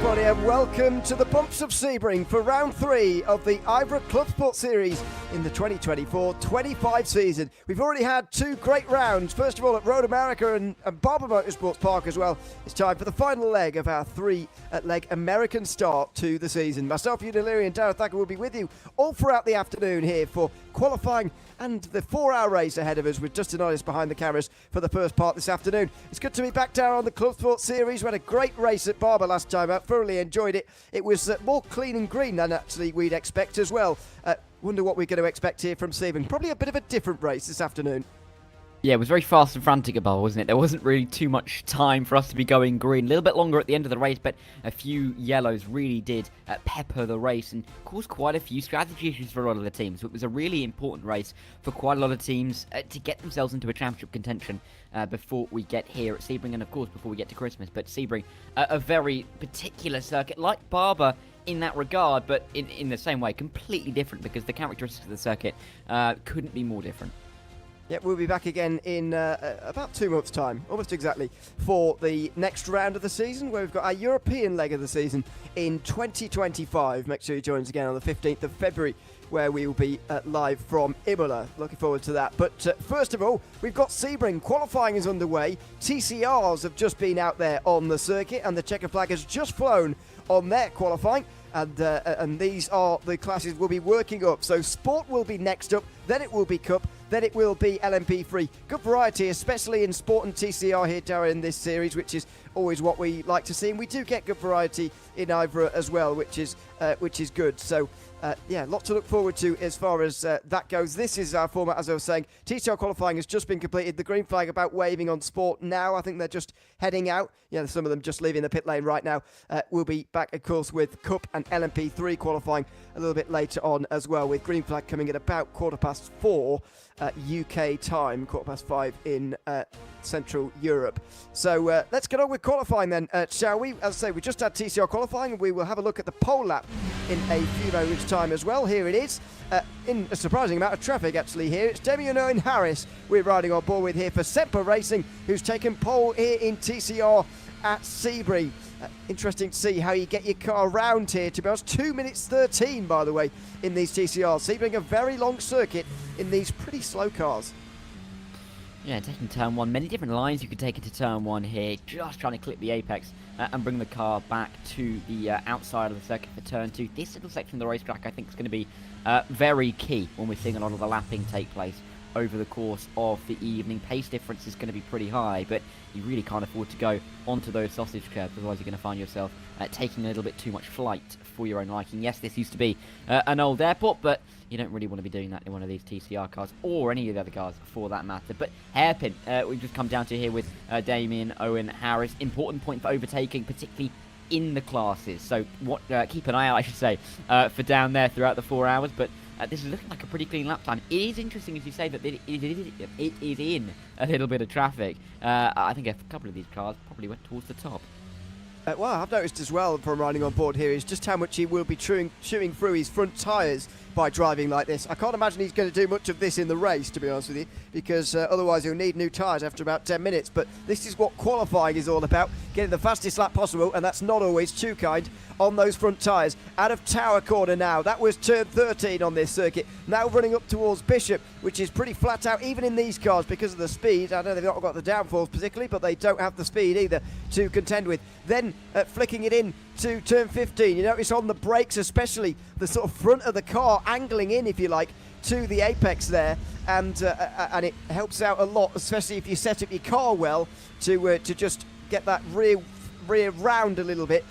everybody, and welcome to the Bumps of Sebring for round 3 of the IVRA Clubsport Series in the 2024-25 season. We've already had 2 great rounds, first of all at Road America and Barber Motorsports Park as well. It's time for the final leg of our 3-leg American start to the season. Myself, Hugh Deliri and Darragh Thacker will be with you all throughout the afternoon here for qualifying and the 4-hour race ahead of us with Justin Ollis behind the cameras for the first part this afternoon. It's good to be back down on the Clubsport Series. We had a great race at Barber last time out, thoroughly enjoyed it. It was more clean and green than actually we'd expect as well. Wonder what we're going to expect here from Sebring. Probably a bit of a different race this afternoon. Yeah, it was very fast and frantic at Barber, wasn't it? There wasn't really too much time for us to be going green. A little bit longer at the end of the race, but a few yellows really did pepper the race and caused quite a few strategy issues for a lot of the teams. So it was a really important race for quite a lot of teams to get themselves into a championship contention before we get here at Sebring and, of course, before we get to Christmas. But Sebring, a very particular circuit, like Barber in that regard, but in the same way, completely different because the characteristics of the circuit couldn't be more different. Yep, we'll be back again in about 2 months' time, almost exactly, for the next round of the season, where we've got our European leg of the season in 2025. Make sure you join us again on the 15th of February, where we will be live from Imola. Looking forward to that. But first of all, we've got Sebring. Qualifying is underway. TCRs have just been out there on the circuit, and the checker flag has just flown on their qualifying. And these are the classes we'll be working up. So Sport will be next up, then it will be Cup, then it will be LMP3. Good variety, especially in Sport and TCR here, Darragh, in this series, which is always what we like to see. And we do get good variety in IVRA as well, which is good. So, yeah, lot to look forward to as far as that goes. This is our format, as I was saying. TCR qualifying has just been completed. The green flag about waving on Sport now. I think they're just heading out. Yeah, some of them just leaving the pit lane right now. We'll be back, of course, with Cup and LMP3 qualifying a little bit later on as well, with green flag coming at about 4:15 UK time, 5:15 in Central Europe. So let's get on with qualifying then, shall we? As I say, we just had TCR qualifying, and we will have a look at the pole lap in a few moments' time as well. Here it is, in a surprising amount of traffic actually here. It's Damien Owen Harris we're riding on board with here for Semper Racing, who's taken pole here in TCR at Sebring. Interesting to see how you get your car round here. To be honest, 2 minutes 13, by the way, in these TCRs. Sebring, a very long circuit in these pretty slow cars. Yeah, taking turn 1. Many different lines you could take into turn 1 here. Just trying to clip the apex and bring the car back to the outside of the circuit for turn 2. This little section of the racetrack, I think, is going to be very key when we're seeing a lot of the lapping take place over the course of the evening. Pace difference is going to be pretty high, but you really can't afford to go onto those sausage curbs, otherwise you're going to find yourself taking a little bit too much flight for your own liking. Yes, this used to be an old airport, but you don't really want to be doing that in one of these TCR cars, or any of the other cars for that matter. But hairpin, we've just come down to here with Damien Owen Harris. Important point for overtaking, particularly in the classes. So what? Keep an eye out, I should say, for down there throughout the 4 hours, but this is looking like a pretty clean lap time. It is interesting, as you say, that it is in a little bit of traffic. I think a couple of these cars probably went towards the top. What I've noticed as well from riding on board here is just how much he will be chewing through his front tyres by driving like this. I can't imagine he's going to do much of this in the race, to be honest with you, because otherwise he'll need new tyres after about 10 minutes. But this is what qualifying is all about, getting the fastest lap possible, and that's not always too kind on those front tyres. Out of Tower Corner now. That was turn 13 on this circuit. Now running up towards Bishop, which is pretty flat out, even in these cars, because of the speed. I know they've not got the downforce particularly, but they don't have the speed either to contend with. Then flicking it in to turn 15. You notice on the brakes, especially the sort of front of the car angling in, if you like, to the apex there, and it helps out a lot, especially if you set up your car well to just get that rear round a little bit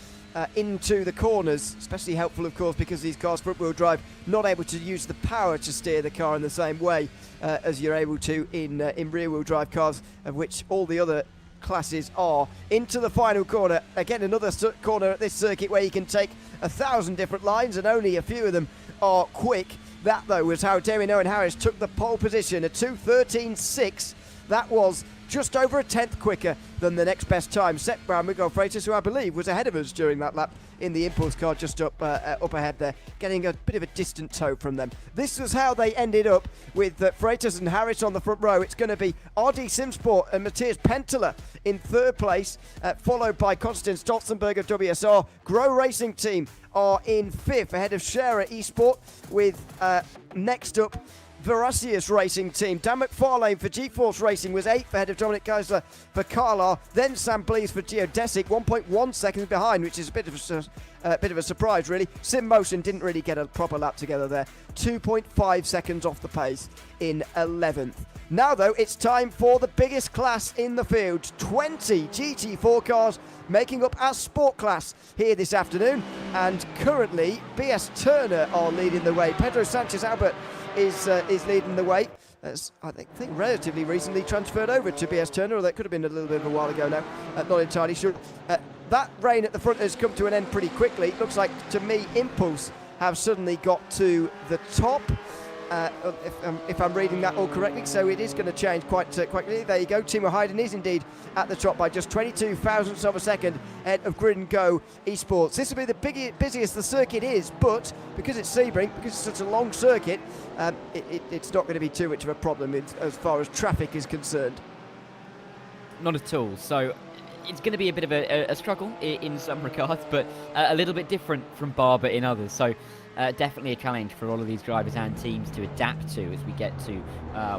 into the corners. Especially helpful, of course, because these cars front-wheel drive, not able to use the power to steer the car in the same way as you're able to in rear-wheel drive cars, of which all the other classes are. Into the final corner, again another corner at this circuit where you can take 1,000 different lines, and only a few of them are quick. That though was how Damien Owen Harris took the pole position, a 2:13.6. That was just over a tenth quicker than the next best time, set by Miguel Freitas, who I believe was ahead of us during that lap in the impulse car just up ahead there, getting a bit of a distant tow from them. This was how they ended up with Freitas and Harris on the front row. It's going to be RD Simsport and Matthias Penteler in third place, followed by Konstantin Stolzenberg of WSR. Grow Racing Team are in fifth, ahead of Scherer Esport, with next up Veracious Racing Team. Dan McFarlane for G-Force Racing was 8th, ahead of Dominic Geisler for Carlisle. Then Sam Blees for Geodesic, 1.1 seconds behind, which is a bit of a surprise, really. Sim Motion didn't really get a proper lap together there. 2.5 seconds off the pace in 11th. Now, though, it's time for the biggest class in the field. 20 GT4 cars making up our sport class here this afternoon. And currently, BS Turner are leading the way. Pedro Sanchez Albert is leading the way. As I think relatively recently transferred over to BS Turner, or that could have been a little bit of a while ago now. Not entirely sure. That rain at the front has come to an end pretty quickly. It looks like, to me, Impulse have suddenly got to the top. If I'm reading that all correctly, so it is going to change quite quickly. There you go. Timo Hayden is indeed at the top by just 22 thousandths of a second ahead of Grid and Go Esports. This will be the busiest the circuit is, but because it's Sebring, because it's such a long circuit, it's not going to be too much of a problem as far as traffic is concerned. Not at all. So it's going to be a bit of a struggle in some regards, but a little bit different from Barber in others. So definitely a challenge for all of these drivers and teams to adapt to as we get to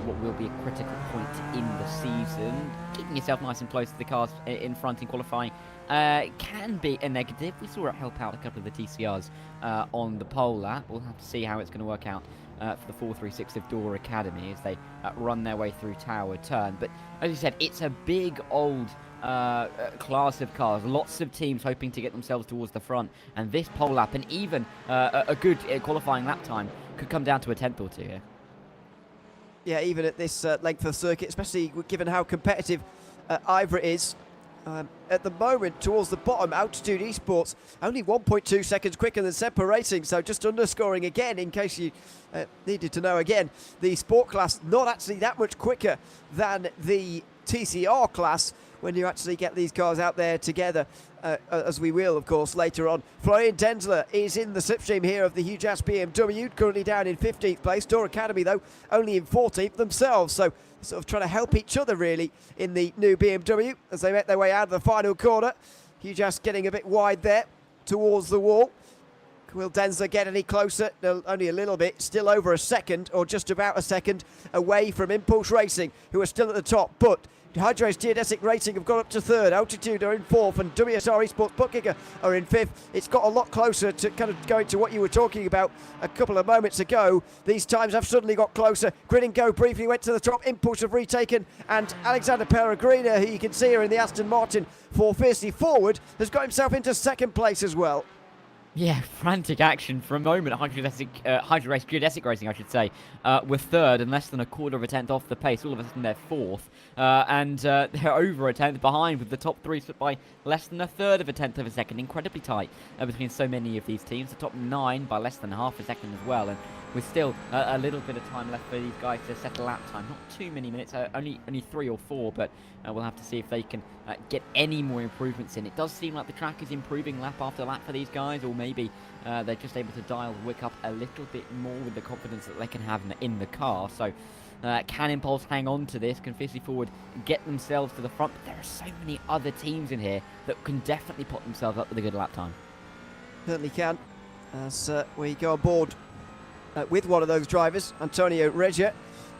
what will be a critical point in the season. Keeping yourself nice and close to the cars in front in qualifying can be a negative. We saw it help out a couple of the TCRs on the pole lap. We'll have to see how it's going to work out for the 436 of Dora Academy as they run their way through Tower Turn. But as you said, it's a big old class of cars. Lots of teams hoping to get themselves towards the front, and this pole lap and even a good qualifying lap time could come down to a tenth or two here. Yeah, even at this length of circuit, especially given how competitive IVRA is. At the moment, towards the bottom, Altitude Esports only 1.2 seconds quicker than Semper Racing, so just underscoring again, in case you needed to know again, the sport class not actually that much quicker than the TCR class when you actually get these cars out there together, as we will, of course, later on. Florian Denzler is in the slipstream here of the Huge Ass BMW, currently down in 15th place. Door Academy, though, only in 14th themselves, so sort of trying to help each other, really, in the new BMW as they make their way out of the final corner. Huge Ass getting a bit wide there towards the wall. Will Denzler get any closer? No, only a little bit. Still over a second, or just about a second, away from Impulse Racing, who are still at the top. But Hydrace Geodesic Racing have gone up to third. Altitude are in fourth, and WSR Esports Bookkicker are in fifth. It's got a lot closer to kind of going to what you were talking about a couple of moments ago. These times have suddenly got closer. Grid and Go briefly went to the top. Impulse have retaken, and Alexander Peregrina, who you can see here in the Aston Martin for Fiercely Forward, has got himself into second place as well. Yeah, frantic action for a moment. Hydrace Geodesic Racing, I should say, were third and less than a quarter of a tenth off the pace. All of a sudden they're fourth. And they're over a tenth behind, with the top three split by less than a third of a tenth of a second. Incredibly tight between so many of these teams. The top 9 by less than half a second as well. And with still a little bit of time left for these guys to settle lap time. Not too many minutes, only 3 or 4, but we'll have to see if they can get any more improvements in. It does seem like the track is improving lap after lap for these guys, or maybe they're just able to dial the wick up a little bit more with the confidence that they can have in the car. So can Impulse hang on to this? Can Fiercely Forward get themselves to the front? But there are so many other teams in here that can definitely put themselves up with a good lap time. Certainly can. As we go aboard with one of those drivers, Antonio Regia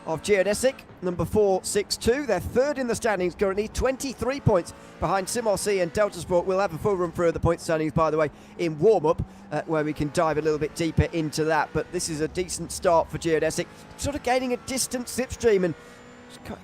of Geodesic, number 462. They're third in the standings currently, 23 points behind SimRC and Delta Sport. We'll have a full run through of the point standings, by the way, in warm-up, where we can dive a little bit deeper into that. But this is a decent start for Geodesic, sort of gaining a distant slipstream, and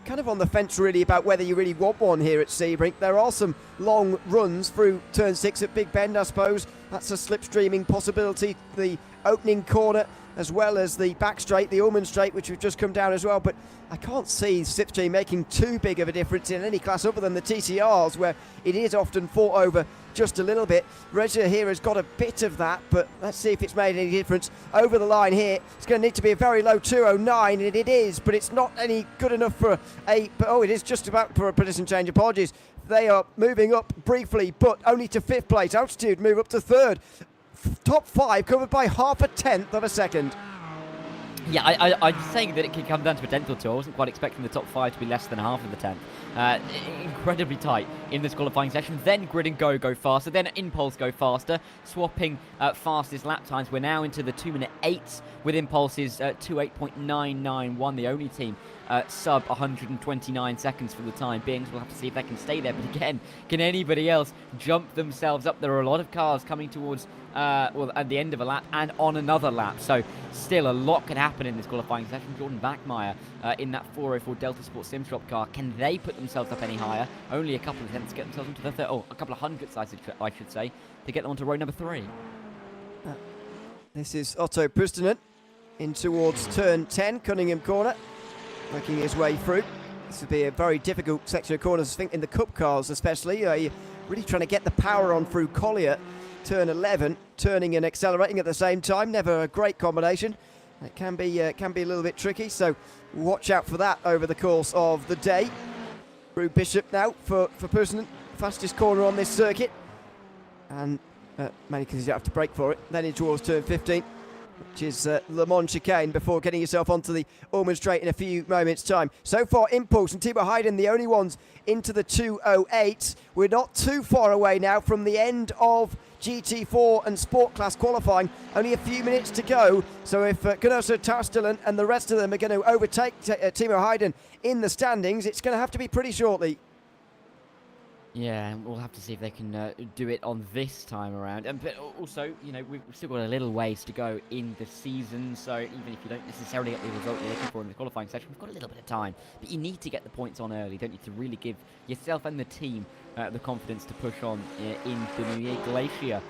kind of on the fence really about whether you really want one here at Sebring. There are some long runs through turn 6 at Big Bend, I suppose. That's a slipstreaming possibility. The opening corner as well as the back straight, the Ullman straight, which we've just come down as well. But I can't see Slipstream making too big of a difference in any class other than the TCRs, where it is often fought over just a little bit. Regia here has got a bit of that, but let's see if it's made any difference. Over the line here, it's going to need to be a very low 209, and it is, but it's not any good enough for it is just about for a position change. Apologies. They are moving up briefly, but only to 5th place. Altitude move up to 3rd. Top 5 covered by half a tenth of a second. Yeah, I'm saying that it could come down to a tenth or two. I wasn't quite expecting the top 5 to be less than half of the tenth. Incredibly tight in this qualifying session. Then Grid and Go faster. Then Impulse go faster, swapping fastest lap times. We're now into the 2-minute 8s with Impulse's 2:8.991, the only team sub 129 seconds for the time being. So we'll have to see if they can stay there. But again, can anybody else jump themselves up? There are a lot of cars coming towards at the end of a lap and on another lap. So still a lot can happen in this qualifying session. Jordan Backmeyer in that 404 Delta Sport Simstrop car. Can they put themselves up any higher? Only a couple of tenths to get themselves into the third. A couple of hundredths, I should say, to get them onto row number 3. This is Otto Pustinen in towards turn 10, Cunningham corner, working his way through. This will be a very difficult section of corners, I think, in the Cup cars especially. You're really trying to get the power on through Collier. Turn 11, turning and accelerating at the same time. Never a great combination. It can be a little bit tricky, so watch out for that over the course of the day. Through Bishop now for Pustinen, fastest corner on this circuit. And mainly because you don't have to brake for it. Then in towards turn 15, which is Le Mans chicane, before getting yourself onto the Ullman straight in a few moments' time. So far, Impulse and Timo Hayden, the only ones into the 208. We're not too far away now from the end of GT4 and Sport Class qualifying. Only a few minutes to go. So if Ganosa Tarstelen and the rest of them are going to overtake Timo Hayden in the standings, it's going to have to be pretty shortly. Yeah, we'll have to see if they can do it on this time around. But also, we've still got a little ways to go in the season, so even if you don't necessarily get the result you're looking for in the qualifying session, we've got a little bit of time. But you need to get the points on early, don't you, to really give yourself and the team the confidence to push on in the new year. Glacier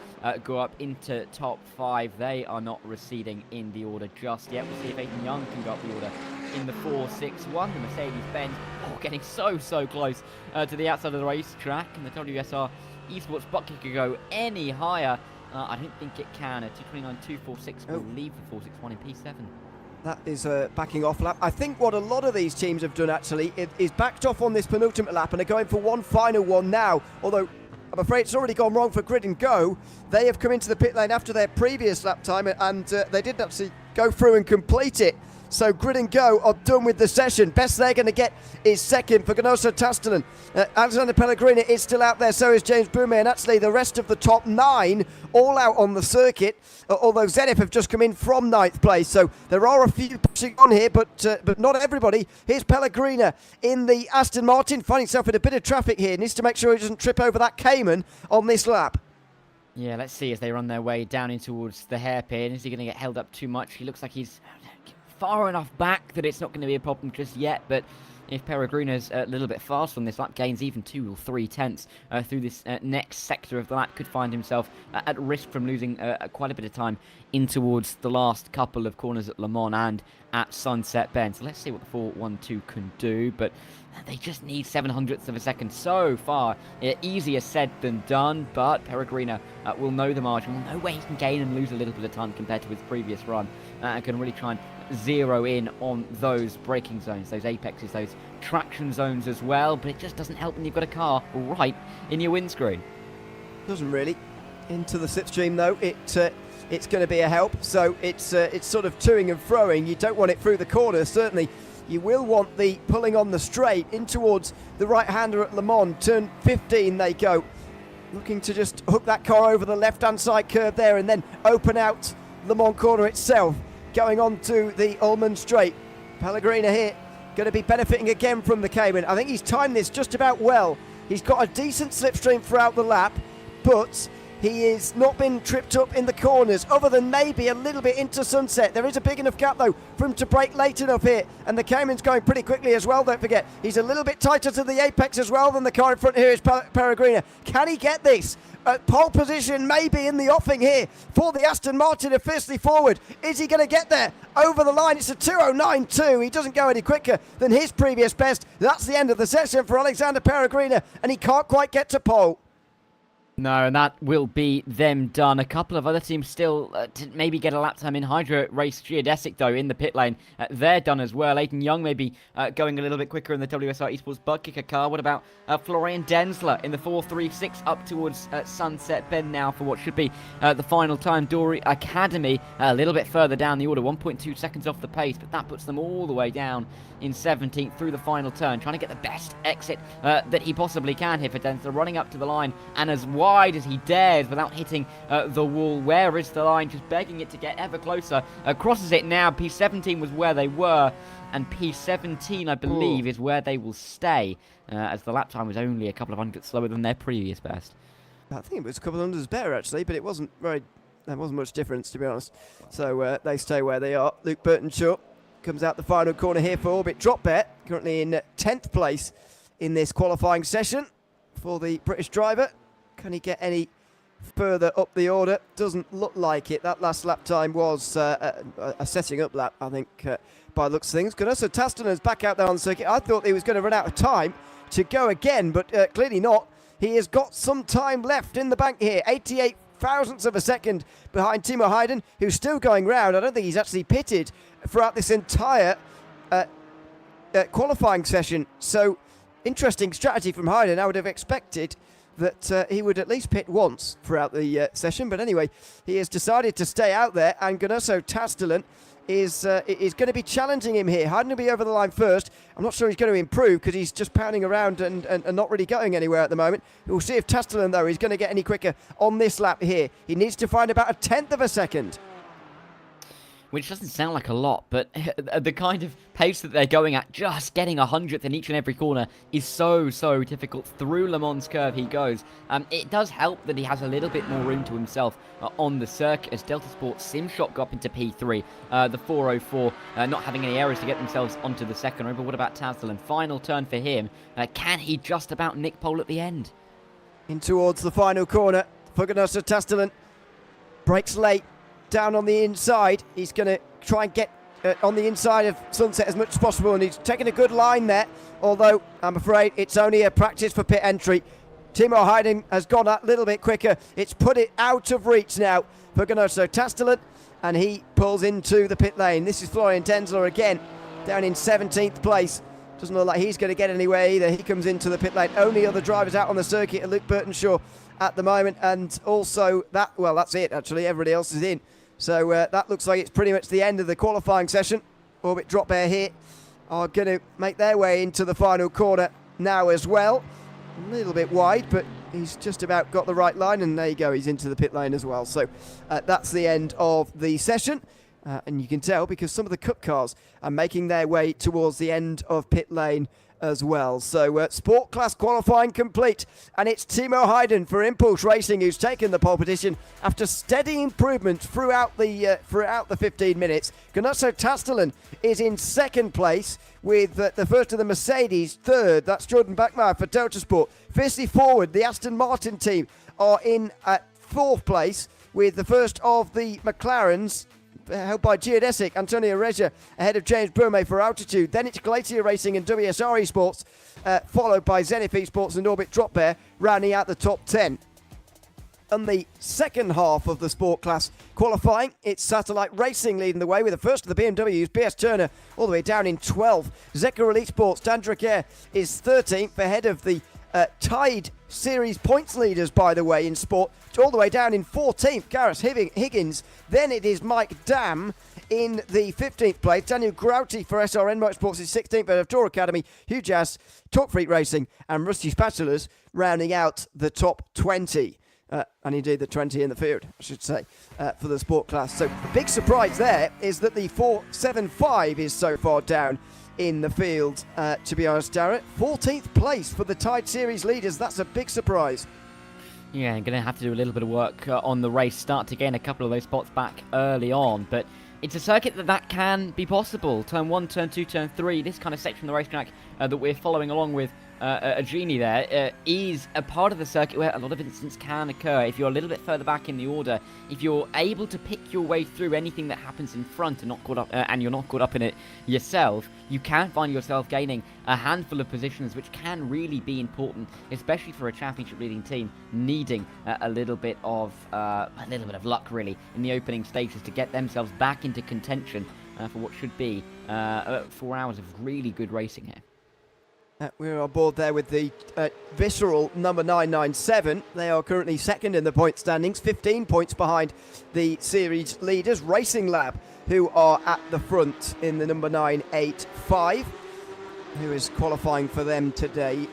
go up into top 5. They are not receding in the order just yet. We'll see if Aidan Young can go up the order in the 461. The Mercedes-Benz getting so close to the outside of the racetrack, and the WSR Esports bucket could go any higher. I don't think it can. A 229.246 will leave the 461 in P7. That is a backing off lap. I think what a lot of these teams have done actually is backed off on this penultimate lap and are going for one final one now, although I'm afraid it's already gone wrong for Grid and Go. They have come into the pit lane after their previous lap time, and they didn't actually go through and complete it. So Grid and Go are done with the session. Best they're going to get is second for Ganosa Tastelen. Alexander Pellegrini is still out there, so is James Boumet, and actually the rest of the top 9 all out on the circuit, although Zenith have just come in from 9th place. So there are a few pushing on here, but not everybody. Here's Pellegrina in the Aston Martin, finding himself in a bit of traffic here. Needs to make sure he doesn't trip over that Cayman on this lap. Yeah, let's see as they run their way down in towards the hairpin. Is he going to get held up too much? He looks like he's far enough back that it's not going to be a problem just yet, but if Peregrina's a little bit fast on this lap, gains even 2 or 3 tenths through this next sector of the lap, could find himself at risk from losing quite a bit of time in towards the last couple of corners at Le Mans and at Sunset Bend. So let's see what the 412 can do, but they just need 700ths of a second so far. Easier said than done, but Peregrina will know the margin, will know where he can gain and lose a little bit of time compared to his previous run, and can really try and zero in on those braking zones, those apexes, those traction zones as well. But it just doesn't help when you've got a car right in your windscreen. Doesn't really. Into the slipstream though, it's going to be a help. So it's sort of toing and froing. You don't want it through the corner, certainly. You will want the pulling on the straight in towards the right-hander at Le Mans. Turn 15 they go. Looking to just hook that car over the left-hand side curve there and then open out Le Mans corner itself. Going on to the Ullman straight. Pellegrina here going to be benefiting again from the Cayman. I think he's timed this just about well. He's got a decent slipstream throughout the lap, but He has not been tripped up in the corners, other than maybe a little bit into Sunset. There is a big enough gap, though, for him to break late enough here. And the Cayman's going pretty quickly as well, don't forget. He's a little bit tighter to the apex as well than the car in front here is Peregrina. Can he get this? Pole position maybe in the offing here for the Aston Martin of fiercely forward. Is he going to get there over the line? It's a 2:09.2. He doesn't go any quicker than his previous best. That's the end of the session for Alexander Peregrina, and he can't quite get to pole. No, and that will be them done. A couple of other teams still to maybe get a lap time in. Hydra Race Geodesic, though, in the pit lane. They're done as well. Aidan Young maybe going a little bit quicker in the WSR Esports butt kicker car. What about Florian Densler in the 4.36 up towards Sunset Bend now for what should be the final time? Dory Academy a little bit further down the order, 1.2 seconds off the pace, but that puts them all the way down in 17th through the final turn, trying to get the best exit that he possibly can here for Densler, running up to the line and as wide as he dares without hitting the wall. Where is the line? Just begging it to get ever closer. Crosses it now. P17 was where they were, and P17, I believe, is where they will stay, as the lap time was only a couple of hundredths slower than their previous best. I think it was a couple of hundreds better, actually, but it wasn't very... There wasn't much difference, to be honest. So they stay where they are. Luke Burton-Shaw comes out the final corner here for Orbit Drop Bet, currently in 10th place in this qualifying session for the British driver. Can he get any further up the order? Doesn't look like it. That last lap time was a setting up lap, I think, by the looks of things. Gunasso Tastanen's back out there on the circuit. I thought he was going to run out of time to go again, but clearly not. He has got some time left in the bank here. 88 thousandths of a second behind Timo Hayden, who's still going round. I don't think he's actually pitted throughout this entire qualifying session. So, interesting strategy from Hayden. I would have expected that he would at least pit once throughout the session. But anyway, he has decided to stay out there, and Gunasso Tastelen is going to be challenging him here. Hayden will be over the line first. I'm not sure he's going to improve because he's just pounding around and not really going anywhere at the moment. We'll see if Tastelen, though, is going to get any quicker on this lap here. He needs to find about a 10th of a second. Which doesn't sound like a lot, but the kind of pace that they're going at, just getting 100th in each and every corner, is so difficult. Through Le Mans curve he goes. It does help that he has a little bit more room to himself on the circuit, as Delta Sport Simshot got up into P3. The 404 not having any errors to get themselves onto the second row. But what about Tazlan? Final turn for him. Can he just about nick pole at the end? In towards the final corner for Gunasso Tastelen. Brakes late. Down on the inside, he's going to try and get on the inside of Sunset as much as possible, and he's taking a good line there, although I'm afraid it's only a practice for pit entry. Timo Hayden has gone a little bit quicker. It's put it out of reach now for Gunasso Tastelen, and he pulls into the pit lane. This is Florian Densler again, down in 17th place. Doesn't look like he's going to get anywhere either. He comes into the pit lane. Only other drivers out on the circuit are Luke Burton-Shaw at the moment, and also that's it actually. Everybody else is in. So that looks like it's pretty much the end of the qualifying session. Orbit Drop Air here are going to make their way into the final corner now as well. A little bit wide, but he's just about got the right line, and there you go, he's into the pit lane as well. So that's the end of the session. And you can tell because some of the Cup cars are making their way towards the end of pit lane as well. So sport class qualifying complete, and it's Timo Hayden for Impulse Racing who's taken the pole position after steady improvement throughout the 15 minutes. Gunasso Tastelen is in second place with the first of the Mercedes. Third, that's Jordan Bachmeier for Delta Sport. Fiercely forward, the Aston Martin team are in at fourth place with the first of the McLarens, held by Geodesic, Antonio Regia, ahead of James Burmay for Altitude. Then it's Glacier Racing and WSR Esports, followed by Zenith Esports and Orbit Drop Bear, rounding out the top 10. And the second half of the sport class qualifying, it's Satellite Racing leading the way with the first of the BMWs, BS Turner, all the way down in 12th. Zekka Elite Sports, Dan Drucker is 13th, ahead of the tied series points leaders, by the way, in sport, all the way down in 14th, Gareth Higgins. Then it is Mike Dam in the 15th place. Daniel Grouty for SRN Motorsports is 16th, but of Tour Academy, Hugh Jazz, Talk Freak Racing, and Rusty Spatulas rounding out the top 20. And indeed the 20 in the field, I should say, for the sport class. So the big surprise there is that the 475 is so far down in the field, to be honest, Darrett. 14th place for the tied series leaders. That's a big surprise. Yeah, going to have to do a little bit of work on the race start to gain a couple of those spots back early on, but it's a circuit that can be possible. Turn 1, Turn 2, Turn 3, this kind of section of the racetrack that we're following along with a genie there is a part of the circuit where a lot of incidents can occur. If you're a little bit further back in the order, if you're able to pick your way through anything that happens in front and not caught up, and you're not caught up in it yourself, you can find yourself gaining a handful of positions, which can really be important, especially for a championship-leading team needing a little bit of luck, really, in the opening stages to get themselves back into contention for what should be 4 hours of really good racing here. We're on board there with the Visceral number 997. They are currently second in the point standings, 15 points behind the series leaders, Racing Lab, who are at the front in the number 985, who is qualifying for them today.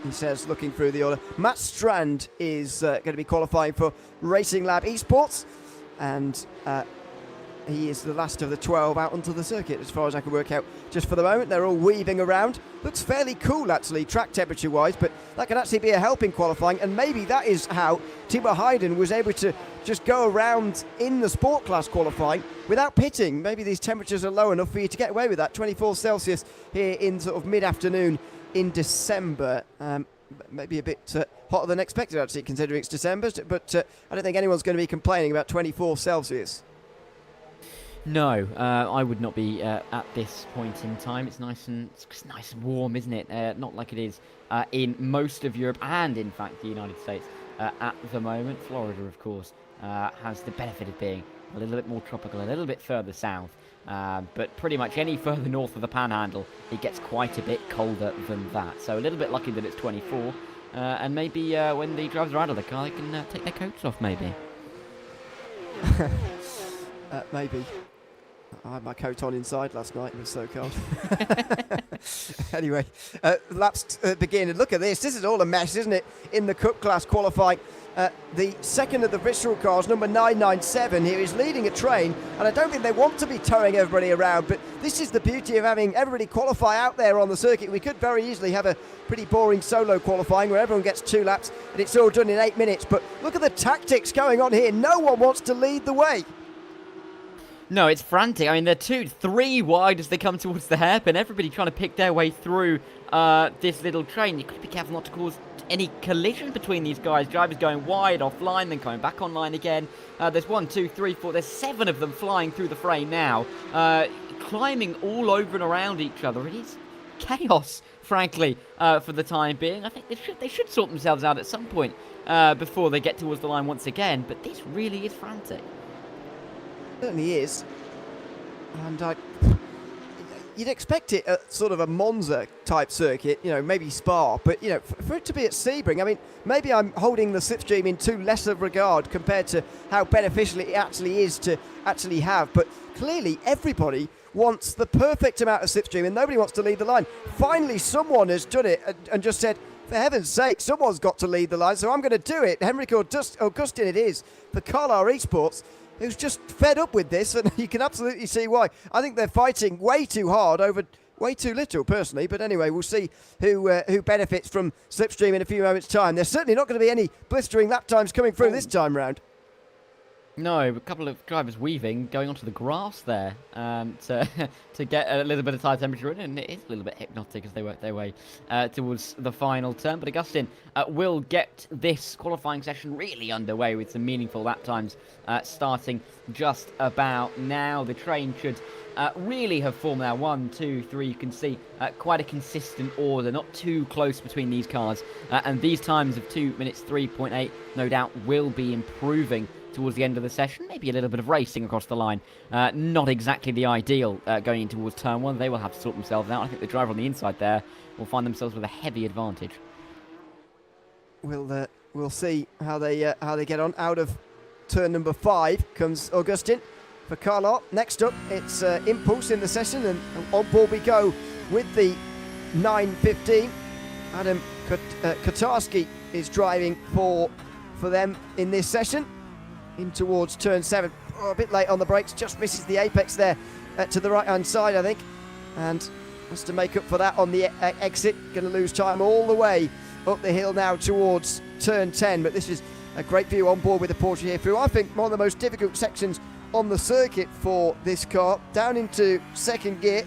He says, looking through the order, Matt Strand is going to be qualifying for Racing Lab Esports, and he is the last of the 12 out onto the circuit, as far as I can work out just for the moment. They're all weaving around. Looks fairly cool, actually, track temperature-wise, but that can actually be a help in qualifying, and maybe that is how Timo Hayden was able to just go around in the sport class qualifying without pitting. Maybe these temperatures are low enough for you to get away with that. 24 Celsius here in sort of mid-afternoon in December. Maybe a bit hotter than expected, actually, considering it's December, but I don't think anyone's going to be complaining about 24 Celsius. No, I would not be at this point in time. It's nice and warm, isn't it? Not like it is in most of Europe and, in fact, the United States at the moment. Florida, of course, has the benefit of being a little bit more tropical, a little bit further south. But pretty much any further north of the Panhandle, it gets quite a bit colder than that. So a little bit lucky that it's 24. And maybe when the drivers are out of the car, they can take their coats off, maybe. Maybe. I had my coat on inside last night. It was so cold. Anyway, laps begin. And look at this. This is all a mess, isn't it? In the Cup class qualifying. The second of the Visceral cars, number 997 here, is leading a train. And I don't think they want to be towing everybody around. But this is the beauty of having everybody qualify out there on the circuit. We could very easily have a pretty boring solo qualifying where everyone gets 2 laps and it's all done in 8 minutes. But look at the tactics going on here. No one wants to lead the way. No, it's frantic. I mean, they're 2-3 wide as they come towards the hairpin. Everybody trying to pick their way through this little train. You've got to be careful not to cause any collision between these guys. Drivers going wide, offline, then coming back online again. There's 1, 2, 3, 4. There's 7 of them flying through the frame now. Climbing all over and around each other. It is chaos, frankly, for the time being. I think they should sort themselves out at some point before they get towards the line once again. But this really is frantic. Certainly is, and you'd expect it at sort of a Monza type circuit, you know, maybe Spa, but you know, for it to be at Sebring, I mean, maybe I'm holding the slipstream in too less of regard compared to how beneficial it actually is to actually have. But clearly, everybody wants the perfect amount of slipstream, and nobody wants to lead the line. Finally, someone has done it and just said, for heaven's sake, someone's got to lead the line, so I'm going to do it. Henrik Augustin it is for Carlisle Esports, who's just fed up with this, and you can absolutely see why. I think they're fighting way too hard over way too little, personally. But anyway, we'll see who benefits from slipstream in a few moments' time. There's certainly not going to be any blistering lap times coming through this time round. No, a couple of drivers weaving, going onto the grass there to get a little bit of tire temperature in, and it is a little bit hypnotic as they work their way towards the final turn. But Augustin will get this qualifying session really underway with some meaningful lap times starting just about now. The train should really have formed now. 1, 2, 3, you can see quite a consistent order, not too close between these cars. And these times of 2 minutes 3.8 no doubt will be improving towards the end of the session. Maybe a little bit of racing across the line. Not exactly the ideal going in towards turn 1. They will have to sort themselves out. I think the driver on the inside there will find themselves with a heavy advantage. We'll see how they get on. Out of turn number 5 comes Augustin for Carlisle. Next up, it's Impulse in the session, and on board we go with the 915. Adam Kotarski is driving for them in this session. In towards turn 7. Oh, a bit late on the brakes, just misses the apex there to the right-hand side, I think. And has to make up for that on the exit. Going to lose time all the way up the hill now towards turn 10. But this is A great view on board with the Porsche here through, I think, one of the most difficult sections on the circuit for this car. Down into second gear,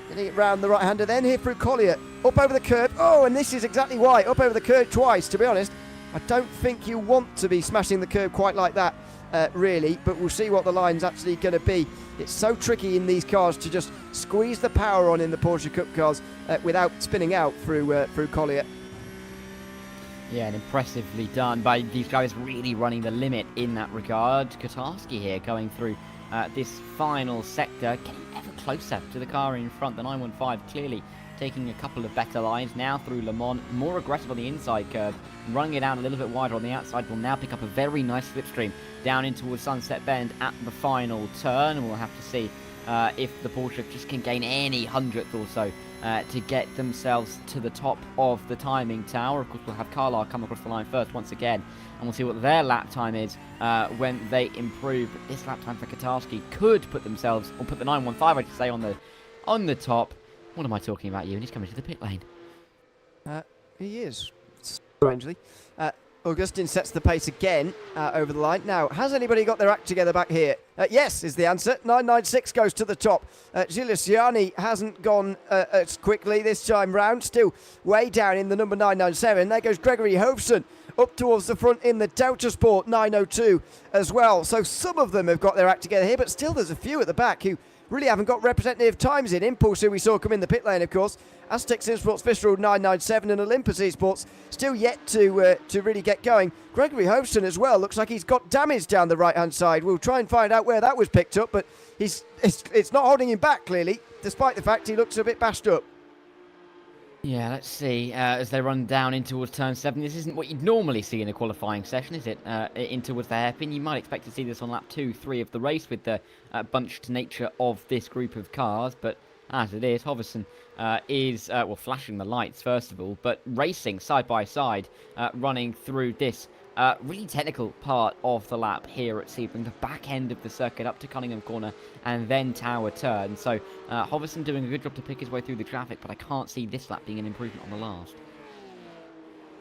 getting it round the right-hander, then here through Collier, up over the curb. Oh, and this is exactly why, up over the curb twice, to be honest. I don't think you want to be smashing the curb quite like that, really, but we'll see what the line's actually going to be. It's so tricky in these cars to just squeeze the power on in the Porsche Cup cars without spinning out through Collier. Yeah, and impressively done by these guys, really running the limit in that regard. Kotarski here going through this final sector, getting ever closer to the car in front. The 915 clearly taking a couple of better lines now through Le Mans, more aggressive on the inside curve, running it out a little bit wider on the outside. Will now pick up a very nice slipstream down into a Sunset Bend at the final turn. We'll have to see if the Porsche just can gain any hundredth or so to get themselves to the top of the timing tower. Of course, we'll have Carlisle come across the line first once again, and we'll see what their lap time is when they improve. But this lap time for Kotarski could put themselves, or put the 915, I should say, on the top. What am I talking about, you? And he's coming to the pit lane. He is, strangely. Augustin sets the pace again over the line. Now, has anybody got their act together back here? Yes, is the answer. 996 goes to the top. Gilles Gianni hasn't gone as quickly this time round. Still way down in the number 997. There goes Gregory Hovson up towards the front in the Delta Sport 902 as well. So some of them have got their act together here, but still there's a few at the back who really haven't got representative times in. Impulse, who we saw come in the pit lane, of course. Aztec Simsports Fitzgerald 997 and Olympus Esports still yet to really get going. Gregory Hovson as well looks like he's got damage down the right-hand side. We'll try and find out where that was picked up, but it's not holding him back, clearly, despite the fact he looks a bit bashed up. Yeah, let's see, as they run down in towards turn 7. This isn't what you'd normally see in a qualifying session, is it? In towards the hairpin. You might expect to see this on lap 2, 3 of the race with the bunched nature of this group of cars, but as it is, Hovson is, well, flashing the lights first of all, but racing side by side, running through this really technical part of the lap here at Sebring, the back end of the circuit up to Cunningham Corner and then Tower Turn. So Hovson doing a good job to pick his way through the traffic, but I can't see this lap being an improvement on the last.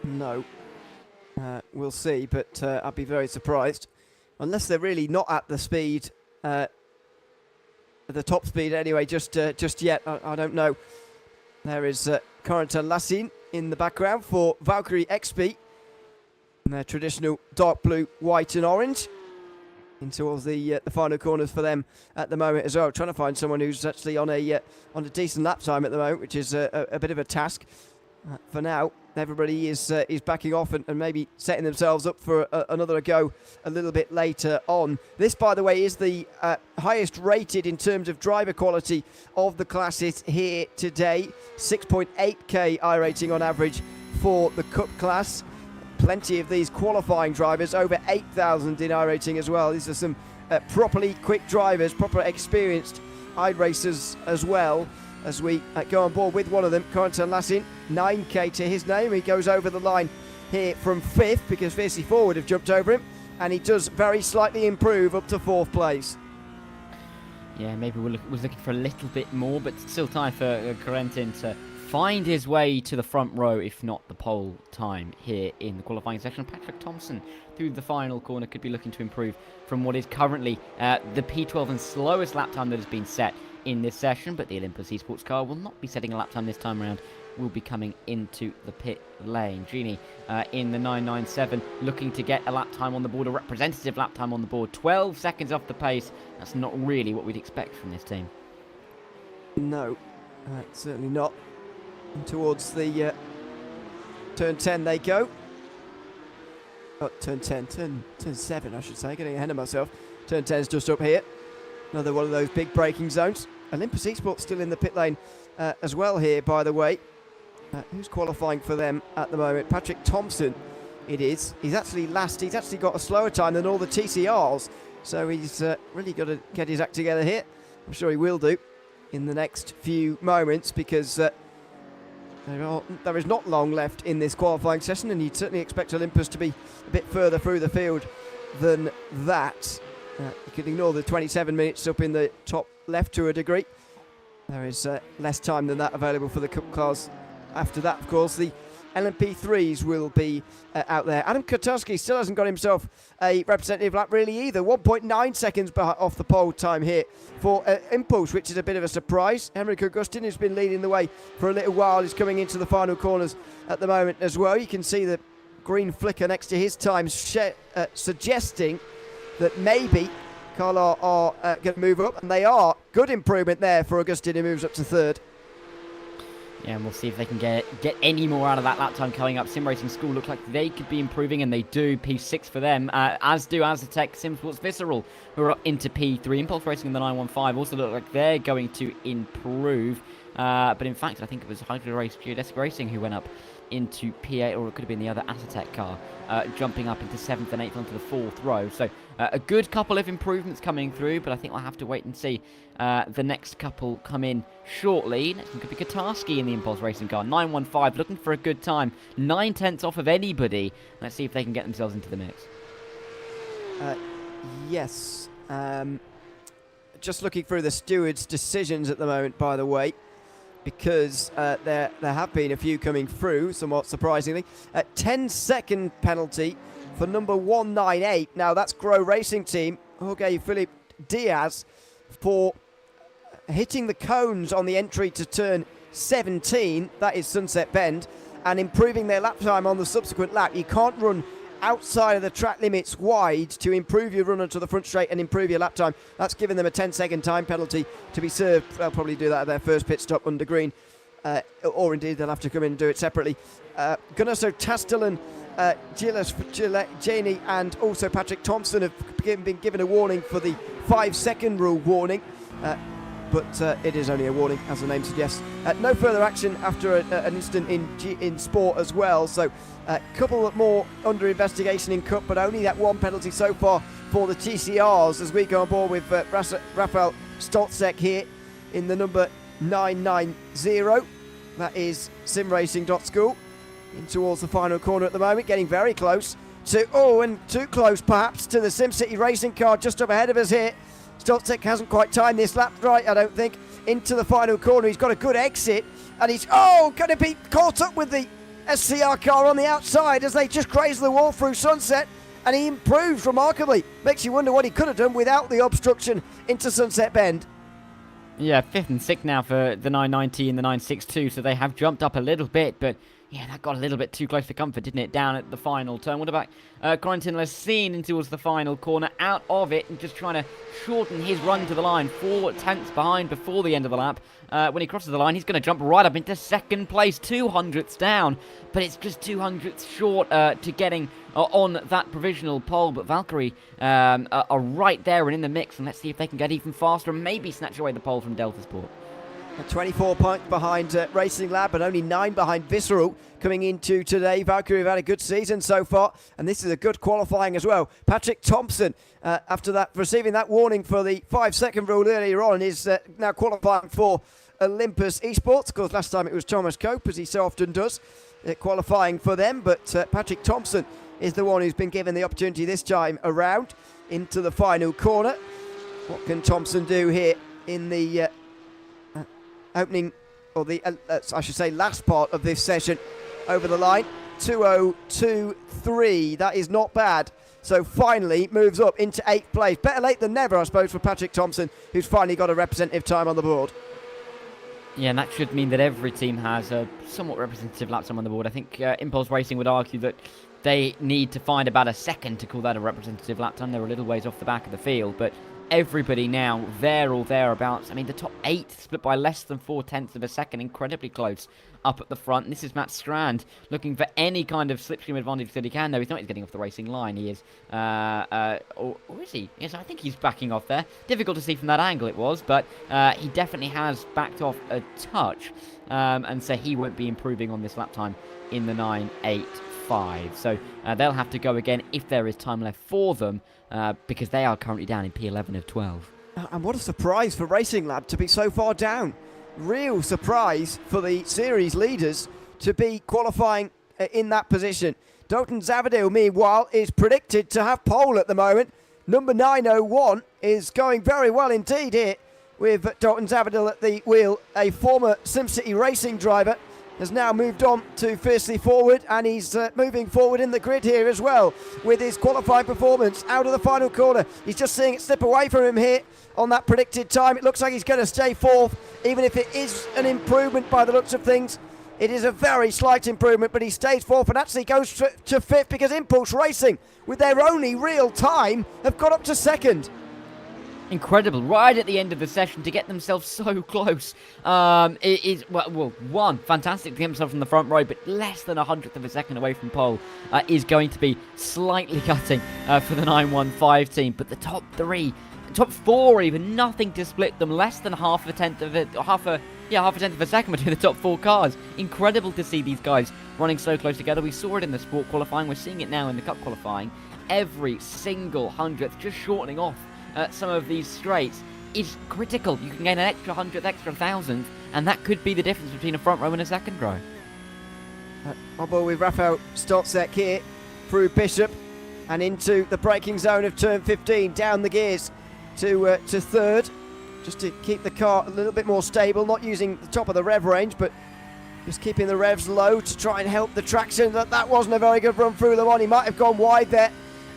No. We'll see, but I'd be very surprised. Unless they're really not at the speed, at the top speed anyway, just yet. I don't know. There is Corentin Lassine in the background for Valkyrie XP. And their traditional dark blue, white and orange. Into all the final corners for them at the moment as well. Trying to find someone who's actually on a decent lap time at the moment, which is a bit of a task. For now, everybody is backing off and maybe setting themselves up for another go a little bit later on. This, by the way, is the highest rated in terms of driver quality of the classes here today. 6.8k I rating on average for the Cup class. Plenty of these qualifying drivers, over 8,000 in I rating as well. These are some properly quick drivers, proper experienced iRacers as well. As we go on board with one of them, Corentin Lassine, 9k to his name. He goes over the line here from 5th because Fiercely Forward have jumped over him, and he does very slightly improve up to 4th place. Yeah, maybe was looking for a little bit more, but still time for Corentin to find his way to the front row, if not the pole time here in the qualifying section. Patrick Thompson through the final corner could be looking to improve from what is currently the P12 and slowest lap time that has been set in this session, but the Olympus Esports car will not be setting a lap time this time around. Will be coming into the pit lane. Genie in the 997 looking to get a lap time on the board, a representative lap time on the board. 12 seconds off the pace. That's not really what we'd expect from this team. No, certainly not. And towards the turn 10 they go. Oh, turn 10, turn 7 I should say, getting ahead of myself. Turn 10 is just up here. Another one of those big braking zones. Olympus Esports still in the pit lane as well here, by the way. Who's qualifying for them at the moment? Patrick Thompson, it is. He's actually last. He's actually got a slower time than all the TCRs. So he's really got to get his act together here. I'm sure he will do in the next few moments, because there is not long left in this qualifying session, and you'd certainly expect Olympus to be a bit further through the field than that. You can ignore the 27 minutes up in the top left to a degree. There is less time than that available for the Cup cars. After that, of course, the LMP3s will be out there. Adam Kotarski still hasn't got himself a representative lap really either. 1.9 seconds off the pole time here for Impulse, which is a bit of a surprise. Henrik Augustin, who's been leading the way for a little while, is coming into the final corners at the moment as well. You can see the green flicker next to his time suggesting that maybe Carla are going to move up, and they are. Good improvement there for Augustin, who moves up to third. Yeah, and we'll see if they can get any more out of that lap time coming up. Sim Racing School look like they could be improving, and they do. P6 for them, as do Azatec, Simsports Visceral, who are up into P3. Impulse Racing in the 915 also look like they're going to improve. But in fact, I think it was Hydro Race Geodesic Racing who went up into P8, or it could have been the other Azatec car, jumping up into 7th and 8th onto the 4th row. So a good couple of improvements coming through, but I think we'll have to wait and see the next couple come in shortly. Next one could be Kotarski in the Impulse Racing car. 915, looking for a good time. 9/10 off of anybody. Let's see if they can get themselves into the mix. Yes. Just looking through the stewards' decisions at the moment, by the way, because there have been a few coming through, somewhat surprisingly. 10-second penalty for number 198. Now, that's Grow Racing Team, Jorge Philip Diaz, for hitting the cones on the entry to turn 17, that is Sunset Bend, and improving their lap time on the subsequent lap. You can't run outside of the track limits wide to improve your run onto the front straight and improve your lap time. That's given them a 10-second time penalty to be served. They'll probably do that at their first pit stop under green, or indeed they'll have to come in and do it separately. Gunaso Tastelan, Gilles Janey, and also Patrick Thompson have been given a warning for the 5-second rule warning. But it is only a warning, as the name suggests. No further action after an incident in sport as well. So a couple more under investigation in Cup, but only that one penalty so far for the TCRs as we go on board with Rafael Stoltzek here in the number 990. That is simracing.school. In towards the final corner at the moment, getting very close to, and too close perhaps, to the SimCity Racing car just up ahead of us here. Stoltzek hasn't quite timed this lap right, I don't think, into the final corner. He's got a good exit, and he's, going to be caught up with the SCR car on the outside as they just graze the wall through Sunset, and he improves remarkably. Makes you wonder what he could have done without the obstruction into Sunset Bend. Yeah, 5th and 6th now for the 990 and the 962, so they have jumped up a little bit, but yeah, that got a little bit too close for comfort, didn't it, down at the final turn. What about Corentin Lessine in towards the final corner, out of it, and just trying to shorten his run to the line. 4/10 behind before the end of the lap. When he crosses the line, he's going to jump right up into second place, 200ths down, but it's just 200ths short to getting on that provisional pole. But Valkyrie are right there and in the mix, and let's see if they can get even faster and maybe snatch away the pole from Delta Sport. 24 points behind Racing Lab, and only 9 behind Visceral coming into today. Valkyrie have had a good season so far, and this is a good qualifying as well. Patrick Thompson, after that, receiving that warning for the 5-second rule earlier on, is now qualifying for Olympus Esports. Of course, last time it was Thomas Cope, as he so often does, qualifying for them. But Patrick Thompson is the one who's been given the opportunity this time around into the final corner. What can Thompson do here in the opening, or the I should say last part of this session? Over the line, 2:02.3. That is not bad. So finally moves up into 8th place. Better late than never, I suppose, for Patrick Thompson, who's finally got a representative time on the board. Yeah, and that should mean that every team has a somewhat representative lap time on the board. I think Impulse Racing would argue that they need to find about a second to call that a representative lap time. They're a little ways off the back of the field, but everybody now there or thereabouts. I mean, the top 8 split by less than 0.4 of a second, incredibly close up at the front. And this is Matt Strand looking for any kind of slipstream advantage that he can. No, he's not. He's getting off the racing line. He is, or is he? Yes, I think he's backing off there. Difficult to see from that angle it was, but he definitely has backed off a touch, and so he won't be improving on this lap time in the 9.85. So they'll have to go again if there is time left for them, because they are currently down in P11 of 12. And what a surprise for Racing Lab to be so far down. Real surprise for the series leaders to be qualifying in that position. Dalton Zavadil, meanwhile, is predicted to have pole at the moment. Number 901 is going very well indeed here with Dalton Zavadil at the wheel, a former SimCity Racing driver has now moved on to fiercely forward, and he's moving forward in the grid here as well with his qualifying performance out of the final corner. He's just seeing it slip away from him here on that predicted time. It looks like he's going to stay fourth, even if it is an improvement by the looks of things. It is a very slight improvement, but he stays fourth and actually goes to fifth because Impulse Racing, with their only real time, have got up to second. Incredible, right at the end of the session to get themselves so close. It is, one, fantastic to get themselves from the front row, but less than 100th of a second away from pole is going to be slightly cutting for the 915 team. But the top three, top four even, nothing to split them, less than half a tenth of a second between the top four cars. Incredible to see these guys running so close together. We saw it in the sport qualifying, we're seeing it now in the cup qualifying. Every single hundredth, just shortening off some of these straights is critical. You can gain an extra hundredth, extra thousandth, and that could be the difference between a front row and a second row. On board with Rafael Stotzek here through Bishop and into the braking zone of turn 15, down the gears to third, just to keep the car a little bit more stable, not using the top of the rev range, but just keeping the revs low to try and help the traction. That wasn't a very good run through Le Mans. He might have gone wide there,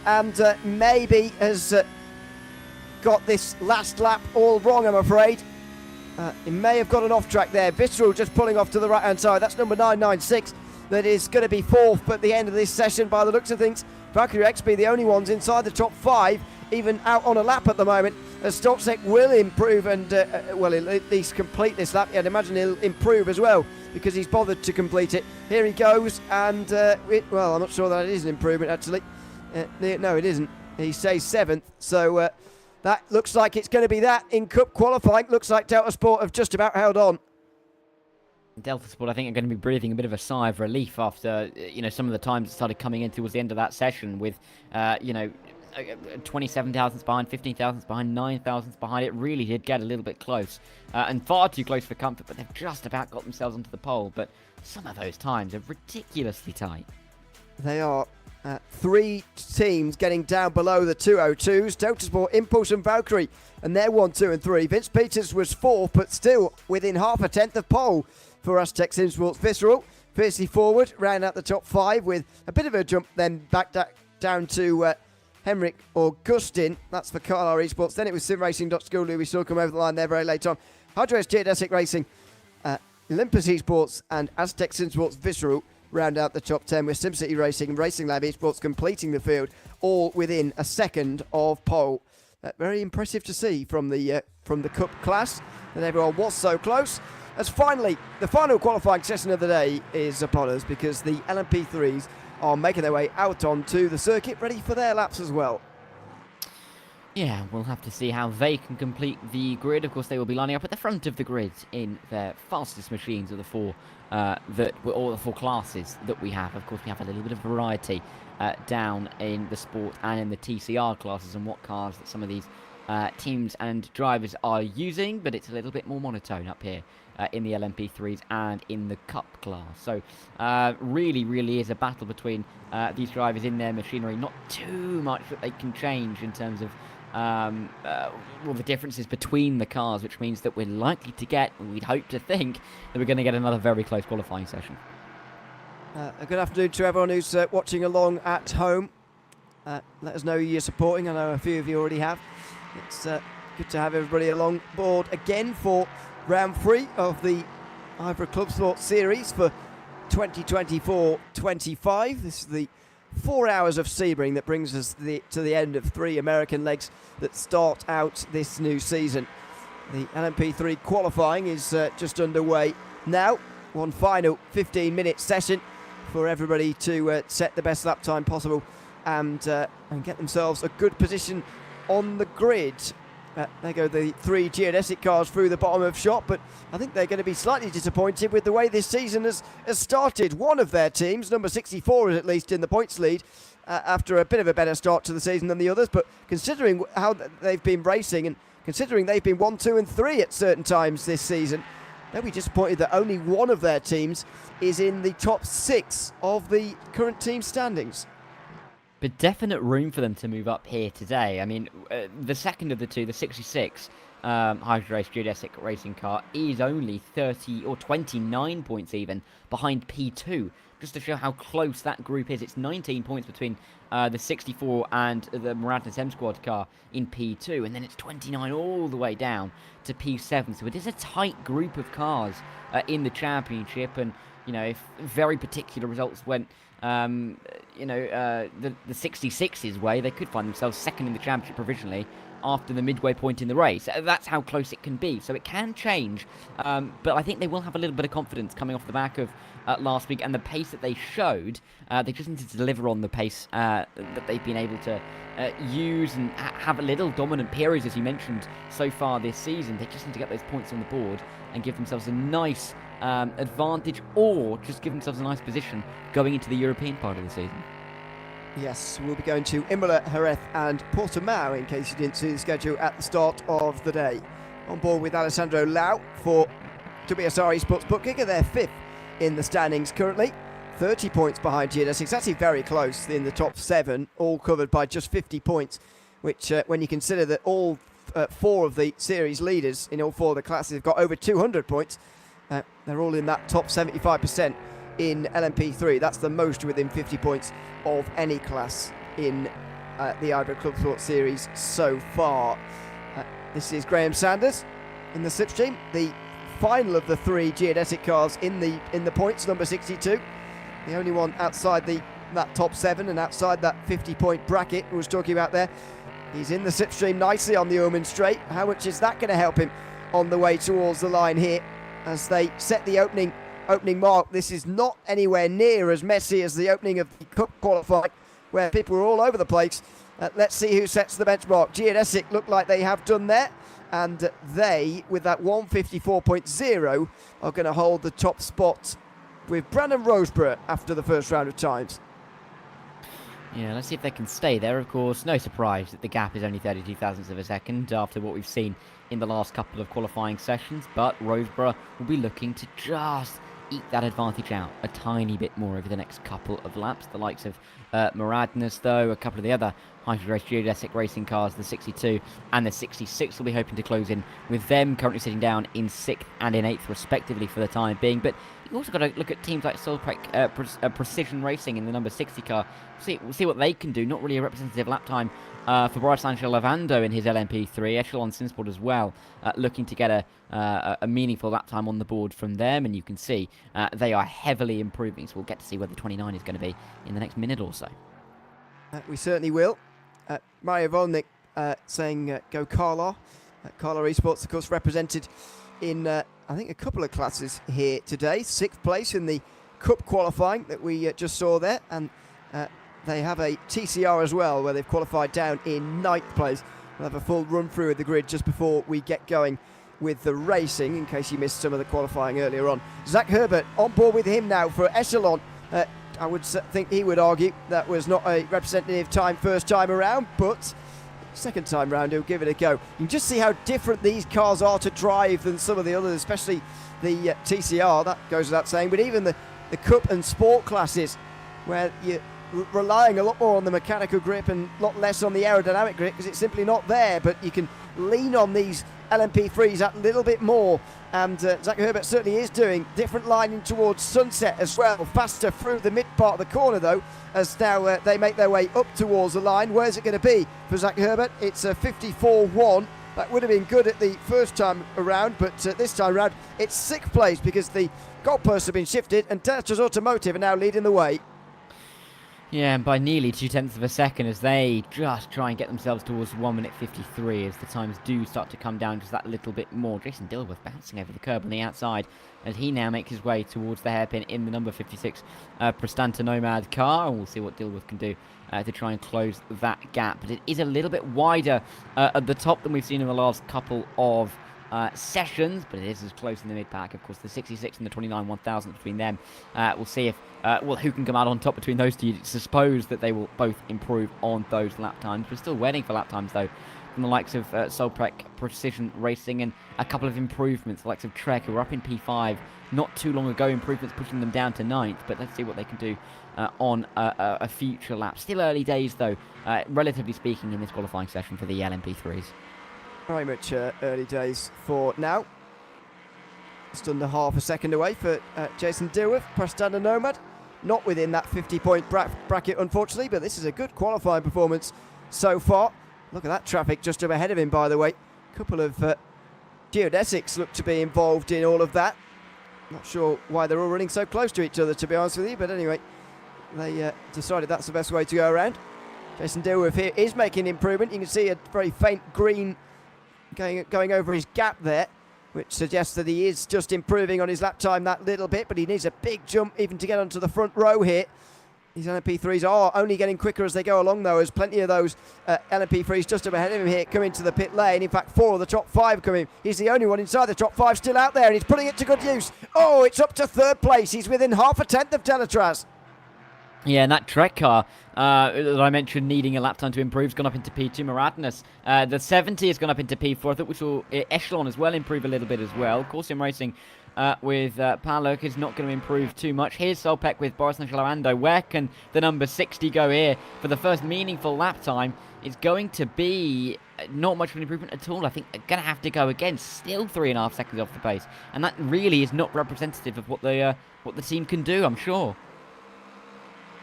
and maybe has got this last lap all wrong, I'm afraid. He may have got an off track there. Visceral just pulling off to the right hand side. That's number 996 that is going to be fourth at the end of this session by the looks of things. Valkyrie XP the only ones inside the top five, even out on a lap at the moment, as Stotzek will improve and at least complete this lap. I'd imagine he'll improve as well because he's bothered to complete it. Here he goes, and I'm not sure that it is an improvement actually. No, it isn't. He stays seventh, so that looks like it's going to be that in Cup qualifying. Looks like Delta Sport have just about held on. Delta Sport, I think, are going to be breathing a bit of a sigh of relief after, some of the times that started coming in towards the end of that session with, 27 thousandths behind, 15 thousandths behind, 9 thousandths behind. It really did get a little bit close and far too close for comfort, but they've just about got themselves onto the pole. But some of those times are ridiculously tight. They are. Three teams getting down below the 202s. Delta Sport, Impulse and Valkyrie, and they're 1, 2 and 3. Vince Peters was fourth, but still within half a tenth of pole for Aztec Sim Sports. Visceral, fiercely forward, round out the top five with a bit of a jump, then back down to Henrik Augustin. That's for Carlisle Esports. Then it was SimRacing.School, who we saw come over the line there very late on. Hydros Geodesic Racing, Olympus Esports, and Aztec Sim Sports Visceral round out the top 10 with SimCity Racing and Racing Lab Esports completing the field, all within a second of pole. Very impressive to see from the Cup class that everyone was so close. As finally, the final qualifying session of the day is upon us because the LMP3s are making their way out onto the circuit, ready for their laps as well. Yeah, we'll have to see how they can complete the grid. Of course, they will be lining up at the front of the grid in their fastest machines of the four all the four classes that we have. Of course, we have a little bit of variety down in the sport and in the TCR classes and what cars that some of these teams and drivers are using, but it's a little bit more monotone up here in the LMP3s and in the Cup class. So really is a battle between these drivers in their machinery. Not too much that they can change in terms of the differences between the cars, which means that we're likely to get, and we'd hope to think, that we're going to get another very close qualifying session. A good afternoon to everyone who's watching along at home. Let us know who you're supporting. I know a few of you already have. It's good to have everybody along board again for round 3 of the IVRA Clubsport series for 2024-25. This is the 4 hours of Sebring that brings us to the end of 3 American legs that start out this new season. The LMP3 qualifying is just underway now. One final 15-minute session for everybody to set the best lap time possible and get themselves a good position on the grid. There go the 3 geodesic cars through the bottom of shot, but I think they're going to be slightly disappointed with the way this season has started. One of their teams, number 64, is at least in the points lead after a bit of a better start to the season than the others, but considering how they've been racing and considering they've been 1, 2 and 3 at certain times this season, they'll be disappointed that only one of their teams is in the top 6 of the current team standings. But definite room for them to move up here today. I mean, the second of the two, the 66, Hydro Race geodesic racing car is only 30 or 29 points even behind P2. Just to show how close that group is, it's 19 points between the 64 and the Muradness M Squad car in P2, and then it's 29 all the way down to P7. So it is a tight group of cars in the championship, and if very particular results went the 66's way, they could find themselves second in the championship provisionally after the midway point in the race. That's how close it can be, so it can change, but I think they will have a little bit of confidence coming off the back of last week and the pace that they showed. They just needed to deliver on the pace that they've been able to use and have a little dominant periods, as you mentioned, so far this season. They just need to get those points on the board and give themselves a nice advantage, or just give themselves a nice position going into the European part of the season. Yes, we'll be going to Imola, Jerez and Portimao, in case you didn't see the schedule at the start of the day. On board with Alessandro Lau for WSR Esports Bookkicker. They're 5th in the standings currently, 30 points behind Geodesic. It's actually very close in the top 7, all covered by just 50 points, which when you consider that all 4 of the series leaders in all 4 of the classes have got over 200 points, they're all in that top 75% in LMP3. That's the most within 50 points of any class in the IVRA Clubsport series so far. This is Graham Sanders in the slipstream, the final of the 3 geodesic cars in the points, number 62, the only one outside that top 7 and outside that 50-point bracket I was talking about there. He's in the slipstream nicely on the Ullman Straight. How much is that going to help him on the way towards the line here as they set the opening mark? This is not anywhere near as messy as the opening of the Cup qualifying, where people were all over the place. Let's see who sets the benchmark. Geodesic look like they have done there, and they, with that 154.0, are going to hold the top spot with Brandon Roseborough after the first round of times. Yeah, let's see if they can stay there. Of course, no surprise that the gap is only 32 thousandths of a second after what we've seen in the last couple of qualifying sessions, but Roseborough will be looking to just eke that advantage out a tiny bit more over the next couple of laps. The likes of Muradness, though, a couple of the other Hydro Race geodesic racing cars, the 62 and the 66, will be hoping to close in with them currently sitting down in 6th and in 8th respectively for the time being. But you've also got to look at teams like Solprek Precision Racing in the number 60 car. We'll see what they can do. Not really a representative lap time for Boris Angel Lavando in his LMP3. Echelon Sinsport as well, looking to get a meaningful lap time on the board from them, and you can see they are heavily improving, so we'll get to see where the 29 is going to be in the next minute or so. We certainly will. Mario Volnik saying go Carla. Carla Esports, of course, represented in I think a couple of classes here today. 6th place in the Cup qualifying that we just saw there, and they have a TCR as well, where they've qualified down in 9th place. We'll have a full run through of the grid just before we get going with the racing, in case you missed some of the qualifying earlier on. Zach Herbert on board with him now for Echelon. I would think he would argue that was not a representative time first time around, but second time round he'll give it a go. You can just see how different these cars are to drive than some of the others, especially the TCR, that goes without saying, but even the Cup and Sport classes, where you're relying a lot more on the mechanical grip and a lot less on the aerodynamic grip because it's simply not there, but you can lean on these LMP3s that little bit more, and Zach Herbert certainly is doing. Different lining towards Sunset as well, faster through the mid part of the corner though, as now they make their way up towards the line. Where's it going to be for Zach Herbert? It's a 54.1. That would have been good at the first time around, but this time around it's 6th place because the goalposts have been shifted and Tetris Automotive are now leading the way. Yeah, and by nearly 0.2 of a second, as they just try and get themselves towards 1 minute 53, as the times do start to come down just that little bit more. Jason Dilworth bouncing over the curb on the outside as he now makes his way towards the hairpin in the number 56 Prestanta Nomad car, and we'll see what Dilworth can do to try and close that gap. But it is a little bit wider at the top than we've seen in the last couple of sessions, but it is as close in the mid-pack. Of course, the 66 and the 29 1,000 between them. We'll see if who can come out on top between those two. You suppose that they will both improve on those lap times. We're still waiting for lap times, though, from the likes of Solprek Precision Racing, and a couple of improvements, the likes of Trek, who were up in P5 not too long ago. Improvements pushing them down to 9th, but let's see what they can do on a future lap. Still early days, though, relatively speaking, in this qualifying session for the LMP3s. Very much early days for now. Just under half a second away for Jason Dilworth, Prestanda Nomad. Not within that 50-point bracket, unfortunately, but this is a good qualifying performance so far. Look at that traffic just up ahead of him, by the way. A couple of geodesics look to be involved in all of that. Not sure why they're all running so close to each other, to be honest with you, but anyway, they decided that's the best way to go around. Jason Dilworth here is making improvement. You can see a very faint green going over his gap there, which suggests that he is just improving on his lap time that little bit, but he needs a big jump even to get onto the front row here. These LMP3s are only getting quicker as they go along, though, as plenty of those LMP3s just up ahead of him here come into the pit lane. In fact, 4 of the top 5 come in. He's the only one inside the top 5 still out there, and he's putting it to good use. Oh, it's up to third place. He's within half a tenth of Delatraz. Yeah, and that Trek car that I mentioned needing a lap time to improve has gone up into P2. Maradness. The 70 has gone up into P4. I thought we saw Echelon as well improve a little bit as well. Of course, in racing with Palok is not going to improve too much. Here's Solpek with Boris Nicholando. Where can the number 60 go here for the first meaningful lap time? It's going to be not much of an improvement at all. I think they're going to have to go again. Still 3.5 seconds off the pace. And that really is not representative of what the team can do, I'm sure.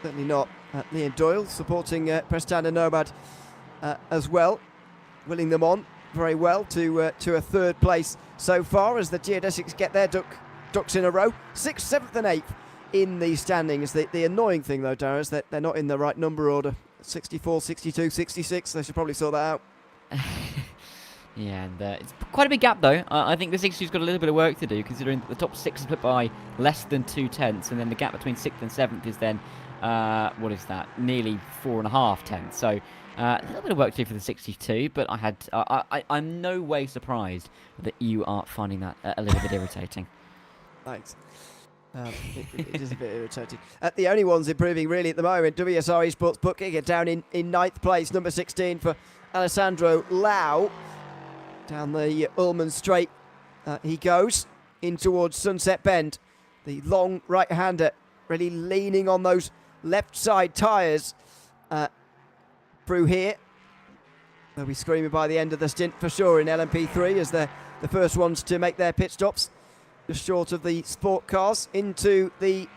Certainly not. Liam Doyle supporting Prestanda Nomad as well, willing them on very well to a third place so far as the Geodesics get their ducks in a row. 6th, 7th and 8th in the standings. The annoying thing, though, Darren, is that they're not in the right number order. 64, 62, 66. They should probably sort that out. Yeah, and it's quite a big gap, though. I think the 60's got a little bit of work to do, considering that the top 6 is split by less than 2 tenths, and then the gap between 6th and 7th is then, what is that? Nearly 4.5 tenths. So a little bit of work to do for the 62, but I'm no way surprised that you are finding that a little bit irritating. Thanks. It is a bit irritating. The only ones improving really at the moment, WSR Esports Booking down in 9th place, number 16 for Alessandro Lau. Down the Ullman Straight he goes in towards Sunset Bend. The long right-hander really leaning on those left side tyres through here. They'll be screaming by the end of the stint for sure in LMP3 as they're the first ones to make their pit stops. Just short of the sport cars into the...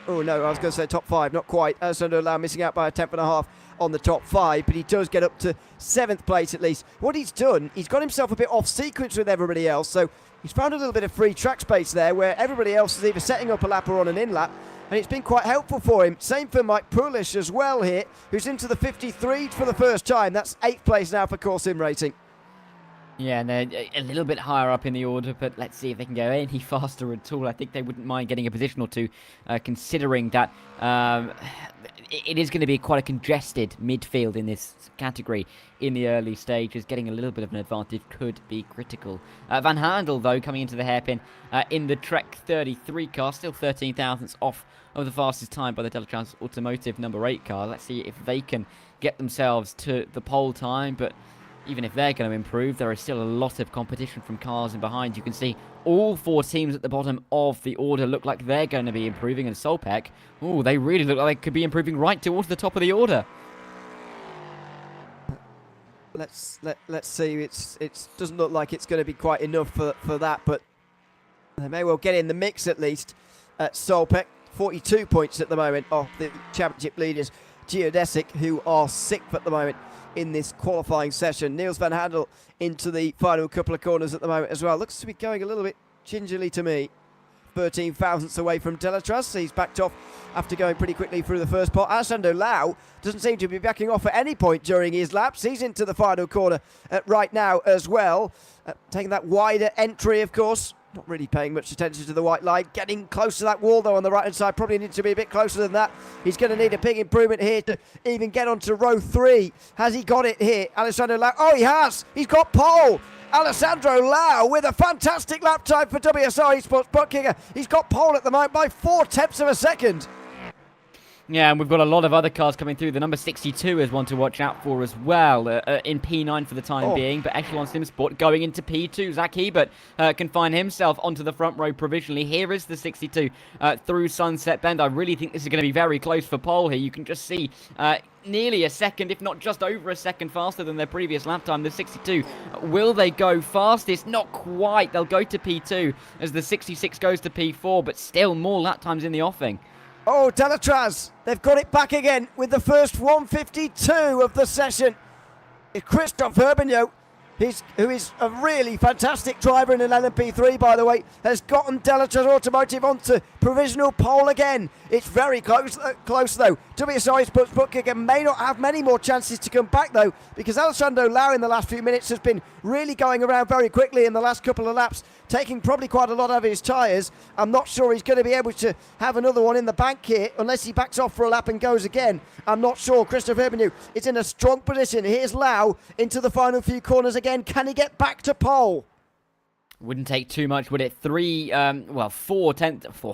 oh no, I was going to say top 5, not quite. Alessandro Lau missing out by a tenth and a half on the top 5, but he does get up to 7th place at least. What he's done, he's got himself a bit off sequence with everybody else, so he's found a little bit of free track space there where everybody else is either setting up a lap or on an in-lap, and it's been quite helpful for him. Same for Mike Pulish as well here, who's into the 53 for the first time. That's 8th place now for Core Sim Racing. Yeah, and they're a little bit higher up in the order, but let's see if they can go any faster at all. I think they wouldn't mind getting a position or two, considering that it is going to be quite a congested midfield in this category in the early stages. Getting a little bit of an advantage could be critical. Van Handel, though, coming into the hairpin in the Trek 33 car, still 13 thousandths off of the fastest time by the Delatraz Automotive number 8 car. Let's see if they can get themselves to the pole time, but even if they're going to improve, there is still a lot of competition from cars in behind. You can see all 4 teams at the bottom of the order look like they're going to be improving. And Solpek, oh, they really look like they could be improving right towards the top of the order. Let's see. It doesn't look like it's going to be quite enough for that, but they may well get in the mix at least. Solpek, 42 points at the moment off the championship leaders, Geodesic, who are 6th at the moment in this qualifying session. Niels van Handel into the final couple of corners at the moment as well. Looks to be going a little bit gingerly to me. 13 thousandths away from Delatraz. He's backed off after going pretty quickly through the first part. Alessandro Lau doesn't seem to be backing off at any point during his laps. He's into the final corner right now as well. Taking that wider entry, of course. Not really paying much attention to the white line. Getting close to that wall, though, on the right-hand side. Probably needs to be a bit closer than that. He's going to need a big improvement here to even get onto row 3. Has he got it here? Alessandro Lau. Oh, he has. He's got pole. Alessandro Lau with a fantastic lap time for WSR Esports Buckinger. He's got pole at the moment by 4 tenths of a second. Yeah, and we've got a lot of other cars coming through. The number 62 is one to watch out for as well, in P9 for the time being. But Echelon Sim Sport going into P2. Zach Hebert can find himself onto the front row provisionally. Here is the 62 through Sunset Bend. I really think this is going to be very close for pole here. You can just see nearly a second, if not just over a second faster than their previous lap time. The 62, will they go fastest? Not quite. They'll go to P2 as the 66 goes to P4, but still more lap times in the offing. Oh, Delatraz, they've got it back again with the first 152 of the session. It's Christophe Herbigno, who is a really fantastic driver in an LMP3, by the way, has gotten Delatraz Automotive onto provisional pole again. It's very close though. WSI Sportsbook may not have many more chances to come back, though, because Alessandro Lau in the last few minutes has been really going around very quickly in the last couple of laps, taking probably quite a lot out of his tyres. I'm not sure he's going to be able to have another one in the bank here unless he backs off for a lap and goes again. I'm not sure. Christophe Herbigno is in a strong position. Here's Lau into the final few corners again. Can he get back to pole? Wouldn't take too much, would it? 4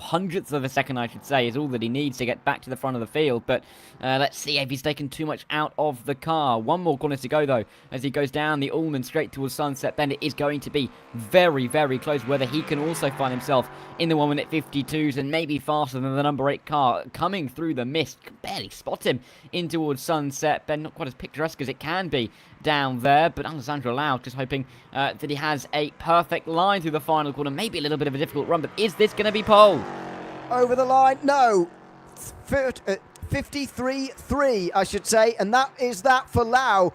hundredths of a second, I should say, is all that he needs to get back to the front of the field. But let's see if he's taken too much out of the car. One more corner to go, though, as he goes down the Ullman straight towards Sunset Bend. It is going to be very, very close, whether he can also find himself in the 1 minute 52s and maybe faster than the number 8 car coming through the mist. Can barely spot him in towards Sunset Bend. Not quite as picturesque as it can be down there, but Alessandro Lau just hoping that he has a perfect line through the final corner. Maybe a little bit of a difficult run, but is this going to be pole? Over the line? No. 53-3, I should say, and that is that for Lau.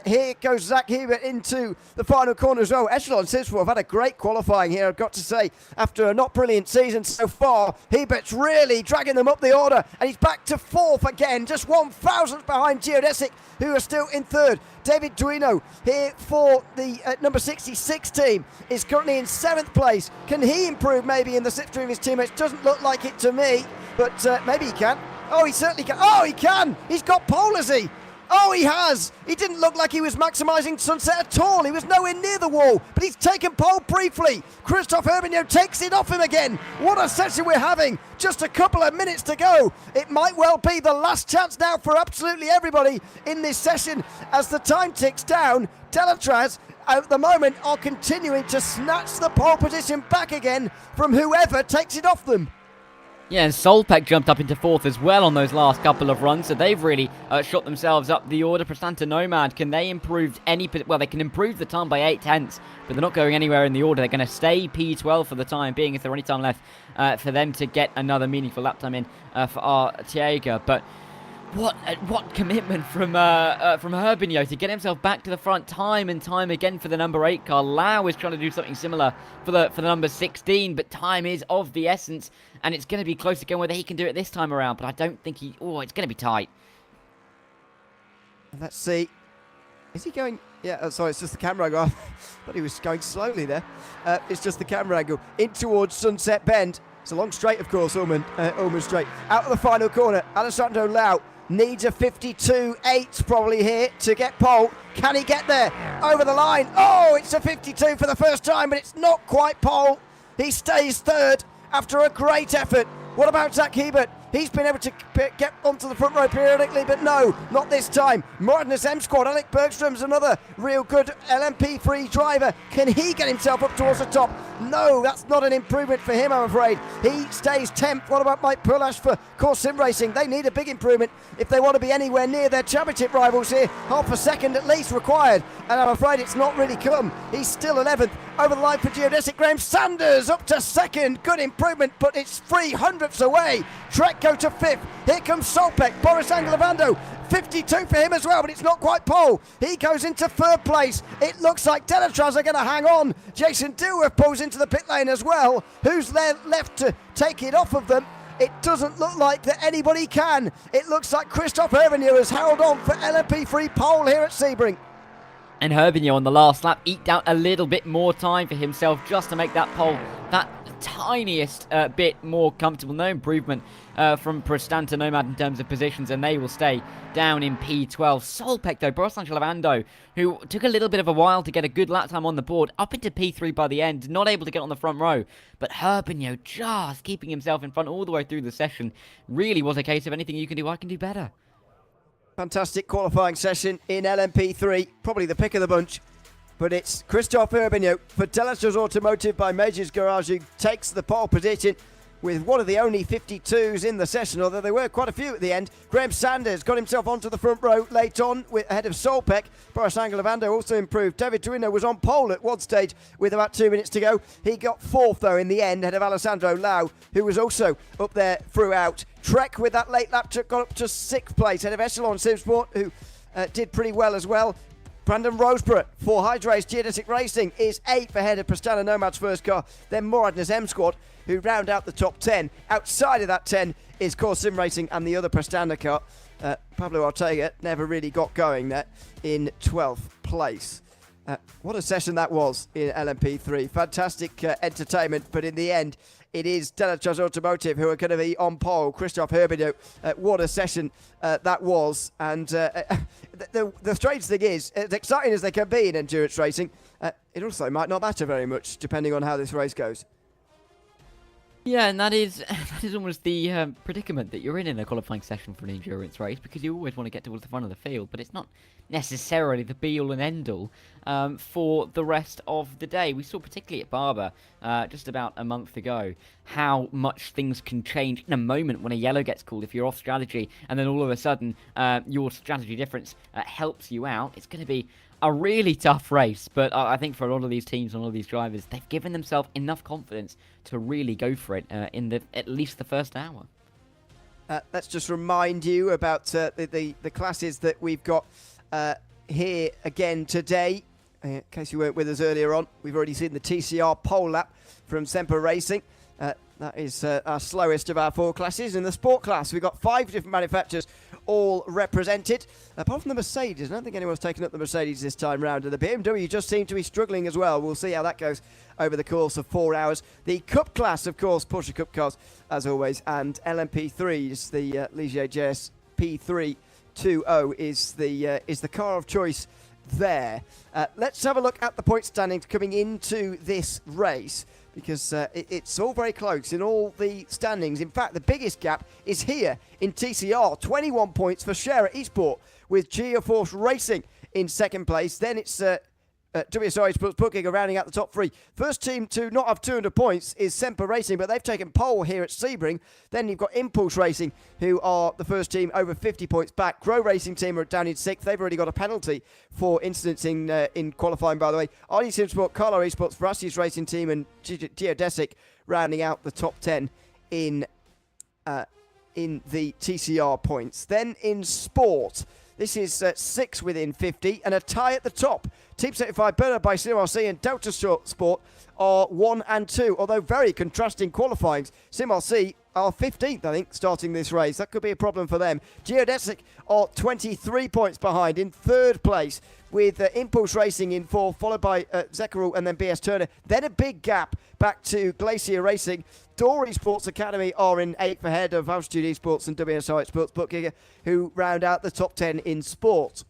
Here goes Zach Hebert into the final corner as well. Echelon Sim Sport have had a great qualifying here, I've got to say. After a not brilliant season so far, Hebert's really dragging them up the order, and he's back to 4th again, just 1,000th behind Geodesic, who are still in 3rd. David Duino here for the number 66 team is currently in 7th place. Can he improve maybe in the slipstream of his teammates? Doesn't look like it to me, but maybe he can. Oh, he certainly can. Oh, he can. He's got pole, has he? Oh, he has. He didn't look like he was maximising Sunset at all. He was nowhere near the wall, but he's taken pole briefly. Christophe Herbigno takes it off him again. What a session we're having. Just a couple of minutes to go. It might well be the last chance now for absolutely everybody in this session as the time ticks down. Delatraz at the moment are continuing to snatch the pole position back again from whoever takes it off them. Yeah, and Solpec jumped up into 4th as well on those last couple of runs, so they've really shot themselves up the order. Prasanta Nomad, can they improve well, they can improve the time by 8/10, but they're not going anywhere in the order. They're going to stay P12 for the time being. Is there any time left for them to get another meaningful lap time in for Arteaga? But what commitment from Herbigno to get himself back to the front time and time again for the number 8 car. Lau is trying to do something similar for the number 16, but time is of the essence, and it's going to be close again whether he can do it this time around. But I don't think he. Oh, it's going to be tight. Let's see. Is he going? Yeah, sorry, it's just the camera angle. I thought he was going slowly there. It's just the camera angle in towards Sunset Bend. It's a long straight, of course, Ullman straight. Out of the final corner, Alessandro Lau needs a 52.8 probably here to get pole. Can he get there? Over the line. Oh, it's a 52 for the first time, but it's not quite pole. He stays 3rd after a great effort. What about Zach Hebert? He's been able to get onto the front row periodically, but no, not this time. Magnus M Squad, Alec Bergstrom's another real good LMP3 driver. Can he get himself up towards the top? No, that's not an improvement for him, I'm afraid. He stays 10th. What about Mike Perlash for Core Sim Racing? They need a big improvement if they want to be anywhere near their championship rivals here. Half a second at least required, and I'm afraid it's not really come. He's still 11th. Over the line for Geodesic, Graham Sanders up to 2nd. Good improvement, but it's 300ths away. Trek go to 5th. Here comes Solpec, Boris Angelovando. 52 for him as well, but it's not quite pole. He goes into 3rd place. It looks like Delatraz are going to hang on. Jason Dilworth pulls into the pit lane as well. Who's left to take it off of them? It doesn't look like that anybody can. It looks like Christophe Herbigno has held on for LMP3 pole here at Sebring. And Herbigno on the last lap eked out a little bit more time for himself just to make that pole. That tiniest bit more comfortable. No improvement from Prestan to Nomad in terms of positions, and they will stay down in P12. Solpec, though, Boris Lavando, who took a little bit of a while to get a good lap time on the board, up into P3 by the end, not able to get on the front row. But Herbigno just keeping himself in front all the way through the session. Really was a case of anything you can do, I can do better. Fantastic qualifying session in LMP3, probably the pick of the bunch. But it's Christophe Herbigno for Delachaux Automotive by Majors Garage, who takes the pole position with one of the only 52s in the session, although there were quite a few at the end. Graham Sanders got himself onto the front row late on ahead of Solpec. Boris Lavando also improved. David Duino was on pole at one stage with about 2 minutes to go. He got fourth, though, in the end, ahead of Alessandro Lau, who was also up there throughout. Trek, with that late lap, got up to sixth place, ahead of Echelon Simsport, who did pretty well as well. Brandon Roseborough for Hydrace Geodesic Racing is 8th ahead of Prestana Nomad's first car. Then Moradna's M Squad, who round out the top 10. Outside of that 10 is Core Sim Racing and the other Prestana car. Pablo Ortega never really got going there in 12th place. What a session that was in LMP3. Fantastic entertainment, but in the end, it is Delachaux Automotive who are going to be on pole. Christophe Herbigno, what a session that was. And the strange thing is, as exciting as they can be in endurance racing, it also might not matter very much, depending on how this race goes. Yeah, and that is almost the predicament that you're in a qualifying session for an endurance race, because you always want to get towards the front of the field, but it's not necessarily the be-all and end-all for the rest of the day. We saw particularly at Barber just about a month ago how much things can change in a moment when a yellow gets called if you're off strategy, and then all of a sudden your strategy difference helps you out. It's going to be a really tough race, but I think for a lot of these teams and a lot of these drivers, they've given themselves enough confidence to really go for it in at least the first hour. Let's just remind you about the classes that we've got here again today. In case you weren't with us earlier on, we've already seen the TCR pole lap from Semper Racing. That is our slowest of our four classes. In the sport class, we've got 5 different manufacturers all represented. Apart from the Mercedes, I don't think anyone's taken up the Mercedes this time round. And the BMW just seem to be struggling as well. We'll see how that goes over the course of 4 hours. The Cup class, of course, Porsche Cup cars, as always. And LMP3s, the Ligier JS P320 is the car of choice there. Let's have a look at the point standings coming into this race, because it's all very close in all the standings. In fact, the biggest gap is here in TCR. 21 points for Scherer Esport, with Geoforce Racing in second place. Then it's WSI Sports Booking rounding out the top 3. First team to not have 200 points is Semper Racing, but they've taken pole here at Sebring. Then you've got Impulse Racing, who are the first team over 50 points back. Grow Racing team are down in 6th. They've already got a penalty for incidents in qualifying, by the way. RD Simsport, Carlo Esports, Verasius Racing team, and Geodesic rounding out the top 10 in the TCR points. Then in sport, this is 6 within 50 and a tie at the top. Team certified Bernard by SimRC and Delta Sport are 1 and 2, although very contrasting qualifyings. SimRC are 15th, I think, starting this race. That could be a problem for them. Geodesic are 23 points behind in 3rd place, with Impulse Racing in 4th, followed by Zekarul and then BS Turner. Then a big gap back to Glacier Racing. Dory Sports Academy are in 8th ahead of Altitude Esports and WSI Sports Bookgiver, who round out the top 10 in sport.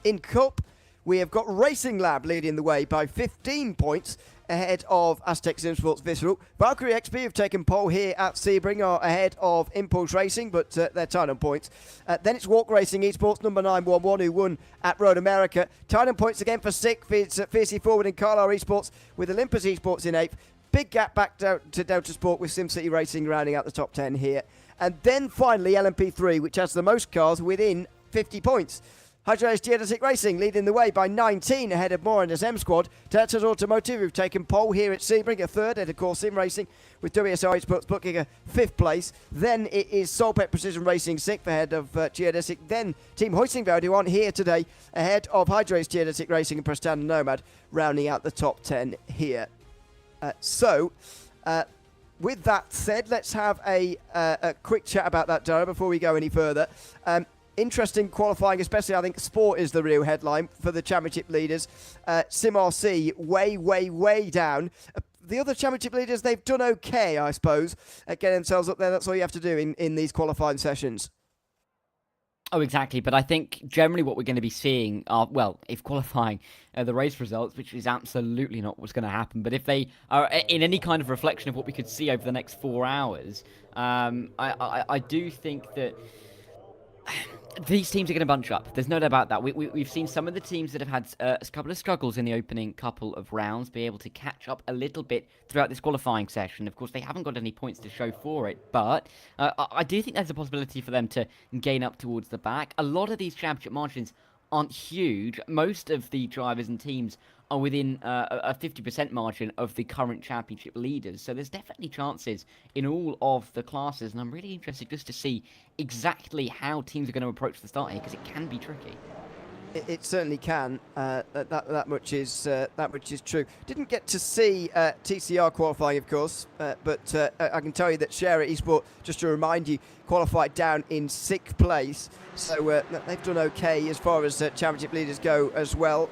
In Cup, we have got Racing Lab leading the way by 15 points ahead of Aztec Sim Sports Visceral. Valkyrie XP have taken pole here at Sebring, are ahead of Impulse Racing, but they're tied on points. Then it's Walk Racing Esports, number 911, who won at Road America. Tied on points again for 6th. It's Fiercely Forward in Carlisle Esports, with Olympus Esports in 8th. Big gap back to Delta Sport, with SimCity Racing rounding out the top 10 here. And then finally LMP3, which has the most cars within 50 points. Hydrace Geodesic Racing leading the way by 19 ahead of Moran's M Squad. Delta Automotive, who've taken pole here at Sebring, a 3rd ahead of Core Sim Racing, with WSI Sports booking a 5th place. Then it is Solpec Precision Racing 6th ahead of Geodesic. Then Team Hoisingveld, who aren't here today, ahead of Hydrace Geodesic Racing and Prestana Nomad, rounding out the top 10 here. With that said, let's have a quick chat about that, Dara, before we go any further. Interesting qualifying, especially I think Sport is the real headline for the championship leaders. SimRC way down. the other championship leaders, they've done okay, I suppose, at getting themselves up there. That's all you have to do in these qualifying sessions. Oh, exactly. But I think generally what we're going to be seeing are, well, if qualifying the race results, which is absolutely not what's going to happen, but if they are in any kind of reflection of what we could see over the next 4 hours, I do think that these teams are going to bunch up. There's no doubt about that. We've seen some of the teams that have had a couple of struggles in the opening couple of rounds be able to catch up a little bit throughout this qualifying session. Of course, they haven't got any points to show for it, but I do think there's a possibility for them to gain up towards the back. A lot of these championship margins aren't huge. Most of the drivers and teams are within a 50% margin of the current championship leaders. So there's definitely chances in all of the classes, and I'm really interested just to see exactly how teams are going to approach the start here, because it can be tricky. It certainly can. That much is true. Didn't get to see TCR qualifying, of course, but I can tell you that Share Esport, just to remind you, qualified down in 6th place. So they've done okay as far as championship leaders go as well.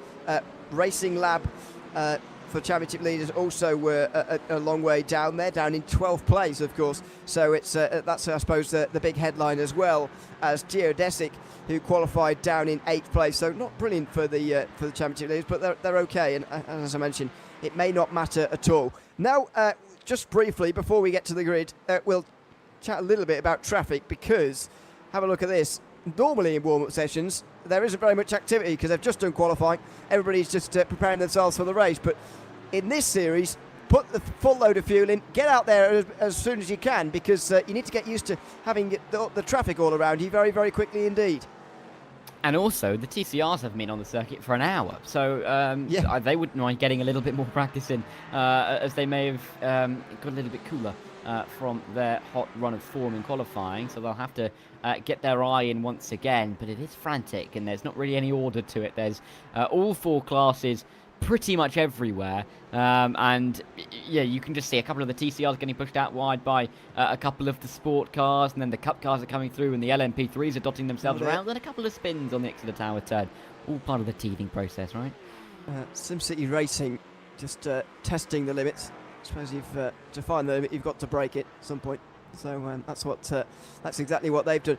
Racing Lab for championship leaders also were a long way down there, down in 12th place, of course. So it's that's, I suppose, the big headline, as well as Geodesic, who qualified down in 8th place. So not brilliant for the championship leaders, but they're okay. And as I mentioned, it may not matter at all. Now, just briefly before we get to the grid, we'll chat a little bit about traffic, because have a look at this. Normally in warm-up sessions, there isn't very much activity because they've just done qualifying. Everybody's just preparing themselves for the race. But in this series, put the full load of fuel in, get out there as soon as you can, because you need to get used to having the traffic all around you very, very quickly indeed. And also, the TCRs have been on the circuit for an hour, so they wouldn't mind getting a little bit more practice in, as they may have got a little bit cooler from their hot run of form in qualifying, so they'll have to get their eye in once again. But it is frantic, and there's not really any order to it. There's all 4 classes pretty much everywhere, and yeah, you can just see a couple of the TCRs getting pushed out wide by a couple of the sport cars, and then the cup cars are coming through, and the LMP3s are dotting themselves around, and a couple of spins on the Exeter Tower turn. All part of the teething process, right? SimCity Racing just testing the limits. I suppose you've to find the limit, you've got to break it at some point. So that's exactly what they've done.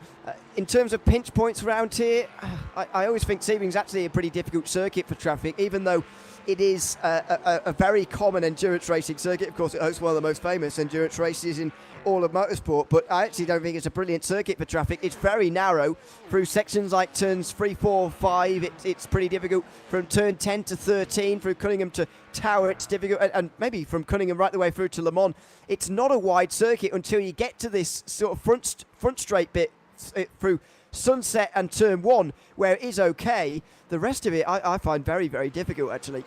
In terms of pinch points around here, I always think Sebring's actually a pretty difficult circuit for traffic, even though it is a very common endurance racing circuit. Of course, it hosts one of the most famous endurance races in all of motorsport, but I actually don't think it's a brilliant circuit for traffic. It's very narrow through sections like turns 3, 4, 5. It's pretty difficult. From turn 10 to 13, through Cunningham to Tower, it's difficult, and maybe from Cunningham right the way through to Le Mans. It's not a wide circuit until you get to this sort of front straight bit through Sunset and turn 1, where it is okay. The rest of it I find very, very difficult, actually.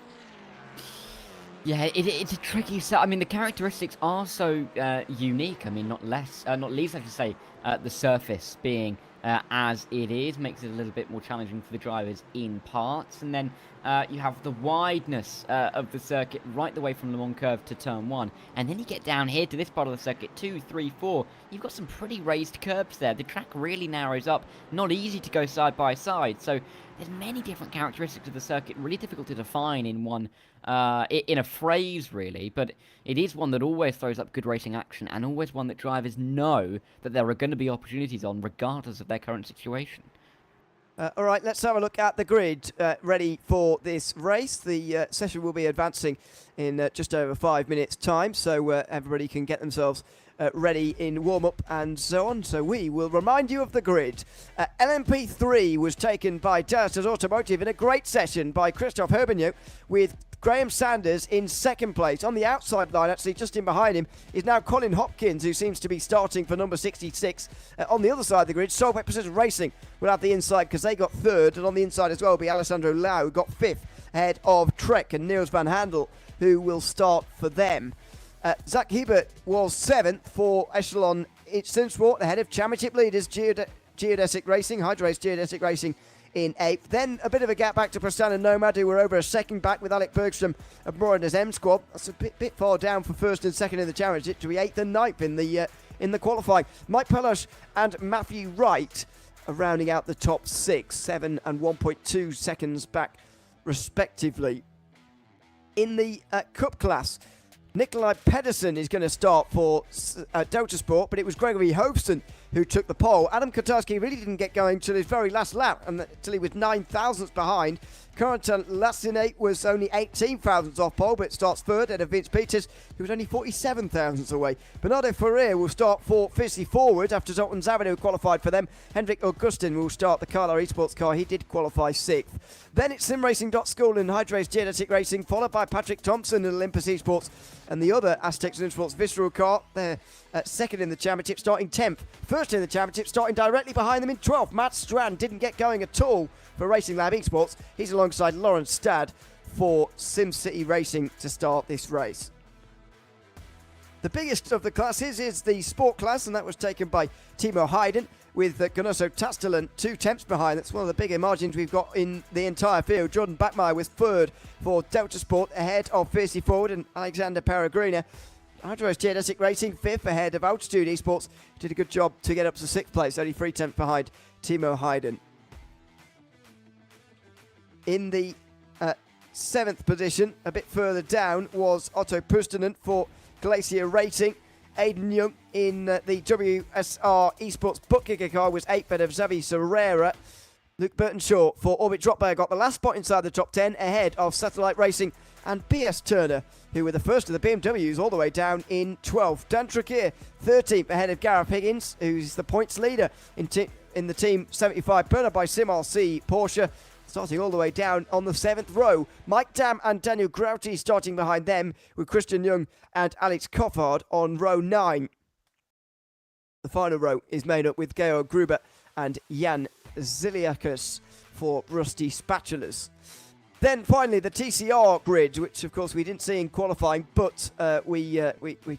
Yeah, it's a tricky set. I mean, the characteristics are so unique. I mean, not least, I should say, the surface being as it is makes it a little bit more challenging for the drivers in parts. And then you have the wideness of the circuit right the way from Le Mans Curve to turn 1. And then you get down here to this part of the circuit, 2, 3, 4. You've got some pretty raised curbs there. The track really narrows up. Not easy to go side by side. So there's many different characteristics of the circuit, really difficult to define in one, in a phrase, really. But it is one that always throws up good racing action, and always one that drivers know that there are going to be opportunities on, regardless of their current situation. All right, let's have a look at the grid ready for this race. The session will be advancing in just over 5 minutes' time, so everybody can get themselves ready in warm-up and so on. So we will remind you of the grid. LMP3 was taken by Dallas Automotive in a great session by Christophe Herbignaud, with Graham Sanders in 2nd place. On the outside line, actually just in behind him, is now Colin Hopkins, who seems to be starting for number 66. On the other side of the grid, Solveig Precision Racing will have the inside because they got 3rd, and on the inside as well will be Alessandro Lau, who got 5th, ahead of Trek and Niels van Handel, who will start for them. Zach Hebert was 7th for Echelon Simsport, ahead of championship leaders Geodesic Racing, Hydrace Geodesic Racing in 8th. Then a bit of a gap back to Prastan and Nomad, who were over a second back with Alec Bergstrom of Morander's M Squad. That's a bit far down for 1st and 2nd in the championship to be 8th and 9th in the qualifying. Mike Pelush and Matthew Wright are rounding out the top 6, 7 and 1.2 seconds back respectively. In the Cup class, Nikolai Pedersen is going to start for Delta Sport, but it was Gregory Hobson who took the pole. Adam Kotarski really didn't get going till his very last lap, until he was 9 thousandths behind. Corentin Lassinet was only 18 thousandths off pole, but starts third ahead of Vince Peters, who was only 47 thousandths away. Bernardo Ferrer will start for Fiercely Forward after Zoltan Zavin, who qualified for them. Hendrik Augustin will start the Carlar Esports car. He did qualify 6th. Then it's SimRacing.School and Hydrace Geodetic Racing, followed by Patrick Thompson and Olympus Esports, and the other Aztecs and Sports Visceral car. They're second in the championship, starting 10th. First in the championship, starting directly behind them in 12th. Matt Strand didn't get going at all for Racing Lab Esports. He's alongside Lawrence Stad for SimCity Racing to start this race. The biggest of the classes is the sport class, and that was taken by Timo Hayden, with Ganoso Tastelen 2 tenths behind. That's one of the bigger margins we've got in the entire field. Jordan Backmeyer was third for Delta Sport, ahead of Fiercely Forward and Alexander Peregrina. Hydros Geodetic Racing 5th ahead of Altitude Esports. Did a good job to get up to 6th place, only 3 tenths behind Timo Hayden. In the 7th position, a bit further down, was Otto Pustanen for Glacier Racing. Aidan Young in the WSR Esports Bookkicker car was 8th ahead of Xavi Serrera. Luke Burton-Shaw for Orbit Dropbear got the last spot inside the top 10, ahead of Satellite Racing and B.S. Turner, who were the first of the BMWs all the way down in 12th. Dan Trakir, 13th ahead of Gareth Higgins, who's the points leader in the Team 75, Bernard by SimRC Porsche, starting all the way down on the 7th row. Mike Dam and Daniel Grouty starting behind them, with Christian Young and Alex Coffard on row 9. The final row is made up with Georg Gruber and Jan Ziliakis for Rusty Spatulas. Then finally the TCR grid, which of course we didn't see in qualifying, but we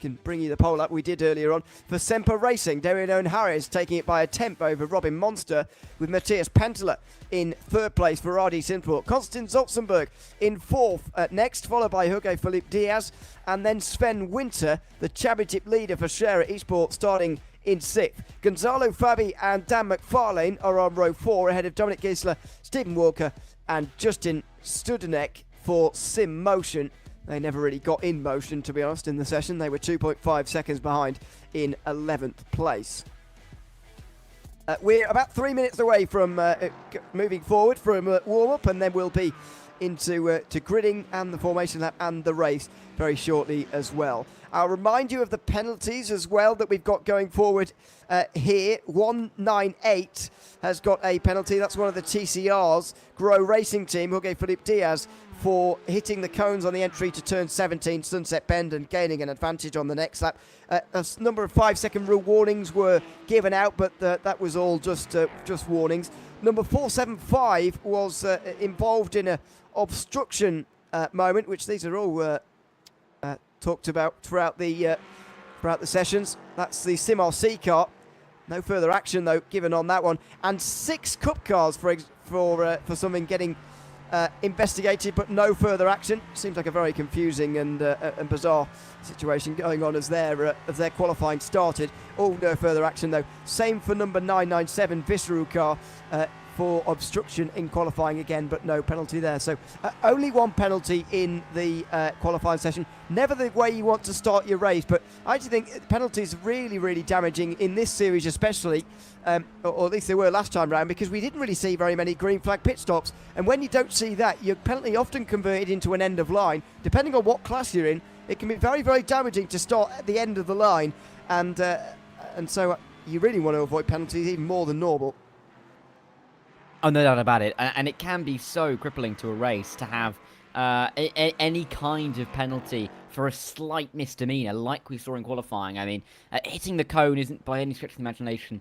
can bring you the poll up we did earlier on. For Semper Racing, Darian Owen Harris taking it by a tenth over Robin Monster, with Matthias Pentela in 3rd place for RD Sinport. Konstantin Zolzenberg in 4th next, followed by Hugo Felipe Diaz, and then Sven Winter, the championship leader for Scherer Esports, starting in 6th. Gonzalo Fabi and Dan McFarlane are on row 4, ahead of Dominic Gisler, Stephen Walker and Justin Studenek for Sim Motion. They never really got in motion, to be honest, in the session. They were 2.5 seconds behind in 11th place. We're about 3 minutes away from moving forward from warm-up, and then we'll be into to gridding and the formation lap and the race very shortly as well. I'll remind you of the penalties as well that we've got going forward here. 198 has got a penalty. That's one of the TCR's Grow Racing team, Jorge Felipe Diaz, for hitting the cones on the entry to turn 17 Sunset Bend and gaining an advantage on the next lap. A number of 5-second rule warnings were given out, but that was all just warnings. Number 475 was involved in a obstruction moment, which these are all talked about throughout the sessions. That's the SimRC car. No further action though given on that one, and 6 cup cars for something getting investigated, but no further action. Seems like a very confusing and bizarre situation going on as their qualifying started. All no further action though. Same for number 997 Visceral car for obstruction in qualifying again, but no penalty there. So only one penalty in the qualifying session. Never the way you want to start your race, but I actually think penalties are really, really damaging in this series especially, or at least they were last time round, because we didn't really see very many green flag pit stops. And when you don't see that, your penalty often converted into an end of line. Depending on what class you're in, it can be very, very damaging to start at the end of the line, and so you really want to avoid penalties even more than normal. Oh, no doubt about it. And it can be so crippling to a race to have any kind of penalty for a slight misdemeanor, like we saw in qualifying. I mean, hitting the cone isn't by any stretch of the imagination,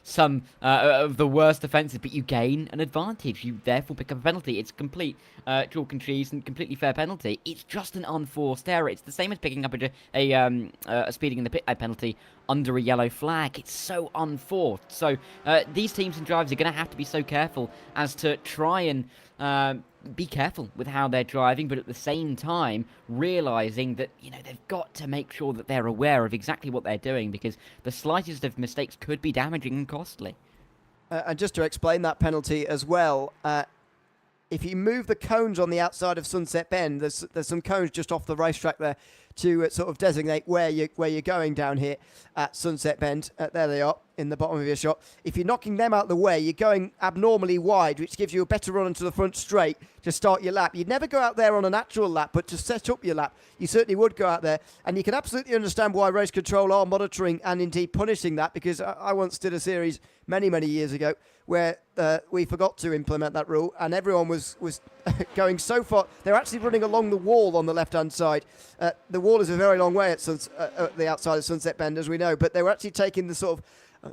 some of the worst offences, but you gain an advantage. You therefore pick up a penalty. It's complete chalk and cheese and completely fair penalty. It's just an unforced error. It's the same as picking up a speeding in the pit penalty under a yellow flag. It's so unforced. So these teams and drivers are going to have to be so careful as to try and be careful with how they're driving, but at the same time realizing that they've got to make sure that they're aware of exactly what they're doing, because the slightest of mistakes could be damaging and costly. And just to explain that penalty as well, if you move the cones on the outside of Sunset Bend, there's some cones just off the racetrack there to sort of designate where you're going down here at Sunset Bend. There they are in the bottom of your shot. If you're knocking them out the way, you're going abnormally wide, which gives you a better run into the front straight to start your lap. You'd never go out there on a natural lap, but to set up your lap, you certainly would go out there. And you can absolutely understand why Race Control are monitoring and indeed punishing that, because I once did a series many, many years ago where we forgot to implement that rule, and everyone was going so far. They're actually running along the wall on the left-hand side. The wall is a very long way at the outside of Sunset Bend, as we know, but they were actually taking the sort of,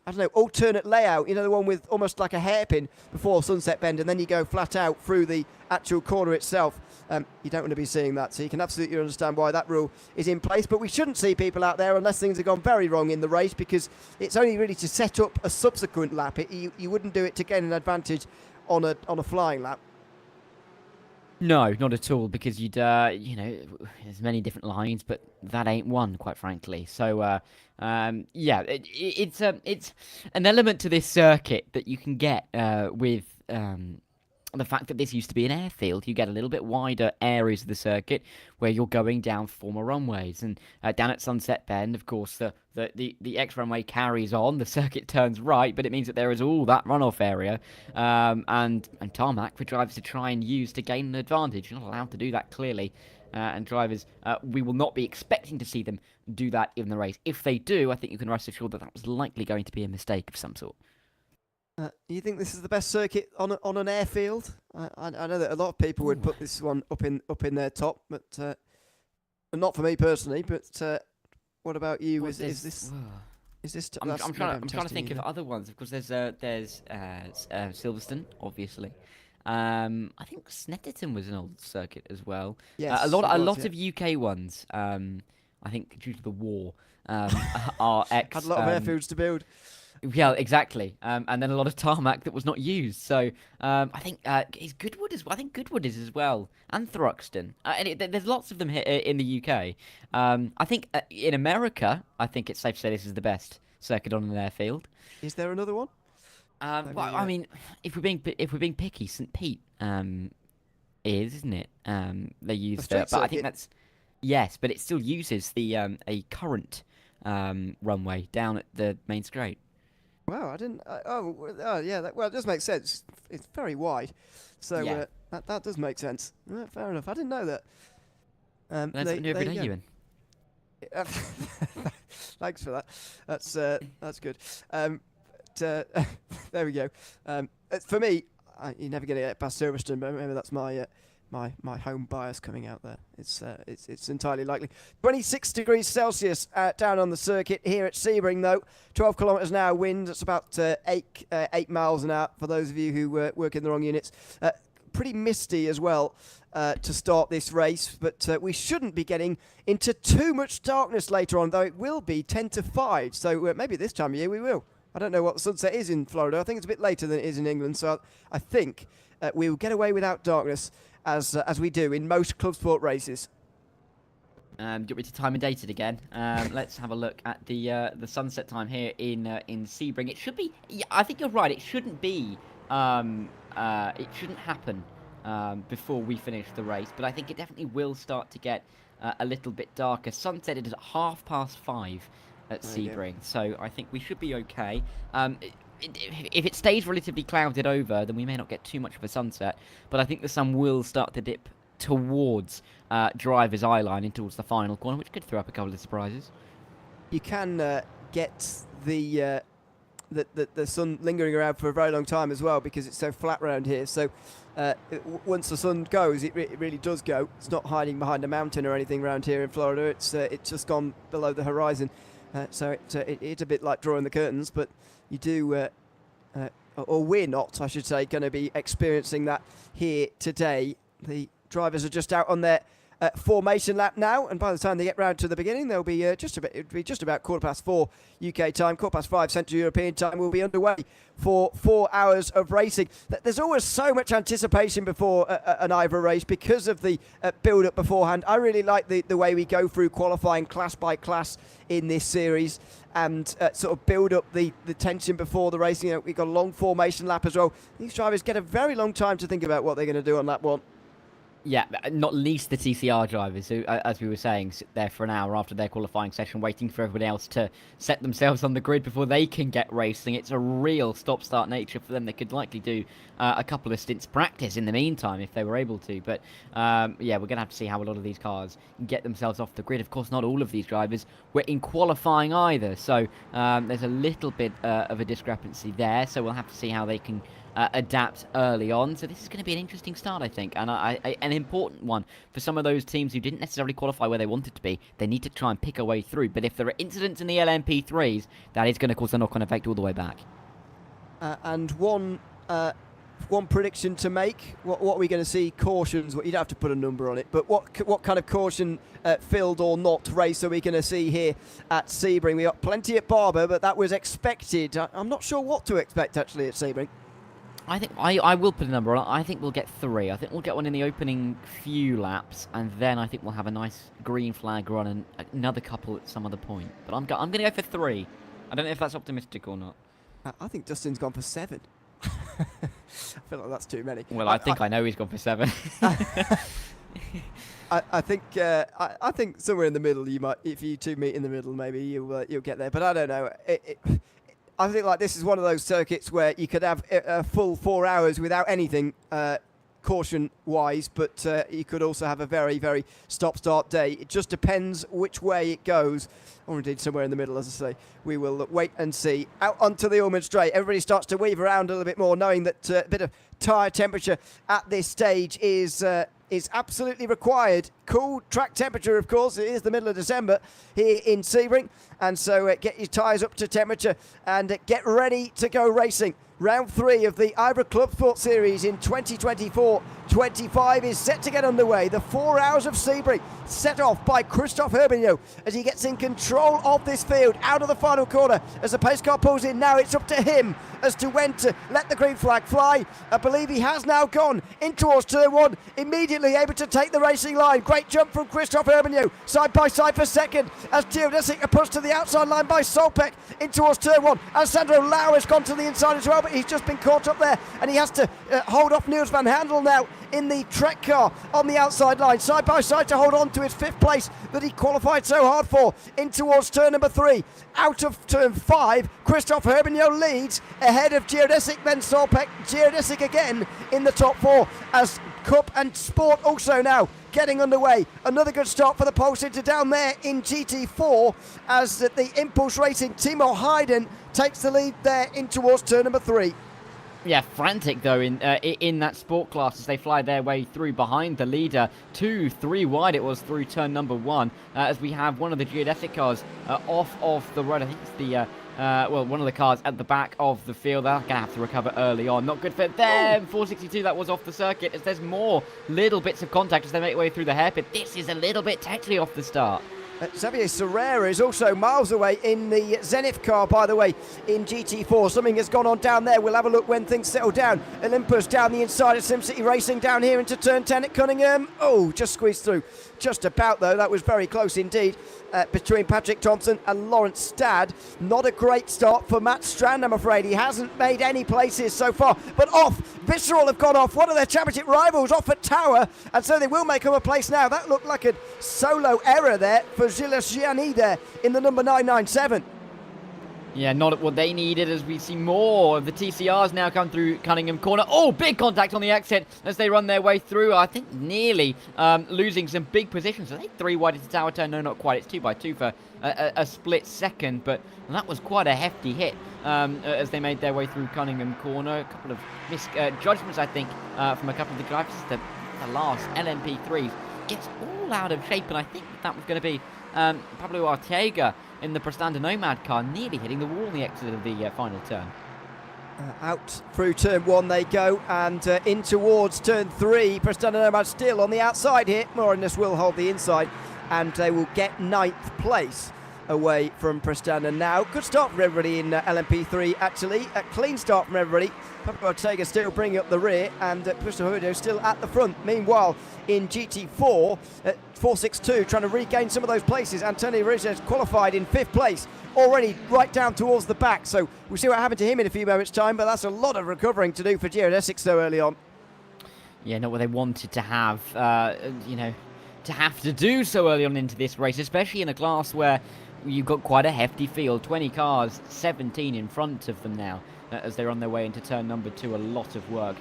I don't know, alternate layout, the one with almost like a hairpin before Sunset Bend, and then you go flat out through the actual corner itself. You don't want to be seeing that, so you can absolutely understand why that rule is in place. But we shouldn't see people out there unless things have gone very wrong in the race, because it's only really to set up a subsequent lap. You wouldn't do it to gain an advantage on a flying lap. No, not at all, because you'd, there's many different lines, but that ain't one, quite frankly. So, yeah, it's an element to this circuit that you can get with the fact that this used to be an airfield. You get a little bit wider areas of the circuit where you're going down former runways. And down at Sunset Bend, of course, the X runway carries on, the circuit turns right, but it means that there is all that runoff area and tarmac for drivers to try and use to gain an advantage. You're not allowed to do that, clearly. And drivers, we will not be expecting to see them do that in the race. If they do, I think you can rest assured that was likely going to be a mistake of some sort. You think this is the best circuit on an airfield? I know that a lot of people would put this one up in their top, but not for me personally. But what about you? Well, is this? Is this? I'm trying to think of other ones. Of course, there's Silverstone, obviously. I think Snetterton was an old circuit as well. Yes, a lot of UK ones. I think due to the war, are had a lot of airfields to build. Yeah, exactly. And then a lot of tarmac that was not used. So I think is Goodwood as well. I think Goodwood is as well, and Thruxton. And there's lots of them here in the UK. I think in America, I think it's safe to say this is the best circuit on an airfield. Is there another one? Well, I mean, if we're being picky, St. Pete isn't it? They used it, but I think that's yes, but it still uses the a current runway down at the main straight. Wow, I didn't. Yeah. Well, it does make sense. It's very wide, so Yeah. That does make sense. Fair enough. I didn't know that. Learn something new every day, Ewan. Thanks for that. That's good. There we go. For me, you're never going to get past Silverstone, but maybe that's my home bias coming out there. It's entirely likely. 26 degrees Celsius down on the circuit here at Sebring, though. 12 kilometres an hour wind. It's about 8 miles an hour for those of you who work in the wrong units. Pretty misty as well to start this race, but we shouldn't be getting into too much darkness later on, though it will be 10 to 5. So maybe this time of year we will. I don't know what the sunset is in Florida. I think it's a bit later than it is in England, so I think we will get away without darkness as we do in most club sport races. Do you want me to time and date it again? Let's have a look at the sunset time here in Sebring. It should be. Yeah, I think you're right. It shouldn't be. It shouldn't happen before we finish the race, but I think it definitely will start to get a little bit darker. Sunset is at 5:30 at Sebring, so I think we should be okay. If it stays relatively clouded over, then we may not get too much of a sunset, but I think the sun will start to dip towards driver's eye line and towards the final corner, which could throw up a couple of surprises. You can get the sun lingering around for a very long time as well, because it's so flat around here. So once the sun goes, it really does go. It's not hiding behind a mountain or anything around here in Florida. It's just gone below the horizon. So it's a bit like drawing the curtains, but you do, or we're not, I should say, going to be experiencing that here today. The drivers are just out on their formation lap now, and by the time they get round to the beginning, they'll be it'll be just about 4:15 UK time, 5:15 Central European time. We'll be underway for 4 hours of racing. There's always so much anticipation before an IVRA race because of the build-up beforehand. I really like the way we go through qualifying class by class in this series and sort of build up the tension before the racing. We've got a long formation lap as well. These drivers get a very long time to think about what they're going to do on lap one. Yeah, not least the TCR drivers who, as we were saying, sit there for an hour after their qualifying session waiting for everybody else to set themselves on the grid before they can get racing. It's a real stop-start nature for them. They could likely do a couple of stints practice in the meantime if they were able to. But, yeah, we're going to have to see how a lot of these cars get themselves off the grid. Of course, not all of these drivers were in qualifying either. So there's a little bit of a discrepancy there. So we'll have to see how they can adapt early on. So this is going to be an interesting start, I think, and an important one for some of those teams who didn't necessarily qualify where they wanted to be. They need to try and pick a way through. But if there are incidents in the LMP3s, that is going to cause a knock-on effect all the way back. And one prediction to make: what are we going to see? Cautions? You don't have to put a number on it, but what kind of caution filled or not race are we going to see here at Sebring? We got plenty at Barber, but that was expected. I'm not sure what to expect actually at Sebring. I think I will put a number on it. I think we'll get 3. I think we'll get one in the opening few laps, and then I think we'll have a nice green flag run and another couple at some other point. But I'm going to go for 3. I don't know if that's optimistic or not. I think Dustin's gone for 7. I feel like that's too many. Well, I think I know he's gone for 7. I think somewhere in the middle you might, if you two meet in the middle, maybe you'll get there. But I don't know. I think like this is one of those circuits where you could have a full 4 hours without anything caution-wise, but you could also have a very, very stop-start day. It just depends which way it goes, or indeed somewhere in the middle, as I say. We will wait and see. Out onto the Ormond Straight, everybody starts to weave around a little bit more, knowing that a bit of tyre temperature at this stage is absolutely required. Cool track temperature, of course. It is the middle of December here in Sebring, and so get your tyres up to temperature and get ready to go racing. Round 3 of the IVRA Clubsport Series in 2024-25 is set to get underway. The 4 hours of Sebring set off by Christophe Herbigno as he gets in control of this field out of the final corner. As the pace car pulls in now, it's up to him as to when to let the green flag fly. I believe he has now gone in towards turn 1, immediately able to take the racing line. Great jump from Christophe Herbigno, side by side for second as Geodesic are pushed to the outside line by Solpek in towards turn 1. Alessandro Lau has gone to the inside as well, but he's just been caught up there and he has to hold off Niels van Handel now in the Trek car on the outside line, side by side to hold on to his 5th place that he qualified so hard for in towards turn number 3. Out of turn 5, Christophe Herbigno leads ahead of Geodesic, then Solpek. Geodesic again in the top 4 as Cup and Sport also now getting underway. Another good start for the pole sitter down there in GT4 as the Impulse Racing Timo Hayden takes the lead there in towards turn number 3. Yeah, frantic though in that sport class as they fly their way through behind the leader. 2-3 wide it was through turn number 1 as we have one of the geodesic cars off of the road. I think it's the one of the cars at the back of the field. They're going to have to recover early on. Not good for them. 462, that was off the circuit as there's more little bits of contact as they make their way through the hairpin. This is a little bit technically off the start. Xavier Serrera is also miles away in the Zenith car, by the way, in GT4. Something has gone on down there. We'll have a look when things settle down. Olympus down the inside of SimCity Racing down here into turn 10 at Cunningham. Oh, just squeezed through. Just about, though. That was very close indeed between Patrick Thompson and Lawrence Stad. Not a great start for Matt Strand, I'm afraid. He hasn't made any places so far. But off. Visceral have gone off. One of their championship rivals off at Tower. And so they will make up a place now. That looked like a solo error there for Gilles Gianni there in the number 997. Yeah, not what they needed as we see more of the TCRs now come through Cunningham corner. Oh, big contact on the exit as they run their way through. I think nearly losing some big positions. I think 3 wide into Tower Turn. No, not quite. It's 2x2 for a split second, but that was quite a hefty hit as they made their way through Cunningham corner. A couple of misjudgments, I think, from a couple of the drivers. The last LMP3s gets all out of shape, and I think that was going to be Pablo Arteaga in the Prestanda Nomad car, nearly hitting the wall in the exit of the final turn. Out through turn 1 they go, and in towards turn 3. Prestana Nomad still on the outside here. Morinus will hold the inside, and they will get 9th place away from Prestana now. Good start from everybody in LMP3 actually. A clean start from everybody. Pablo Ortega still bringing up the rear, and Puerto still at the front. Meanwhile, in GT4, 462 trying to regain some of those places. Antonio Reyes qualified in 5th place, already right down towards the back. So we'll see what happened to him in a few moments' time, but that's a lot of recovering to do for Geodesic so early on. Yeah, not what they wanted to have, to have to do so early on into this race, especially in a class where you've got quite a hefty field. 20 cars, 17 in front of them now, as they're on their way into turn number 2. A lot of work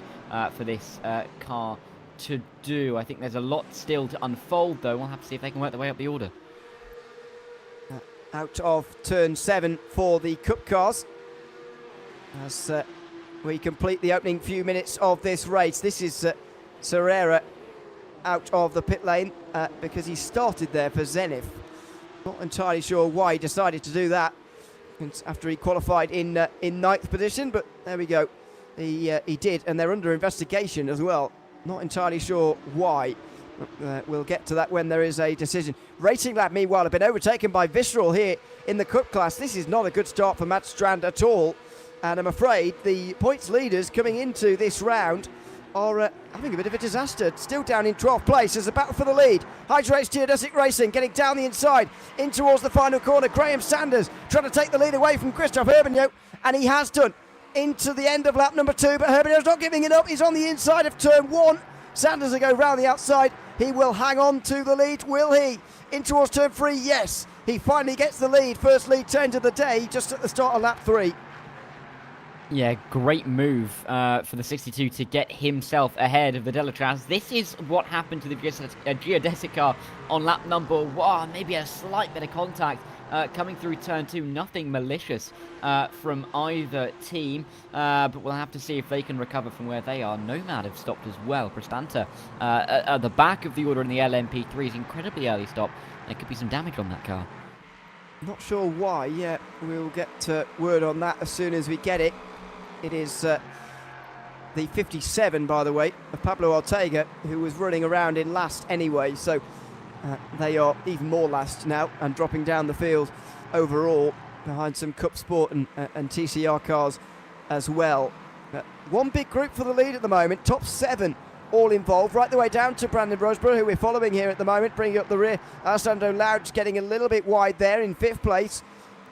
for this car to do. I think there's a lot still to unfold, though. We'll have to see if they can work their way up the order. Out of turn 7 for the Cup cars, as we complete the opening few minutes of this race. This is Serrera out of the pit lane because he started there for Zenith. Not entirely sure why he decided to do that after he qualified in 9th position, but there we go. He did, and they're under investigation as well. Not entirely sure why. We'll get to that when there is a decision. Racing Lab, meanwhile, have been overtaken by Visceral here in the Cup class. This is not a good start for Matt Strand at all, and I'm afraid the points leaders coming into this round are having a bit of a disaster. Still down in 12th place as a battle for the lead. Hydra H Geodesic Racing getting down the inside in towards the final corner. Graham Sanders trying to take the lead away from Christophe Herbigno, and he has done into the end of lap number 2, but Herbigno's not giving it up. He's on the inside of turn 1. Sanders will go round the outside. He will hang on to the lead, will he? In towards turn 3, yes. He finally gets the lead. First lead turn of the day, just at the start of lap 3. Yeah, great move for the 62 to get himself ahead of the Delatraz. This is what happened to the Geodesic car on lap number 1. Maybe a slight bit of contact coming through turn 2. Nothing malicious from either team, but we'll have to see if they can recover from where they are. Nomad have stopped as well. Prestanta at the back of the order in the LMP3 is incredibly early stop. There could be some damage on that car. Not sure why yet. We'll get word on that as soon as we get it. It is the 57, by the way, of Pablo Ortega, who was running around in last anyway. So they are even more last now and dropping down the field overall behind some Cup Sport and TCR cars as well. One big group for the lead at the moment. Top 7 all involved, right the way down to Brandon Roseborough, who we're following here at the moment, bringing up the rear. Alessandro Louch getting a little bit wide there in 5th place,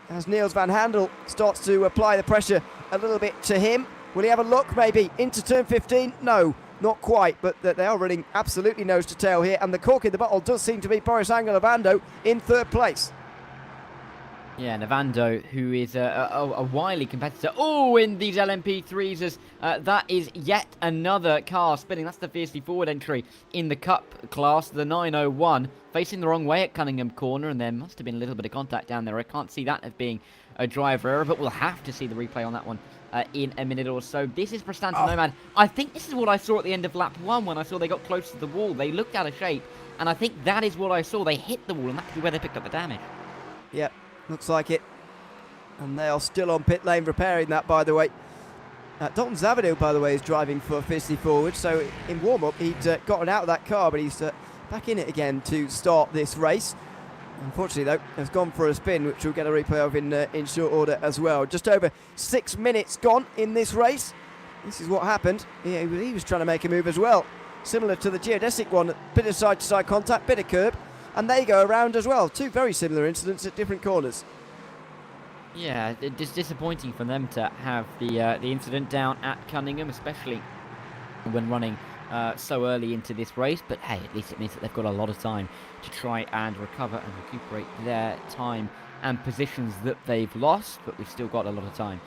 as Niels van Handel starts to apply the pressure a little bit to him. Will he have a look maybe into turn 15? No, not quite, but they are running absolutely nose to tail here, and the cork in the bottle does seem to be Boris Angel Lavando in 3rd place. Yeah, Navando, who is a wily competitor. Oh, in these LMP3s, as that is yet another car spinning. That's the fiercely forward entry in the Cup class, the 901, facing the wrong way at Cunningham Corner, and there must have been a little bit of contact down there. I can't see that as being a driver error, but we'll have to see the replay on that one in a minute or so. This is Prestanta Nomad. I think this is what I saw at the end of lap 1 when I saw they got close to the wall. They looked out of shape, and I think that is what I saw. They hit the wall, and that could be where they picked up the damage. Yep. Looks like it. And they are still on pit lane repairing that, by the way. Dalton Zavadil, by the way, is driving for Fiercely Forward. So in warm-up, he'd gotten out of that car, but he's back in it again to start this race. Unfortunately, though, has gone for a spin, which we'll get a replay of in short order as well. Just over 6 minutes gone in this race. This is what happened. Yeah, he was trying to make a move as well. Similar to the Geodesic one, bit of side-to-side contact, bit of curb. And they go around as well. 2 very similar incidents at different corners. Yeah, it's disappointing for them to have the incident down at Cunningham, especially when running so early into this race. But hey, at least it means that they've got a lot of time to try and recover and recuperate their time and positions that they've lost. But we've still got a lot of time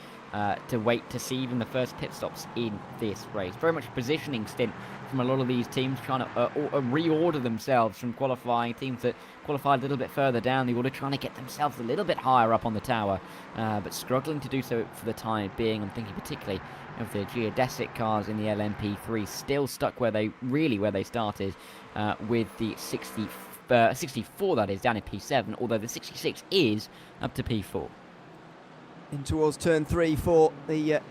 to wait to see even the first pit stops in this race. Very much a positioning stint from a lot of these teams, trying to reorder themselves from qualifying. Teams that qualified a little bit further down the order, trying to get themselves a little bit higher up on the tower, but struggling to do so for the time being. I'm thinking particularly of the Geodesic cars in the LMP3, still stuck where they started with the 64, that is, down in P7, although the 66 is up to P4. In towards turn 3 for the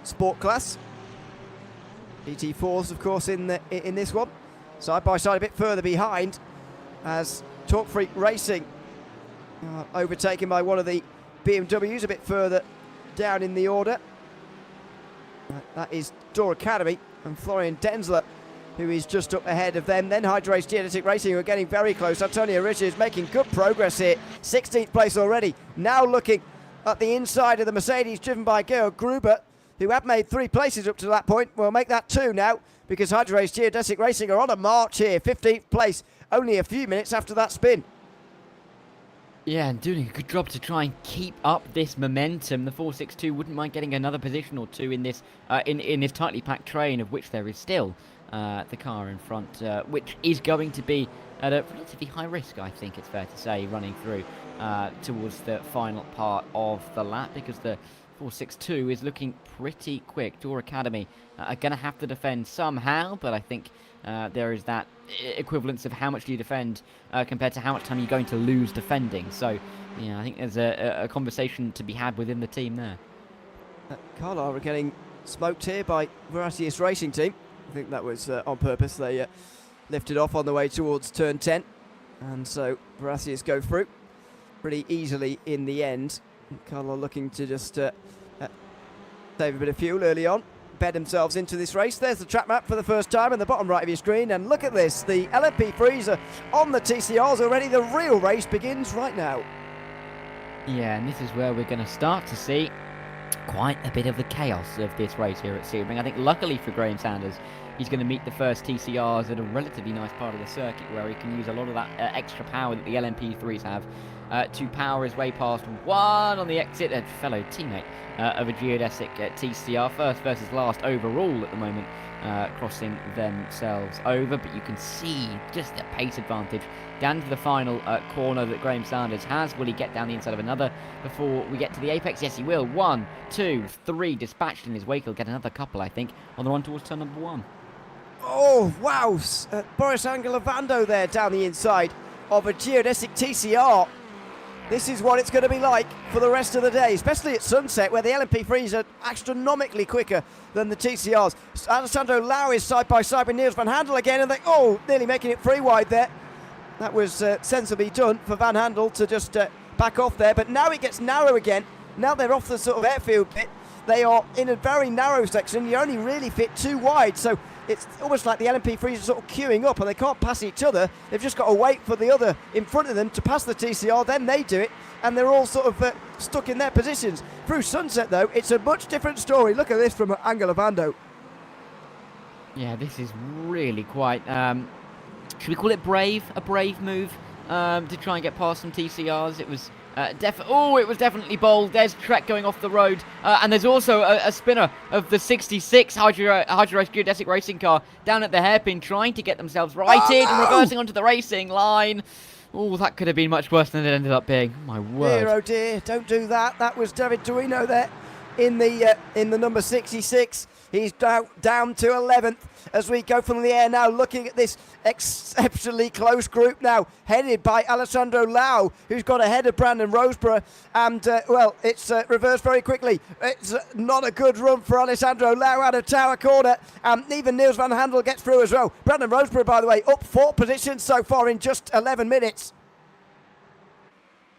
Sport class. GT4s, of course, in this one. Side by side, a bit further behind, as Talk Freak Racing overtaken by one of the BMWs a bit further down in the order. That is Door Academy and Florian Denzler, who is just up ahead of them. Then Hydra Race Genetic Racing, who are getting very close. Antonio Richards making good progress here. 16th place already. Now looking at the inside of the Mercedes, driven by Georg Gruber, who have made 3 places up to that point. We'll make that 2 now, because Hydra Race Geodesic Racing are on a march here. 15th place, only a few minutes after that spin. Yeah, and doing a good job to try and keep up this momentum. The 462 wouldn't mind getting another position or 2 in this in this tightly packed train, of which there is still the car in front, which is going to be at a relatively high risk, I think it's fair to say, running through towards the final part of the lap, because the 462 is looking pretty quick. Door Academy are going to have to defend somehow, but I think there is that equivalence of how much do you defend compared to how much time you're going to lose defending. So, yeah, I think there's a conversation to be had within the team there. Carlisle are getting smoked here by Veratius Racing Team. I think that was on purpose. They lifted off on the way towards turn 10, and so Veratius go through pretty easily in the end. Carlisle looking to just save a bit of fuel early on, bed themselves into this race. There's the track map for the first time in the bottom right of your screen, and look at this, the LMP Freezer on the TCRs already. The real race begins right now. Yeah, and this is where we're going to start to see quite a bit of the chaos of this race here at Sebring. I think luckily for Graham Sanders, he's going to meet the first TCRs at a relatively nice part of the circuit where he can use a lot of that extra power that the LMP3s have to power his way past one on the exit, a fellow teammate of a geodesic TCR, first versus last overall at the moment, crossing themselves over. But you can see just the pace advantage down to the final corner that Graham Sanders has. Will he get down the inside of another before we get to the apex? Yes, he will. 1, 2, 3 dispatched in his wake. He'll get another couple, I think, on the run towards turn number 1. Oh, wow. Boris Angelovando there down the inside of a geodesic TCR. This is what it's going to be like for the rest of the day, especially at sunset, where the LMP3s are astronomically quicker than the TCRs. Alessandro Lau is side by side with Niels van Handel again, and nearly making it 3 wide there. That was sensibly done for Van Handel to just back off there, but now it gets narrow again. Now they're off the sort of airfield bit. They are in a very narrow section. You only really fit 2 wide, so it's almost like the LMP3s are sort of queuing up and they can't pass each other. They've just got to wait for the other in front of them to pass the TCR, then they do it, and they're all sort of stuck in their positions. Through sunset, though, it's a much different story. Look at this from Angelovando. Yeah, this is really quite, should we call it brave? A brave move to try and get past some TCRs. It was it was definitely bold. There's Trek going off the road, and there's also a spinner of the 66 Hydra Race Geodesic Racing car down at the hairpin, trying to get themselves righted and reversing onto the racing line. Oh, that could have been much worse than it ended up being. Oh, my word! Dear, oh dear! Don't do that. That was David Duino there in the number 66. He's down to 11th as we go from the air now, looking at this exceptionally close group now, headed by Alessandro Lau, who's got ahead of Brandon Roseborough. And, it's reversed very quickly. It's not a good run for Alessandro Lau out of Tower Corner. Even Niels van Handel gets through as well. Brandon Roseborough, by the way, up 4 positions so far in just 11 minutes.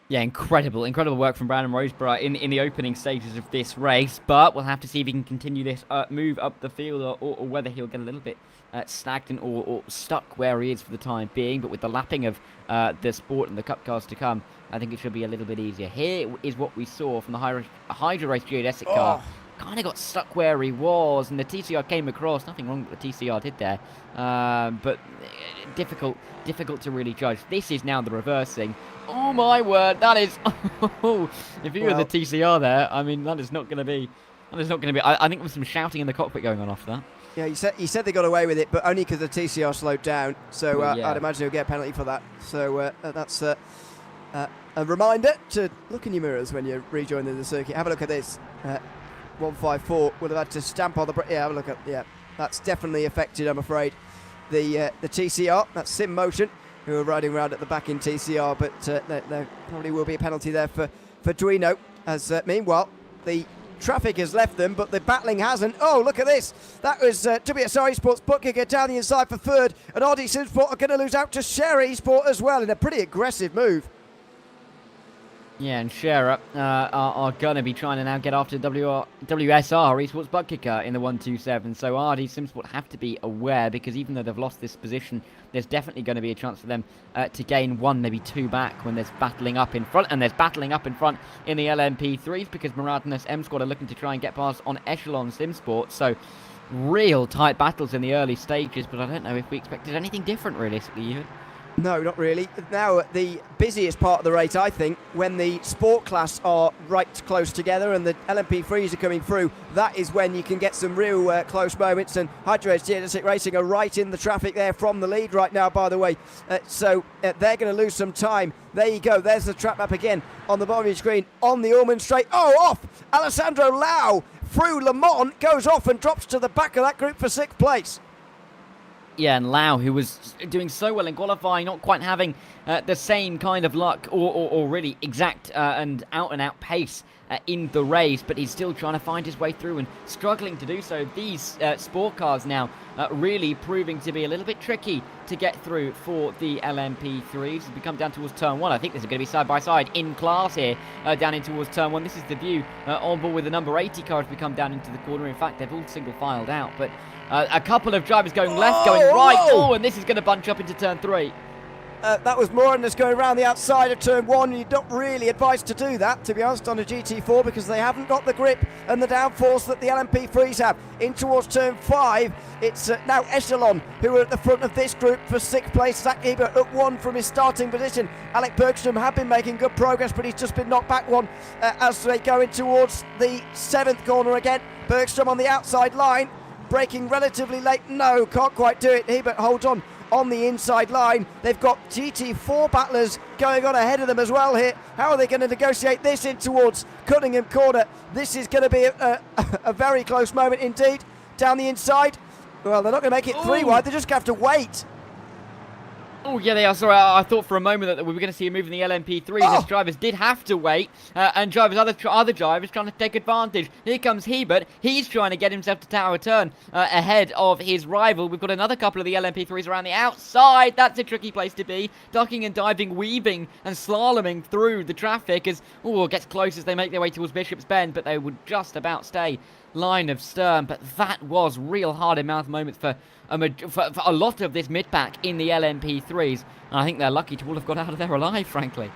Yeah, incredible work from Brandon Roseborough in the opening stages of this race, but we'll have to see if he can continue this move up the field or whether he'll get a little bit stagnant or stuck where he is for the time being. But with the lapping of the Sport and the Cup cars to come, I think it should be a little bit easier. Here is what we saw from the Hydra Race Geodesic car. Kind of got stuck where he was, and the TCR came across. Nothing wrong with the TCR did there, but difficult to really judge. This is now the reversing. Oh my word, that is. If you were the TCR there, I mean, that is not going to be. I think there's some shouting in the cockpit going on after that. Yeah, he said they got away with it, but only because the TCR slowed down. So yeah. I'd imagine he'll get a penalty for that. So that's a reminder to look in your mirrors when you're rejoining the circuit. Have a look at this. 154 would have had to stamp on the brake. Yeah, have a look at. Yeah, that's definitely affected, I'm afraid, the TCR. That's Sim Motion, who are riding around at the back in TCR, but there probably will be a penalty there for Duino. As meanwhile, the traffic has left them, but the battling hasn't. Oh, look at this. That was WSR Esports Bookkicker down the inside for third, and RD Simsport are going to lose out to Share Esport as well in a pretty aggressive move. Yeah, and Scherer are going to be trying to now get after WSR Esports Buttkicker in the 1-2-7. So RD Simsport have to be aware, because even though they've lost this position, there's definitely going to be a chance for them to gain 1, maybe 2 back when there's battling up in front. And there's battling up in front in the LMP3s, because Murad and SM Squad are looking to try and get past on Echelon Simsport. So real tight battles in the early stages, but I don't know if we expected anything different realistically, even. No, not really. Now, the busiest part of the race, I think, when the sport class are right close together and the LMP3s are coming through, that is when you can get some real close moments. And Hydro Genetic Racing are right in the traffic there from the lead right now, by the way. So they're going to lose some time. There you go. There's the track map again on the bottom of your screen on the Ormond Straight. Oh, off! Alessandro Lau through Le Mans goes off and drops to the back of that group for 6th place. Yeah, and Lau, who was doing so well in qualifying, not quite having the same kind of luck or really exact and out-and-out pace in the race, but he's still trying to find his way through and struggling to do so. These sport cars now really proving to be a little bit tricky to get through for the LMP3s. As we come down towards turn 1, I think this is going to be side-by-side in class here, down in towards turn 1. This is the view on board with the number 80 car as we come down into the corner. In fact, they've all single-filed out, but a couple of drivers going left, going right. Oh, and this is going to bunch up into turn 3. That was Moranis going around the outside of turn 1. You're not really advised to do that, to be honest, on a GT4, because they haven't got the grip and the downforce that the LMP3s have. In towards turn 5, it's now Echelon who are at the front of this group for 6th place. Zach Ebert at 1 from his starting position. Alec Bergstrom had been making good progress, but he's just been knocked back 1 as they go in towards the 7th corner again. Bergstrom on the outside line, braking relatively late. No, can't quite do it. Hebert holds on the inside line. They've got GT4 battlers going on ahead of them as well here. How are they going to negotiate this in towards Cunningham Corner? This is going to be a very close moment indeed. Down the inside. Well, they're not going to make it 3 wide. They just have to wait. Oh, yeah, they are. Sorry, I thought for a moment that we were going to see a move in the LMP3s. As drivers did have to wait, and other drivers trying to take advantage. Here comes Hebert. He's trying to get himself to tower turn ahead of his rival. We've got another couple of the LMP3s around the outside. That's a tricky place to be. Ducking and diving, weaving and slaloming through the traffic as it gets close as they make their way towards Bishop's Bend, but they would just about stay line of stern. But that was real hard-in-mouth moments for a lot of this mid-pack in the LMP3s. And I think they're lucky to all have got out of there alive, frankly.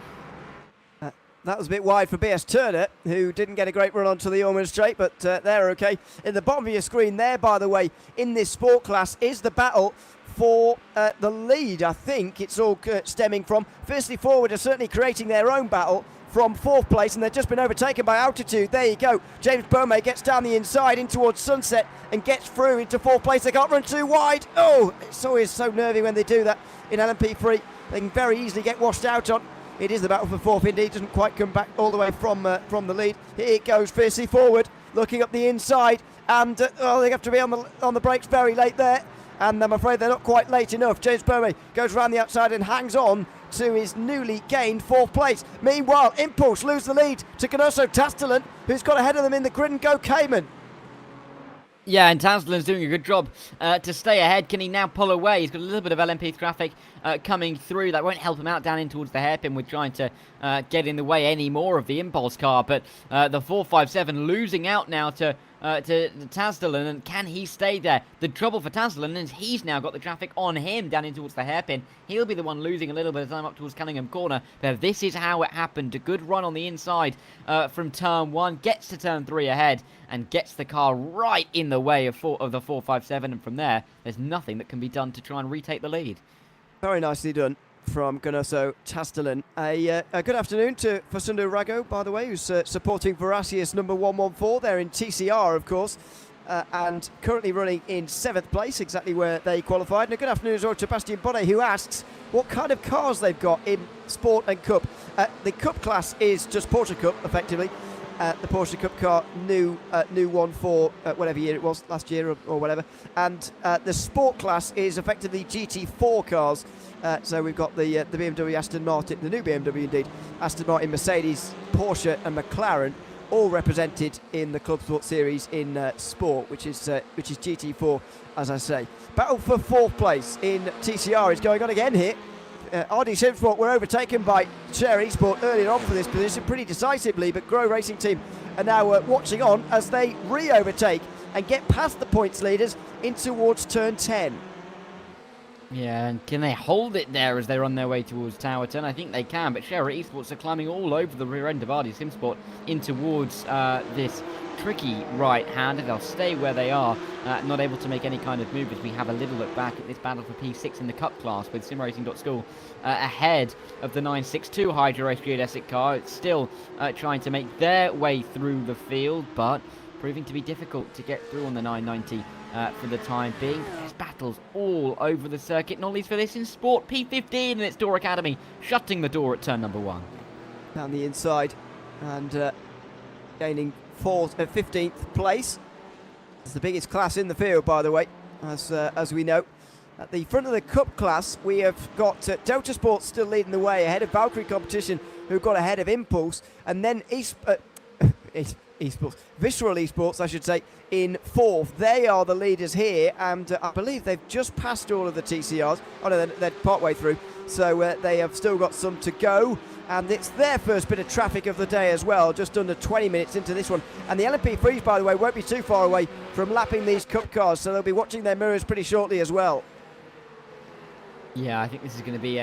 That was a bit wide for BS Turner, who didn't get a great run onto the Ormond Straight, but they're okay. In the bottom of your screen there, by the way, in this sport class, is the battle for the lead. I think it's all stemming from. Firstly Forward are certainly creating their own battle from 4th place, and they've just been overtaken by Altitude. There you go. James Bome gets down the inside in towards Sunset and gets through into 4th place. They can't run too wide. Oh, it's always so nervy when they do that in LMP3. They can very easily get washed out on. It is the battle for 4th indeed. Doesn't quite come back all the way from the lead. Here it goes, fiercely forward, looking up the inside, and they have to be on the brakes very late there. And I'm afraid they're not quite late enough. James Bome goes around the outside and hangs on to his newly gained 4th place. Meanwhile, Impulse lose the lead to Canosso Tastalan, who's got ahead of them in the grid and go Cayman. Yeah, and Tastalan's doing a good job to stay ahead. Can he now pull away? He's got a little bit of LMP traffic coming through. That won't help him out down in towards the hairpin with trying to get in the way any more of the Impulse car. But the 457 losing out now to Tasdalan, and can he stay there? The trouble for Tasdalan is he's now got the traffic on him down in towards the hairpin. He'll be the one losing a little bit of time up towards Cunningham Corner. But this is how it happened. A good run on the inside from turn 1, gets to turn 3 ahead and gets the car right in the way of the 457, and from there there's nothing that can be done to try and retake the lead. Very nicely done from Canosso Tastalan. A good afternoon to Facundo Rago, by the way, who's supporting Veracious number 114 there in TCR, of course, and currently running in 7th place, exactly where they qualified. And a good afternoon as well to Bastien Bonnet, who asks what kind of cars they've got in Sport and Cup. The Cup class is just Porsche Cup, effectively. The Porsche Cup car, new one for whatever year it was, last year or whatever. And the Sport class is effectively GT4 cars. So we've got the BMW Aston Martin, the new BMW indeed, Aston Martin, Mercedes, Porsche and McLaren. all represented in the Clubsport series in Sport, which is GT4, as I say. Battle for 4th place in TCR is going on again here. RD Simsport were overtaken by Share Esports earlier on for this position pretty decisively, but Grow Racing Team are now watching on as they re-overtake and get past the points leaders in towards turn 10. Yeah, and can they hold it there as they're on their way towards Tower 10? I think they can, but Share Esports are climbing all over the rear end of RD Simsport in towards this tricky right-hander. They'll stay where they are, not able to make any kind of move as we have a little look back at this battle for P6 in the Cup class with SimRacing.school ahead of the 962 Hydra Race Geodesic car. It's still trying to make their way through the field, but proving to be difficult to get through on the 990 for the time being. There's battles all over the circuit, not least for this in Sport. P15 and its Door Academy shutting the door at turn number 1. Down the inside and gaining 15th place. It's the biggest class in the field, by the way, as we know. At the front of the Cup class, we have got Delta Sports still leading the way ahead of Valkyrie Competition, who got ahead of Impulse, and then Visceral Esports, I should say, in 4th. They are the leaders here, and I believe they've just passed all of the TCRs. Oh no, they're partway through, so they have still got some to go. And it's their first bit of traffic of the day as well, just under 20 minutes into this one. And the LMP Freeze, by the way, won't be too far away from lapping these Cup cars, so they'll be watching their mirrors pretty shortly as well. Yeah, I think this is going to be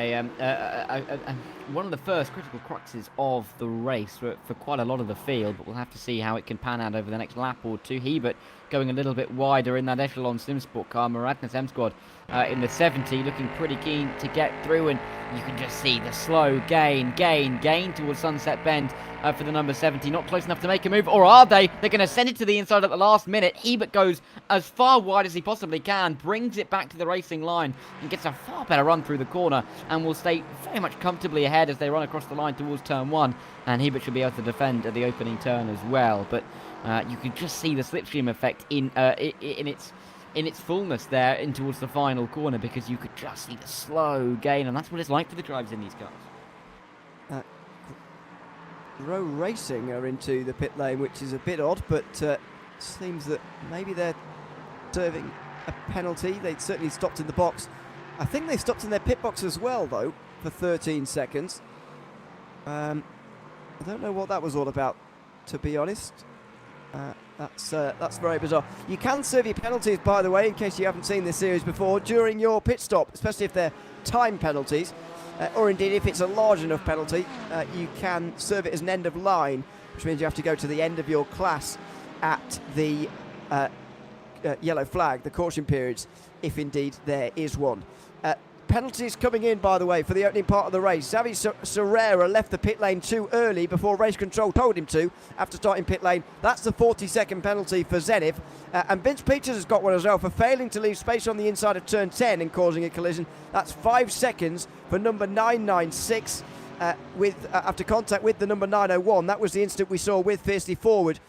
one of the first critical cruxes of the race for quite a lot of the field, but we'll have to see how it can pan out over the next lap or two. Hebert going a little bit wider in that Echelon Simsport car. Maradnas M Squad in the 70 looking pretty keen to get through, and you can just see the slow gain towards Sunset Bend for the number 70. Not close enough to make a move, or are they? They're going to send it to the inside at the last minute. Hebert goes as far wide as he possibly can, brings it back to the racing line, and gets a far better run through the corner, and will stay very much comfortably ahead as they run across the line towards turn 1. And Hebert should be able to defend at the opening turn as well. But you can just see the slipstream effect in its fullness there in towards the final corner, because you could just see the slow gain, and that's what it's like for the drivers in these cars. Row Racing are into the pit lane, which is a bit odd, but seems that maybe they're serving a penalty. They certainly stopped in the box. I think they stopped in their pit box as well, though, for 13 seconds. I don't know what that was all about, to be honest. That's very bizarre. You can serve your penalties, by the way, in case you haven't seen this series before, during your pit stop, especially if they're time penalties, or indeed if it's a large enough penalty, you can serve it as an end of line, which means you have to go to the end of your class at the yellow flag, the caution periods, if indeed there is one. Penalties coming in, by the way, for the opening part of the race. Xavi Serrera left the pit lane too early before race control told him to after starting pit lane. That's the 40-second penalty for Zenith. And Vince Peters has got one as well for failing to leave space on the inside of turn 10 and causing a collision. That's 5 seconds for number 996 after contact with the number 901. That was the instant we saw with Fiercely Forward.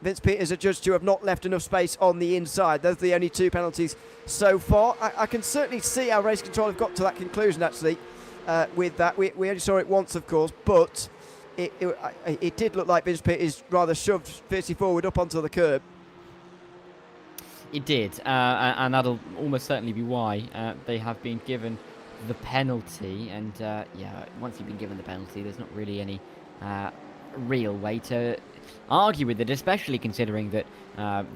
Vince Peters adjudged to have not left enough space on the inside. Those are the only 2 penalties so far. I can certainly see how race control have got to that conclusion, actually, with that. We only saw it once, of course, but it did look like Vince Peters rather shoved Fiercely Forward up onto the curb. It did, and that'll almost certainly be why they have been given the penalty. And yeah, once you've been given the penalty, there's not really any real way to argue with it, especially considering that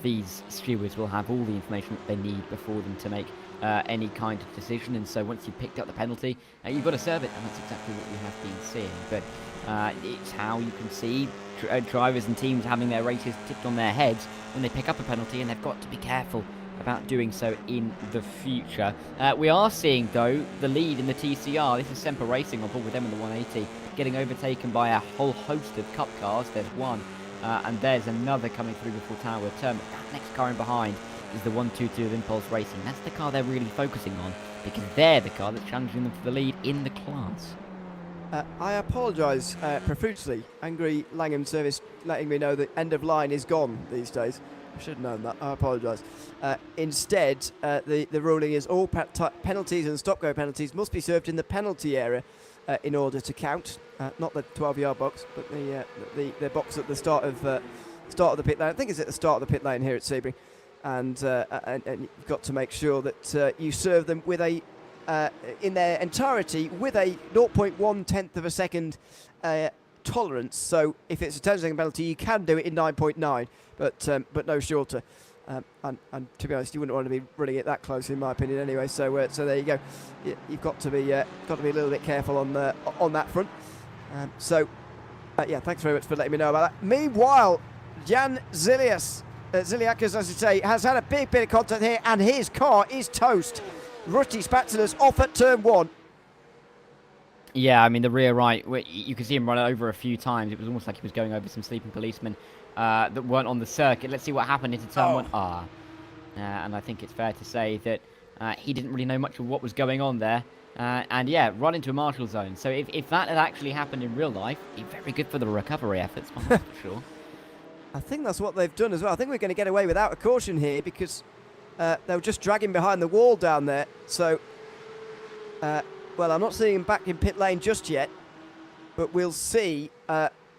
these stewards will have all the information that they need before them to make any kind of decision. And so once you've picked up the penalty, you've got to serve it, and that's exactly what we have been seeing. But it's how you can see drivers and teams having their races tipped on their heads when they pick up a penalty, and they've got to be careful about doing so in the future. We are seeing, though, the lead in the TCR. This is Semper Racing on board with them in the 180, getting overtaken by a whole host of Cup cars. There's one, and there's another coming through before Tower Turn. But that next car in behind is the 122 of Impulse Racing. That's the car they're really focusing on, because they're the car that's challenging them for the lead in the class. I apologise profusely. Angry Langham Service letting me know that end of line is gone these days. I should have known that. I apologise. Instead, the ruling is all penalties and stop-go penalties must be served in the penalty area. in order to count. Not the 12-yard box, but the box at the start of the pit lane. I think it's at the start of the pit lane here at Sebring. And you've got to make sure that you serve them with in their entirety with a 0.1 of a second tolerance. So if it's a 10-second penalty, you can do it in 9.9, but no shorter. And to be honest, you wouldn't want to be running it that close, in my opinion, anyway. So there you go. You've got to be a little bit careful on that front. Yeah, thanks very much for letting me know about that. Meanwhile, Jan Ziliakis, as I say, has had a big bit of contact here, and his car is toast. Rusty Spatzula's off at turn 1. Yeah, I mean, the rear right, you could see him run over a few times. It was almost like he was going over some sleeping policemen that weren't on the circuit. Let's see what happened into turn 1. And I think it's fair to say that he didn't really know much of what was going on there. And yeah, run into a marshal zone. So if that had actually happened in real life, it'd be very good for the recovery efforts, for sure. I think that's what they've done as well. I think we're going to get away without a caution here because they were just dragging behind the wall down there. So, well, I'm not seeing him back in pit lane just yet, but we'll see.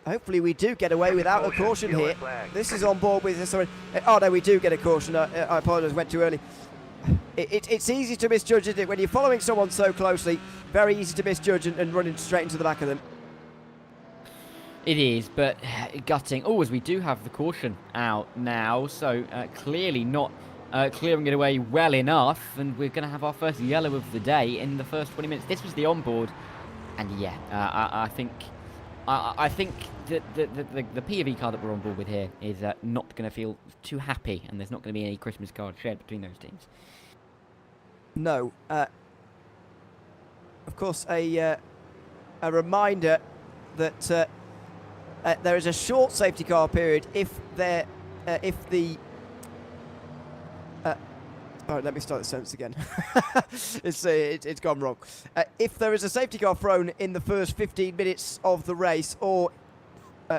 Hopefully we do get away without a caution here. This is on board with this. Oh, no, we do get a caution. I apologise, went too early. It's easy to misjudge, isn't it? When you're following someone so closely, very easy to misjudge and running straight into the back of them. It is, but gutting. Oh, as we do have the caution out now, so clearly not clearing it away well enough, and we're going to have our first yellow of the day in the first 20 minutes. This was the onboard, and yeah, I think that the POV car that we're on board with here is not going to feel too happy, and there's not going to be any Christmas cards shared between those teams. No. Of course, a reminder that there is a short safety car period if the all right, let me start the sentence again. It's gone wrong. If there is a safety car thrown in the first 15 minutes of the race or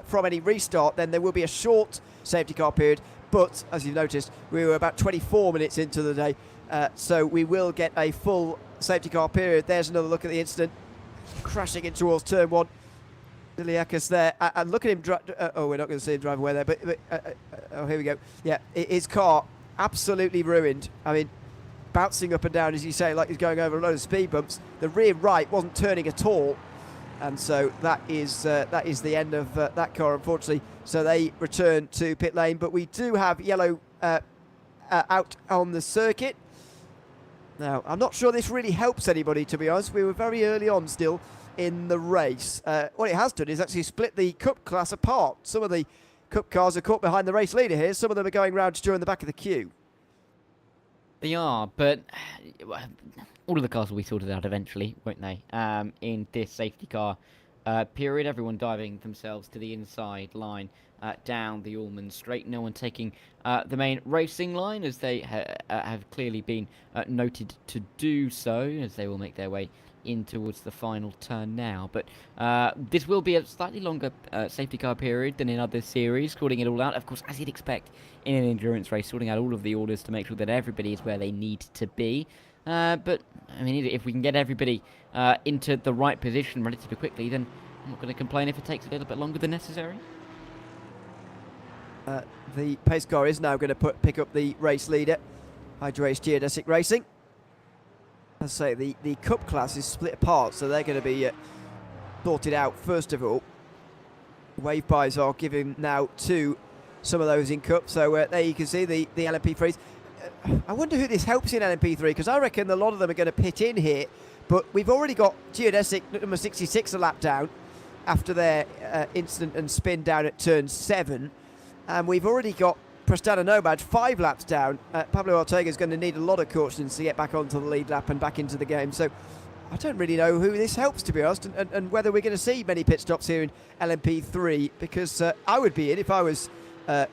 from any restart, then there will be a short safety car period. But, as you've noticed, we were about 24 minutes into the day, so we will get a full safety car period. There's another look at the incident. Crashing in towards turn 1. Ziliakis there. And look at him oh, we're not going to see him drive away there, but oh, here we go. Yeah, his car absolutely ruined. I mean, bouncing up and down, as you say, like he's going over a load of speed bumps. The rear right wasn't turning at all, and so that is the end of that car, unfortunately. So they return to pit lane, but we do have yellow out on the circuit. Now, I'm not sure this really helps anybody, to be honest. We were very early on still in the race. What it has done is actually split the Cup class apart. Some of the Cup cars are caught behind the race leader here. Some of them are going round during the back of the queue. They are, but all of the cars will be sorted out eventually, won't they? In this safety car period, everyone diving themselves to the inside line down the Allman Straight. No one taking the main racing line, as they have clearly been noted to do so, as they will make their way in towards the final turn now. But this will be a slightly longer safety car period than in other series, sorting it all out, of course, as you'd expect in an endurance race, sorting out all of the orders to make sure that everybody is where they need to be. But I mean, if we can get everybody into the right position relatively quickly, then I'm not going to complain if it takes a little bit longer than necessary. The pace car is now going to pick up the race leader, Hydrace Geodesic Racing. As I say, the Cup class is split apart, so they're going to be sorted out first of all. Wave buys are given now to some of those in Cup, so there you can see the LMP3s. I wonder who this helps in LMP3, because I reckon a lot of them are going to pit in here, but we've already got Geodesic number 66 a lap down after their incident and spin down at turn 7, and we've already got Prestana Nomad 5 laps down. Pablo Ortega is going to need a lot of cautions to get back onto the lead lap and back into the game. So I don't really know who this helps, to be honest, and whether we're going to see many pit stops here in LMP3, because I would be in if I was a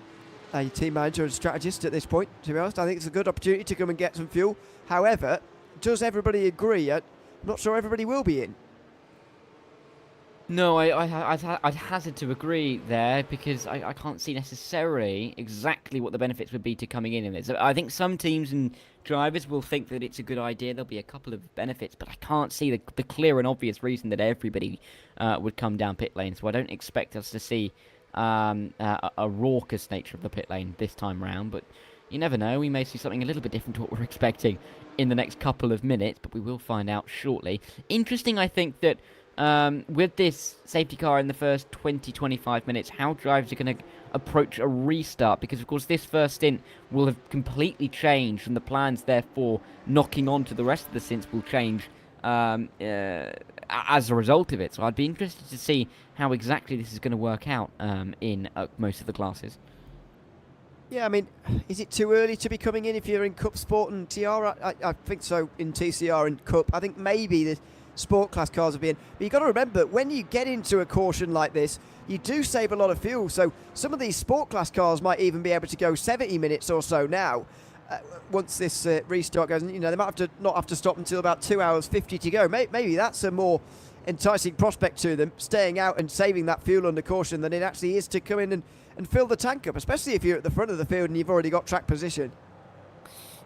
team manager and strategist at this point, to be honest. I think it's a good opportunity to come and get some fuel. However, does everybody agree? I'm not sure everybody will be in. No, I'd hazard to agree there because I can't see necessarily exactly what the benefits would be to coming in this. I think some teams and drivers will think that it's a good idea. There'll be a couple of benefits, but I can't see the clear and obvious reason that everybody would come down pit lane. So I don't expect us to see a raucous nature of the pit lane this time round. But you never know. We may see something a little bit different to what we're expecting in the next couple of minutes, but we will find out shortly. Interesting, I think, that with this safety car in the first 20-25 minutes, how drivers are going to approach a restart, because of course this first stint will have completely changed, and the plans therefore knocking on to the rest of the stints will change as a result of it. So I'd be interested to see how exactly this is going to work out in most of the classes. Yeah, I mean, is it too early to be coming in if you're in Cup Sport and TR? I think so in TCR and Cup. I think maybe the sport class cars will be in. But you've got to remember, when you get into a caution like this, you do save a lot of fuel. So some of these sport class cars might even be able to go 70 minutes or so now. Once this restart goes, they might not have to stop until about 2 hours 50 to go. Maybe that's a more enticing prospect to them, staying out and saving that fuel under caution, than it actually is to come in and fill the tank up, especially if you're at the front of the field and you've already got track position.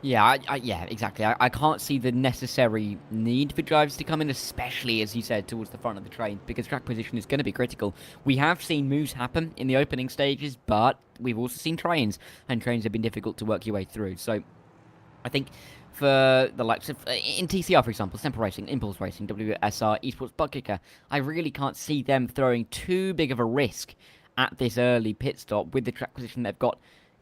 Yeah, yeah, exactly. I can't see the necessary need for drivers to come in, especially, as you said, towards the front of the train, because track position is going to be critical. We have seen moves happen in the opening stages, but we've also seen trains, and trains have been difficult to work your way through. So I think for the likes of, in TCR, for example, Semper Racing, Impulse Racing, WSR, Esports Butt Kicker, I really can't see them throwing too big of a risk at this early pit stop with the track position they've got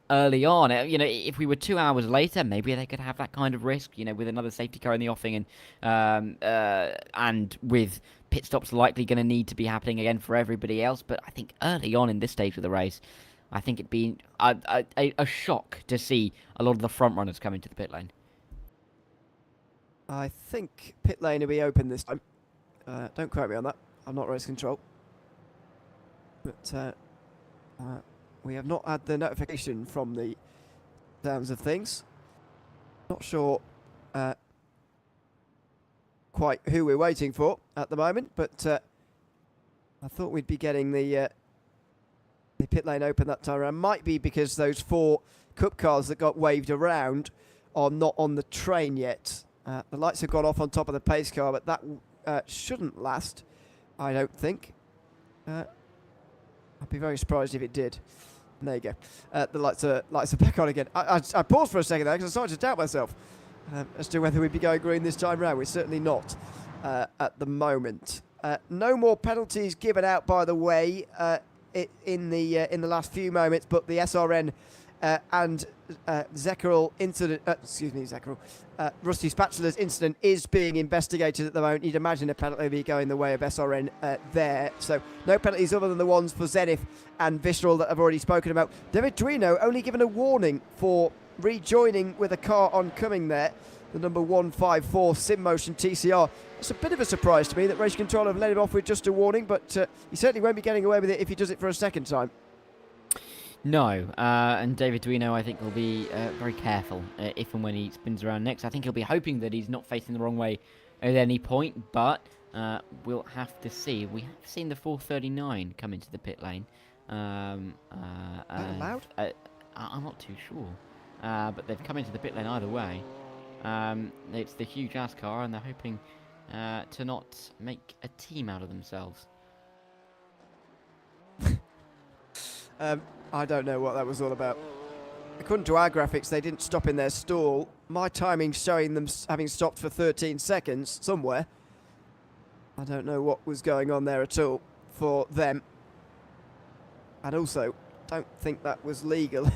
early on. If we were 2 hours later, maybe they could have that kind of risk, with another safety car in the offing, and with pit stops likely going to need to be happening again for everybody else. But I think early on in this stage of the race, I think it'd be a shock to see a lot of the front runners come into the pit lane. I think pit lane will be open this time. Don't quote me on that. I'm not race control. But we have not had the notification from the sounds of things. Not sure quite who we're waiting for at the moment, but I thought we'd be getting the pit lane open that time around. Might be because those 4 Cup cars that got waved around are not on the train yet. The lights have gone off on top of the pace car, but that shouldn't last, I don't think. I'd be very surprised if it did. There you go. The lights are back on again. I paused for a second there because I started to doubt myself as to whether we'd be going green this time round. We're certainly not at the moment. No more penalties given out, by the way, in the last few moments. But the SRN and Zekerl incident, Rusty Spatula's incident is being investigated at the moment. You'd imagine a penalty would be going the way of SRN there. So no penalties other than the ones for Zenith and Visceral that I've already spoken about. David Duino only given a warning for rejoining with a car oncoming there. The number 154 SimMotion TCR. It's a bit of a surprise to me that Race Control have let him off with just a warning, but he certainly won't be getting away with it if he does it for a second time. No, and David Duino, I think, will be very careful if and when he spins around next. I think he'll be hoping that he's not facing the wrong way at any point, but we'll have to see. We have seen the 439 come into the pit lane. Allowed? I'm not too sure, but they've come into the pit lane either way. It's the huge ass car, and they're hoping to not make a team out of themselves. I don't know what that was all about. According to our graphics, they didn't stop in their stall. My timing's showing them having stopped for 13 seconds somewhere. I don't know what was going on there at all for them. And also, don't think that was legal,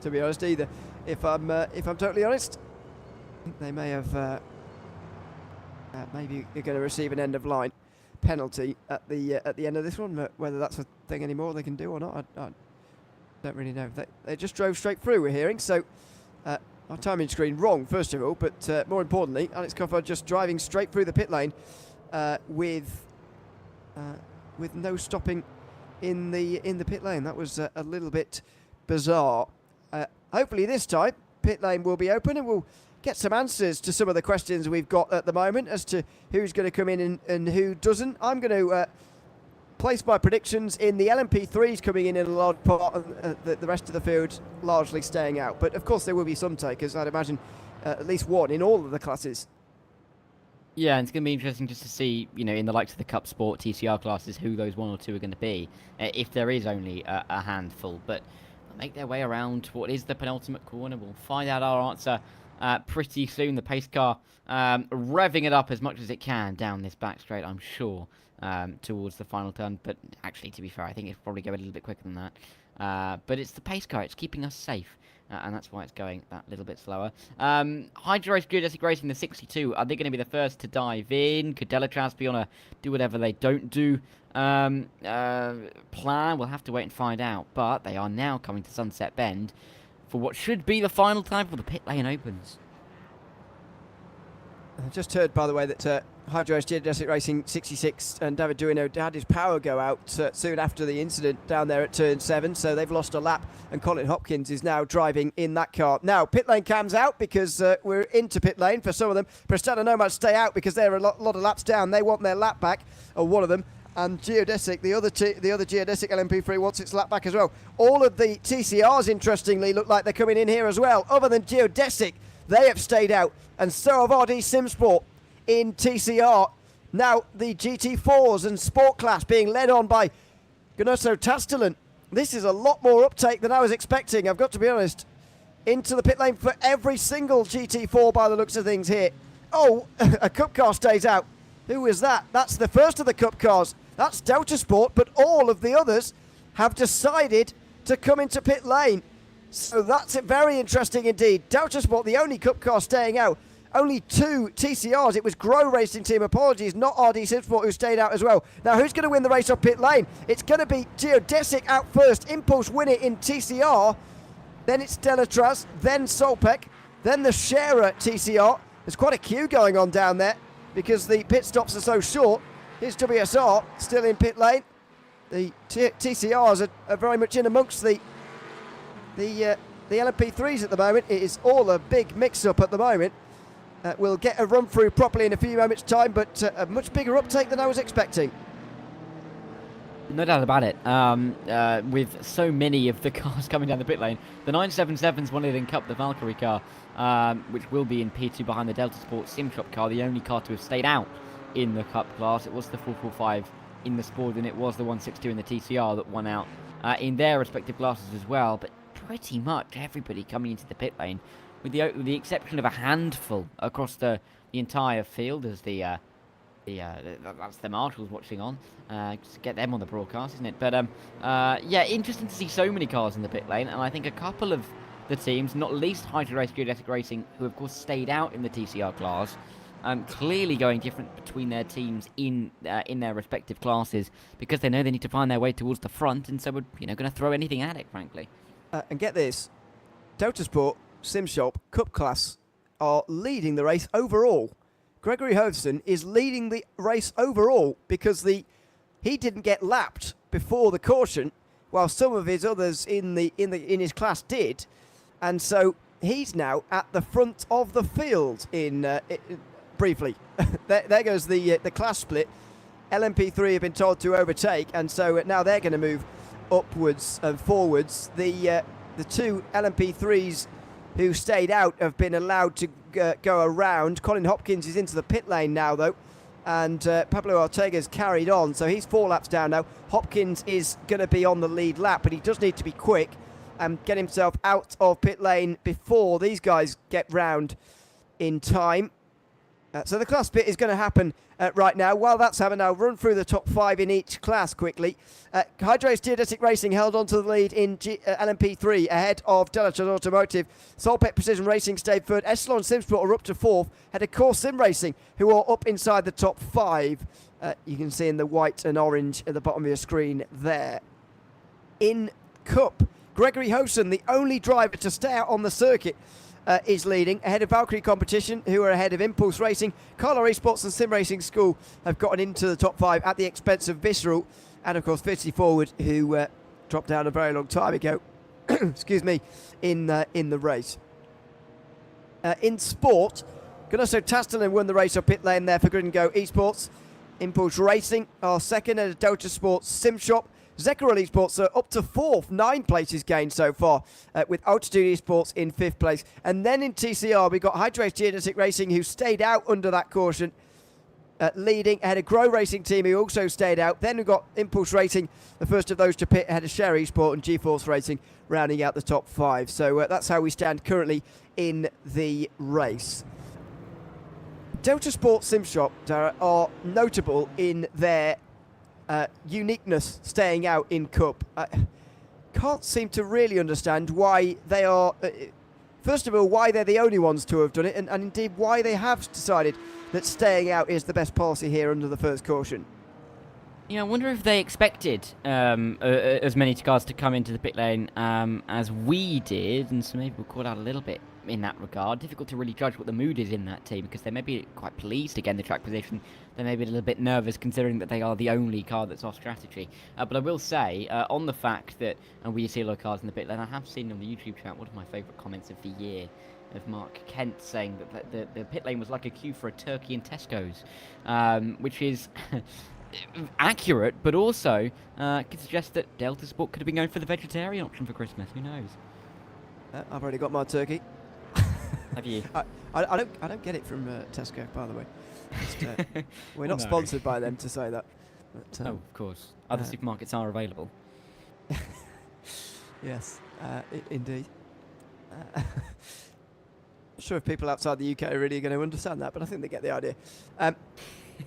to be honest, either. If I'm totally honest, I think they may have. Maybe you're going to receive an end of line penalty at the end of this one. But whether that's a thing anymore they can do or not, I don't really know. They just drove straight through, we're hearing. So our timing screen wrong, first of all, but more importantly, Alex Coffer just driving straight through the pit lane with no stopping in the pit lane. That was a little bit bizarre. Hopefully this time pit lane will be open and we'll get some answers to some of the questions we've got at the moment as to who's going to come in and who doesn't. I'm going to place my predictions in the LMP3s coming in a large part, and the rest of the field largely staying out. But of course there will be some takers, I'd imagine at least one in all of the classes. Yeah, and it's going to be interesting just to see, in the likes of the Clubsport TCR classes, who those one or two are going to be, if there is only a handful. But they'll make their way around what is the penultimate corner. We'll find out our answer pretty soon. The pace car revving it up as much as it can down this back straight, I'm sure, towards the final turn. But actually, to be fair, I think it's probably go a little bit quicker than that. But it's the pace car. It's keeping us safe. And that's why it's going that little bit slower. Hydro Race Geodesic Racing, the 62. Are they going to be the first to dive in? Could Delatraz be on a do whatever they don't do plan? We'll have to wait and find out. But they are now coming to Sunset Bend for what should be the final time for the pit lane opens. I just heard, by the way, that Hydro Race Geodesic Racing 66 and David Duino had his power go out soon after the incident down there at turn 7, so they've lost a lap, and Colin Hopkins is now driving in that car. Now, pit lane cams out because we're into pit lane for some of them. Prestana Nomad stay out because they're a lot of laps down. They want their lap back, or one of them. And Geodesic, the other Geodesic LMP3 wants its lap back as well. All of the TCRs, interestingly, look like they're coming in here as well. Other than Geodesic, they have stayed out, and so have RD Simsport in TCR. Now the GT4s and Sport Class being led on by Gunnoso Tastelen. This is a lot more uptake than I was expecting, I've got to be honest. Into the pit lane for every single GT4 by the looks of things here. Oh, a Cup car stays out. Who is that? That's the first of the Cup cars. That's Delta Sport, but all of the others have decided to come into pit lane. So that's very interesting indeed. Delta Sport, the only Cup car staying out. Only 2 TCRs. It was Grow Racing Team, apologies, not RD Simsport, who stayed out as well. Now, who's going to win the race off pit lane? It's going to be Geodesic out first. Impulse win it in TCR. Then it's Delatraz, then Solpec, then the Scherer TCR. There's quite a queue going on down there because the pit stops are so short. Here's WSR still in pit lane. The TCRs are very much in amongst the LMP3s at the moment. It is all a big mix-up at the moment. We'll get a run through properly in a few moments' time, but a much bigger uptake than I was expecting. No doubt about it. With so many of the cars coming down the pit lane, the 977's won it in Cup, the Valkyrie car, which will be in P2 behind the Delta Sport Sim Shop car, the only car to have stayed out in the Cup class. It was the 445 in the Sport, and it was the 162 in the TCR that won out in their respective classes as well. But pretty much everybody coming into the pit lane, with the exception of a handful across the entire field, as that's the marshals watching on. Just to get them on the broadcast, isn't it? But yeah, interesting to see so many cars in the pit lane, and I think a couple of the teams, not least Hydro Race Geodesic Racing, who of course stayed out in the TCR class, clearly going different between their teams in their respective classes, because they know they need to find their way towards the front, and so we're going to throw anything at it, frankly. And get this, Delta Sport, Simshop, Cup class are leading the race overall. Gregory Hovson is leading the race overall because he didn't get lapped before the caution, while some of his others in his class did, and so he's now at the front of the field. Briefly, there goes the class split. LMP3 have been told to overtake, and so now they're going to move upwards and forwards. The 2 LMP3s who stayed out have been allowed to go around. Colin Hopkins is into the pit lane now, though, and Pablo Ortega's carried on, so he's 4 laps down now. Hopkins is going to be on the lead lap, but he does need to be quick and get himself out of pit lane before these guys get round in time. So the class split is going to happen right now. While that's happening, I'll run through the top 5 in each class quickly. Hydro Race Geodesic Racing held on to the lead in LMP3 ahead of Delatraz Automotive. Solpec Precision Racing stayed third. Echelon Simsport are up to 4th. Had a Core Sim Racing who are up inside the top 5. You can see in the white and orange at the bottom of your screen there. In Cup, Gregory Hosen, the only driver to stay out on the circuit, is leading ahead of Valkyrie Competition, who are ahead of Impulse Racing. Carlo Esports and Sim Racing School have gotten into the top 5 at the expense of Visceral, and of course 50 Forward, who dropped down a very long time ago. Excuse me, in the race. In sport, Gunnoso Tastelen won the race off pit lane there for Grid & Go Esports. Impulse Racing are second, and Delta Sports Sim Shop. Zekra Esports are up to fourth, 9 places gained so far, with Altitude Esports in 5th place. And then in TCR, we got Hydrace Geodetic Racing, who stayed out under that caution, leading ahead of Grow Racing Team, who also stayed out. Then we've got Impulse Racing, the first of those to pit, ahead of Share Esport and GeForce Racing, rounding out the top 5. So that's how we stand currently in the race. Delta Sports Sim Shop, Dara, are notable in their uniqueness staying out in Cup. I can't seem to really understand why they are, first of all, why they're the only ones to have done it, and indeed why they have decided that staying out is the best policy here under the first caution. Yeah, I wonder if they expected as many cars to come into the pit lane as we did, and so maybe we're caught out a little bit in that regard. Difficult to really judge what the mood is in that team, because they may be quite pleased to gain the track position. They may be a little bit nervous considering that they are the only car that's off strategy. But I will say, on the fact that we see a lot of cars in the pit lane, I have seen on the YouTube chat one of my favourite comments of the year of Mark Kent saying that the pit lane was like a queue for a turkey in Tesco's, which is accurate, but also could suggest that Delta Sport could have been going for the vegetarian option for Christmas. Who knows? I've already got my turkey. Have you? I don't get it from Tesco, by the way. We're not sponsored by them to say that. But, oh, of course. Other supermarkets are available. Yes, indeed. Not sure if people outside the UK are really going to understand that, but I think they get the idea.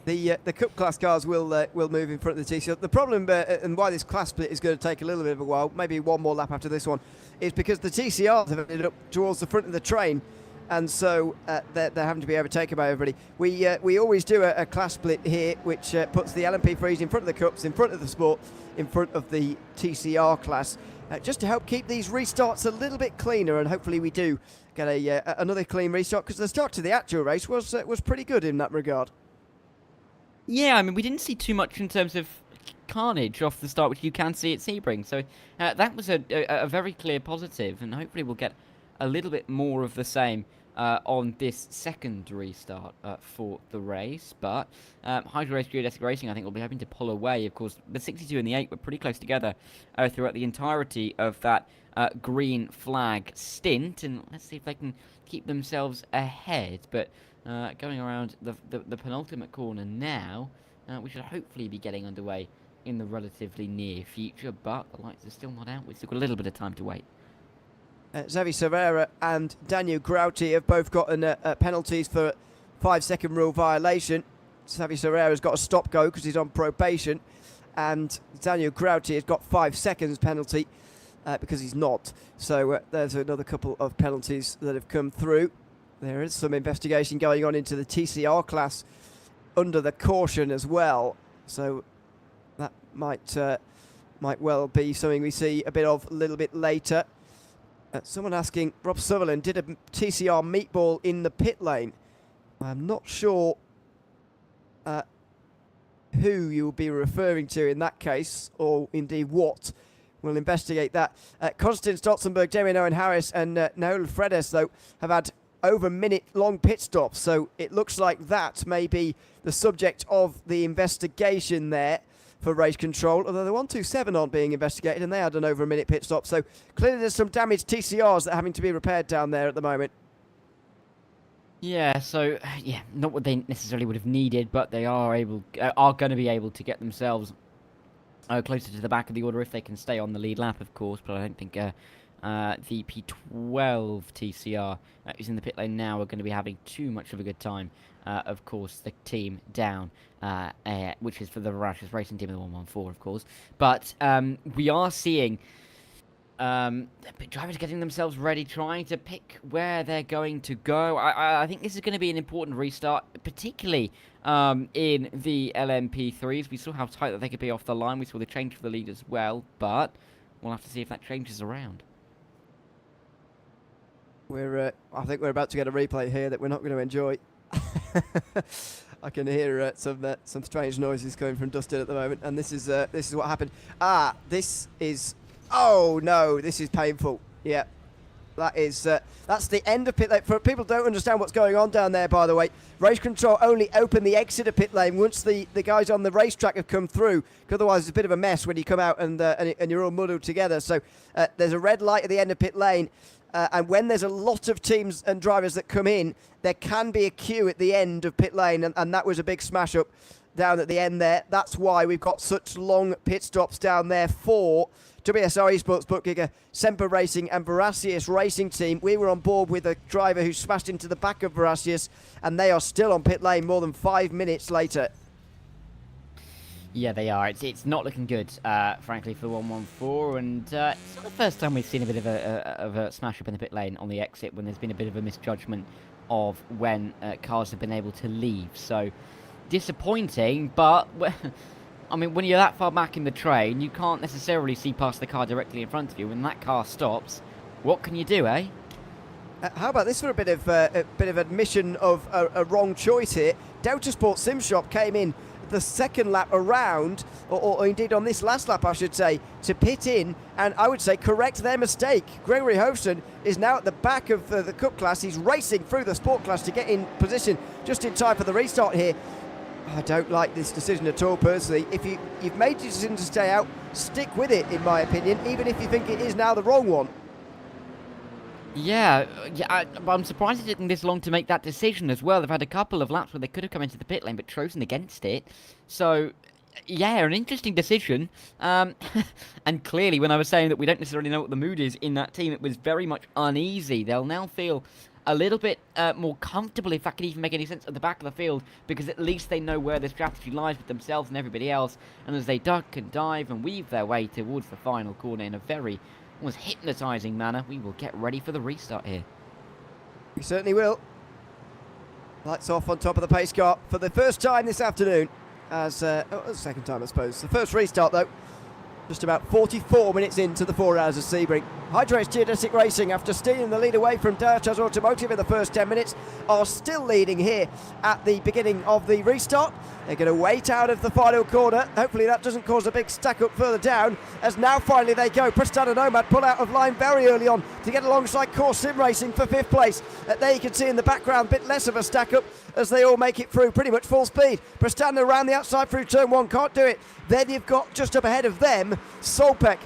The Cup class cars will move in front of the TCR. The problem and why this class split is going to take a little bit of a while, maybe one more lap after this one, is because the TCRs have ended up towards the front of the train, and so they're having to be overtaken by everybody. We always do a class split here, which puts the LMP3s in front of the Cups, in front of the Sport, in front of the TCR class, just to help keep these restarts a little bit cleaner, and hopefully we do get another clean restart, because the start to the actual race was pretty good in that regard. Yeah, I mean, we didn't see too much in terms of carnage off the start, which you can see at Sebring. So that was a very clear positive, and hopefully we'll get a little bit more of the same on this second restart for the race. But Hydrace Geodetic Racing, I think, will be hoping to pull away. Of course, the 62 and the 8 were pretty close together throughout the entirety of that green flag stint, and let's see if they can keep themselves ahead. But going around the penultimate corner now, we should hopefully be getting underway in the relatively near future, but the lights are still not out. We've still got a little bit of time to wait. Xavi Serrera and Daniel Grauti have both gotten penalties for 5-second rule violation. Xavi Serrera's got a stop-go because he's on probation, and Daniel Grauti has got 5 seconds penalty because he's not. So there's another couple of penalties that have come through. There is some investigation going on into the TCR class under the caution as well. So that might well be something we see a bit of a little bit later. Someone asking, Rob Sutherland, did a TCR meatball in the pit lane? I'm not sure who you'll be referring to in that case, or indeed what. We'll investigate that. Konstantin Stotzenberg, Damien Owen Harris and Noel Fredes, though, have had over minute-long pit stops, so it looks like that may be the subject of the investigation there for race control, although the 127 aren't being investigated, and they had an over a minute pit stop, so clearly there's some damaged TCRs that are having to be repaired down there at the moment. Yeah, so, yeah, not what they necessarily would have needed, but they are going to be able to get themselves closer to the back of the order if they can stay on the lead lap, of course, but I don't think the P12 TCR who's in the pit lane now are going to be having too much of a good time. Of course, the team down, which is for the Rashes Racing Team of the 114, of course. But we are seeing drivers getting themselves ready, trying to pick where they're going to go. I think this is going to be an important restart, particularly in the LMP3s. We saw how tight that they could be off the line. We saw the change for the lead as well, but we'll have to see if that changes around. I think we're about to get a replay here that we're not going to enjoy. I can hear some strange noises coming from Dustin at the moment, and this is what happened. Oh no, this is painful. Yeah, That's the end of pit lane. For people who don't understand what's going on down there, by the way, race control only open the exit of pit lane once the guys on the racetrack have come through. Otherwise, it's a bit of a mess when you come out and you're all muddled together. So there's a red light at the end of pit lane. And when there's a lot of teams and drivers that come in, there can be a queue at the end of pit lane, and that was a big smash up down at the end there. That's why we've got such long pit stops down there for WSR Esports bookkeeper, Semper Racing and Verasius Racing Team. We were on board with a driver who smashed into the back of Verasius, and they are still on pit lane more than 5 minutes later. Yeah, they are. It's not looking good, frankly, for 114, and it's not the first time we've seen a bit of a smash up in the pit lane on the exit when there's been a bit of a misjudgment of when cars have been able to leave. So disappointing, but I mean, when you're that far back in the train, you can't necessarily see past the car directly in front of you. When that car stops, what can you do, eh? How about this for a bit of admission of a wrong choice here? Delta Sport Sim Shop came in the second lap around, or indeed on this last lap, I should say, to pit in and I would say correct their mistake. Gregory Hofston is now at the back of the Cup class. He's racing through the Sport class to get in position just in time for the restart here. I don't like this decision at all, personally. If you've made your decision to stay out, stick with it, in my opinion, even if you think it is now the wrong one. Yeah, I'm surprised it took them this long to make that decision as well. They've had a couple of laps where they could have come into the pit lane but chosen against it. So, yeah, an interesting decision. And clearly, when I was saying that we don't necessarily know what the mood is in that team, it was very much uneasy. They'll now feel a little bit more comfortable, if that can even make any sense, at the back of the field, because at least they know where the strategy lies with themselves and everybody else. And as they duck and dive and weave their way towards the final corner in a very almost hypnotising manner, we will get ready for the restart here. We certainly will. Lights off on top of the pace car for the first time this afternoon. As the second time, I suppose. The first restart, though, just about 44 minutes into the 4 hours of Sebring. Hydra's Geodesic Racing, after stealing the lead away from Daratas Automotive in the first 10 minutes, are still leading here at the beginning of the restart. They're going to wait out of the final corner. Hopefully that doesn't cause a big stack up further down, as now finally they go. Preston and Nomad pull out of line very early on to get alongside Core Sim Racing for 5th place. There you can see in the background a bit less of a stack up as they all make it through pretty much full speed. Preston around the outside through turn 1, can't do it. Then you've got just up ahead of them Solpek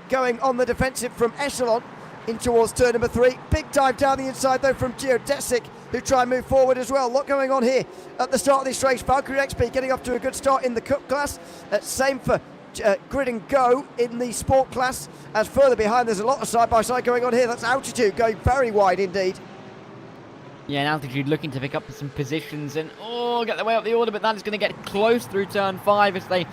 going on the defensive from Echelon in towards turn number 3. Big dive down the inside though from Geodesic, who try and move forward as well. A lot going on here at the start of this race. Valkyrie XP getting off to a good start in the Cup class. Same for Grid and Go in the Sport class. As further behind, there's a lot of side-by-side going on here. That's Altitude going very wide indeed. Yeah, and Altitude looking to pick up some positions and, get their way up the order, but that is going to get close through turn 5 as they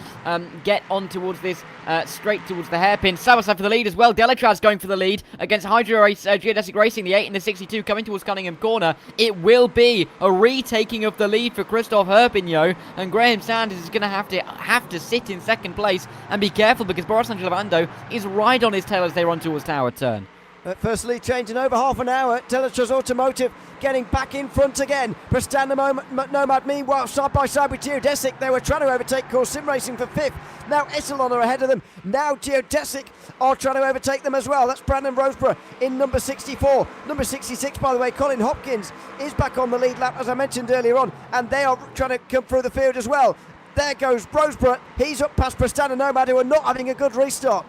get on towards this, straight towards the hairpin. Sabasad for the lead as well. Delatraz going for the lead against Geodesic Racing, the 8 and the 62 coming towards Cunningham Corner. It will be a retaking of the lead for Christophe Herpigno, and Graham Sanders is going to have to sit in second place and be careful because Boris Angelovando is right on his tail as they run towards Tower Turn. First lead change in over half an hour. Delatraz Automotive getting back in front again. Preston Nomad meanwhile side by side with Geodesic. They were trying to overtake Core Sim Racing for 5th. Now Echelon are ahead of them. Now Geodesic are trying to overtake them as well. That's Brandon Roseborough in number 64. Number 66, by the way, Colin Hopkins is back on the lead lap, as I mentioned earlier on, and they are trying to come through the field as well. There goes Roseborough. He's up past Preston Nomad, who are not having a good restart.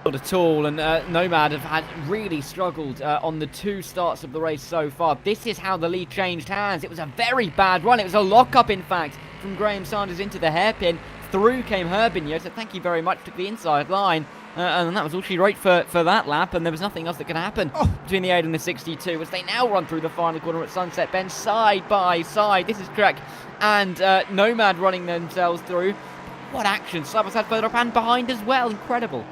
Not at all, and Nomad have had really struggled on the 2 starts of the race so far. This is how the lead changed hands. It was a very bad run. It was a lock-up, in fact, from Graham Sanders into the hairpin. Through came Herbigno, so thank you very much. Took the inside line, and that was all she wrote for that lap, and there was nothing else that could happen between the 8 and the 62 as they now run through the final corner at Sunset Bend side by side. This is Trek and Nomad running themselves through. What action. Sabasad further up and behind as well. Incredible.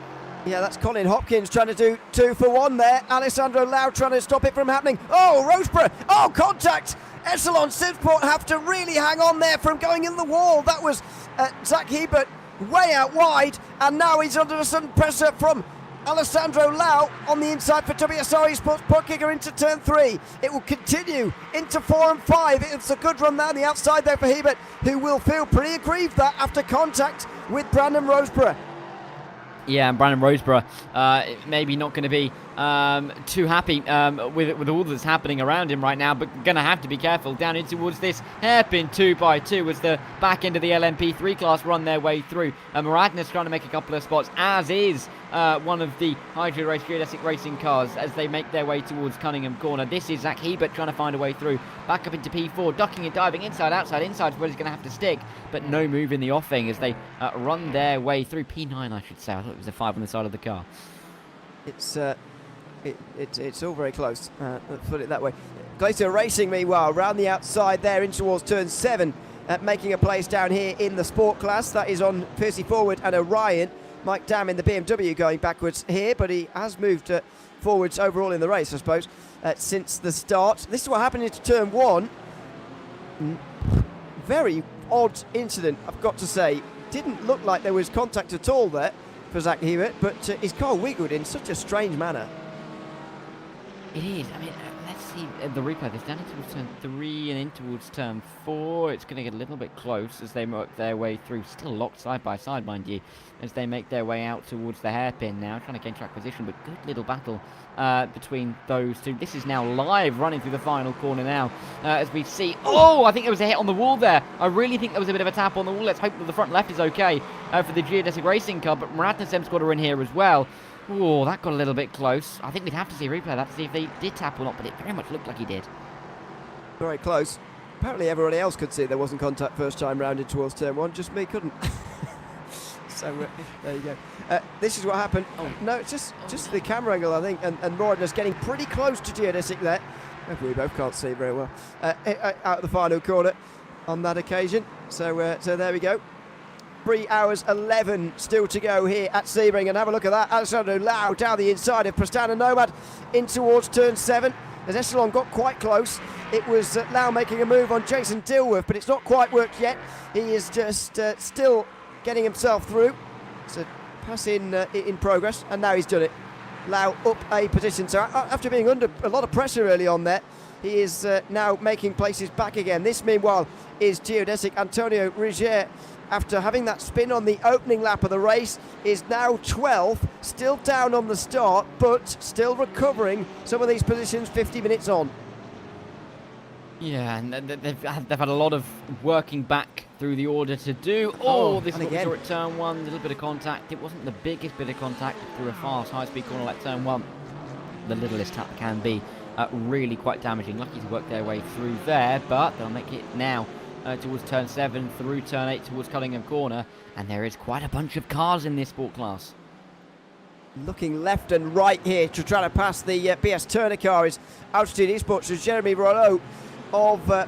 Yeah, that's Colin Hopkins trying to do 2 for 1 there. Alessandro Lau trying to stop it from happening. Oh, Roseborough. Oh, contact. Echelon Simsport have to really hang on there from going in the wall. That was Zach Hebert way out wide. And now he's under a sudden pressure from Alessandro Lau on the inside for WSR Esports Puckkicker into turn 3. It will continue into 4 and 5. It's a good run down the outside there for Hebert, who will feel pretty aggrieved that after contact with Brandon Roseborough. Yeah, and Brandon Roseborough maybe not going to be too happy with all that's happening around him right now, but going to have to be careful down in towards this hairpin 2x2 as the back end of the LMP3 class run their way through. Muradin's trying to make a couple of spots, as is one of the Hydro Race Geodesic Racing cars as they make their way towards Cunningham Corner. This is Zach Hebert trying to find a way through, back up into P4, ducking and diving inside, outside is where he's going to have to stick, but no move in the offing as they run their way through P9, I should say. I thought it was a 5 on the side of the car. It's all very close, let's put it that way. Glacier Racing, meanwhile, around the outside there in towards turn 7, making a place down here in the sport class. That is on Piercy Forward and Orion. Mike Dam in the BMW going backwards here, but he has moved forwards overall in the race, I suppose, since the start. This is what happened into turn 1. Very odd incident, I've got to say. Didn't look like there was contact at all there for Zach Hebert, but his car wiggled in such a strange manner. It is. I mean, let's see the replay. They're down towards turn 3 and in towards turn 4. It's going to get a little bit close as they work their way through. Still locked side by side, mind you, as they make their way out towards the hairpin now, trying to gain track position, but good little battle between those two. This is now live, running through the final corner now, as we see. Oh, I think there was a hit on the wall there. I really think there was a bit of a tap on the wall. Let's hope that the front left is okay for the Geodesic Racing car, but Muradin's M-Squad are in here as well. Oh, that got a little bit close. I think we'd have to see a replay of that to see if they did tap or not, but it very much looked like he did. Very close. Apparently everybody else could see there wasn't contact first time round in towards turn 1, just me couldn't. So there you go. This is what happened. Oh, no, it's just the camera angle, I think, and Muradin's getting pretty close to Geodesic there. Maybe we both can't see very well. Out of the final corner on that occasion. So there we go. 3 hours 11 still to go here at Sebring, and have a look at that. Alessandro Lau down the inside of Prestana Nomad in towards turn 7. As Echelon got quite close, it was Lau making a move on Jason Dilworth, but it's not quite worked yet. He is just still getting himself through. So pass in progress, and now he's done it. Lau up a position. So after being under a lot of pressure early on there, he is now making places back again. This, meanwhile, is Geodesic Antonio Rigier. After having that spin on the opening lap of the race, is now 12th, still down on the start, but still recovering some of these positions 50 minutes on. Yeah, and they've had a lot of working back through the order to do. Oh, this is what we saw at turn 1, a little bit of contact. It wasn't the biggest bit of contact through a fast, high-speed corner like turn 1. The littlest tap can be really quite damaging. Lucky to work their way through there, but they'll make it now. Towards turn 7, through turn 8 towards Cunningham Corner, and there is quite a bunch of cars in this sport class. Looking left and right here to try to pass the BS Turner car is Altitude Esports. So Jeremy Rollo of the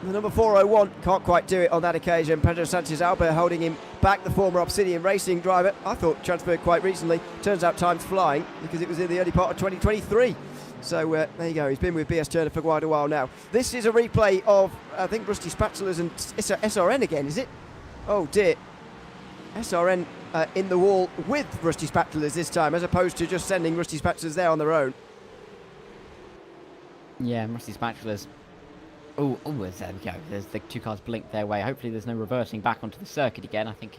number 401 can't quite do it on that occasion. Pedro Sanchez Alba holding him back, the former Obsidian Racing driver. I thought transferred quite recently. Turns out time's flying because it was in the early part of 2023. So there you go, he's been with BS Turner for quite a while now. This is a replay of, I think, Rusty Spatulas and SRN again, is it? Oh dear. SRN in the wall with Rusty Spatulas this time, as opposed to just sending Rusty Spatulas there on their own. Yeah, and Rusty Spatulas. Oh, there we go. There's the two cars blink their way. Hopefully there's no reversing back onto the circuit again. I think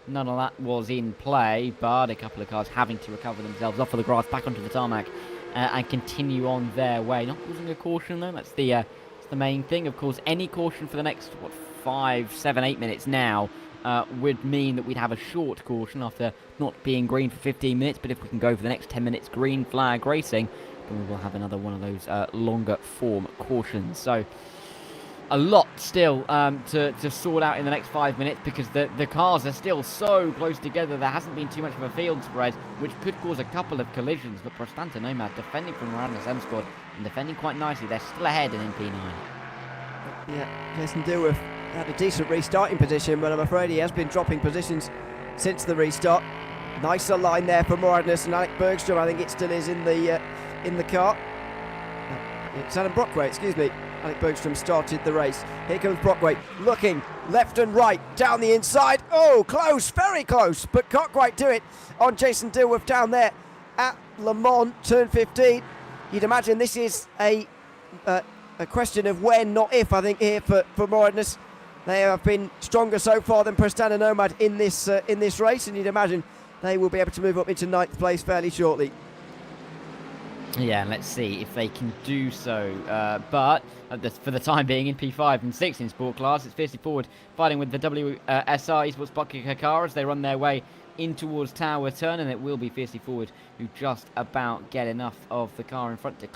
none of that was in play, but a couple of cars having to recover themselves off of the grass back onto the tarmac. And continue on their way. Not causing a caution though, that's the main thing. Of course, any caution for the next, 5, 7, 8 minutes now would mean that we'd have a short caution after not being green for 15 minutes. But if we can go for the next 10 minutes green flag racing, then we will have another one of those longer form cautions. So a lot still to sort out in the next 5 minutes, because the cars are still so close together. There hasn't been too much of a field spread, which could cause a couple of collisions. But Prestanta Nomad defending from Muradin's M-Squad and defending quite nicely. They're still ahead in P9. Yeah, Jason Dilworth had a decent restarting position, but I'm afraid he has been dropping positions since the restart. Nicer line there for Muradin and Alec Bergstrom. I think it still is in the car. It's Adam Brockway, excuse me. Alec Bergstrom started the race. Here comes Brockway, looking left and right, down the inside. Oh, close, very close, but can't quite do it on Jason Dilworth down there at Le Mans, turn 15. You'd imagine this is a question of when, not if, I think, here for Moradness. They have been stronger so far than Prestana Nomad in this race, and you'd imagine they will be able to move up into 9th place fairly shortly. Yeah, let's see if they can do so. But for the time being, in P5 and 6 in Sport Class, it's fiercely forward, fighting with the WSI Sports Bucket car as they run their way in towards Tower Turn, and it will be fiercely forward who just about get enough of the car in front to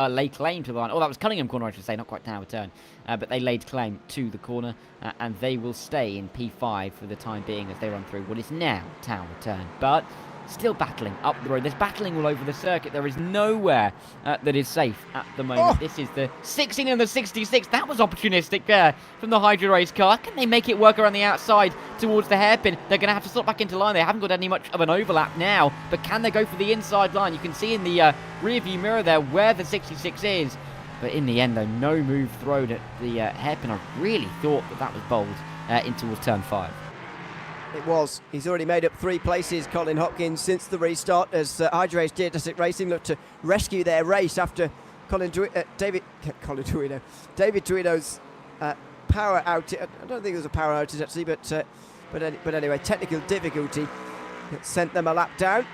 lay claim to the line. Oh, that was Cunningham corner, I should say, not quite Tower Turn. But they laid claim to the corner, and they will stay in P5 for the time being as they run through what is now Tower Turn. But still battling up the road. There's battling all over the circuit. There is nowhere that is safe at the moment. Oh. This is the 16 and the 66. That was opportunistic there from the Hydra Race car. Can they make it work around the outside towards the hairpin? They're going to have to slot back into line. They haven't got any much of an overlap now, but can they go for the inside line? You can see in the rear view mirror there where the 66 is. But in the end, though, no move thrown at the hairpin. I really thought that was bold in towards turn 5. It was. He's already made up 3 places, Colin Hopkins, since the restart, as Hydra Race Geodesic Racing looked to rescue their race after David Tuino's power outage. I don't think it was a power outage actually, but anyway, technical difficulty that sent them a lap down.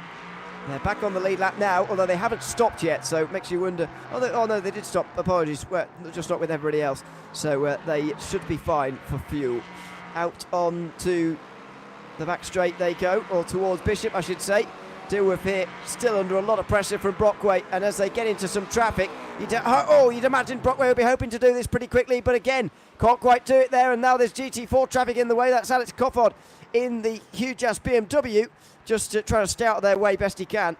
They're back on the lead lap now, although they haven't stopped yet, so it makes you wonder. Oh no, they did stop. Apologies, well, just not with everybody else. So they should be fine for fuel. Out on to the back straight they go, or towards Bishop, I should say. Dilworth here, still under a lot of pressure from Brockway, and as they get into some traffic, you'd imagine Brockway will be hoping to do this pretty quickly, but again, can't quite do it there, and now there's GT4 traffic in the way. That's Alex Cofford in the huge-ass BMW, just trying to stay out of their way best he can.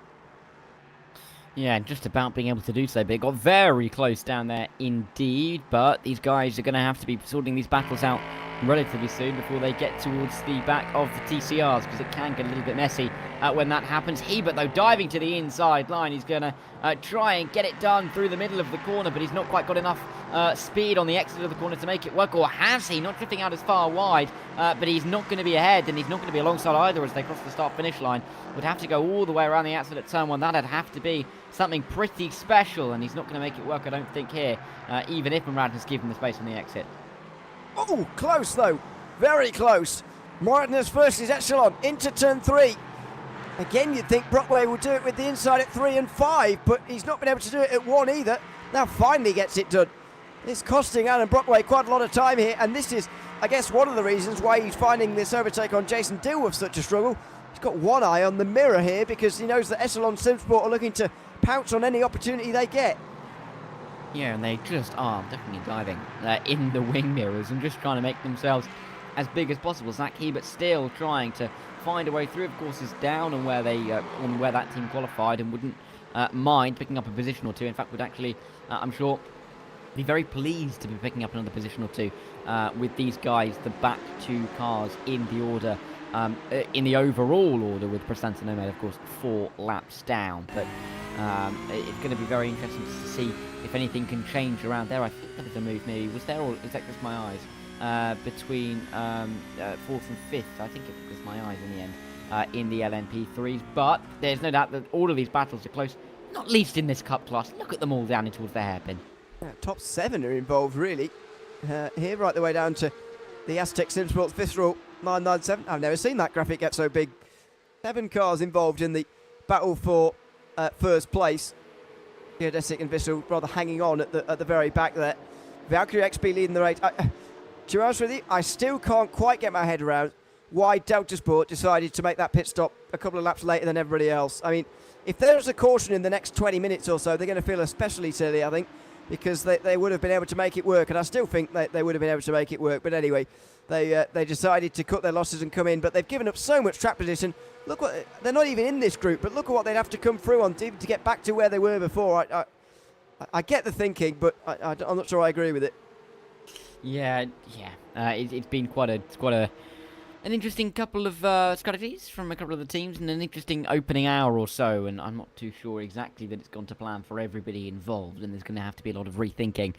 Yeah, just about being able to do so, but it got very close down there indeed, but these guys are going to have to be sorting these battles out relatively soon before they get towards the back of the TCRs, because it can get a little bit messy when that happens. Hebert, though, diving to the inside line. He's going to try and get it done through the middle of the corner, but he's not quite got enough speed on the exit of the corner to make it work, or has he? Not drifting out as far wide, but he's not going to be ahead, and he's not going to be alongside either as they cross the start-finish line. Would have to go all the way around the outside at turn 1. That'd have to be something pretty special, and he's not going to make it work, I don't think, here, even if Murad has given the space on the exit. Oh, close though, very close. Moradness versus Echelon into turn 3. Again, you'd think Brockway would do it with the inside at 3 and 5, but he's not been able to do it at 1 either. Now finally gets it done. It's costing Alan Brockway quite a lot of time here, and this is, I guess, one of the reasons why he's finding this overtake on Jason Dilworth such a struggle. He's got one eye on the mirror here because he knows that Echelon Simsport are looking to pounce on any opportunity they get. Yeah, and they just are definitely diving in the wing mirrors and just trying to make themselves as big as possible. Zach Hebert still trying to find a way through. Of course, is down on where that team qualified, and wouldn't mind picking up a position or two. In fact, would actually, I'm sure, be very pleased to be picking up another position or two with these guys, the back 2 cars in the order. In the overall order, with Prasanth Nomad, of course, 4 laps down. But it's going to be very interesting to see if anything can change around there. I think there was a move, maybe. Was there, or is that just my eyes? Between 4th and 5th, I think it was my eyes in the end, in the LMP3s. But there's no doubt that all of these battles are close, not least in this Cup class. Look at them all down towards the hairpin. Yeah, top 7 are involved, really. Here, right the way down to the Aztec Simsports Visceral 997. I've never seen that graphic get so big. 7 cars involved in the battle for first place. Geodesic and Visceral rather hanging on at the very back there. Valkyrie XP leading the race. To be honest with you, I still can't quite get my head around why Delta Sport decided to make that pit stop a couple of laps later than everybody else. I mean, if there's a caution in the next 20 minutes or so, they're going to feel especially silly, I think, because they would have been able to make it work, and I still think they would have been able to make it work. But anyway, they decided to cut their losses and come in, but they've given up so much track position. Look what they're not even in this group, but look at what they'd have to come through on to get back to where they were before. I get the thinking, but I'm not sure I agree with it. Yeah. It's been quite an interesting couple of strategies from a couple of the teams, and an interesting opening hour or so. And I'm not too sure exactly that it's gone to plan for everybody involved, and there's going to have to be a lot of rethinking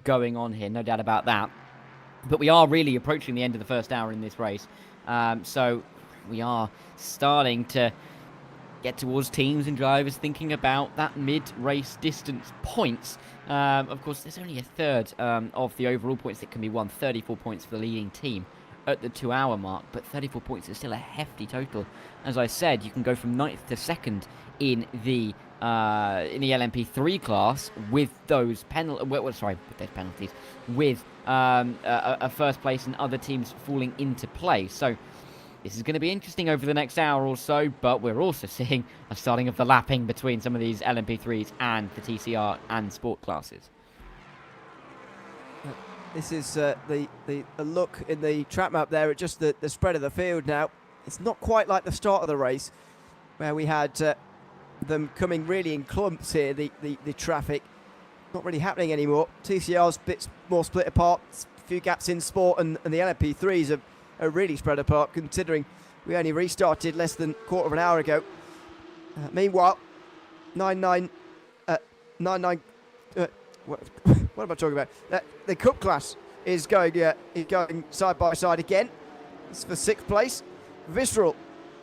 going on here, no doubt about that. But we are really approaching the end of the first hour in this race, so we are starting to get towards teams and drivers thinking about that mid-race distance points. Of course, there's only a third of the overall points that can be won. 34 points for the leading team at the 2-hour mark, but 34 points is still a hefty total. As I said, you can go from 9th to 2nd in the in the LMP3 class with those penalties, with a first place and other teams falling into place. So this is going to be interesting over the next hour or so, but we're also seeing a starting of the lapping between some of these LMP3s and the TCR and Sport classes. This is the look in the track map there at just the spread of the field now. It's not quite like the start of the race, where we had them coming really in clumps here, the traffic. Not really happening anymore. TCR's a bit more split apart, a few gaps in Sport, and the LMP3s are really spread apart, considering we only restarted less than a quarter of an hour ago. Meanwhile, 99... what am I talking about? The Cup class is going side by side again. It's for 6th place. Visceral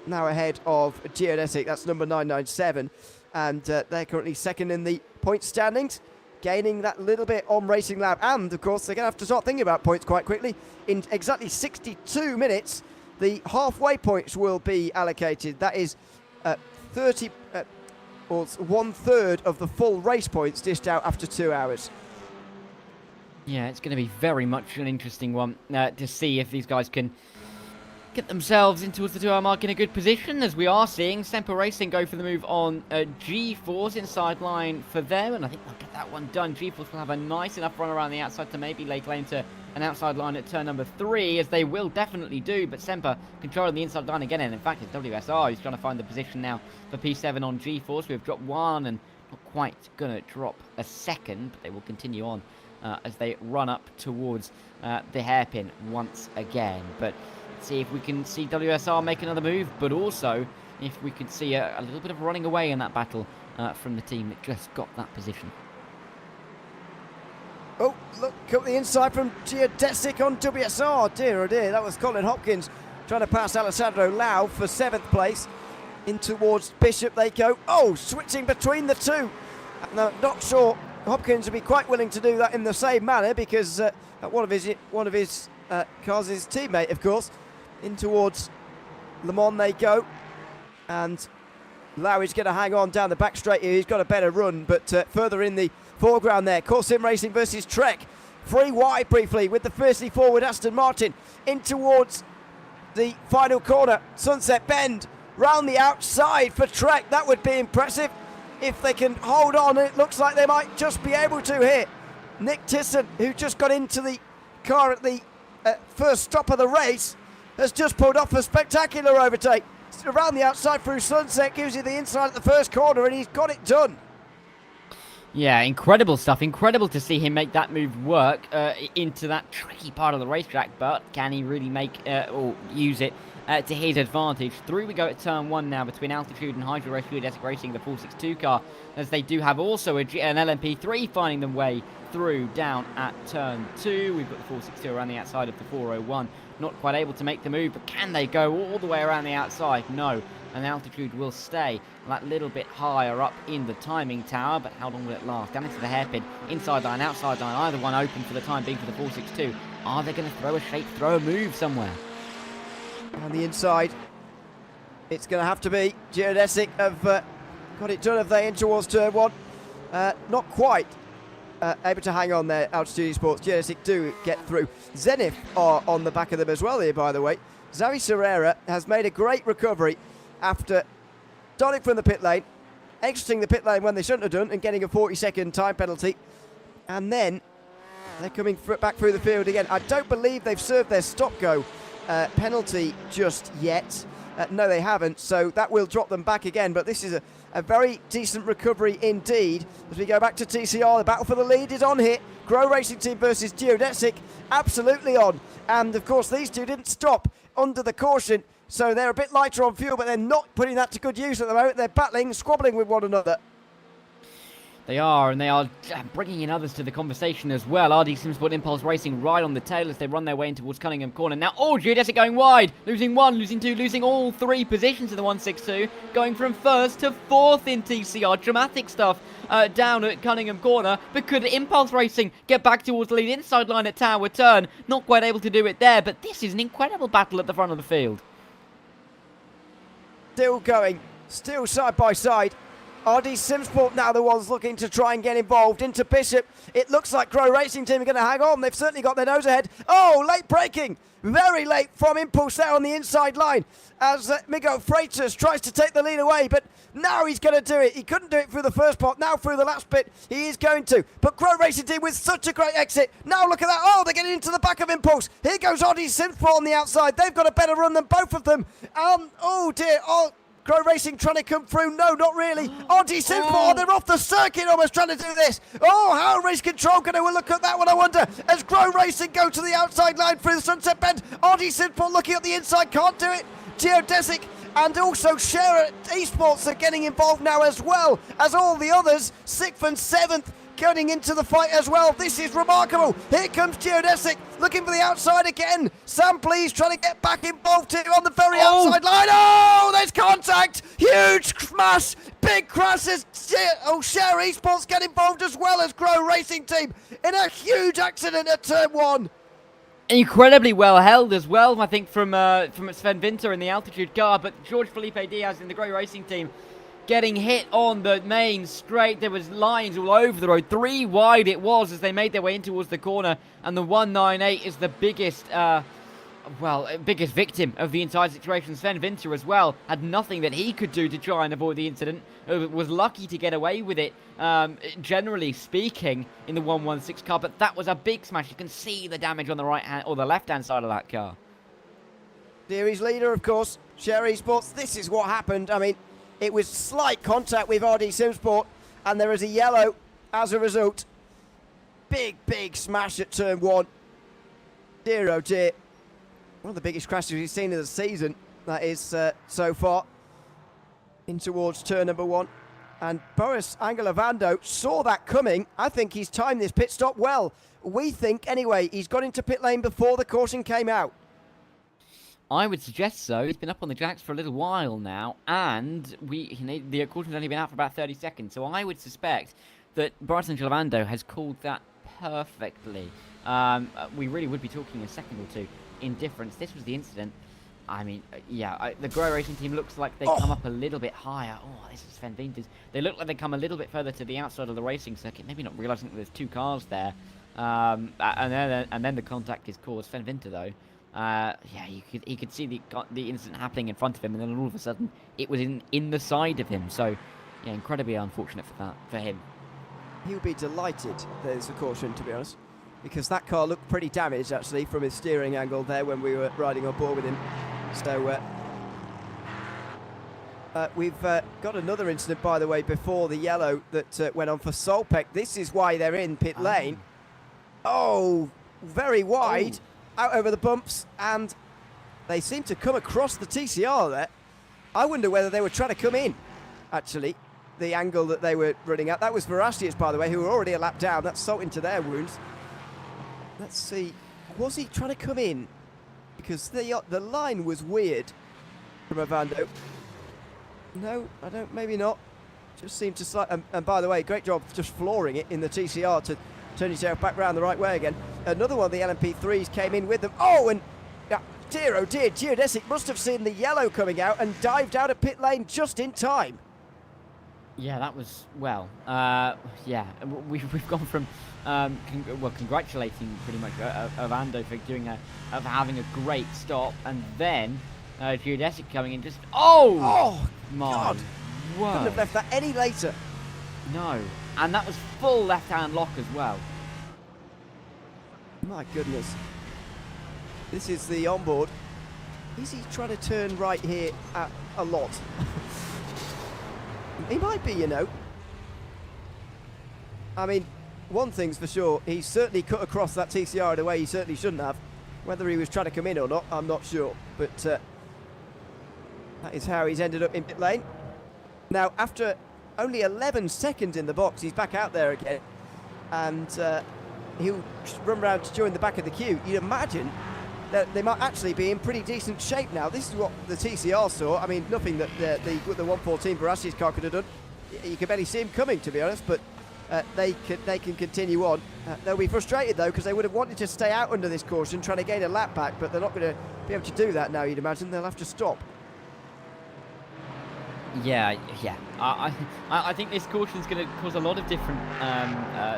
now ahead of Geodesic. That's number 997. And they're currently 2nd in the point standings, gaining that little bit on Racing Lab. And, of course, they're going to have to start thinking about points quite quickly. In exactly 62 minutes, the halfway points will be allocated. That is 30... or 1/3 of the full race points dished out after 2 hours. Yeah, it's going to be very much an interesting one to see if these guys can get themselves in towards the 2 hour mark in a good position, as we are seeing Semper Racing go for the move on G-Force inside line for them, and I think they'll get that one done. G-Force will have a nice enough run around the outside to maybe lay claim to an outside line at turn number 3, as they will definitely do, but Semper controlling the inside line again, and in fact it's WSR who's trying to find the position now for P7 on G-Force. We've dropped 1 and not quite going to drop a 2nd, but they will continue on as they run up towards the hairpin once again. But let's see if we can see WSR make another move, but also if we could see a little bit of running away in that battle from the team that just got that position. Oh, look up the inside from Geodesic on WSR. Dear, oh dear, that was Colin Hopkins trying to pass Alessandro Lau for 7th place. In towards Bishop they go. Oh, switching between the two. No, not sure Hopkins would be quite willing to do that in the same manner, because one of his cars is teammate, of course. In towards Le Mans they go. And Lau is going to hang on down the back straight here. He's got a better run, but further in the foreground there, Core Sim Racing versus Trek. Free wide briefly with the fiercely forward Aston Martin in towards the final corner. Sunset Bend round the outside for Trek. That would be impressive if they can hold on. It looks like they might just be able to here. Nick Tisson, who just got into the car at the first stop of the race, has just pulled off a spectacular overtake. Around the outside through Sunset, gives you the inside at the first corner, and he's got it done. Yeah, incredible stuff. Incredible to see him make that move work into that tricky part of the racetrack, but can he really make or use it to his advantage? Through we go at turn 1 now between Altitude and Hydro Race Geodesic Racing, the 462 car, as they do have also an LMP3 finding them way through down at turn 2. We've got the 462 around the outside of the 401. Not quite able to make the move, but can they go all the way around the outside? No. And Altitude will stay that little bit higher up in the timing tower, but how long will it last? Down into the hairpin, inside line, outside line, either one open for the time being for the 462. Are they going to throw a shape, throw a move somewhere? On the inside, it's going to have to be Geodesic have got it done. Have they in towards turn 1? Not quite able to hang on there. Altitude Sports, Geodesic do get through. Zenith are on the back of them as well here, by the way. Xavi Serrera has made a great recovery after darting from the pit lane, exiting the pit lane when they shouldn't have done and getting a 40-second time penalty. And then they're coming back through the field again. I don't believe they've served their stop-go penalty just yet. No, they haven't, so that will drop them back again. But this is a very decent recovery indeed. As we go back to TCR, the battle for the lead is on here. Grow Racing Team versus Geodesic, absolutely on. And, of course, these two didn't stop under the caution, so they're a bit lighter on fuel, but they're not putting that to good use at the moment. They're battling, squabbling with one another. They are, and they are bringing in others to the conversation as well. RD Simsport Impulse Racing right on the tail as they run their way in towards Cunningham Corner. Now, Geodesic going wide, losing 1, losing 2, losing all 3 positions in the 162, going from 1st to 4th in TCR. Dramatic stuff down at Cunningham Corner, but could Impulse Racing get back towards the lead inside line at Tower Turn? Not quite able to do it there, but this is an incredible battle at the front of the field. Still going, still side by side. RD Simsport now the ones looking to try and get involved. Into Bishop. It looks like Grow Racing Team are going to hang on. They've certainly got their nose ahead. Oh, late braking. Very late from Impulse there on the inside line as Migo Freitas tries to take the lead away, but now he's going to do it. He couldn't do it through the first part. Now through the last bit, he is going to. But Grow Racing Team with such a great exit. Now look at that. Oh, they're getting into the back of Impulse. Here goes RD Simsport on the outside. They've got a better run than both of them. Oh dear. Oh, Grow Racing trying to come through. No, not really. RD Simsport, they're off the circuit almost trying to do this. Oh, how Race Control going to look at that one, I wonder. As Grow Racing go to the outside line through the Sunset Bend. RD Simsport looking at the inside, can't do it. Geodesic and also Share Esports are getting involved now as well as all the others. 6th and 7th getting into the fight as well. This is remarkable. Here comes Geodesic looking for the outside again. Sam Please trying to get back involved here on the very outside line. Oh, there's contact. Huge smash. Big crash as Share Esports get involved as well as Grow Racing Team in a huge accident at turn 1. Incredibly well held as well, I think, from Sven Winter in the altitude car, but George Felipe Diaz in the Grow Racing Team getting hit on the main straight. There was lines all over the road. 3 wide it was as they made their way in towards the corner, and the 198 is the biggest victim of the entire situation. Sven Winter as well had nothing that he could do to try and avoid the incident. Was lucky to get away with it, generally speaking, in the 116 car, but that was a big smash. You can see the damage on the right hand or the left hand side of that car. Series leader, of course, Share Esports. This is what happened. I mean, it was slight contact with RD Simsport, and there is a yellow as a result. Big smash at turn 1. Dear oh dear. One of the biggest crashes we've seen of the season, that is, so far. In towards turn number 1. And Boris Angelovando saw that coming. I think he's timed this pit stop well. We think, anyway, he's got into pit lane before the caution came out. I would suggest so. He's been up on the jacks for a little while now, and the caution's only been out for about 30 seconds. So I would suspect that Boris Angelovando has called that perfectly. We really would be talking a second or two in difference. This was the incident. I mean, the Grow Racing Team looks like they come up a little bit higher. Oh, this is Sven Winters. They look like they come a little bit further to the outside of the racing circuit, maybe not realising that there's 2 cars there. And then the contact is caused. Sven Winter, though, he could see the incident happening in front of him, and then all of a sudden it was in the side of him. So, yeah, incredibly unfortunate for him. He'll be delighted there's a caution, to be honest, because that car looked pretty damaged, actually, from his steering angle there when we were riding on board with him. So, we've got another incident, by the way, before the yellow that went on for Solpec. This is why they're in pit lane. Oh, very wide, out over the bumps, and they seem to come across the TCR there. I wonder whether they were trying to come in, actually, the angle that they were running at. That was Verasius, by the way, who were already a lap down. That's salt into their wounds. Let's see. Was he trying to come in? Because the line was weird from Ovando. No, I don't. Maybe not. Just seemed to slide. And by the way, great job just flooring it in the TCR to turn yourself back round the right way again. Another one of the LMP3s came in with them. Oh, and dear, oh dear, Geodesic must have seen the yellow coming out and dived out of pit lane just in time. Yeah, that was, well, we've gone from, congratulating pretty much Ovando for having a great stop, and then Geodesic coming in just, oh my God. Word. Couldn't have left that any later. No, and that was full left-hand lock as well. My goodness. This is the onboard. Is he trying to turn right here a lot? He might be, you know. I mean, one thing's for sure, he certainly cut across that TCR in a way he certainly shouldn't have. Whether he was trying to come in or not, I'm not sure. But that is how he's ended up in pit lane. Now, after only 11 seconds in the box, he's back out there again. And he'll run around to join the back of the queue. You'd imagine that they might actually be in pretty decent shape now. This is what the TCR saw. I mean, nothing that the 114 Verasius car could have done. You could barely see him coming, to be honest, but they can continue on. They'll be frustrated, though, because they would have wanted to stay out under this caution, trying to gain a lap back, but they're not going to be able to do that now, you'd imagine. They'll have to stop. Yeah, yeah. I think this caution is going to cause a lot of different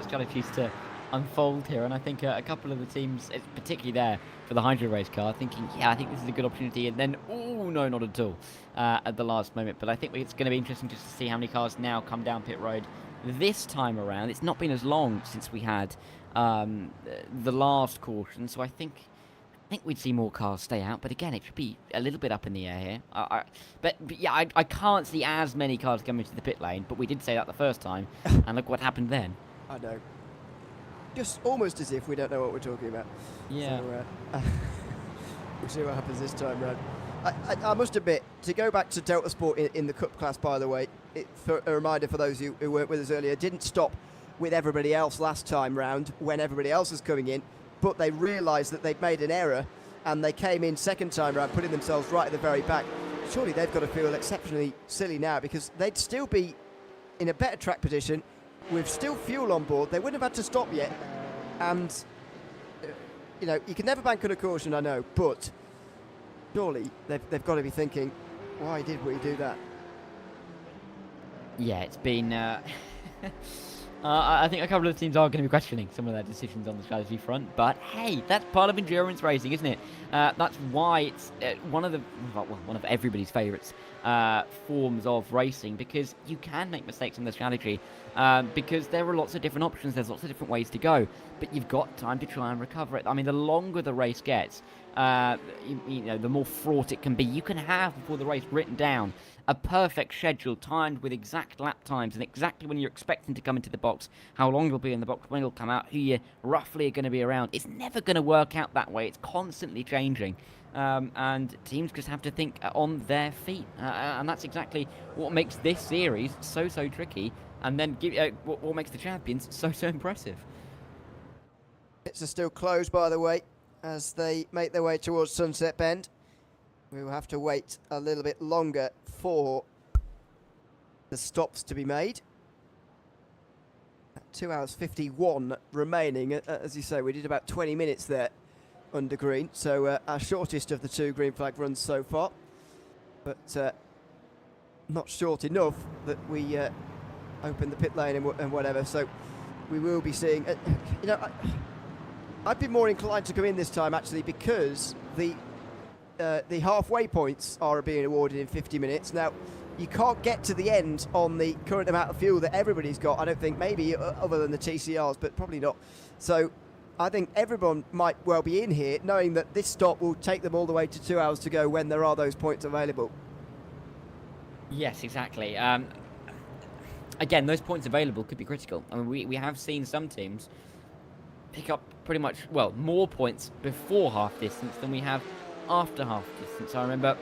strategies to unfold here, and I think a couple of the teams, particularly there for the Hydro Race car, thinking, yeah, I think this is a good opportunity, and then, oh no, not at all, at the last moment. But I think it's going to be interesting just to see how many cars now come down pit road this time around. It's not been as long since we had the last caution, so I think we'd see more cars stay out, but again, it should be a little bit up in the air here. But yeah, I can't see as many cars coming to the pit lane, but we did say that the first time, and look what happened then. I know. Just almost as if we don't know what we're talking about. Yeah. So, we'll see what happens this time round. I must admit, to go back to Delta Sport in the Cup class, by the way, for a reminder for those who weren't with us earlier, didn't stop with everybody else last time round when everybody else was coming in. But they realised that they'd made an error and they came in second time round, putting themselves right at the very back. Surely they've got to feel exceptionally silly now, because they'd still be in a better track position with still fuel on board. They wouldn't have had to stop yet. And, you know, you can never bank on a caution, I know, but surely they've got to be thinking, why did we do that? Yeah, it's been... I think a couple of teams are going to be questioning some of their decisions on the strategy front, but hey, that's part of endurance racing, isn't it? That's why it's one of everybody's favourites forms of racing, because you can make mistakes in the strategy, because there are lots of different options, there's lots of different ways to go, but you've got time to try and recover it. I mean, the longer the race gets, you know, the more fraught it can be. You can have, before the race, written down a perfect schedule timed with exact lap times and exactly when you're expecting to come into the box, how long you'll be in the box, when you'll come out, who you roughly are going to be around. It's never going to work out that way. It's constantly changing. And teams just have to think on their feet. And that's exactly what makes this series so tricky, and then what makes the champions so impressive. Pits are still closed, by the way, as they make their way towards Sunset Bend. We will have to wait a little bit longer for the stops to be made. 2 hours 51 remaining. As you say, we did about 20 minutes there under green, so our shortest of the two green flag runs so far, but not short enough that we open the pit lane and whatever. So we will be seeing, you know, I'd be more inclined to come in this time actually, because the halfway points are being awarded in 50 minutes. Now, you can't get to the end on the current amount of fuel that everybody's got, I don't think, maybe other than the TCRs, but probably not. So I think everyone might well be in here knowing that this stop will take them all the way to 2 hours to go when there are those points available. Yes, exactly. Again, those points available could be critical. I mean, we have seen some teams pick up pretty much, well, more points before half distance than we have after half distance. I remember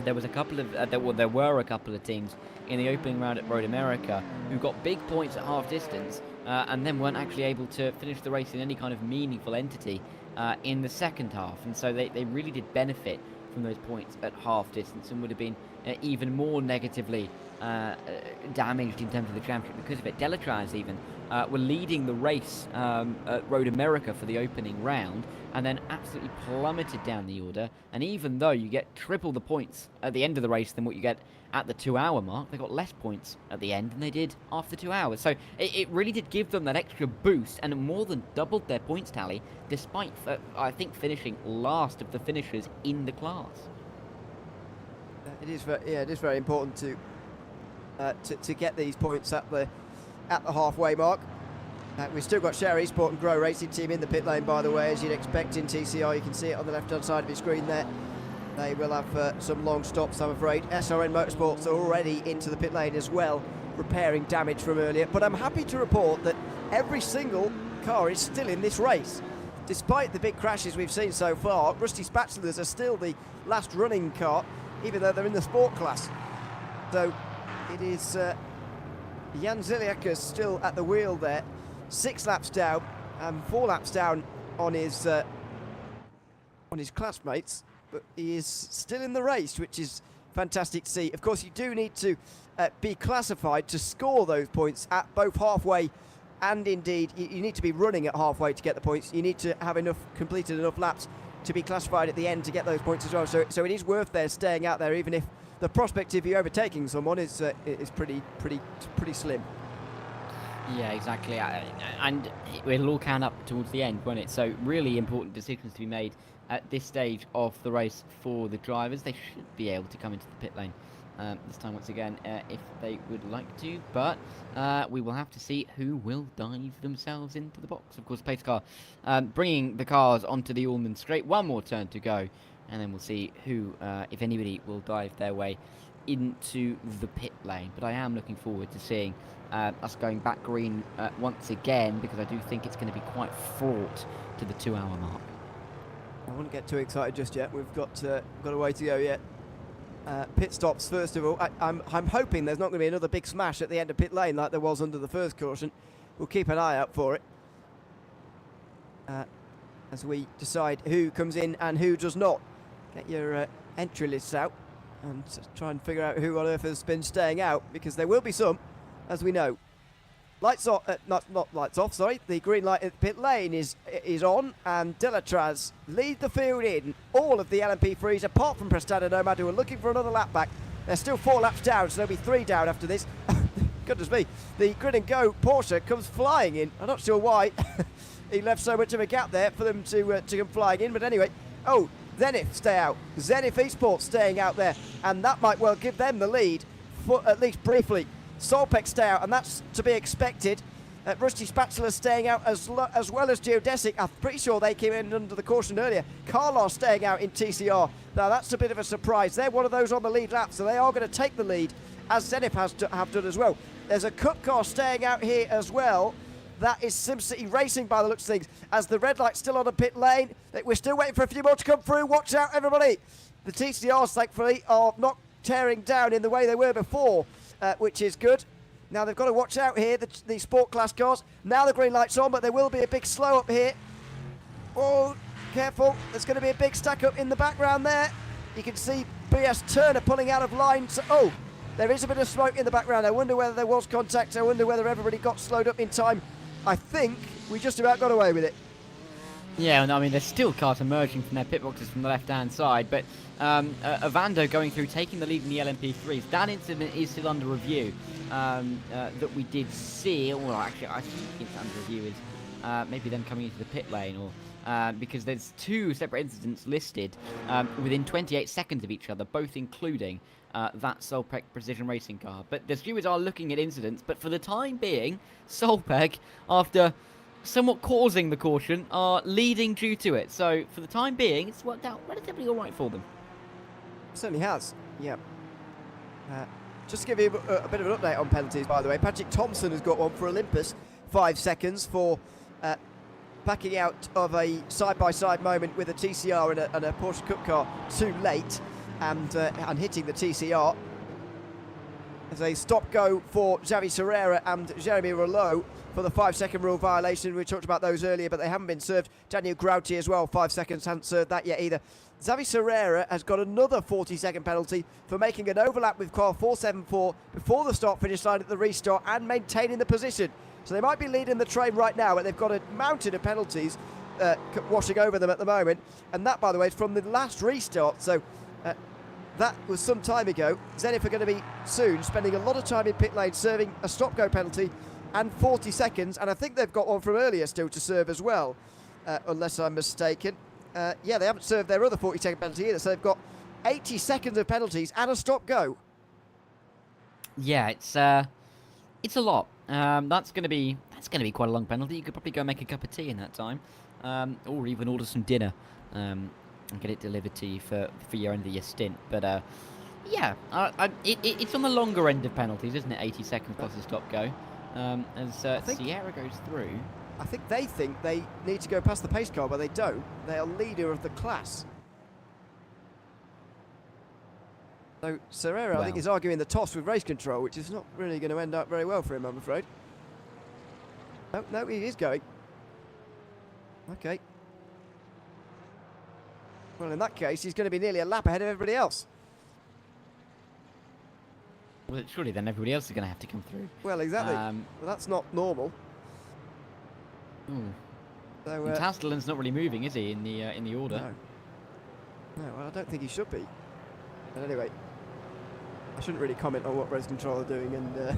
there was a couple of there were a couple of teams in the opening round at Road America who got big points at half distance and then weren't actually able to finish the race in any kind of meaningful entity in the second half, and so they really did benefit from those points at half distance and would have been even more negatively damaged in terms of the championship because of it. Delatraz even were leading the race at Road America for the opening round and then absolutely plummeted down the order, and even though you get triple the points at the end of the race than what you get at the 2 hour mark, they got less points at the end than they did after 2 hours. So it really did give them that extra boost and more than doubled their points tally, despite I think finishing last of the finishers in the class. It is very important to get these points at the halfway mark. We've still got Share Esport and Grow Racing Team in the pit lane, by the way, as you'd expect in TCR. You can see it on the left-hand side of your screen there. They will have some long stops, I'm afraid. SRN Motorsports are already into the pit lane as well, repairing damage from earlier. But I'm happy to report that every single car is still in this race. Despite the big crashes we've seen so far, Rusty Spatulas are still the last running car, even though they're in the sport class. So it is Jan Ziliakas still at the wheel there, 6 laps down and 4 laps down on his classmates, but he is still in the race, which is fantastic to see. Of course, you do need to be classified to score those points at both halfway and indeed you need to be running at halfway to get the points. You need to have completed enough laps to be classified at the end to get those points as well. So it is worth their staying out there, even if the prospect of you overtaking someone is pretty slim. Yeah, exactly. And it'll all count up towards the end, won't it? So really important decisions to be made at this stage of the race for the drivers. They should be able to come into the pit lane this time once again if they would like to, but we will have to see who will dive themselves into the box. Of course, pace car bringing the cars onto the Allman straight. One more turn to go, and then we'll see who, if anybody, will dive their way into the pit lane. But I am looking forward to seeing us going back green once again, because I do think it's going to be quite fraught to the 2-hour mark. I wouldn't get too excited just yet. We've got a way to go yet. Pit stops first of all. I'm hoping there's not going to be another big smash at the end of pit lane like there was under the first caution. We'll keep an eye out for it as we decide who comes in and who does not. Get your entry lists out and try and figure out who on earth has been staying out, because there will be some, as we know. Lights off, not lights off, sorry. The green light at the pit lane is on, and Delatraz lead the field in all of the LMP3s, apart from Prestado Nomad, who are looking for another lap back. They're still 4 laps down, so there'll be 3 down after this. Goodness me. The Grid and Go Porsche comes flying in. I'm not sure why he left so much of a gap there for them to come flying in, but anyway. Oh, Zenith stay out. Zenith Esports staying out there, and that might well give them the lead, for at least briefly. Solpec stay out, and that's to be expected. Rusty Spatula staying out as well as Geodesic. I'm pretty sure they came in under the caution earlier. Carlos staying out in TCR. Now that's a bit of a surprise. They're one of those on the lead lap, so they are going to take the lead, as Zenith have done as well. There's a Cup car staying out here as well. That is SimCity Racing by the looks of things, as the red light's still on the pit lane. We're still waiting for a few more to come through. Watch out, everybody. The TCRs, thankfully, are not tearing down in the way they were before, which is good. Now they've got to watch out here, the sport class cars. Now the green light's on, but there will be a big slow up here. Oh, careful. There's going to be a big stack up in the background there. You can see BS Turner pulling out of line. So, oh, there is a bit of smoke in the background. I wonder whether there was contact. I wonder whether everybody got slowed up in time. I think we just about got away with it. Yeah, and I mean, there's still cars emerging from their pit boxes from the left-hand side, but Avando going through, taking the lead in the LMP3s. That incident is still under review that we did see. Well, actually, I think it's under review is maybe them coming into the pit lane, or because there's 2 separate incidents listed within 28 seconds of each other, both including that Solpec Precision Racing car. But the stewards are looking at incidents, but for the time being, Solpec, after somewhat causing the caution, are leading due to it. So for the time being, it's worked out relatively all right for them. Certainly has, yeah. Just to give you a bit of an update on penalties, by the way, Patrick Thompson has got one for Olympus, 5 seconds for backing out of a side-by-side moment with a TCR and a Porsche Cup car too late, and hitting the TCR. As a stop-go for Xavi Serrera and Jeremy Rouleau for the 5-second rule violation. We talked about those earlier, but they haven't been served. Daniel Grauti as well, 5 seconds, hasn't served that yet either. Xavi Serrera has got another 40-second penalty for making an overlap with car 474 before the start-finish line at the restart and maintaining the position. So they might be leading the train right now, but they've got a mountain of penalties washing over them at the moment. And that, by the way, is from the last restart. So that was some time ago. Zenith are going to be soon spending a lot of time in pit lane serving a stop-go penalty and 40 seconds. And I think they've got one from earlier still to serve as well, unless I'm mistaken. Yeah, they haven't served their other 40-second penalty either, so they've got 80 seconds of penalties and a stop-go. Yeah, it's a lot. That's going to be quite a long penalty. You could probably go make a cup of tea in that time, or even order some dinner and get it delivered to you for your end of your stint. But yeah, it's on the longer end of penalties, isn't it? 80 seconds plus a stop-go. As Sierra goes through. I think they need to go past the pace car, but they don't. They are leader of the class. So Serrera, I think, is arguing the toss with race control, which is not really going to end up very well for him, I'm afraid. No, he is going. Okay. Well, in that case, he's going to be nearly a lap ahead of everybody else. Well, surely then everybody else is going to have to come through. Well, exactly. Well, that's not normal. Hmm. So, Castellan's not really moving, is he, in the order? No. No, well, I don't think he should be. But anyway, I shouldn't really comment on what race control are doing and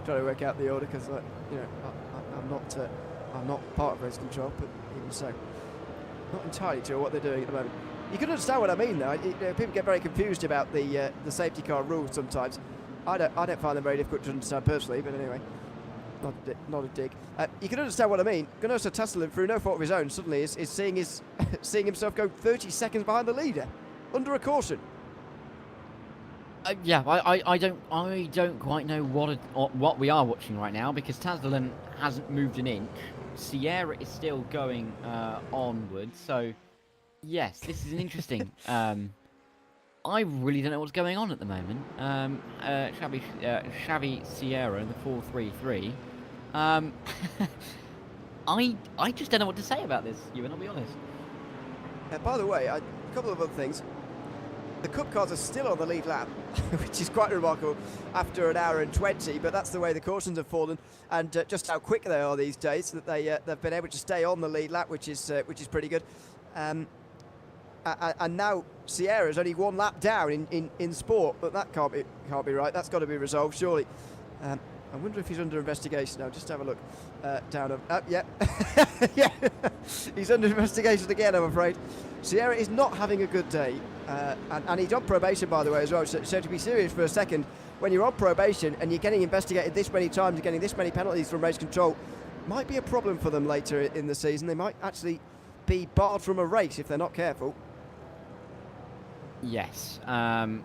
trying to work out the order because, I'm not part of race control. But even so, not entirely sure what they're doing at the moment. You can understand what I mean, though. People get very confused about the safety car rules sometimes. I don't find them very difficult to understand personally, but anyway, not a dig. You can understand what I mean. Ganosa Tasselin, through no fault of his own, suddenly is seeing seeing himself go 30 seconds behind the leader under a caution. Yeah, I don't quite know what we are watching right now because Tasselin hasn't moved an inch. Sierra is still going onward, so yes, this is an interesting. I really don't know what's going on at the moment. Xavi Sierra in the 433. I just don't know what to say about this, Ewan, I'll be honest. By the way, a couple of other things. The Cup cars are still on the lead lap, which is quite remarkable after an hour and 20, but that's the way the cautions have fallen, and just how quick they are these days, that they've been able to stay on the lead lap, which is pretty good. And now Sierra's only one lap down in sport, but that can't be right. That's got to be resolved, surely. I wonder if he's under investigation now. Just have a look down. Yeah, yeah, he's under investigation again, I'm afraid. Sierra is not having a good day, and he's on probation, by the way, as well. So to be serious for a second, when you're on probation and you're getting investigated this many times, you're getting this many penalties from race control, might be a problem for them later in the season. They might actually be barred from a race if they're not careful. Yes. Yeah.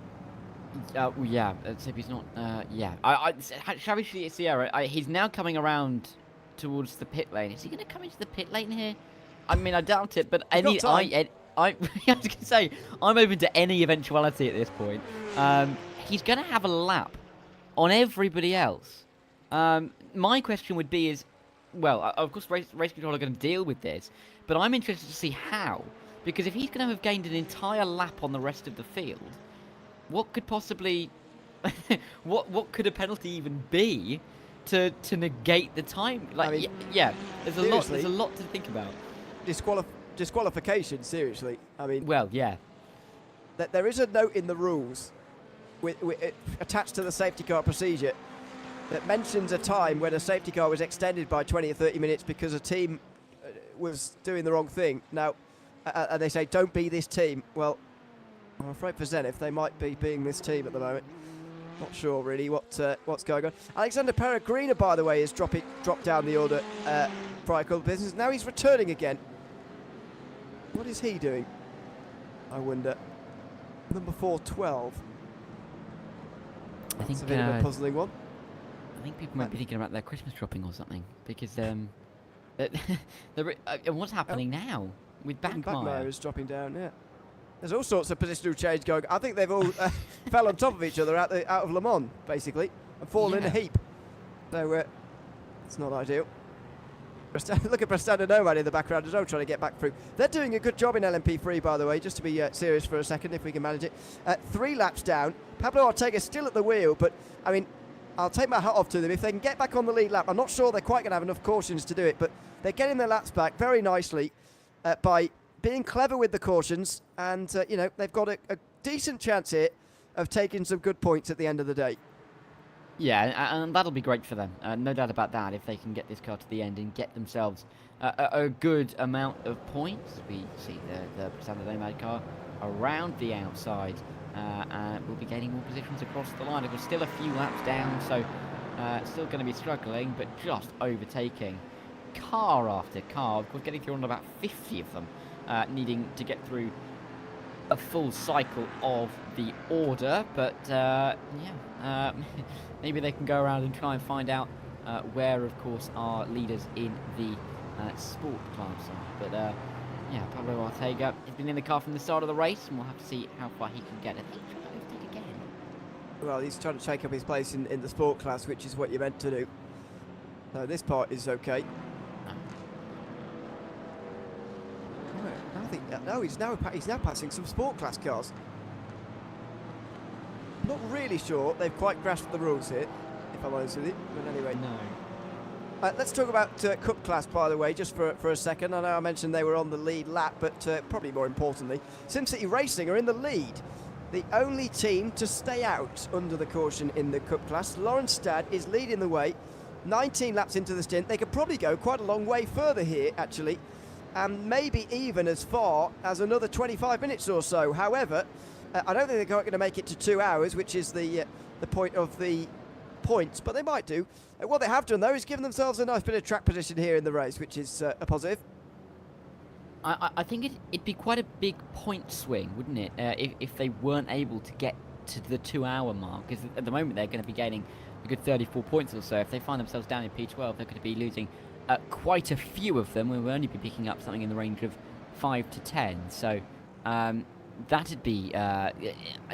Except he's not. Yeah. Xavi Sierra. He's now coming around towards the pit lane. Is he going to come into the pit lane here? I mean, I doubt it. But I was going to say, I'm open to any eventuality at this point. He's going to have a lap on everybody else. My question would be well, of course, race control are going to deal with this, but I'm interested to see how. Because if he's going to have gained an entire lap on the rest of the field, what could possibly, what could a penalty even be to negate the time? Like, I mean, yeah, there's a lot to think about. Disqualification, seriously. I mean, well, yeah. There is a note in the rules attached to the safety car procedure that mentions a time when a safety car was extended by 20 or 30 minutes because a team was doing the wrong thing. Now, and they say, don't be this team. Well, I'm afraid for Zenith, they might be being this team at the moment. Not sure, really, what's going on. Alexander Peregrina, by the way, has dropped down the order for our club business. Now he's returning again. What is he doing? I wonder. Number 412. I think it's a bit of a puzzling one. I think people might be thinking about their Christmas shopping or something, because what's happening now with Backmeyer is dropping down. Yeah, there's all sorts of positional change going. I think they've all fell on top of each other out of Le Mans, basically, and fallen in a heap. So it's not ideal. Look at Prestanda Nomad in the background as well, trying to get back through. They're doing a good job in LMP3, by the way, just to be serious for a second, if we can manage it. 3 laps down. Pablo Ortega still at the wheel, but, I mean, I'll take my hat off to them. If they can get back on the lead lap, I'm not sure they're quite going to have enough cautions to do it, but they're getting their laps back very nicely by being clever with the cautions, and, they've got a decent chance here of taking some good points at the end of the day. Yeah, and that'll be great for them. No doubt about that, if they can get this car to the end and get themselves a good amount of points. We see the Prestanda Nomad car around the outside, and we'll be gaining more positions across the line. Of course, still a few laps down, so still going to be struggling, but just overtaking car after car. Of course, getting through on about 50 of them, needing to get through a full cycle of the order, but maybe they can go around and try and find out where, of course, our leaders in the sport class are. But Pablo Ortega has been in the car from the start of the race, and we'll have to see how far he can get. I think he's trying to overtake again. Well, he's trying to take up his place in the sport class, which is what you're meant to do. So this part is okay. No, he's now passing some sport class cars. Not really sure they've quite grasped the rules here, if I'm honest with you. But anyway, no. Let's talk about Cup class, by the way, just for a second. I know I mentioned they were on the lead lap, but probably more importantly, SimCity Racing are in the lead. The only team to stay out under the caution in the Cup class. Lawrence is leading the way. 19 laps into the stint. They could probably go quite a long way further here, actually, and maybe even as far as another 25 minutes or so. However, I don't think they're going to make it to 2 hours, which is the point of the points, but they might do. What they have done, though, is given themselves a nice bit of track position here in the race, which is a positive. I think it'd be quite a big point swing, wouldn't it, if they weren't able to get to the 2 hour mark, because at the moment they're going to be gaining a good 34 points or so. If they find themselves down in P12, they're going to be losing quite a few of them. We'll only be picking up something in the range of 5 to 10, so that'd be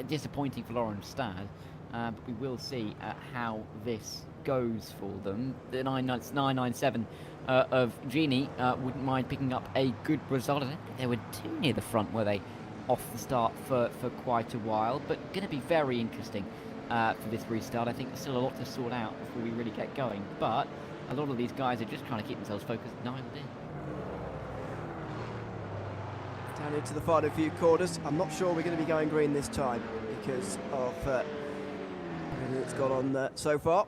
disappointing for Lawrence-Stad, but we will see how this goes for them. The 997 of Genie wouldn't mind picking up a good result. I don't think they were too near the front, were they, off the start for quite a while, but going to be very interesting for this restart. I think there's still a lot to sort out before we really get going, but a lot of these guys are just trying to keep themselves focused and dialed in. Down into the final few quarters. I'm not sure we're going to be going green this time because of everything that's gone on so far.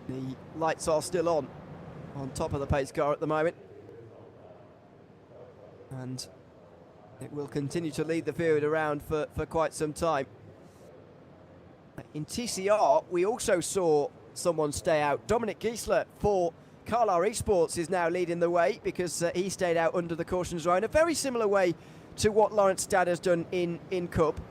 The lights are still on top of the pace car at the moment, and it will continue to lead the field around for quite some time. In TCR, we also saw someone stay out. Dominic Giesler for Carlisle Esports is now leading the way because he stayed out under the caution zone, a very similar way to what Lawrence-Stad has done in Cup.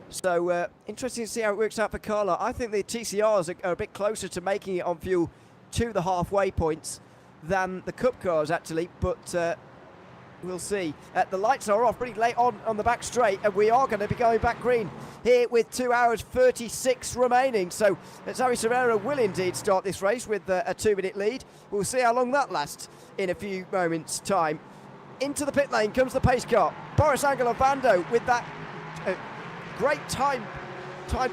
So interesting to see how it works out for Carlisle. I think the TCRs are a bit closer to making it on fuel to the halfway points than the Cup cars, actually, but we'll see. The lights are off pretty late on the back straight, and we are going to be going back green here with 2 hours 36 remaining. So Zoe Serrera will indeed start this race with a 2-minute lead. We'll see how long that lasts in a few moments' time. Into the pit lane comes the pace car. Boris Angelovando with that great timed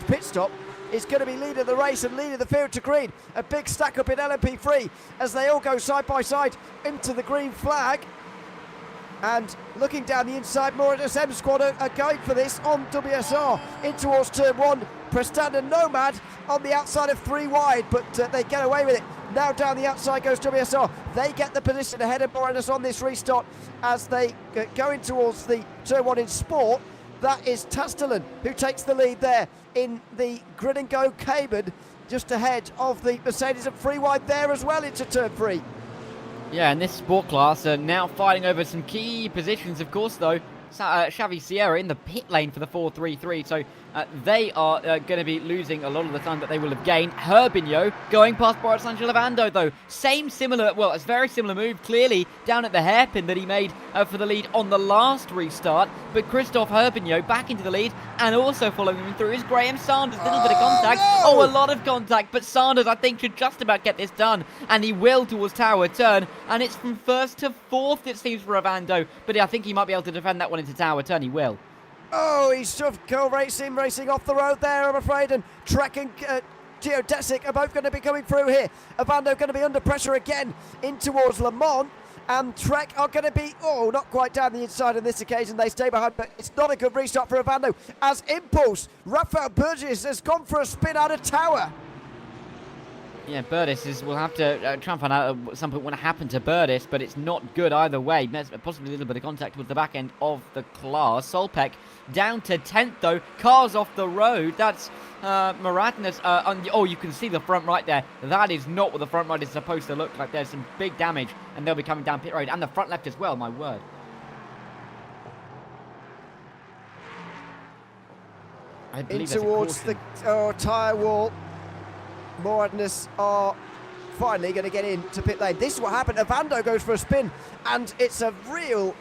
pit stop is going to be leading the race and leading the field to green. A big stack up in LMP3 as they all go side by side into the green flag. And looking down the inside, more SM squad are going for this on WSR in towards turn 1. Prestanda Nomad on the outside of 3 wide, but they get away with it. Now down the outside goes WSR. They get the position ahead of Moranis on this restart as they go in towards the turn 1 in sport. That is Tastellan who takes the lead there in the Grid and Go Cayman, just ahead of the Mercedes at 3 wide there as well into turn 3. Yeah, and this sport class are now fighting over some key positions, of course, though. Xavi Sierra in the pit lane for the 433, so they are going to be losing a lot of the time that they will have gained. Herbigno going past Boris Angelovando, though. It's a very similar move, clearly, down at the hairpin that he made for the lead on the last restart. But Christophe Herbigno back into the lead, and also following him through is Graham Sanders. A little bit of contact. No! A lot of contact, but Sanders, I think, should just about get this done, and he will towards Tower Turn, and it's from first to fourth, it seems, for Ovando, but I think he might be able to defend that one into Tower Turn. He will. Oh, he's shoved Curl Racing off the road there, I'm afraid, and Trek and Geodesic are both going to be coming through here. Ovando going to be under pressure again in towards Le Mans, and Trek are going to be, not quite down the inside on this occasion. They stay behind, but it's not a good restart for Ovando. As Impulse, Rafael Burgess has gone for a spin out of Tower. Yeah, Burdis will have to try and find out at some point what happened to Burdis, but it's not good either way. Possibly a little bit of contact with the back end of the class. Solpek down to 10th, though. Cars off the road. That's Maradnas. You can see the front right there. That is not what the front right is supposed to look like. There's some big damage, and they'll be coming down pit road. And the front left as well, my word. I believe in towards the tyre wall. Moradness are finally going to get into pit lane. This is what happened. Ovando goes for a spin, and it's a real,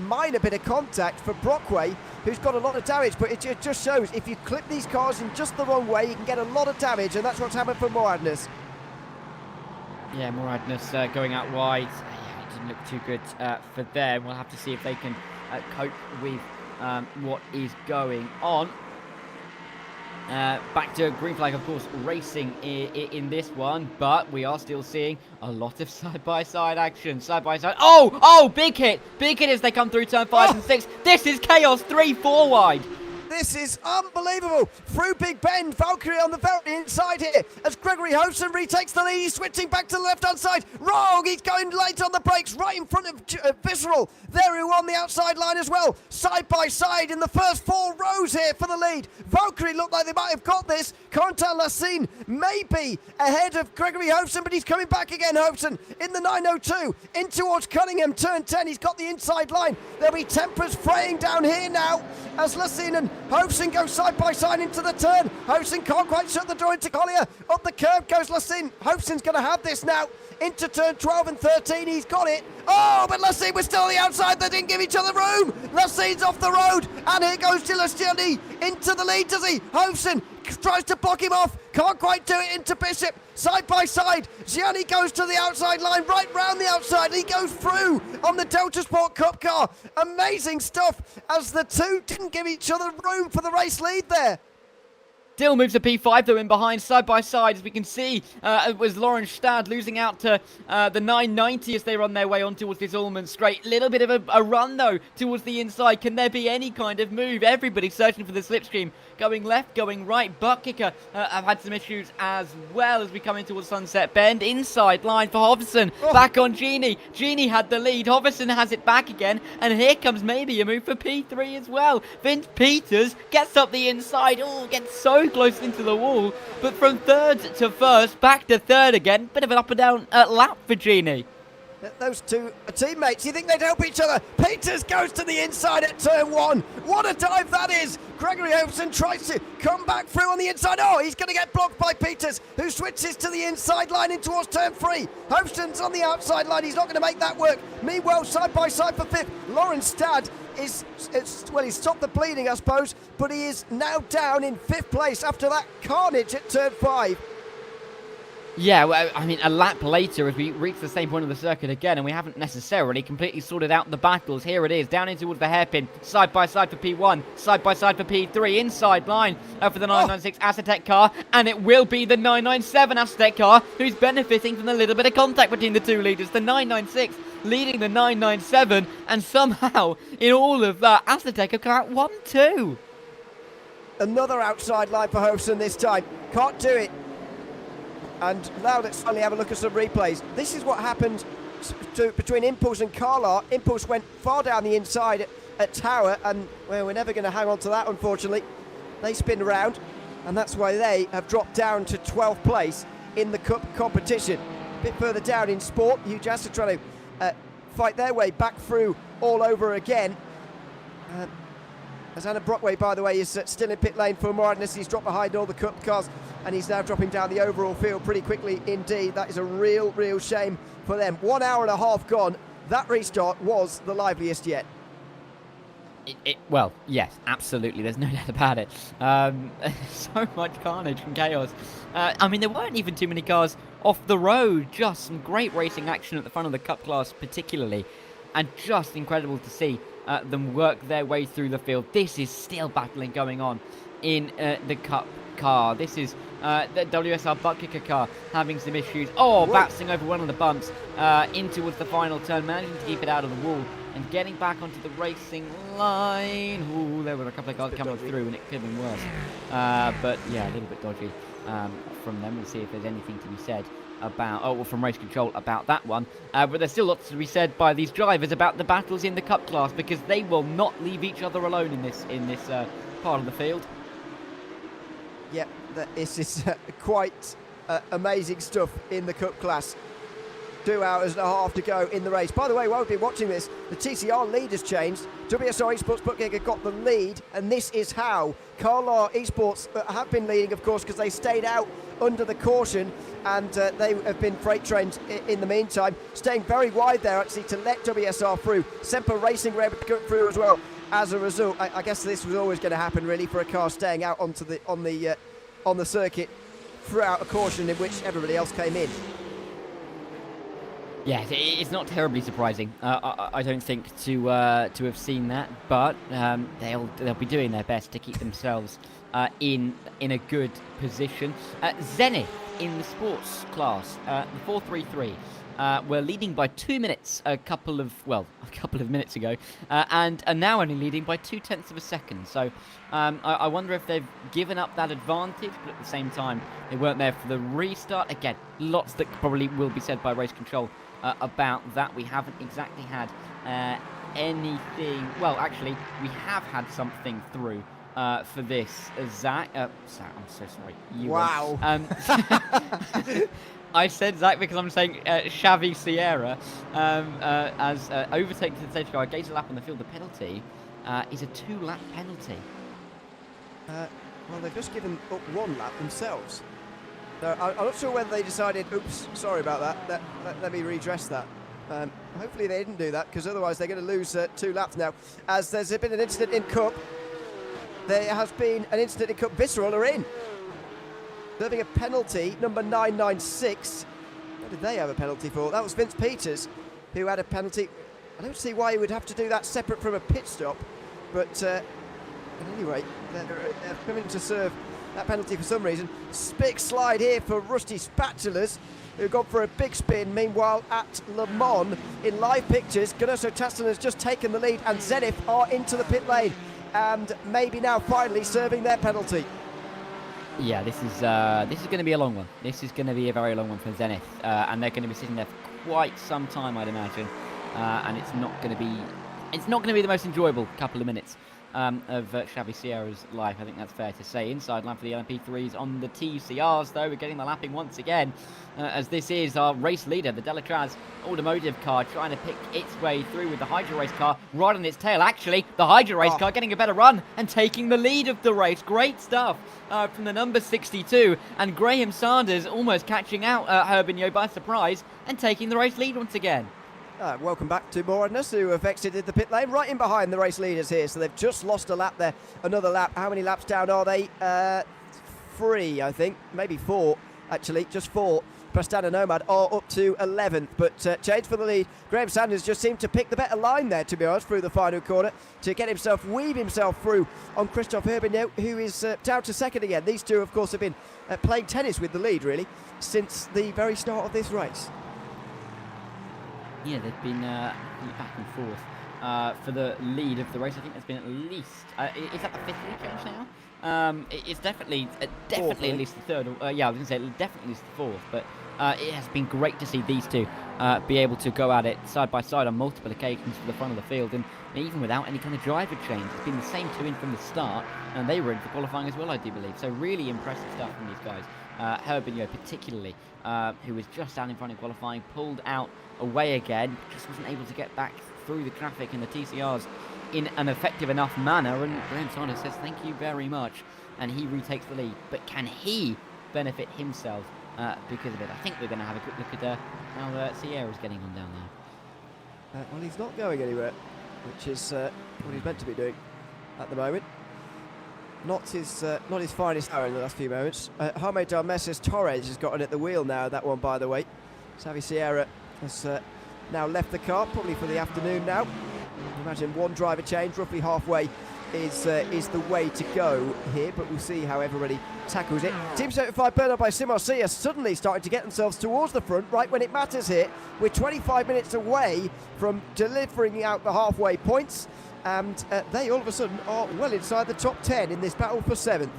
minor bit of contact for Brockway, who's got a lot of damage. But it just shows if you clip these cars in just the wrong way, you can get a lot of damage, and that's what's happened for Moradness. Yeah, Moradness going out wide. Yeah, it didn't look too good for them. We'll have to see if they can cope with what is going on. Back to green flag, of course, racing in this one, but we are still seeing a lot of side-by-side action. Side-by-side. Oh, big hit as they come through turn 5 and 6. This is chaos, 3-4 wide. This is unbelievable. Through Big Bend, Valkyrie on the very inside here as Gregory Hosen retakes the lead. He's switching back to the left-hand side. Rogue, he's going late on the brakes, right in front of Visceral. There who on the outside line as well. Side by side in the first 4 rows here for the lead. Valkyrie look like they might have got this. Corentin Lassine may be ahead of Gregory Hosen, but he's coming back again. Hosen in the 902 in towards Cunningham, turn 10. He's got the inside line. There'll be tempers fraying down here now as Lassine and Hosen go side by side into the turn. Hosen can't quite shut the door into Collier. Up the curb goes Lassine. Hosen's going to have this now. Into turn 12 and 13. He's got it. Oh, but Lassine was still on the outside. They didn't give each other room. Lassine's off the road. And here goes Giuliani into the lead, does he? Hosen tries to block him off. Can't quite do it into Bishop. Side by side. Gianni goes to the outside line, right round the outside. He goes through on the Delta Sport Cup car. Amazing stuff as the two didn't give each other room for the race lead there. Still moves to P5 though in behind, side by side, as we can see. It was Lauren Stad losing out to the 990 as they run their way on towards this Ullman straight. Little bit of a run though towards the inside. Can there be any kind of move? Everybody searching for the slipstream. Going left, going right. Butt kicker have had some issues as well as we come in towards Sunset Bend. Inside line for Hoverson. Back on Genie. Genie had the lead. Hoverson has it back again. And here comes maybe a move for P3 as well. Vince Peters gets up the inside. Oh, gets so close into the wall. But from third to first, back to third again. Bit of an up and down lap for Genie. Those two teammates, you think they'd help each other? Peters goes to the inside at turn 1. What a dive that is! Gregory Hosen tries to come back through on the inside. Oh, he's going to get blocked by Peters, who switches to the inside line in towards turn 3. Hosen's on the outside line. He's not going to make that work. Meanwhile, side by side for 5th, Lauren Stad he's stopped the bleeding, I suppose, but he is now down in 5th place after that carnage at turn 5. Yeah, well, I mean, a lap later as we reach the same point of the circuit again, and we haven't necessarily completely sorted out the battles. Here it is, down in towards the hairpin, side by side for P1, side by side for P3, inside line for the 996 Acetec car, and it will be the 997 Acetec car who's benefiting from the little bit of contact between the two leaders. The 996 leading the 997, and somehow, in all of that, Acetec have come out 1-2. Another outside line for Hosen this time. Can't do it. And now let's finally have a look at some replays. This is what happened between Impulse and Carlar. Impulse went far down the inside at Tower, and well, we're never going to hang on to that, unfortunately. They spin around, and that's why they have dropped down to 12th place in the Cup competition. A bit further down in Sport, Hugh are trying to fight their way back through all over again. As Anna Brockway, by the way, is still in pit lane for Moradness. He's dropped behind all the Cup cars, and he's now dropping down the overall field pretty quickly indeed. That is a real shame for them. 1 hour and a half gone. That restart was the liveliest yet. Well, yes, absolutely. There's no doubt about it. So much carnage and chaos. I mean, there weren't even too many cars off the road. Just some great racing action at the front of the Cup class particularly. And just incredible to see them work their way through the field. This is still battling going on in the Cup car. This is the WSR butt kicker car having some issues. Oh, bouncing over one of the bumps in towards the final turn, managing to keep it out of the wall and getting back onto the racing line. Ooh, there were a couple of cars coming through and it could have been worse. But yeah, a little bit dodgy from them. We'll see if there's anything to be said about, from Race Control about that one. But there's still lots to be said by these drivers about the battles in the Cup class, because they will not leave each other alone in this part of the field. Yep, this is quite amazing stuff in the Cup class. 2 hours and a half to go in the race. By the way, while we've been watching this, the TCR lead has changed. WSR Esports Bookkicker got the lead, and this is how. Carlar Esports have been leading, of course, because they stayed out under the caution, and they have been freight trained in the meantime, staying very wide there, actually, to let WSR through. Semper Racing were able to go through as well. As a result, I guess this was always going to happen, really, for a car staying out on the circuit throughout a caution in which everybody else came in. Yeah, it's not terribly surprising. I don't think to have seen that, but they'll be doing their best to keep themselves in a good position. Zenith in the sports class, the 433. Were leading by 2 minutes a couple of minutes ago, and are now only leading by 0.2 of a second. So I wonder if they've given up that advantage, but at the same time, they weren't there for the restart. Again, lots that probably will be said by race control about that. We haven't exactly had anything. Well, actually, we have had something through for this. Zach, I'm so sorry. Wow. I said Zach because I'm saying Xavi Sierra as overtaken to the safety car, gains a lap on the field. The penalty is a 2-lap penalty. Well, they've just given up 1 lap themselves. So I'm not sure whether they decided, oops, sorry about that, let me redress that. Hopefully they didn't do that, because otherwise they're going to lose 2 laps now. As there's been an incident in Cup. There has been an incident in Cup. Visceral are in. Serving a penalty, number 996. What did they have a penalty for? That was Vince Peters, who had a penalty. I don't see why he would have to do that separate from a pit stop, but at any rate, they're coming to serve that penalty for some reason. Big slide here for Rusty Spatulas, who got for a big spin. Meanwhile, at Le Mans, in live pictures, Ganoso Taston has just taken the lead, and Zenith are into the pit lane, and maybe now finally serving their penalty. Yeah, this is going to be a long one. This is going to be a very long one for Zenith, and they're going to be sitting there for quite some time, I'd imagine. And it's not going to be the most enjoyable couple of minutes of Xavi Sierra's life. I think that's fair to say. Inside line for the LMP3s on the TCRs, though. We're getting the lapping once again, as this is our race leader, the Delatraz automotive car, trying to pick its way through with the Hydra Race car right on its tail. Actually, the Hydra Race car getting a better run and taking the lead of the race. Great stuff from the number 62, and Graham Sanders almost catching out Herbigno by surprise and taking the race lead once again. Welcome back to Moradness, who have exited the pit lane right in behind the race leaders here. So they've just lost a lap there, another lap. How many laps down are they? 3, I think, maybe 4, actually, just 4. Prestana Nomad are up to 11th, but change for the lead. Graham Sanders just seemed to pick the better line there, to be honest, through the final corner to get himself, weave himself through on Christophe Herbigno, who is down to second again. These two, of course, have been playing tennis with the lead, really, since the very start of this race. Yeah, they've been back and forth for the lead of the race. I think there's been at least... is that the 5th lead change now? It's definitely Fourth, at least the 3rd. Yeah, I was going to say definitely at least the 4th. But it has been great to see these two be able to go at it side by side on multiple occasions for the front of the field. And even without any kind of driver change. It's been the same two in from the start. And they were in for qualifying as well, I do believe. So really impressive stuff from these guys. Herbigno particularly, who was just down in front in qualifying, pulled out away again, just wasn't able to get back through the traffic in the TCRs in an effective enough manner, and Graham Sanders says thank you very much, and he retakes the lead. But can he benefit himself because of it? I think we're going to have a quick look at how Sierra's getting on down there. Well, he's not going anywhere, which is what he's meant to be doing at the moment. Not his finest hour in the last few moments. Jaime Dalmeses Torres has gotten at the wheel now, that one, by the way. Xavi Sierra has now left the car, probably for the afternoon now. Imagine one driver change, roughly halfway, is the way to go here, but we'll see how everybody tackles it. Team 75 Bernard by Simorcia suddenly starting to get themselves towards the front right when it matters here. We're 25 minutes away from delivering out the halfway points, and they all of a sudden are well inside the top 10 in this battle for 7th.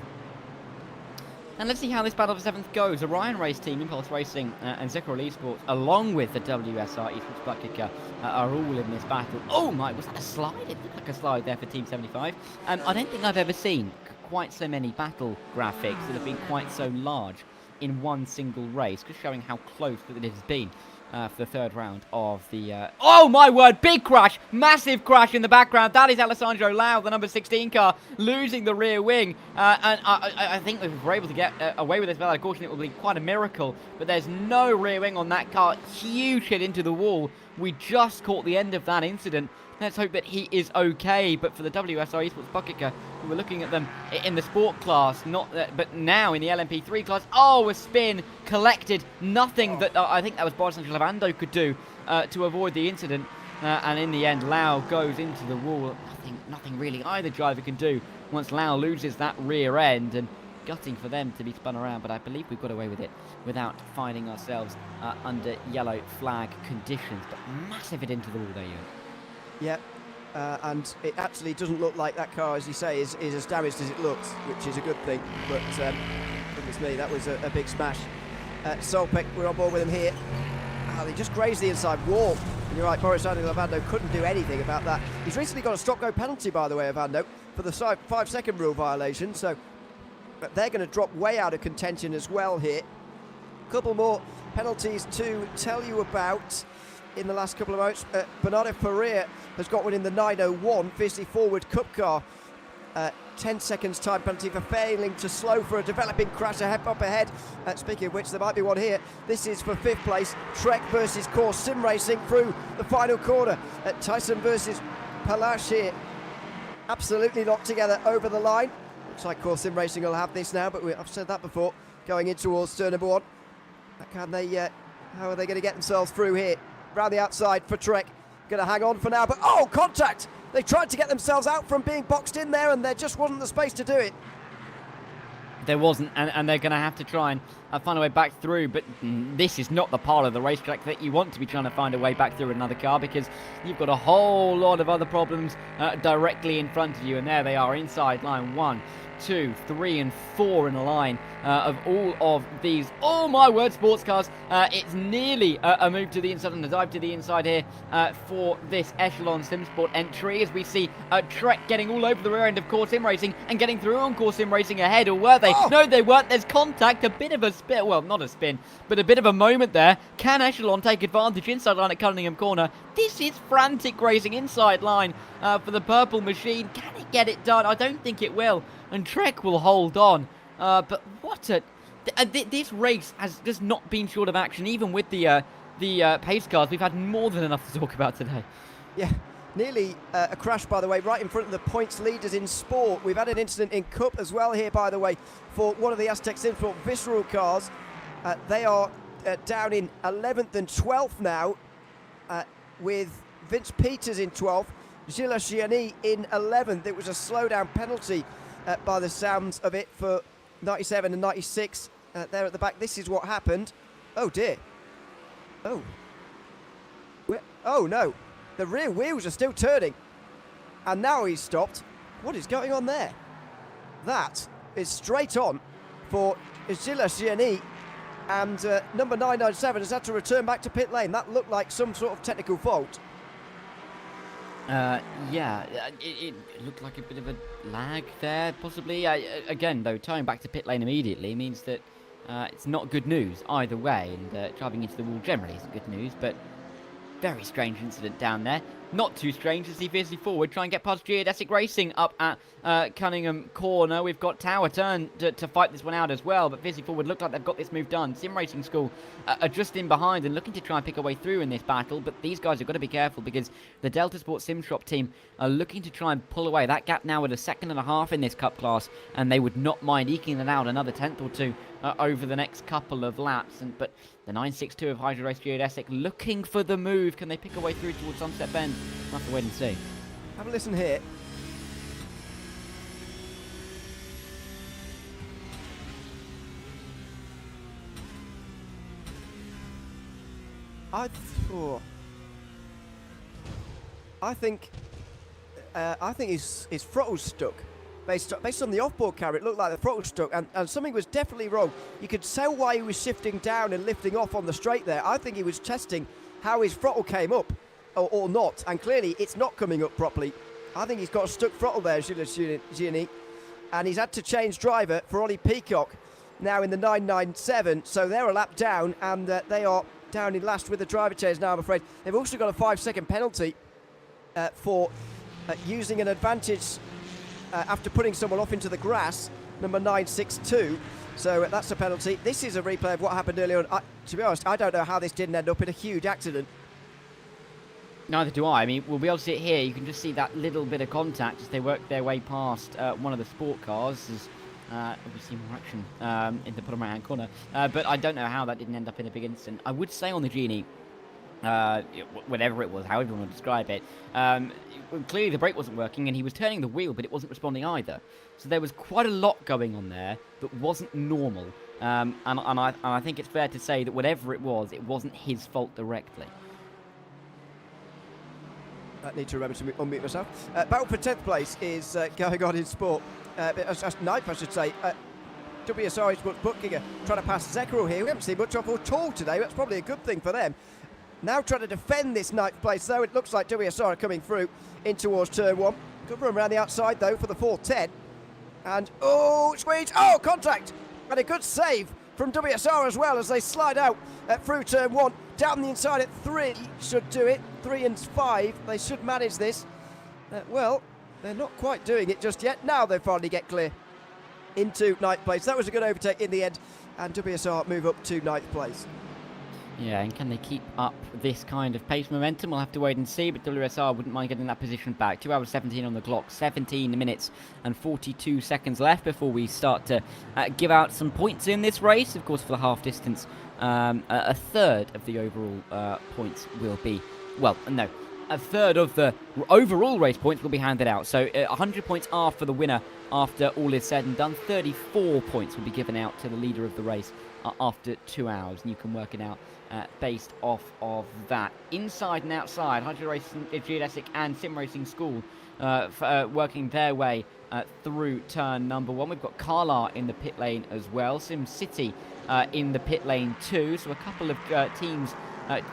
And let's see how this battle for 7th goes. Orion Race Team, Impulse Racing and Zekrol Esports, along with the WSR Esports Butt Kicker, are all in this battle. Oh my, was that a slide? It looked like a slide there for Team 75. I don't think I've ever seen quite so many battle graphics that have been quite so large in one single race, just showing how close it has been for the 3rd round of the... Oh my word, big crash, massive crash in the background. That is Alessandro Lau, the number 16 car, losing the rear wing. And I think if we're able to get away with this without a caution, it will be quite a miracle. But there's no rear wing on that car. Huge hit into the wall. We just caught the end of that incident. Let's hope that he is okay. But for the WSR Esports Bucket Car, we were looking at them in the sport class, but now in the LMP3 class. Oh, a spin collected. Nothing that I think that was Boris and Lavando could do to avoid the incident. And in the end, Lau goes into the wall. Nothing really either driver can do once Lau loses that rear end. And gutting for them to be spun around, but I believe we've got away with it without finding ourselves under yellow flag conditions. But massive hit into the wall there, Ewan. Yep, and it actually doesn't look like that car, as you say, is as damaged as it looks, which is a good thing. But goodness me, that was a big smash. Solpek, we're on board with him here. They just grazed the inside wall. And you're right, Boris Lavando couldn't do anything about that. He's recently got a stop-go penalty, by the way, Lavando, for the 5-second rule violation. So but they're going to drop way out of contention as well here. A couple more penalties to tell you about in the last couple of moments. Bernardo Ferrer has got one in the 901 Fiercely Forward Cup car. 10 seconds time penalty for failing to slow for a developing crash up ahead. Speaking of which, there might be one here. This is for 5th place. Trek versus Core Sim Racing through the final corner. Tyson versus Palash here. Absolutely locked together over the line. Looks like Core Sim Racing will have this now, but I've said that before. Going in towards turn number 1. Can they? How are they going to get themselves through here? Round the outside for Trek. Going to hang on for now, but oh, contact! They tried to get themselves out from being boxed in there, and there just wasn't the space to do it. There wasn't, and they're going to have to try and find a way back through, but this is not the part of the racetrack that you want to be trying to find a way back through another car, because you've got a whole lot of other problems directly in front of you, and there they are inside line 1, 2, 3 and 4 in a line of all of these, oh my word, sports cars. It's nearly a move to the inside and a dive to the inside here for this Echelon SimSport entry, as we see Trek getting all over the rear end of Core Sim Racing and getting through on Core Sim Racing ahead, or were they? Oh. No, they weren't. There's contact, a bit of a spin, well, not a spin, but a bit of a moment there. Can Echelon take advantage inside line at Cunningham Corner? This is frantic racing inside line for the purple machine. Can it get it done? I don't think it will, and Trek will hold on. But what a... this race has just not been short of action, even with the pace cars. We've had more than enough to talk about today. Yeah, nearly a crash, by the way, right in front of the points leaders in sport. We've had an incident in Cup as well here, by the way, for one of the Aztec SimSport Visceral cars. They are down in 11th and 12th now, with Vince Peters in 12th, Gilles Gianni in 11th. It was a slowdown penalty by the sounds of it for 97 and 96 there at the back. This is what happened. Oh dear. Oh. Oh no. The rear wheels are still turning. And now he's stopped. What is going on there? That is straight on for Gilles Gianni. And number 997 has had to return back to pit lane. That looked like some sort of technical fault. Yeah, it looked like a bit of a lag there, possibly. Again, though, tying back to pit lane immediately means that it's not good news either way, and driving into the wall generally isn't good news, but very strange incident down there. Not too strange to see Fiercely Forward try and get past Geodesic Racing up at Cunningham Corner. We've got Tower Turn to fight this one out as well, but Fiercely Forward look like they've got this move done. Sim Racing School are just in behind and looking to try and pick a way through in this battle, but these guys have got to be careful because the Delta Sport Sim Shop team are looking to try and pull away. That gap now at 1.5 seconds in this Cup class, and they would not mind eking it out another 10th or 2 over the next couple of laps. But the 962 of Hydro Race Geodesic looking for the move. Can they pick a way through towards Sunset Bend? We'll have to wait and see. Have a listen here. I think his throttle's stuck. Based on the off-board camera, it looked like the throttle stuck, and something was definitely wrong. You could tell why he was shifting down and lifting off on the straight there. I think he was testing how his throttle came up, or not, and clearly it's not coming up properly. I think he's got a stuck throttle there, Gilles Gianni, and he's had to change driver for Ollie Peacock, now in the 997, so they're a lap down, and they are down in last with the driver change now, I'm afraid. They've also got a 5-second penalty for using an advantage after putting someone off into the grass, number 962. So that's a penalty. This is a replay of what happened earlier on. To be honest, I don't know how this didn't end up in a huge accident. Neither do I. I mean, we'll be able to see it here. You can just see that little bit of contact as they work their way past one of the sport cars. There's obviously more action in the bottom right-hand corner. But I don't know how that didn't end up in a big incident. I would say on the Genie, whatever it was, however you want to describe it, clearly the brake wasn't working and he was turning the wheel, but it wasn't responding either. So there was quite a lot going on there that wasn't normal. And I think it's fair to say that whatever it wasn't his fault directly. I need to remember to unmute myself. Battle for 10th place is going on in sport. Ninth, I should say. WSR is much Butkinger trying to pass Zekerill here. We haven't seen much of at all today. That's probably a good thing for them. Now trying to defend this 9th place, though. It looks like WSR are coming through in towards turn 1. Good run around the outside, though, for the 410. And, oh, squeeze. Oh, contact. And a good save from WSR as well as they slide out through turn 1. Down the inside at 3 should do it. 3 and 5. They should manage this. Well, they're not quite doing it just yet. Now they finally get clear into 9th place. That was a good overtake in the end. And WSR move up to 9th place. Yeah, and can they keep up this kind of pace momentum? We'll have to wait and see, but WSR wouldn't mind getting that position back. 2 hours 17 on the clock, 17 minutes and 42 seconds left before we start to give out some points in this race. Of course, for the half distance, a third of the overall points will be, well, no, a third of the overall race points will be handed out. So 100 points are for the winner after all is said and done. 34 points will be given out to the leader of the race after 2 hours, and you can work it out based off of that. Inside and outside, Hydro Racing, Geodesic and Sim Racing School working their way through turn number 1. We've got Carla in the pit lane as well, Sim City in the pit lane too, so a couple of teams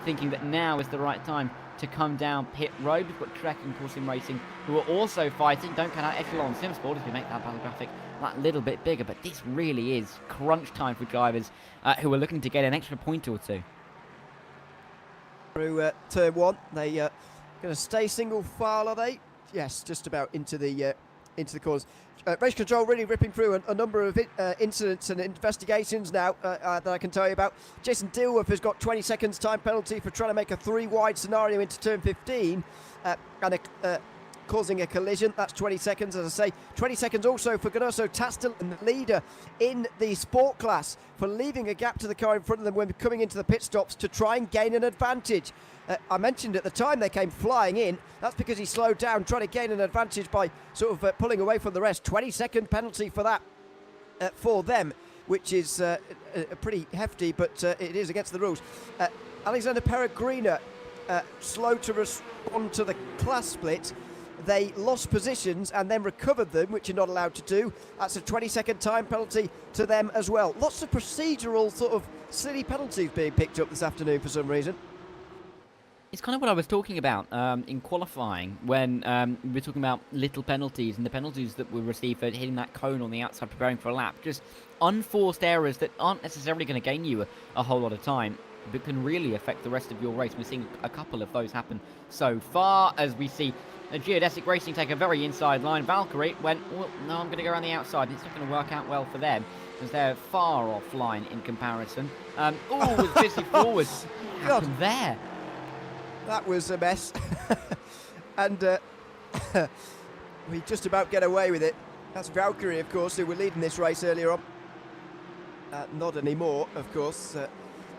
thinking that now is the right time to come down pit road. We've got Trek and Sim Racing who are also fighting. Don't count out Echelon Sim Sport as we make that battle graphic that little bit bigger, but this really is crunch time for drivers who are looking to get an extra point or two. Through turn 1, they going to stay single file, are they? Yes, just about into the corners. Race control really ripping through a number of incidents and investigations now that I can tell you about. Jason Dilworth has got 20 seconds time penalty for trying to make a 3-wide scenario into turn 15 and causing a collision. That's 20 seconds, as I say. 20 seconds also for Gunnoso Tastel, and the leader in the sport class, for leaving a gap to the car in front of them when coming into the pit stops to try and gain an advantage. I mentioned at the time they came flying in. That's because he slowed down, trying to gain an advantage by sort of pulling away from the rest. 20-second penalty for that for them, which is pretty hefty, but it is against the rules. Alexander Peregrina slow to respond to the class split. They lost positions and then recovered them, which you're not allowed to do. That's a 20-second time penalty to them as well. Lots of procedural sort of silly penalties being picked up this afternoon for some reason. It's kind of what I was talking about in qualifying when we were talking about little penalties and the penalties that we received for hitting that cone on the outside preparing for a lap. Just unforced errors that aren't necessarily going to gain you a whole lot of time, but can really affect the rest of your race. We're seeing a couple of those happen so far, as we see Geodesic Racing take a very inside line. Valkyrie went, well, no, I'm going to go around the outside. It's not going to work out well for them, as they're far offline in comparison. Oh, was busy forward. What happened there? That was a mess. And we just about get away with it. That's Valkyrie, of course, who were leading this race earlier on. Not anymore, of course.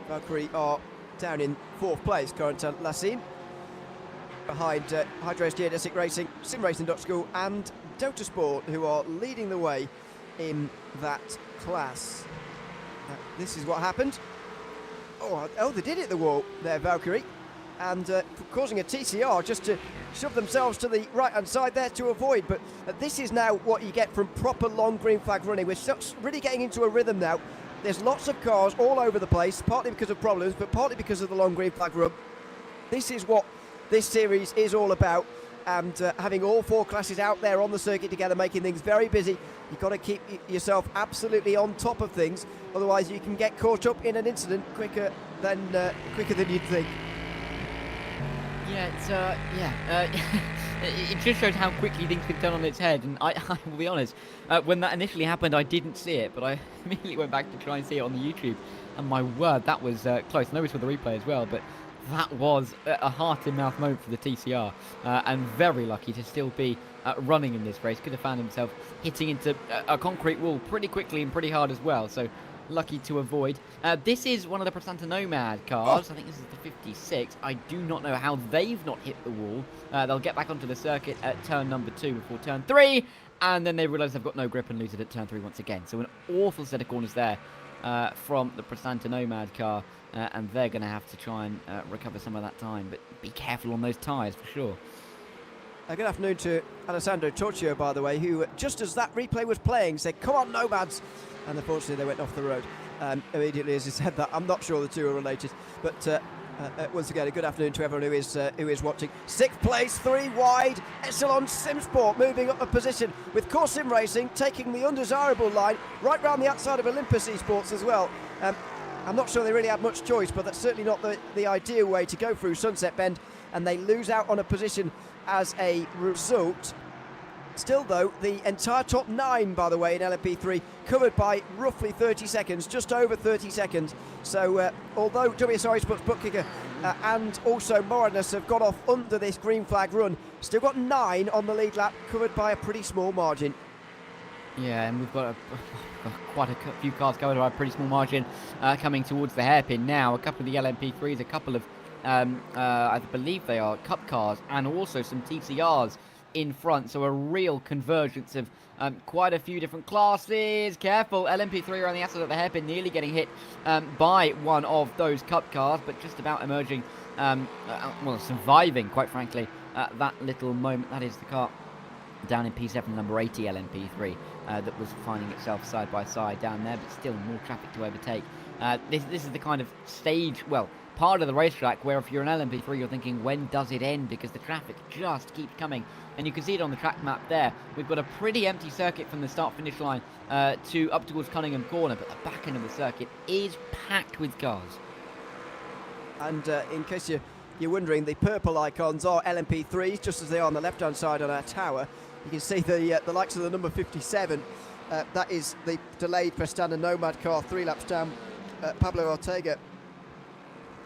Valkyrie are down in 4th place, Corentin Lassine. Behind Hydro's Geodesic Racing, SimRacing.School and Delta Sport, who are leading the way in that class. This is what happened. Oh, they did hit the wall there, Valkyrie. And causing a TCR just to shove themselves to the right-hand side there to avoid. But this is now what you get from proper long green flag running. We're really getting into a rhythm now. There's lots of cars all over the place, partly because of problems, but partly because of the long green flag run. This is what this series is all about, and having all 4 classes out there on the circuit together, making things very busy. You've got to keep yourself absolutely on top of things, otherwise you can get caught up in an incident quicker than you'd think. Yeah, it just shows how quickly things can turn on its head, and I will be honest, when that initially happened I didn't see it, but I immediately went back to try and see it on the YouTube, and my word, that was close. I know it's for the replay as well, but that was a heart-in-mouth moment for the TCR, and very lucky to still be running in this race. Could have found himself hitting into a concrete wall pretty quickly and pretty hard as well, so lucky to avoid. This is one of the Prasanta Nomad cars. I think this is the 56. I do not know how they've not hit the wall. They'll get back onto the circuit at turn number 2 before turn 3, and then they realise they've got no grip and lose it at turn 3 once again. So an awful set of corners there from the Prasanta Nomad car, and they're going to have to try and recover some of that time, but be careful on those tyres for sure. Good afternoon to Alessandro Torchio, by the way, who just as that replay was playing said, "Come on, Nomads," and unfortunately they went off the road immediately as he said that. I'm not sure the two are related, but once again, a good afternoon to everyone who is watching. 6th place, 3 wide, Echelon Simsport moving up a position with Core Sim Racing taking the undesirable line right round the outside of Olympus Esports as well. I'm not sure they really had much choice, but that's certainly not the ideal way to go through Sunset Bend, and they lose out on a position as a result. Still though, the entire top 9, by the way, in LMP3 covered by roughly 30 seconds, just over 30 seconds. So although WSR Sports Bookkicker and also Moradness have got off under this green flag run, still got 9 on the lead lap, covered by a pretty small margin. Yeah, and we've got quite a few cars covered by a pretty small margin coming towards the hairpin now. A couple of the LMP3s, a couple of I believe they are Cup cars, and also some TCRs in front, so a real convergence of quite a few different classes. Careful, LMP3 are on the outside of the hairpin, nearly getting hit by one of those Cup cars, but just about emerging, well, surviving, quite frankly, that little moment. That is the car down in P7, number 80 LMP3, that was finding itself side by side down there, but still more traffic to overtake. This is the kind of stage, well, part of the racetrack where if you're an LMP3 you're thinking, when does it end, because the traffic just keeps coming, and you can see it on the track map there. We've got a pretty empty circuit from the start finish line to up towards Cunningham Corner, but the back end of the circuit is packed with cars. And in case you're wondering, the purple icons are LMP3s, just as they are on the left hand side on our tower. You can see the likes of the number 57, that is the delayed Prestana Nomad car, 3 laps down. Pablo Ortega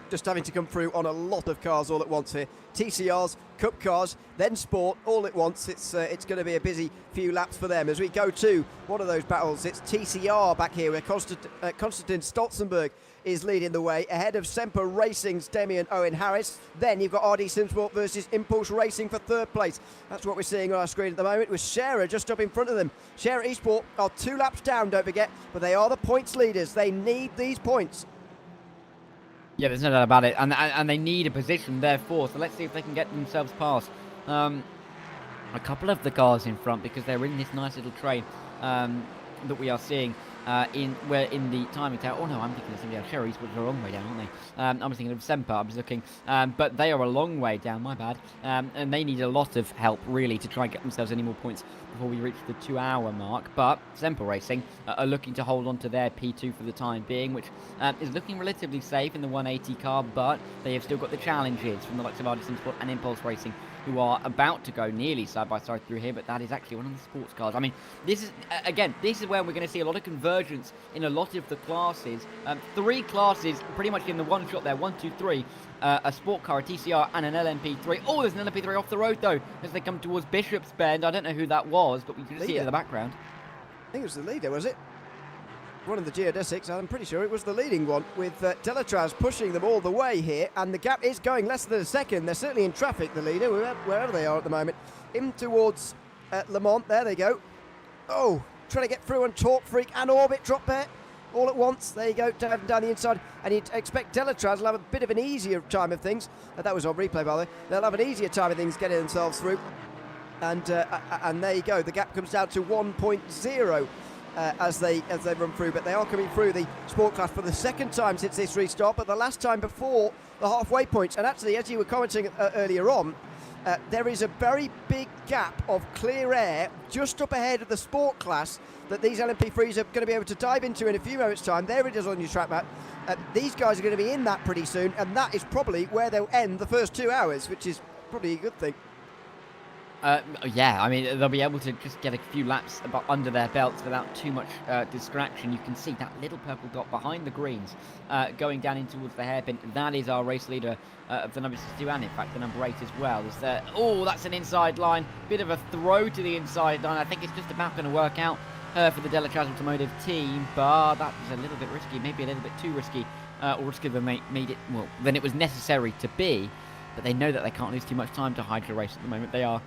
just having to come through on a lot of cars all at once here. TCRs, Cup cars, then Sport all at once. It's going to be a busy few laps for them as we go to one of those battles. It's TCR back here where Konstantin Stolzenberg is leading the way ahead of Semper Racing's Damien Owen Harris. Then you've got RD Simsport versus Impulse Racing for 3rd place. That's what we're seeing on our screen at the moment, with Scherer just up in front of them. Scherer Esport are 2 laps down, don't forget, but they are the points leaders. They need these points. Yeah, there's no doubt about it, and they need a position, therefore, so let's see if they can get themselves past a couple of the cars in front, because they're in this nice little train that we are seeing in the timing tower. Oh no, I'm thinking of somebody else. Sherry's are a long way down, aren't they? I was thinking of Semper, I was looking, but they are a long way down, my bad, and they need a lot of help, really, to try and get themselves any more points before we reach the 2-hour mark. But Semper Racing are looking to hold on to their P2 for the time being, which is looking relatively safe in the 180 car, but they have still got the challenges from the likes of RD Sport and Impulse Racing, who are about to go nearly side by side through here, but that is actually one of the sports cars. I mean, this is, again, this is where we're going to see a lot of convergence in a lot of the classes. 3 classes pretty much in the one shot there, 1, 2, 3. A sport car, a TCR, and an LMP3. Oh, there's an LMP3 off the road, though, as they come towards Bishop's Bend. I don't know who that was, but we can see it in the background. I think it was the leader, was it? One of the geodesics, I'm pretty sure it was the leading one, with Delatraz pushing them all the way here, and the gap is going less than a second. They're certainly in traffic, the leader, wherever they are at the moment. In towards Le Mans, there they go. Oh, trying to get through on Torque Freak and Orbit drop there all at once. There you go, down the inside, and you'd expect Delatraz will have a bit of an easier time of things. That was on replay, by the way. They'll have an easier time of things getting themselves through, and there you go. The gap comes down to 1.0. As they run through, but they are coming through the sport class for the 2nd time since this restart, but the last time before the halfway points. And actually, as you were commenting earlier on, there is a very big gap of clear air just up ahead of the sport class that these LMP3s are going to be able to dive into in a few moments' time. There it is on your track map. These guys are going to be in that pretty soon, and that is probably where they'll end the first 2 hours, which is probably a good thing. Yeah, I mean, they'll be able to just get a few laps under their belts without too much distraction. You can see that little purple dot behind the greens going down in towards the hairpin. That is our race leader of the number 62 and, in fact, the number 8 as well. Oh, that's an inside line. Bit of a throw to the inside line. I think it's just about going to work out for the Delachaz Automotive team, but that was a little bit risky, maybe a little bit too risky, or riskier than made it, well, than it was necessary to be. But they know that they can't lose too much time to hide the race at the moment. They are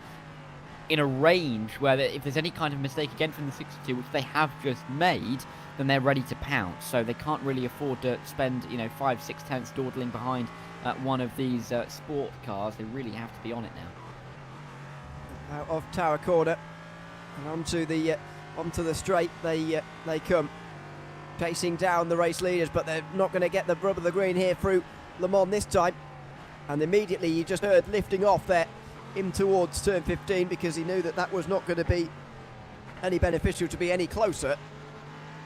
in a range where if there's any kind of mistake again from the 62, which they have just made, then they're ready to pounce. So they can't really afford to spend, 5-6 tenths dawdling behind one of these sport cars. They really have to be on it now. Out of Tower Corner and onto the straight they come, chasing down the race leaders, but they're not going to get the rub of the green here through Le Mans this time. And immediately you just heard lifting off there in towards turn 15, because he knew that was not going to be any beneficial to be any closer,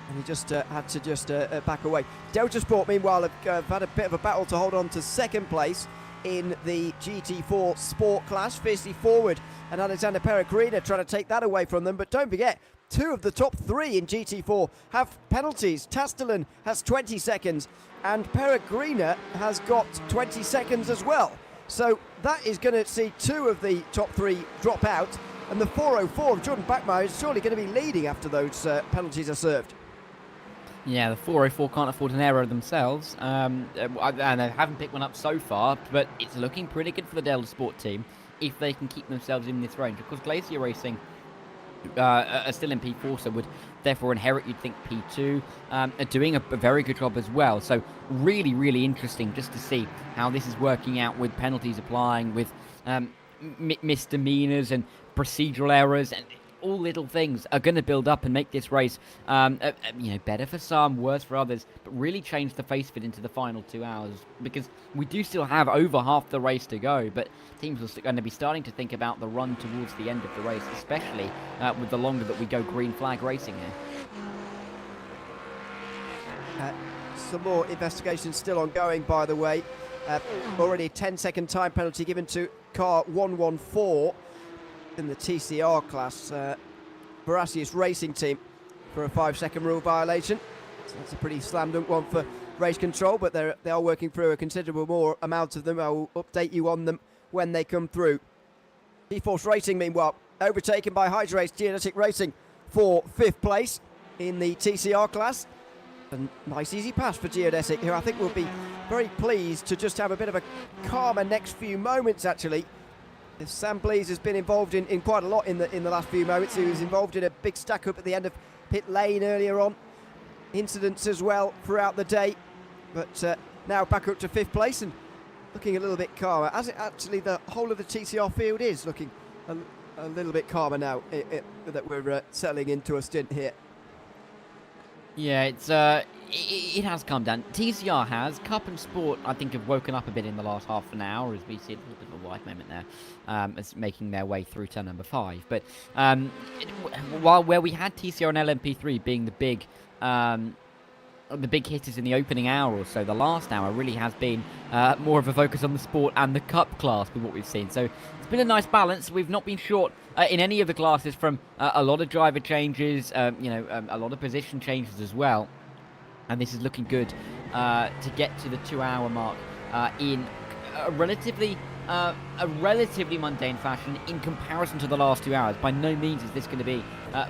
and he just had to back away. Delta Sport meanwhile have had a bit of a battle to hold on to second place in the GT4 Sport class, fiercely forward, and Alexander Peregrina trying to take that away from them. But don't forget, 2 of the top 3 in GT4 have penalties. Tastellan has 20 seconds and Peregrina has got 20 seconds as well. So that is going to see 2 of the top 3 drop out, and the 404 of Jordan Backmeyer is surely going to be leading after those penalties are served. Yeah, the 404 can't afford an error themselves, and they haven't picked one up so far, but it's looking pretty good for the Delta Sport team if they can keep themselves in this range. Of course, Glacier Racing are still in P4, so would therefore inherit, you'd think, P2, are doing a very good job as well. So really, really interesting just to see how this is working out, with penalties applying, with misdemeanors and procedural errors, and all little things are going to build up and make this race better for some, worse for others, but really change the face of it into the final 2 hours, because we do still have over half the race to go, but teams are going to be starting to think about the run towards the end of the race, especially with the longer that we go green flag racing here. Some more investigations still ongoing, by the way. Already a 10-second time penalty given to car 114 in the TCR class, Verasius Racing Team, for a 5-second rule violation. So that's a pretty slam dunk one for race control, but they are working through a considerable more amount of them. I will update you on them when they come through. T-Force Racing, meanwhile, overtaken by Hydrace Geodetic Racing for 5th place in the TCR class. A nice easy pass for Geodetic, who I think will be very pleased to just have a bit of a calmer next few moments, actually. If Sam Blease has been involved in quite a lot in the last few moments. He was involved in a big stack up at the end of pit lane earlier on. Incidents as well throughout the day, but now back up to 5th place and looking a little bit calmer, as it actually the whole of the TCR field is looking a little bit calmer now that we're settling into a stint here. Yeah, it has come down. TCR has. Cup and Sport, I think, have woken up a bit in the last half an hour, as we see a little bit of a wide moment there, as making their way through turn number 5. But while where we had TCR and LMP3 being the big hitters in the opening hour or so, the last hour really has been more of a focus on the Sport and the Cup class with what we've seen. So it's been a nice balance. We've not been short in any of the classes from a lot of driver changes, a lot of position changes as well. And this is looking good to get to the 2-hour mark in a relatively mundane fashion in comparison to the last 2 hours. By no means is this going to be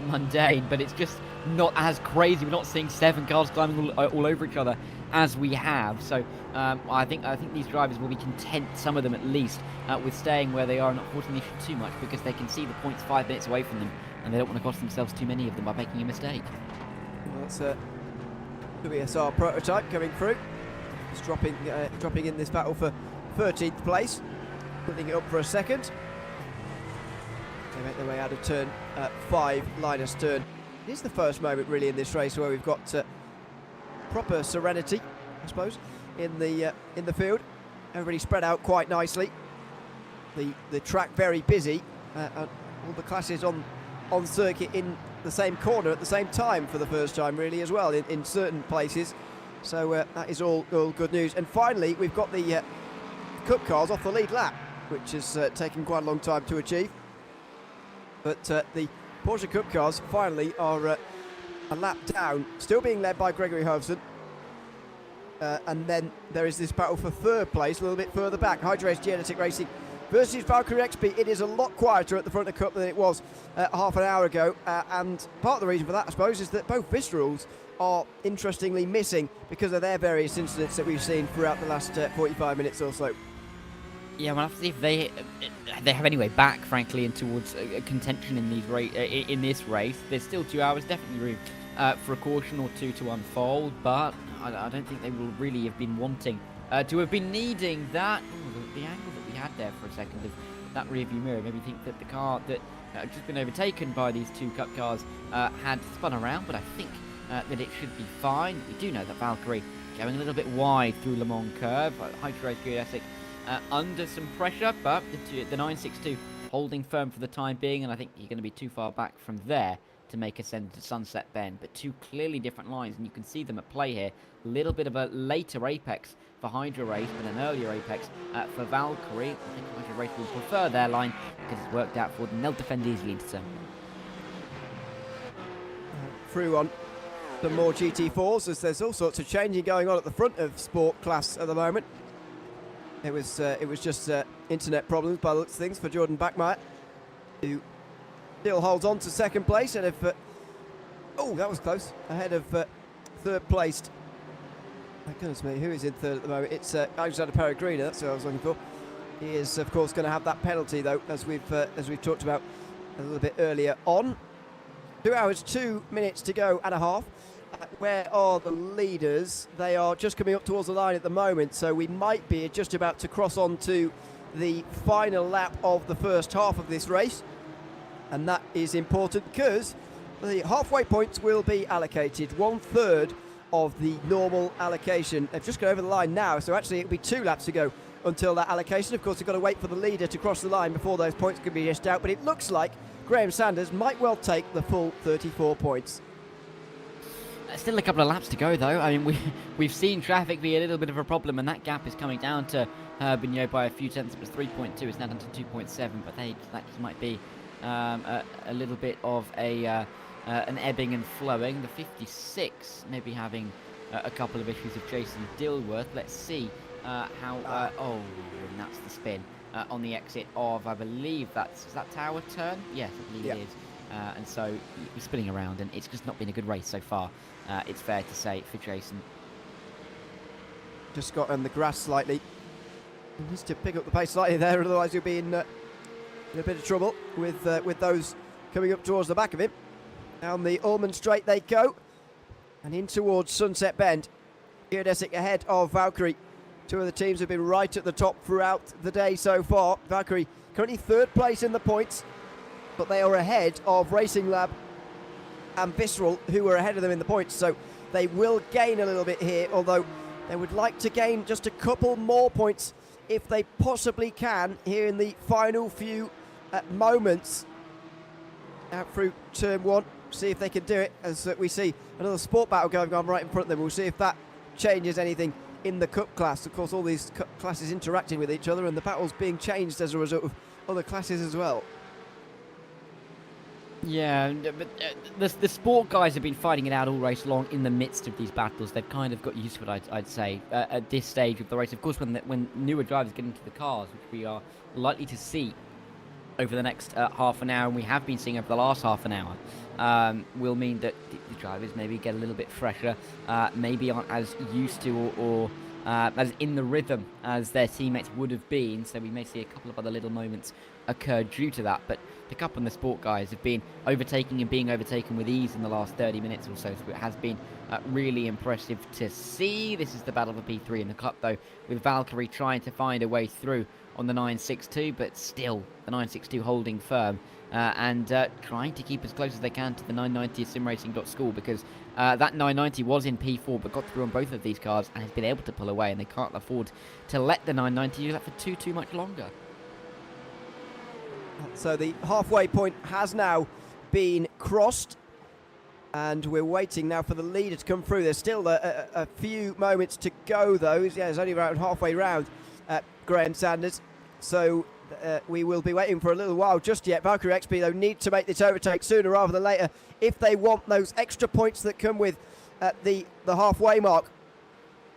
mundane, but it's just not as crazy. We're not seeing 7 cars climbing all over each other as we have. So I think these drivers will be content, some of them at least, with staying where they are and not forcing the issue too much, because they can see the points 5 minutes away from them, and they don't want to cost themselves too many of them by making a mistake. Well, that's the WSR prototype coming through. It's dropping in this battle for 13th place, putting it up for a second. They make their way out of turn 5, Linus turn. It is the first moment really in this race where we've got proper serenity, I suppose, in the field. Everybody spread out quite nicely. The track very busy. All the classes on circuit in the same corner at the same time for the first time really as well in certain places. So that is all good news. And finally we've got the Cup cars off the lead lap, which has taken quite a long time to achieve. But the Porsche Cup cars finally are a lap down, still being led by Gregory Hovson. And then there is this battle for third place a little bit further back. Hydro-Race Genetic Racing versus Valkyrie XP. It is a lot quieter at the front of the Cup than it was half an hour ago. And part of the reason for that, I suppose, is that both Viscerals are interestingly missing because of their various incidents that we've seen throughout the last 45 minutes or so. Yeah, we'll have to see if they have any way back, frankly, and towards contention in these in this race. There's still 2 hours, definitely room for a caution or two to unfold, but I don't think they will really have been wanting to have been needing that. Ooh, the angle that we had there for a second of that rearview mirror made me think that the car that had just been overtaken by these two Cup cars had spun around, but I think that it should be fine. We do know that Valkyrie going a little bit wide through Le Mans Curve. Hydro-Race Geodesic under some pressure, but the 962 holding firm for the time being, and I think you're going to be too far back from there to make a sunset bend. But two clearly different lines, and you can see them at play here. A little bit of a later apex for Hydro-Race, but an earlier apex for Valkyrie. I think Hydro-Race will prefer their line because it's worked out for them. They'll defend easily into turn one. Through on some more GT4s, as there's all sorts of changing going on at the front of Sport class at the moment. It was just internet problems by the looks of things for Jordan Bachmeier, who still holds on to second place ahead of oh, that was close, ahead of third placed. My goodness me, who is in third at the moment? It's Alexander Peregrina. That's what I was looking for. He is, of course, going to have that penalty though, as we've talked about a little bit earlier on. 2 hours, 2 minutes to go and a half. Where are the leaders? They are just coming up towards the line at the moment, so we might be just about to cross on to the final lap of the first half of this race. And that is important because the halfway points will be allocated, 1/3 of the normal allocation. They've just got over the line now, so actually it'll be 2 laps to go until that allocation. Of course, we've got to wait for the leader to cross the line before those points can be dished out, but it looks like Graham Sanders might well take the full 34 points. Still a couple of laps to go, though. I mean, we've seen traffic be a little bit of a problem, and that gap is coming down to Bigno by a few tenths. It was 3.2, it's now down to 2.7, but that just might be a little bit of an ebbing and flowing. The 56 maybe having a couple of issues of Jason Dilworth. Let's see how... oh, and that's the spin on the exit of, I believe is that Tower Turn? Yes, I believe it is. And so he's spinning around, and it's just not been a good race so far. It's fair to say for Jason. Just got on the grass slightly. He needs to pick up the pace slightly there, otherwise you'll be in a bit of trouble with those coming up towards the back of him. Down the Ullman Straight they go, and in towards Sunset Bend. Geodesic ahead of Valkyrie. Two of the teams have been right at the top throughout the day so far. Valkyrie currently third place in the points, but they are ahead of Racing Lab and Visceral, who are ahead of them in the points, so they will gain a little bit here, although they would like to gain just a couple more points if they possibly can here in the final few moments out through turn one. See if they can do it, as we see another sport battle going on right in front of them. We'll see if that changes anything in the Cup class. Of course, all these Cup classes interacting with each other, and the battles being changed as a result of other classes as well. Yeah, but the sport guys have been fighting it out all race long in the midst of these battles. They've kind of got used to it, I'd say, at this stage of the race. Of course, when newer drivers get into the cars, which we are likely to see over the next half an hour, and we have been seeing over the last half an hour, will mean that the drivers maybe get a little bit fresher, maybe aren't as used to or as in the rhythm as their teammates would have been. So we may see a couple of other little moments occur due to that. But the Cup and the Sport guys have been overtaking and being overtaken with ease in the last 30 minutes or so. So it has been really impressive to see. This is the battle for P3 in the Cup, though, with Valkyrie trying to find a way through on the 962, but still the 962 holding firm and trying to keep as close as they can to the 990 simracing.school, because that 990 was in P4 but got through on both of these cars and has been able to pull away, and they can't afford to let the 990 do that for too much longer. So the halfway point has now been crossed, and we're waiting now for the leader to come through. There's still a few moments to go, though. Yeah, it's only around halfway round Graham Sanders. So we will be waiting for a little while just yet. Valkyrie XP, though, need to make this overtake sooner rather than later if they want those extra points that come with the halfway mark.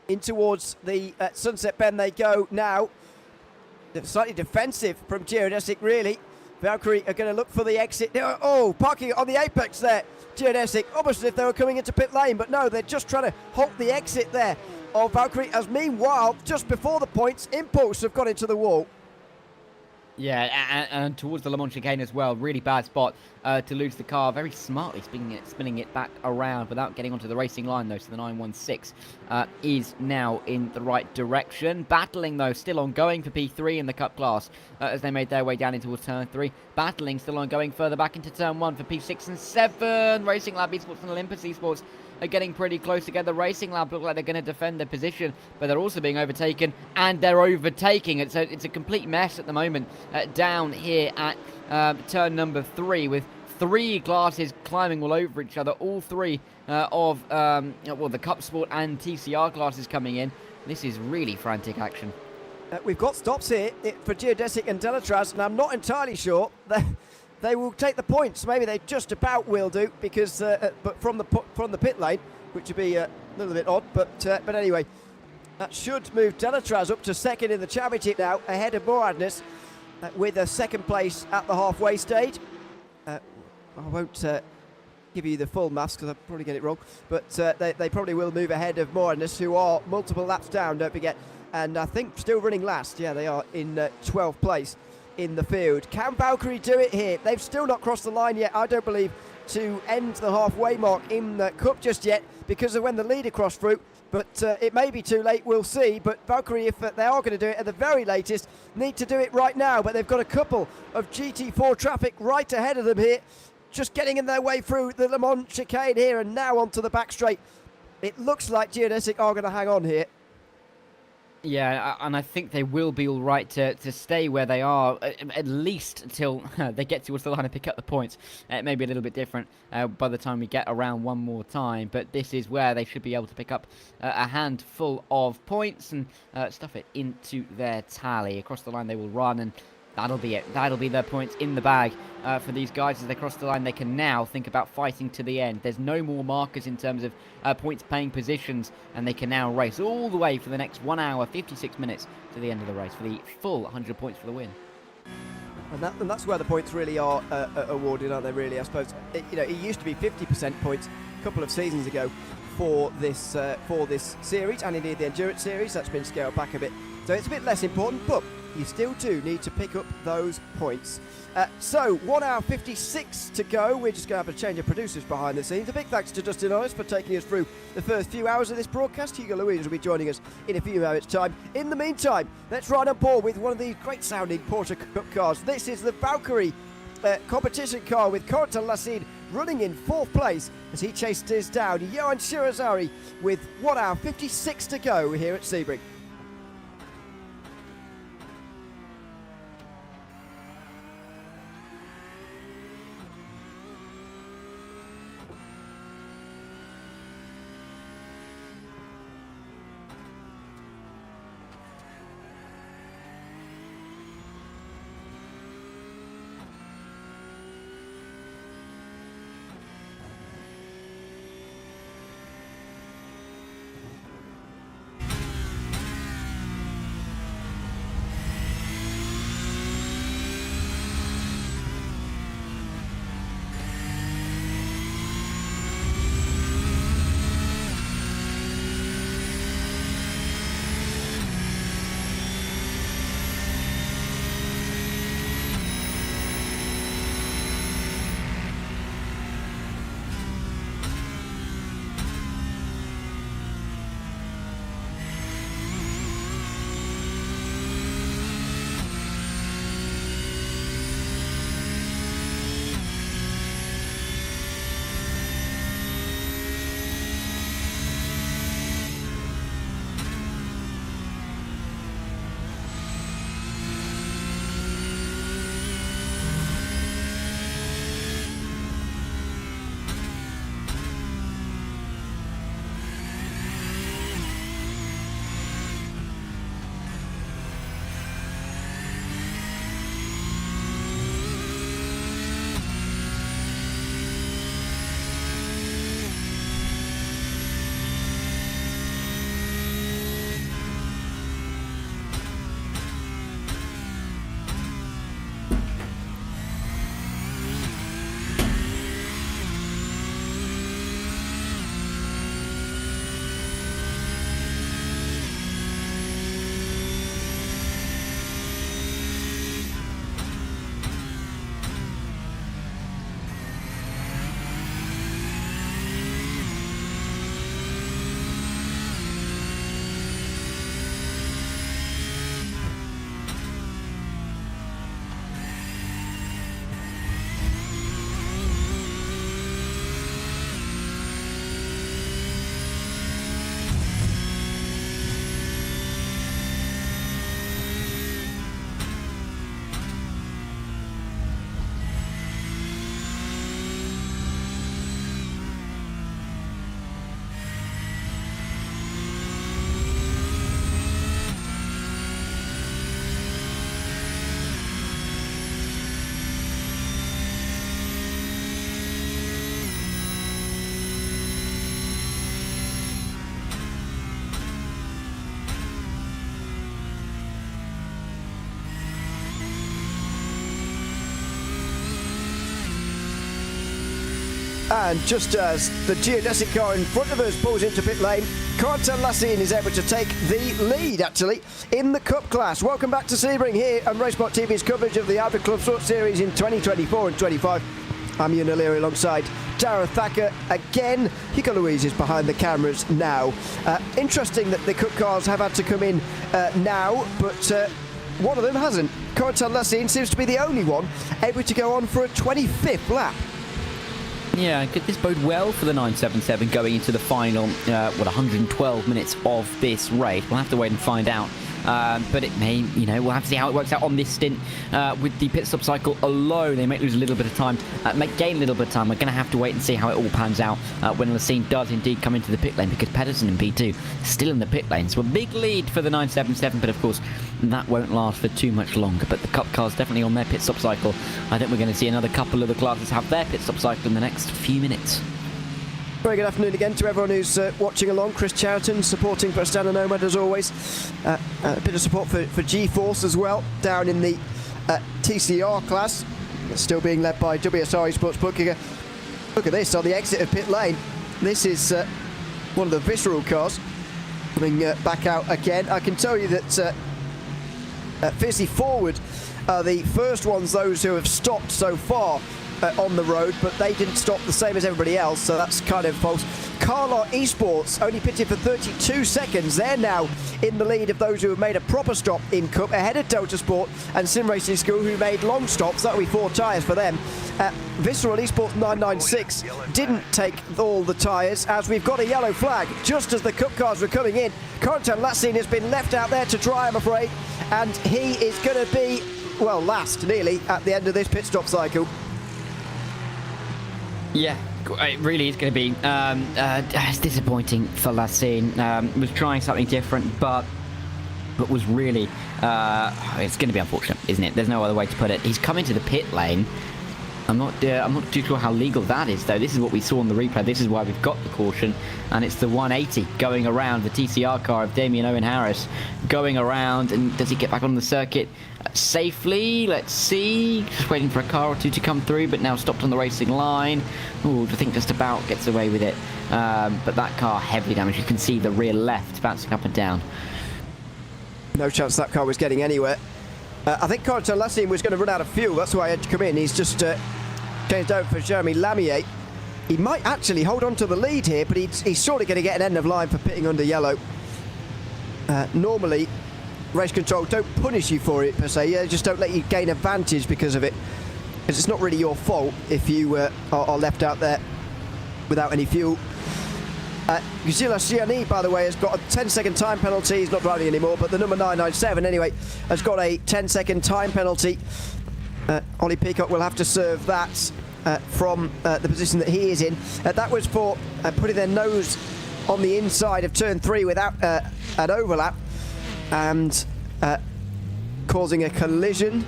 In towards the Sunset Bend they go now. Slightly defensive from Geodesic, really. Valkyrie are going to look for the exit. Oh, parking on the apex there. Geodesic, almost as if they were coming into pit lane, but no, they're just trying to halt the exit there of Valkyrie, as meanwhile, just before the points, Impulse have got into the wall. Yeah, and towards the Le Mans chicane as well. Really bad spot to lose the car. Very smartly spinning it back around without getting onto the racing line, though. So the 916 is now in the right direction. Battling, though, still ongoing for P3 in the Cup class as they made their way down into turn 3. Battling still ongoing further back into turn 1 for P6 and 7. Racing Lab Esports and Olympus Esports are getting pretty close together. Racing Lab look like they're going to defend their position, but they're also being overtaken, and they're overtaking. It's a complete mess at the moment down here at turn number 3, with 3 classes climbing all over each other. All 3 of the Cup Sport and TCR classes coming in. This is really frantic action. We've got stops here for Geodesic and Delatraz, and I'm not entirely sure that they will take the points. Maybe they just about will do, because but from the pit lane, which would be a little bit odd. But anyway, that should move Delatraz up to second in the championship now, ahead of Moradness, with a second place at the halfway stage. I won't give you the full maths because I'll probably get it wrong, but they probably will move ahead of Moradness, who are multiple laps down, don't forget, and I think still running last. Yeah, they are in 12th place in the field. Can Valkyrie do it here? They've still not crossed the line yet, I don't believe, to end the halfway mark in the Cup just yet, because of when the leader crossed through, but it may be too late, we'll see. But Valkyrie, if they are going to do it at the very latest, need to do it right now. But they've got a couple of GT4 traffic right ahead of them here, just getting in their way through the Le Mans chicane here, and now onto the back straight. It looks like Geodesic are going to hang on here. Yeah, and I think they will be all right to stay where they are, at least until they get towards the line and pick up the points. It may be a little bit different by the time we get around one more time, but this is where they should be able to pick up a handful of points and stuff it into their tally. Across the line they will run, and that'll be it. That'll be their points in the bag for these guys. As they cross the line, they can now think about fighting to the end. There's no more markers in terms of points paying positions, and they can now race all the way for the next 1 hour, 56 minutes to the end of the race for the full 100 points for the win. And that's where the points really are awarded, aren't they, really, I suppose. It used to be 50% points a couple of seasons ago for this series, and indeed the Endurance Series. That's been scaled back a bit. So it's a bit less important, but you still do need to pick up those points. So 1 hour 56 to go. We're just going to have a change of producers behind the scenes. A big thanks to Justin Hollis for taking us through the first few hours of this broadcast. Hugo Louise will be joining us in a few moments' time. In the meantime, let's ride on board with one of these great sounding Porsche Cup cars. This is the Valkyrie competition car, with Corentin Lassid running in 4th place as he chases down Johan Shirazari with 1 hour 56 to go here at Sebring. And just as the geodesic car in front of us pulls into pit lane, Corentin Lassine is able to take the lead, actually, in the Cup class. Welcome back to Sebring here on RaceSpotTV's coverage of the IVRA Clubsport Series in 2024 and 25. I'm Ian O'Leary alongside Darren Thacker. Again, Hugo Louise is behind the cameras now. Interesting that the Cup cars have had to come in now, but one of them hasn't. Corentin Lassine seems to be the only one able to go on for a 25th lap. Yeah, could this bode well for the 977 going into the final, 112 minutes of this race? We'll have to wait and find out. But it may, we'll have to see how it works out on this stint with the pit stop cycle alone. They may lose a little bit of time, may gain a little bit of time. We're going to have to wait and see how it all pans out when Lassine does indeed come into the pit lane, because Pedersen and P2 still in the pit lane. So a big lead for the 977, but of course that won't last for too much longer. But the Cup car's definitely on their pit stop cycle. I think we're going to see another couple of the classes have their pit stop cycle in the next few minutes. Very good afternoon again to everyone who's watching along. Chris Chowton supporting Prestana Nomad as always. A bit of support for G-Force as well, down in the TCR class. It's still being led by WSR Sports Bookkeeper. Look at this on the exit of pit lane. This is one of the visceral cars coming back out again. I can tell you that Fizzy Forward are the first ones, those who have stopped so far on the road, but they didn't stop the same as everybody else, so that's kind of false. Carlot Esports only pitted for 32 seconds. They're now in the lead of those who have made a proper stop in Cup, ahead of Delta Sport and Sim Racing School, who made long stops. That'll be 4 tyres for them. Visceral Esports 996 didn't take all the tyres, as we've got a yellow flag just as the Cup cars were coming in. Corentin Lassine has been left out there to dry, I'm afraid, and he is going to be, well, last nearly at the end of this pit stop cycle. Yeah, it really is going to be it's disappointing for Lassine. Was trying something different, but was really it's going to be unfortunate, isn't it? There's no other way to put it. He's come into the pit lane. I'm not too sure how legal that is, though. This is what we saw in the replay. This is why we've got the caution, and it's the 180 going around the TCR car of Damien Owen Harris going around. And does he get back on the circuit safely? Let's see. Just waiting for a car or two to come through, but now stopped on the racing line. Ooh, I think just about gets away with it. But that car heavily damaged. You can see the rear left bouncing up and down. No chance that car was getting anywhere. I think Corentin Lassine was going to run out of fuel. That's why he had to come in. He's just changed over for Jeremy Lamier. He might actually hold on to the lead here, but he's surely going to get an end of line for pitting under yellow. Normally, race control don't punish you for it per se. They just don't let you gain advantage because of it. Because it's not really your fault if you are left out there without any fuel. Guzila Siani, by the way, has got a 10-second time penalty. He's not driving anymore, but the number 997, anyway, has got a 10-second time penalty. Ollie Peacock will have to serve that from the position that he is in. That was for putting their nose on the inside of turn 3 without an overlap and causing a collision.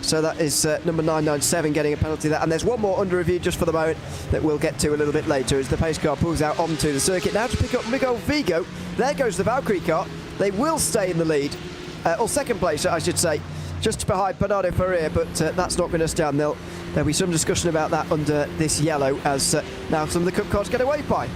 So that is number 997 getting a penalty there. And there's one more under review just for the moment that we'll get to a little bit later as the pace car pulls out onto the circuit. Now to pick up Miguel Vigo. There goes the Valkyrie car. They will stay in the lead, or second place, I should say, just behind Bernardo Ferrer, but that's not going to stand. There'll be some discussion about that under this yellow as now some of the Cup cars get away by.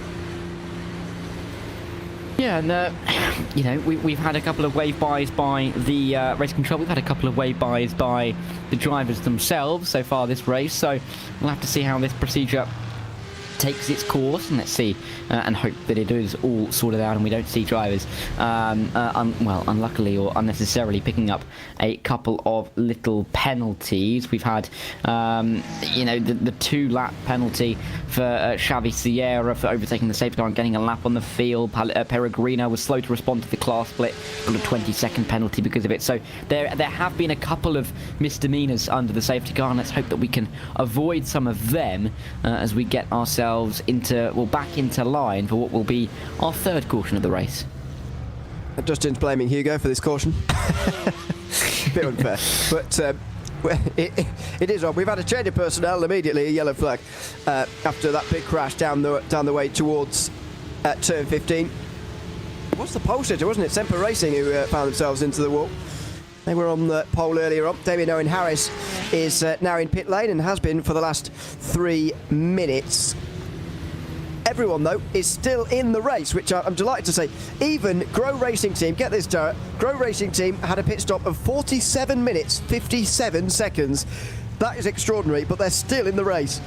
Yeah, and we've had a couple of wave buys by the race control. We've had a couple of wave buys by the drivers themselves so far this race. So we'll have to see how this procedure takes its course, and let's see and hope that it is all sorted out and we don't see drivers unluckily or unnecessarily picking up a couple of little penalties. We've had the 2-lap penalty for Xavi Sierra for overtaking the safety car and getting a lap on the field. Peregrino was slow to respond to the class split, got a 20-second penalty because of it. So there have been a couple of misdemeanors under the safety car, and let's hope that we can avoid some of them as we get ourselves back into line for what will be our 3rd caution of the race. Justin's blaming Hugo for this caution. A bit unfair, but it is on. We've had a change of personnel immediately, a yellow flag after that big crash down the way towards turn 15. It was the pole sitter, wasn't it? Semper Racing who found themselves into the wall. They were on the pole earlier on. Damien Owen Harris is now in pit lane and has been for the last 3 minutes. everyone, though, is still in the race, which I'm delighted to say. Even Grow Racing Team, get this, Jarrett, Grow Racing Team had a pit stop of 47 minutes, 57 seconds. That is extraordinary, but they're still in the race.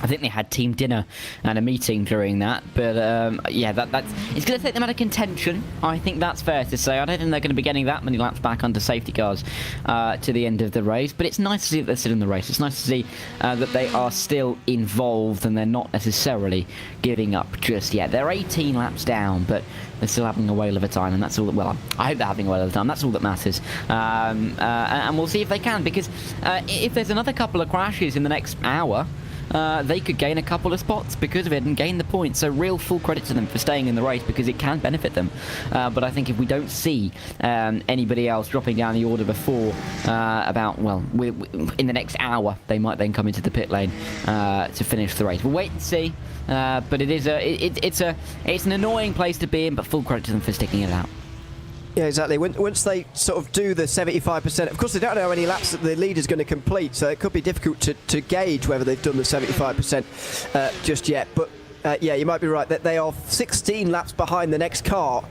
I think they had team dinner and a meeting during that, but yeah, that's it's going to take them out of contention. I think that's fair to say. I don't think they're going to be getting that many laps back under safety cars to the end of the race, but it's nice to see that they're still in the race. It's nice to see that they are still involved and they're not necessarily giving up just yet. They're 18 laps down, but they're still having a whale of a time, and that's all that, well, I hope they're having a whale of a time. That's all that matters. And we'll see if they can, because if there's another couple of crashes in the next hour, they could gain a couple of spots because of it and gain the points. So real full credit to them for staying in the race, because it can benefit them. But I think if we don't see anybody else dropping down the order before about, well, in the next hour, they might then come into the pit lane to finish the race. We'll wait and see. But it is it's an annoying place to be in, but full credit to them for sticking it out. Yeah, exactly. Once they sort of do the 75%, of course they don't know how many laps that the leader's going to complete, so it could be difficult to gauge whether they've done the 75% just yet. But yeah, you might be right that they are 16 laps behind the next car,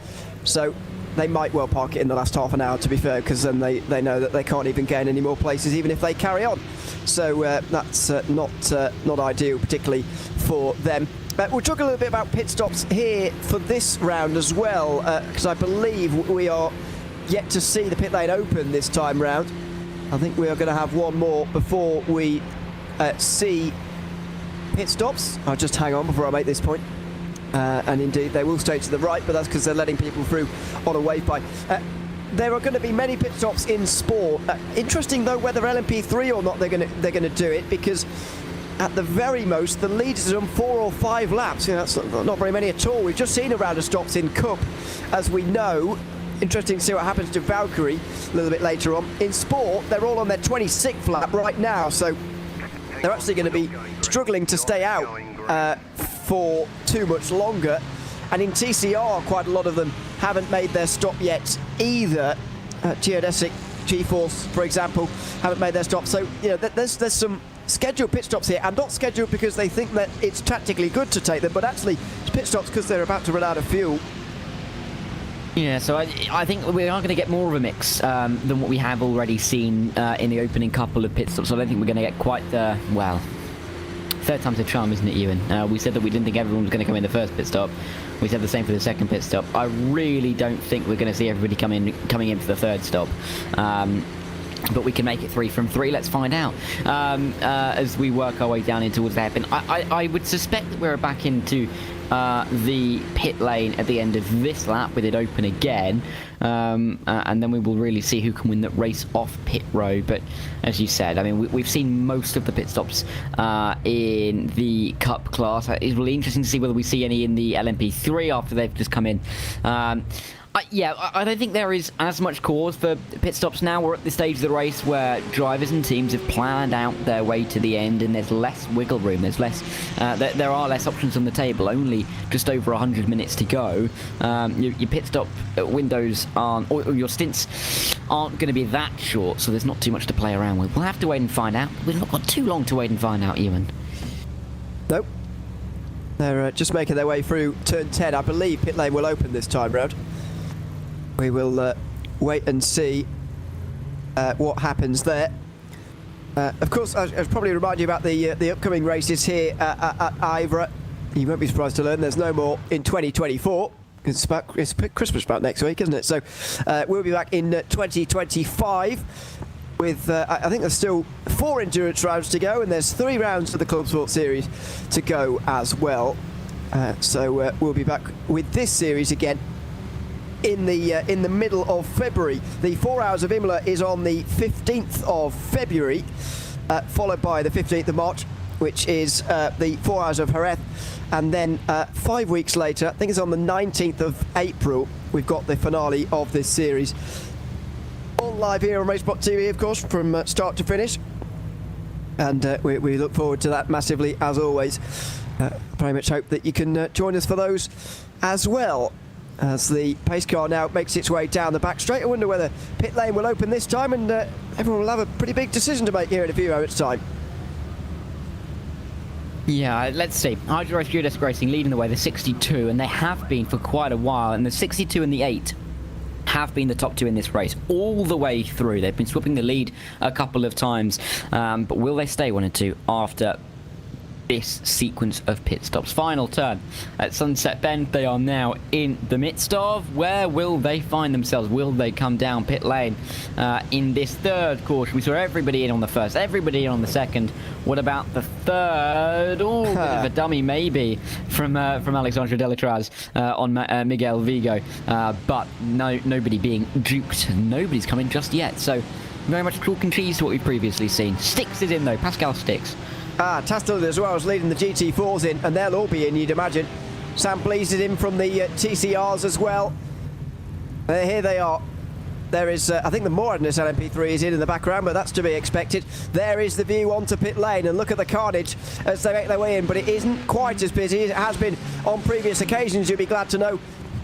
so they might well park it in the last half an hour, to be fair, because then they know that they can't even gain any more places even if they carry on. So that's not ideal, particularly for them. We'll talk a little bit about pit stops here for this round as well, because I believe we are yet to see the pit lane open this time round. I think we are going to have one more before we see pit stops. I'll just hang on before I make this point. And indeed, they will stay to the right, but that's because they're letting people through on a wave bike. There are going to be many pit stops in sport. Interesting, though, whether LMP3 or not they're going to do it, because at the very most, the leaders are on 4 or 5 laps. You know, that's not very many at all. We've just seen a round of stops in Cup, as we know. Interesting to see what happens to Valkyrie a little bit later on. In sport, they're all on their 26th lap right now, so they're actually going to be struggling to stay out for too much longer. And in TCR, quite a lot of them haven't made their stop yet either. Geodesic, GeForce, for example, haven't made their stop. So, you know, there's some scheduled pit stops here, and not scheduled because they think that it's tactically good to take them, but actually pit stops because they're about to run out of fuel. Yeah, so I think we are going to get more of a mix than what we have already seen in the opening couple of pit stops. So I don't think we're going to get quite the, well, third time's a charm, isn't it, Ewan? We said that we didn't think everyone was going to come in the first pit stop. We said the same for the second pit stop. I really don't think we're going to see everybody coming in for the third stop. But we can make it 3 from 3. Let's find out as we work our way down in towards the hairpin. I would suspect that we're back into the pit lane at the end of this lap with it open again, and then we will really see who can win the race off pit road. But as you said, I mean, we've seen most of the pit stops in the Cup class. It's really interesting to see whether we see any in the LMP3 after they've just come in. Yeah, I don't think there is as much cause for pit stops now. We're at the stage of the race where drivers and teams have planned out their way to the end, and there's less wiggle room. There's less. There are less options on the table. Only just over 100 minutes to go. Your pit stop windows aren't, or your stints aren't going to be that short, so there's not too much to play around with. We'll have to wait and find out. We've not got too long to wait and find out, Ewan. Nope. They're just making their way through turn 10. I believe pit lane will open this time round. We will wait and see what happens there. Of course, I should probably remind you about the upcoming races here at IVRA. You won't be surprised to learn there's no more in 2024. It's Christmas about next week, isn't it? So we'll be back in 2025 with, I think there's still 4 endurance rounds to go, and there's 3 rounds of the Clubsport series to go as well. So we'll be back with this series again in the middle of February. The 4 hours of Imola is on the 15th of February, followed by the 15th of March, which is the 4 hours of Jerez, and then 5 weeks later, I think it's on the 19th of April, we've got the finale of this series. All live here on RaceSpotTV, of course, from start to finish, and we look forward to that massively, as always. Very much hope that you can join us for those as well. As the pace car now makes its way down the back straight, I wonder whether pit lane will open this time, and everyone will have a pretty big decision to make here in a few moments' time. Yeah, let's see. Hydro Studios Racing leading the way, the 62, and they have been for quite a while. And the 62 and the 8 have been the top two in this race all the way through. They've been swapping the lead a couple of times, but will they stay 1 and 2 after this sequence of pit stops? Final turn at Sunset Bend, they are now in the midst of. Where will they find themselves? Will they come down pit lane in this third caution? We saw everybody in on the first, everybody in on the second. What about the third? Oh, bit of a dummy maybe from Alexandre Delatraz on Miguel Vigo, but nobody being duped. Nobody's coming just yet, so very much chalk and cheese to what we've previously seen. Sticks is in though, Pascal Sticks. Tastel as well is leading the GT4s in, and they'll all be in, you'd imagine. Sam Blees is in from the TCRs as well. Here they are. There is, I think the Moradness LMP3 is in the background, but that's to be expected. There is the view onto pit lane, and look at the carnage as they make their way in, but it isn't quite as busy as it has been on previous occasions, you'll be glad to know.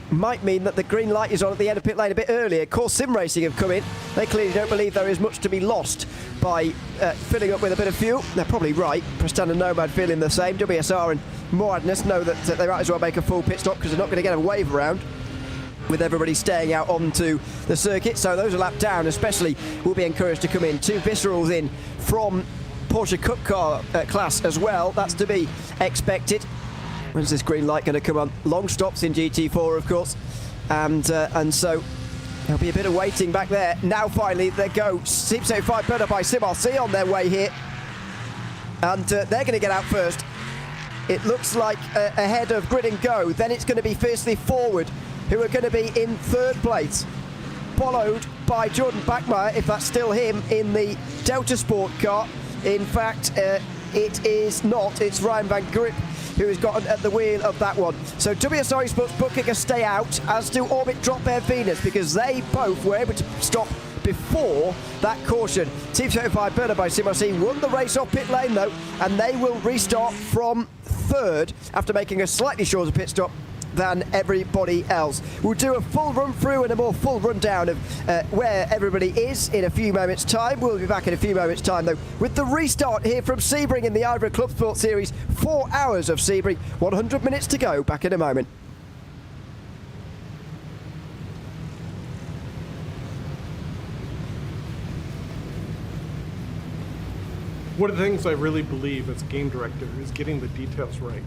Might mean that the green light is on at the end of pit lane a bit earlier. Of course, Sim Racing have come in. They clearly don't believe there is much to be lost by filling up with a bit of fuel. They're probably right. Preston and Nomad feeling the same. WSR and Moradness know that they might as well make a full pit stop because they're not going to get a wave around with everybody staying out onto the circuit. So those are lapped down especially will be encouraged to come in. 2 Viscerals in from Porsche Cup car class as well. That's to be expected. When's this green light going to come on? Long stops in GT4, of course, and so there'll be a bit of waiting back there. Now finally they go. Team 75 better by Sim RC on their way here, and they're going to get out first. It looks like ahead of Grid and Go. Then it's going to be Fiercely Forward, who are going to be in 3rd place, followed by Jordan Backmeyer, if that's still him, in the Delta Sport car. In fact, it is not. It's Ryan Van Grip who has gotten at the wheel of that one. So WSR Esports booking a stay out, as do Orbit Drop Air Venus, because they both were able to stop before that caution. Team 75 Burner by CMRC won the race off pit lane though, and they will restart from 3rd after making a slightly shorter pit stop than everybody else. We'll do a full run through and a more full rundown of where everybody is in a few moments time. We'll be back in a few moments time though with the restart here from Sebring in the IVRA Clubsport Series. 4 hours of Sebring, 100 minutes to go. Back in a moment. One of the things I really believe as a game director is getting the details right.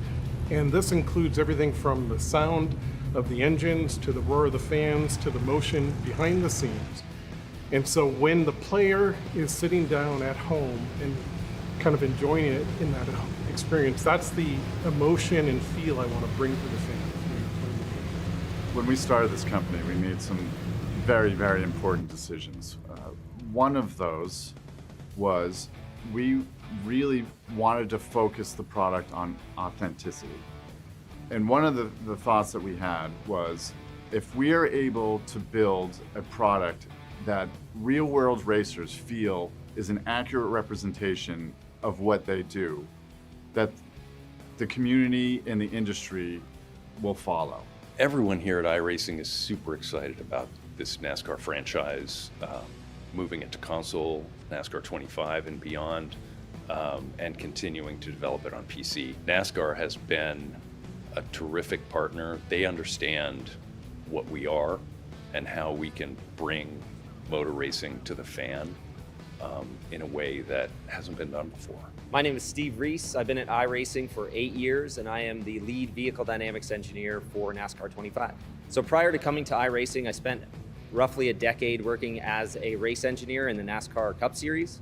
And this includes everything from the sound of the engines to the roar of the fans to the motion behind the scenes. And so when the player is sitting down at home and kind of enjoying it in that experience, that's the emotion and feel I want to bring to the fans. When we started this company, we made some very, very important decisions. One of those was we really wanted to focus the product on authenticity. And one of the thoughts that we had was, if we are able to build a product that real world racers feel is an accurate representation of what they do, that the community and the industry will follow. Everyone here at iRacing is super excited about this NASCAR franchise, moving it to console, NASCAR 25 and beyond, and continuing to develop it on PC. NASCAR has been a terrific partner. They understand what we are and how we can bring motor racing to the fan in a way that hasn't been done before. My name is Steve Reese. I've been at iRacing for 8 years, and I am the lead vehicle dynamics engineer for NASCAR 25. So prior to coming to iRacing, I spent roughly a decade working as a race engineer in the NASCAR Cup Series,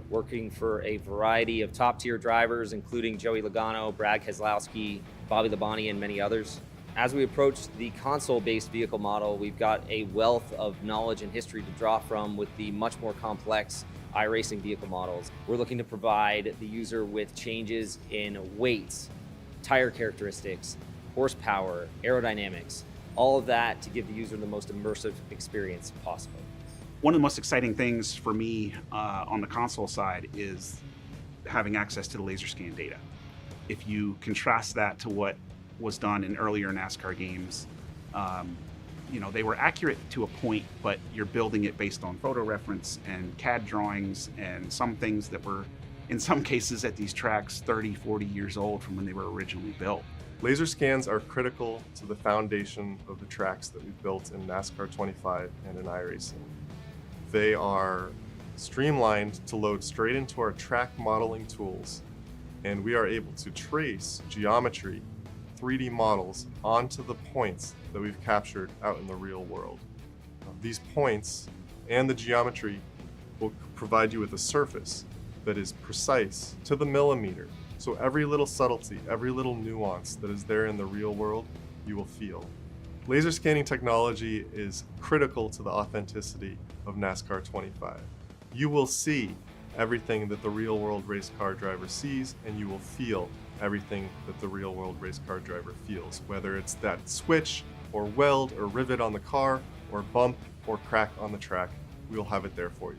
working for a variety of top-tier drivers, including Joey Logano, Brad Keselowski, Bobby Labonte, and many others. As we approach the console-based vehicle model, we've got a wealth of knowledge and history to draw from with the much more complex iRacing vehicle models. We're looking to provide the user with changes in weights, tire characteristics, horsepower, aerodynamics, all of that to give the user the most immersive experience possible. One of the most exciting things for me on the console side is having access to the laser scan data. If you contrast that to what was done in earlier NASCAR games, they were accurate to a point, but you're building it based on photo reference and CAD drawings and some things that were in some cases at these tracks 30, 40 years old from when they were originally built. Laser scans are critical to the foundation of the tracks that we've built in NASCAR 25 and in iRacing. They are streamlined to load straight into our track modeling tools, and we are able to trace geometry, 3D models onto the points that we've captured out in the real world. These points and the geometry will provide you with a surface that is precise to the millimeter. So every little subtlety, every little nuance that is there in the real world, you will feel. Laser scanning technology is critical to the authenticity of NASCAR 25. You will see everything that the real world race car driver sees, and you will feel everything that the real world race car driver feels, whether it's that switch or weld or rivet on the car or bump or crack on the track, we'll have it there for you.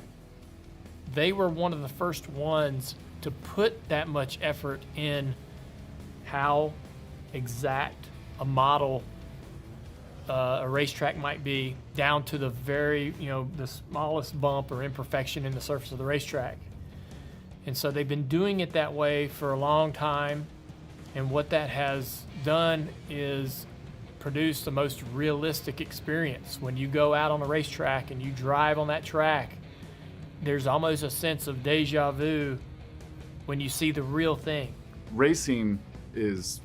They were one of the first ones to put that much effort in how exact a model a racetrack might be, down to the very, the smallest bump or imperfection in the surface of the racetrack. And so they've been doing it that way for a long time. And what that has done is produce the most realistic experience. When you go out on a racetrack and you drive on that track, there's almost a sense of deja vu when you see the real thing. Racing is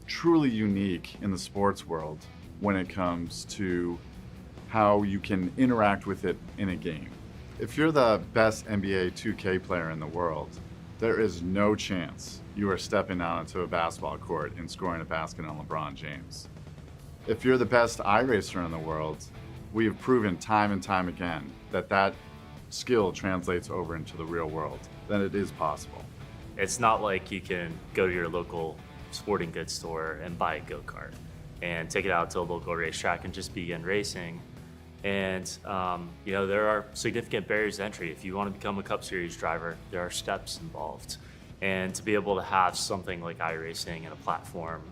truly unique in the sports world when it comes to how you can interact with it in a game. If you're the best NBA 2K player in the world, there is no chance you are stepping out onto a basketball court and scoring a basket on LeBron James. If you're the best iRacer in the world, we have proven time and time again that that skill translates over into the real world, that it is possible. It's not like you can go to your local sporting goods store and buy a go-kart and take it out to a local racetrack and just begin racing. And there are significant barriers to entry. If you want to become a Cup Series driver, there are steps involved. And to be able to have something like iRacing and a platform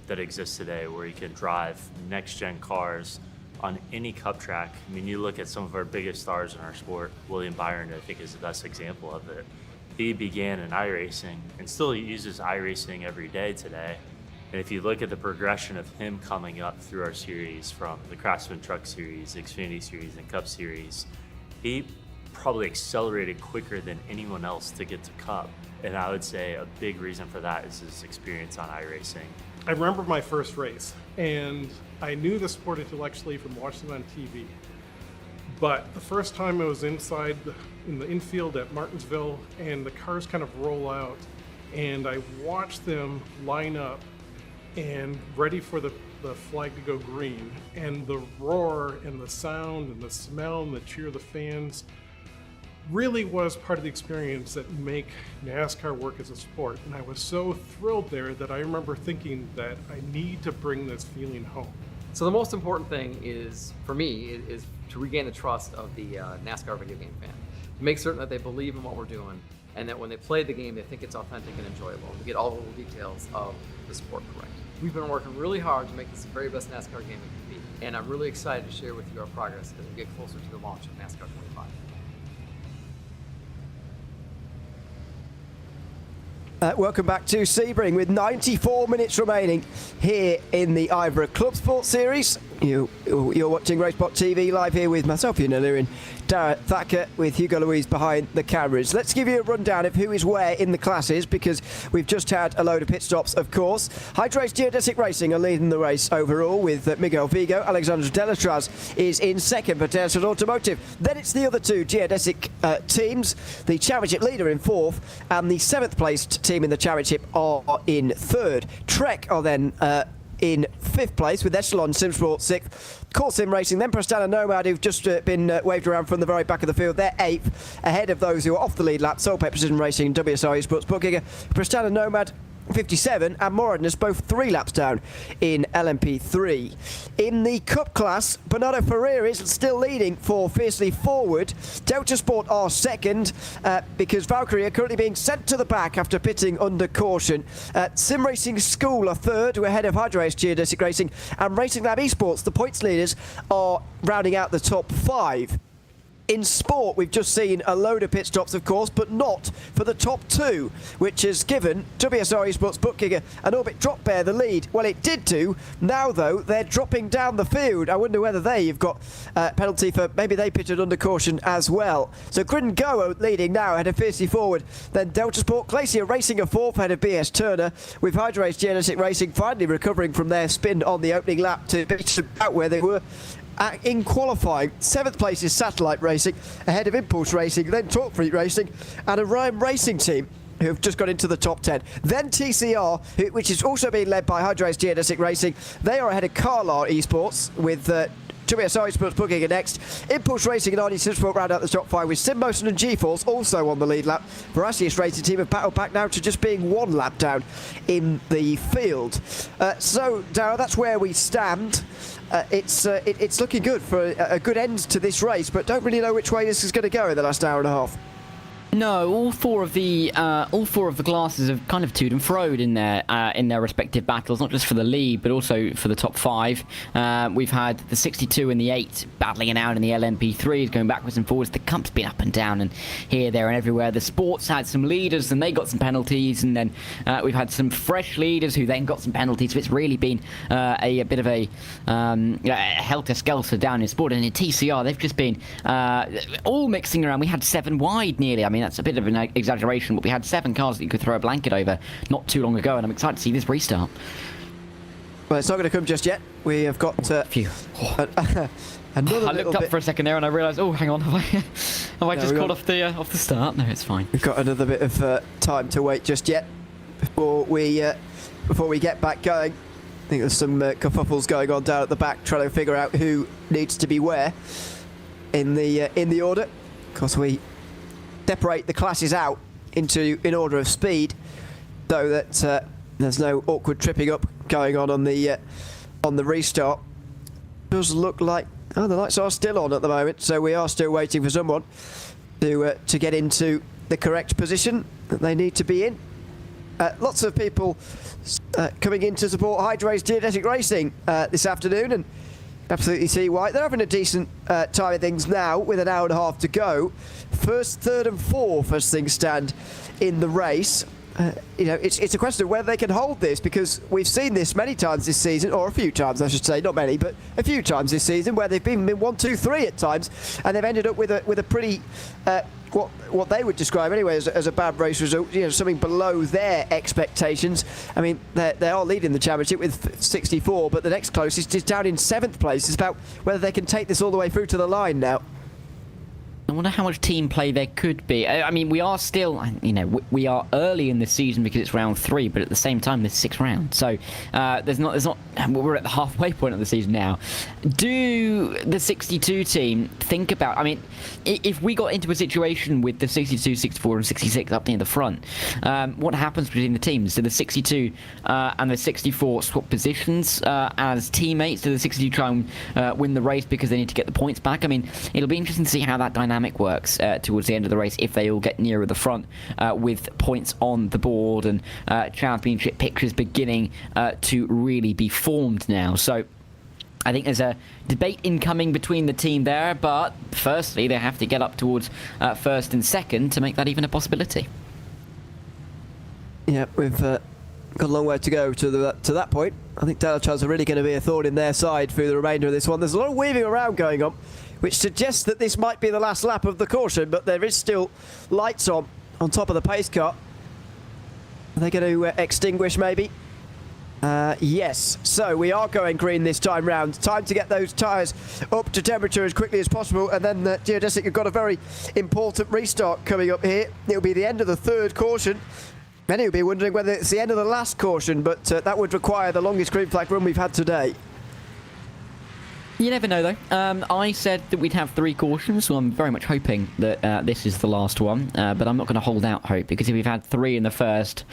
that exists today where you can drive next-gen cars on any Cup track. I mean, you look at some of our biggest stars in our sport. William Byron, I think, is the best example of it. He began in iRacing and still uses iRacing every day today. And if you look at the progression of him coming up through our series, from the Craftsman Truck Series, Xfinity Series, and Cup Series, he probably accelerated quicker than anyone else to get to Cup. And I would say a big reason for that is his experience on iRacing. I remember my first race, and I knew the sport intellectually from watching it on TV. But the first time I was inside in the infield at Martinsville, and the cars kind of roll out, and I watched them line up and ready for the flag to go green, and the roar and the sound and the smell and the cheer of the fans really was part of the experience that make NASCAR work as a sport. And I was so thrilled there that I remember thinking that I need to bring this feeling home. So the most important thing is, for me, is to regain the trust of the NASCAR video game fan. To make certain that they believe in what we're doing, and that when they play the game, they think it's authentic and enjoyable, and to get all the little details of the sport correct. We've been working really hard to make this the very best NASCAR game it can be, and I'm really excited to share with you our progress as we get closer to the launch of NASCAR 25. Welcome back to Sebring with 94 minutes remaining here in the IVRA Clubsport series. You're watching RaceSpotTV live here with myself, Ian O'Leary, Darragh Thacker, with Hugo Louise behind the cameras. Let's give you a rundown of who is where in the classes, because we've just had a load of pit stops, of course. Hydrace Geodesic Racing are leading the race overall with Miguel Vigo. Alexandre Delatraz is in second for Telstra Automotive. Then it's the other two Geodesic teams, the championship leader in fourth, and the seventh placed team in the championship are in third. Trek are then in fifth place with Echelon Simsport sixth. Core Sim Racing, then Prestana Nomad, who've just been waved around from the very back of the field. They're eighth, ahead of those who are off the lead lap. Soulpep Precision Racing and WSR Esports Bookgiger. Prestana Nomad 57 and Moradness both 3 laps down in LMP3. In the Cup class, Bernardo Ferrer is still leading for Fiercely Forward. Delta Sport are second because Valkyrie are currently being sent to the back after pitting under caution. Sim Racing School are third, who are ahead of Hydrace Geodesic Racing, and Racing Lab Esports, the points leaders, are rounding out the top 5. In sport, we've just seen a load of pit stops, of course, but not for the top two, which has given WSR Esports booking an Orbit Drop Bear the lead. Well, it did do. Now, though, they're dropping down the field. I wonder whether they've got a penalty for maybe they pitted under caution as well. So Grid and Go leading now, ahead of Fiercely Forward. Then Delta Sport, Glacier racing a fourth ahead of BS Turner, with Hydra Race Genetic Racing finally recovering from their spin on the opening lap to beat out where they were. In qualifying, 7th place is Satellite Racing, ahead of Impulse Racing, then Talk Freak Racing, and a Rhyme Racing team who have just got into the top 10. Then TCR, which is also being led by Hydrace Geodesic Racing. They are ahead of Carlar Esports, with WSR Esports booking it next. Impulse Racing and RD Simsport round out the top 5, with Simmotion and GeForce also on the lead lap. Veracious Racing team have battled back now to just being 1 lap down in the field. So, Darryl, that's where we stand. It's looking good for a good end to this race, but don't really know which way this is going to go in the last hour and a half. No, all four of the classes have kind of toed and froed in their respective battles, not just for the lead, but also for the top 5. We've had the 62 and the 8 battling it out in the LMP3s, going backwards and forwards. The Cump's been up and down and here, there and everywhere. The Sports had some leaders and they got some penalties, and then we've had some fresh leaders who then got some penalties. So it's really been a bit of a helter-skelter down in Sport. And in TCR, they've just been all mixing around. We had 7 wide nearly. I mean, that's a bit of an exaggeration, but we had 7 cars that you could throw a blanket over not too long ago, and I'm excited to see this restart. Well, it's not going to come just yet. We have got phew. Another I looked up for a second there and I realised, oh, hang on, have I just called off the start? No, it's fine. We've got another bit of time to wait just yet before we get back going. I think there's some kerfuffles going on down at the back, trying to figure out who needs to be where in the order. Of course, we separate the classes out in order of speed, so that there's no awkward tripping up going on the restart. Does look like the lights are still on at the moment, so we are still waiting for someone to get into the correct position that they need to be in. Lots of people coming in to support Hydrace Geodetic Racing this afternoon, and absolutely see why. They're having a decent time of things now, with an hour and a half to go. First, third and fourth as things stand in the race. It's a question of whether they can hold this, because we've seen this many times this season, or a few times I should say, not many, but a few times this season, where they've been 1, 2, 3 at times, and they've ended up with a pretty what they would describe anyway as a bad race result, something below their expectations. I mean, they are leading the championship with 64, but the next closest is down in 7th place. It's about whether they can take this all the way through to the line now. I wonder how much team play there could be. I mean, we are still, we are early in the season because it's round 3, but at the same time, there's 6 rounds. So there's not. We're at the halfway point of the season now. Do the 62 team think about? I mean, if we got into a situation with the 62, 64, and 66 up near the front, what happens between the teams? Do the 62 and the 64 swap positions as teammates? Do the 62 try and win the race because they need to get the points back? I mean, it'll be interesting to see how that dynamic works towards the end of the race, if they all get nearer the front with points on the board and championship pictures beginning to really be formed now. So I think there's a debate incoming between the team there, but firstly they have to get up towards first and second to make that even a possibility. Yeah, we've got a long way to go to that point. I think Delachars are really going to be a thorn in their side through the remainder of this one. There's a lot of weaving around going on, which suggests that this might be the last lap of the caution, but there is still lights on top of the pace car. Are they going to extinguish maybe? Yes. So we are going green this time round. Time to get those tyres up to temperature as quickly as possible, and then Geodesic have got a very important restart coming up here. It'll be the end of the 3rd caution. Many will be wondering whether it's the end of the last caution, but that would require the longest green flag run we've had today. You never know, though. I said that we'd have 3 cautions, so I'm very much hoping that this is the last one. But I'm not going to hold out hope, because if we've had 3 in the first,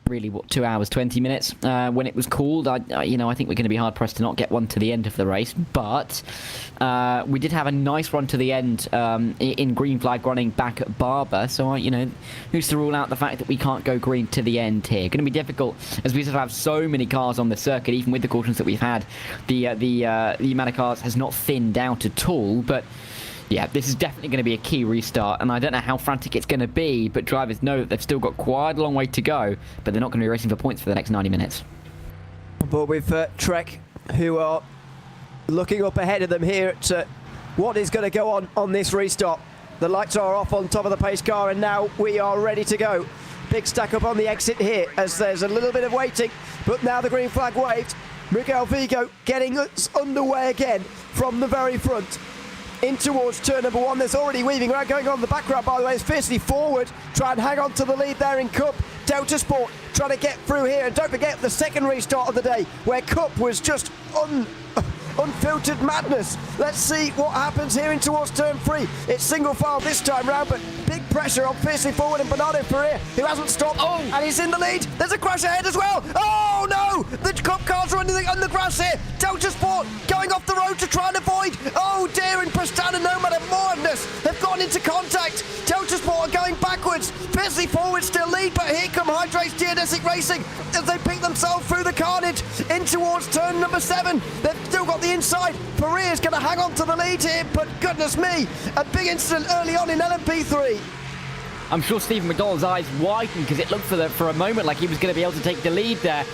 really, 2 hours, 20 minutes, when it was called, I think we're going to be hard-pressed to not get one to the end of the race. But we did have a nice run to the end in green flag running back at Barber. So, who's to rule out the fact that we can't go green to the end here? Going to be difficult, as we sort of have so many cars on the circuit, even with the cautions that we've had. The amount of cars has not thinned out at all, but Yeah, this is definitely going to be a key restart, and I don't know how frantic it's going to be, but drivers know that they've still got quite a long way to go, but they're not going to be racing for points for the next 90 minutes. But with Trek, who are looking up ahead of them here at what is going to go on this restart. The lights are off on top of the pace car, and now we are ready to go. Big stack up on the exit here as there's a little bit of waiting, but now the green flag waved. Miguel Vigo getting us underway again from the very front. In towards turn number 1, there's already weaving around going on in the background, by the way, is fiercely forward, try and hang on to the lead there in Cup. Delta Sport trying to get through here, and don't forget the second restart of the day, where Cup was just unfiltered madness. Let's see what happens here in towards turn 3. It's single file this time round, but big pressure on fiercely forward and Bernardo Ferrer, who hasn't stopped, and he's in the lead. There's a crash ahead as well. Oh no! The Cup cars are on the grass here. Delta Sport going off the road to try and avoid. Oh dear, and Prestana Nomad and Madness have gone into contact. Delta Sport are going backwards. Fiercely forward still lead, but here come Hydrate's Geodesic Racing as they pick themselves through the carnage in towards turn number 7. They've still got the inside. Ferrier's going to hang on to the lead here, but goodness me, a big incident early on in LMP3. I'm sure Stephen McDonald's eyes widened because it looked for a moment like he was going to be able to take the lead there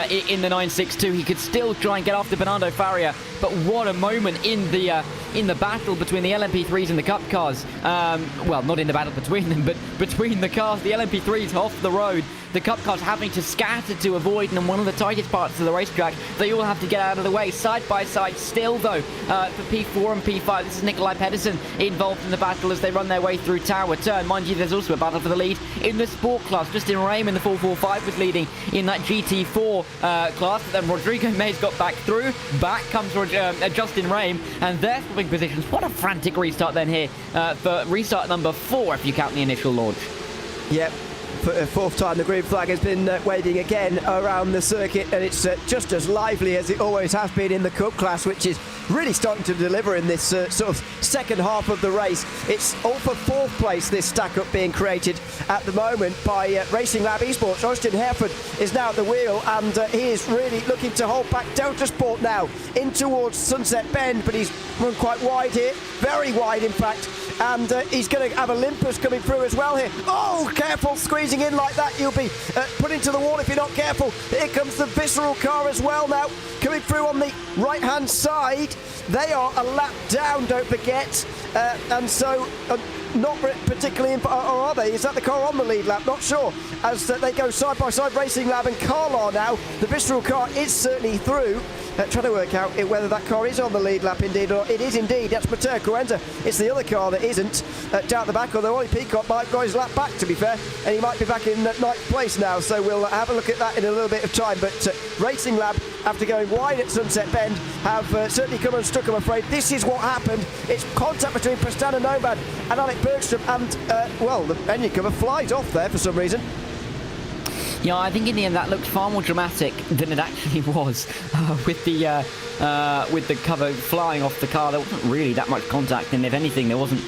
in the 962. He could still try and get after Bernardo Faria, but what a moment in the battle between the LMP3s and the Cup cars. Well, not in the battle between them, but between the cars. The LMP3s off the road, the Cup cars having to scatter to avoid, and in one of the tightest parts of the racetrack, they all have to get out of the way. Side by side still, though, for P4 and P5. This is Nikolai Pedersen involved in the battle as they run their way through Tower Turn. Mind you, there's also a battle for the lead in the Sport class. Justin Rame in the 445 was leading in that GT4 class, but then Rodrigo Mays got back through. Back comes Justin Rame, and they're swapping positions. What a frantic restart then here for restart number 4, if you count the initial launch. Yep. For a fourth time, the green flag has been waving again around the circuit, and it's just as lively as it always has been in the Cup class, which is really starting to deliver in this sort of second half of the race. It's all for 4th place, this stack up being created at the moment by Racing Lab Esports. Austin Hereford is now at the wheel, and he is really looking to hold back Delta Sport now in towards Sunset Bend, but he's run quite wide here, very wide in fact, and he's going to have Olympus coming through as well here. Oh, careful, squeezing in like that, you'll be put into the wall if you're not careful. Here comes the Visceral car as well now, coming through on the right hand side. They are a lap down, don't forget, and so not particularly or are they? Is that the car on the lead lap? Not sure, as they go side by side. Racing Lab and Carlar now. The Visceral car is certainly through. Trying to work out whether that car is on the lead lap indeed or not. It is indeed. That's Matteo Coenza. It's the other car that isn't down the back, although Ollie Peacock might go his lap back, to be fair, and he might be back in 9th place now, so we'll have a look at that in a little bit of time. But Racing Lab, after going wide at Sunset Bend, have certainly come unstuck, I'm afraid. This is what happened. It's contact between Prestana Nomad and Alec Bergstrom, and well, the engine cover flies off there for some reason. Yeah, I think in the end that looked far more dramatic than it actually was, with the cover flying off the car. There wasn't really that much contact, and if anything, there wasn't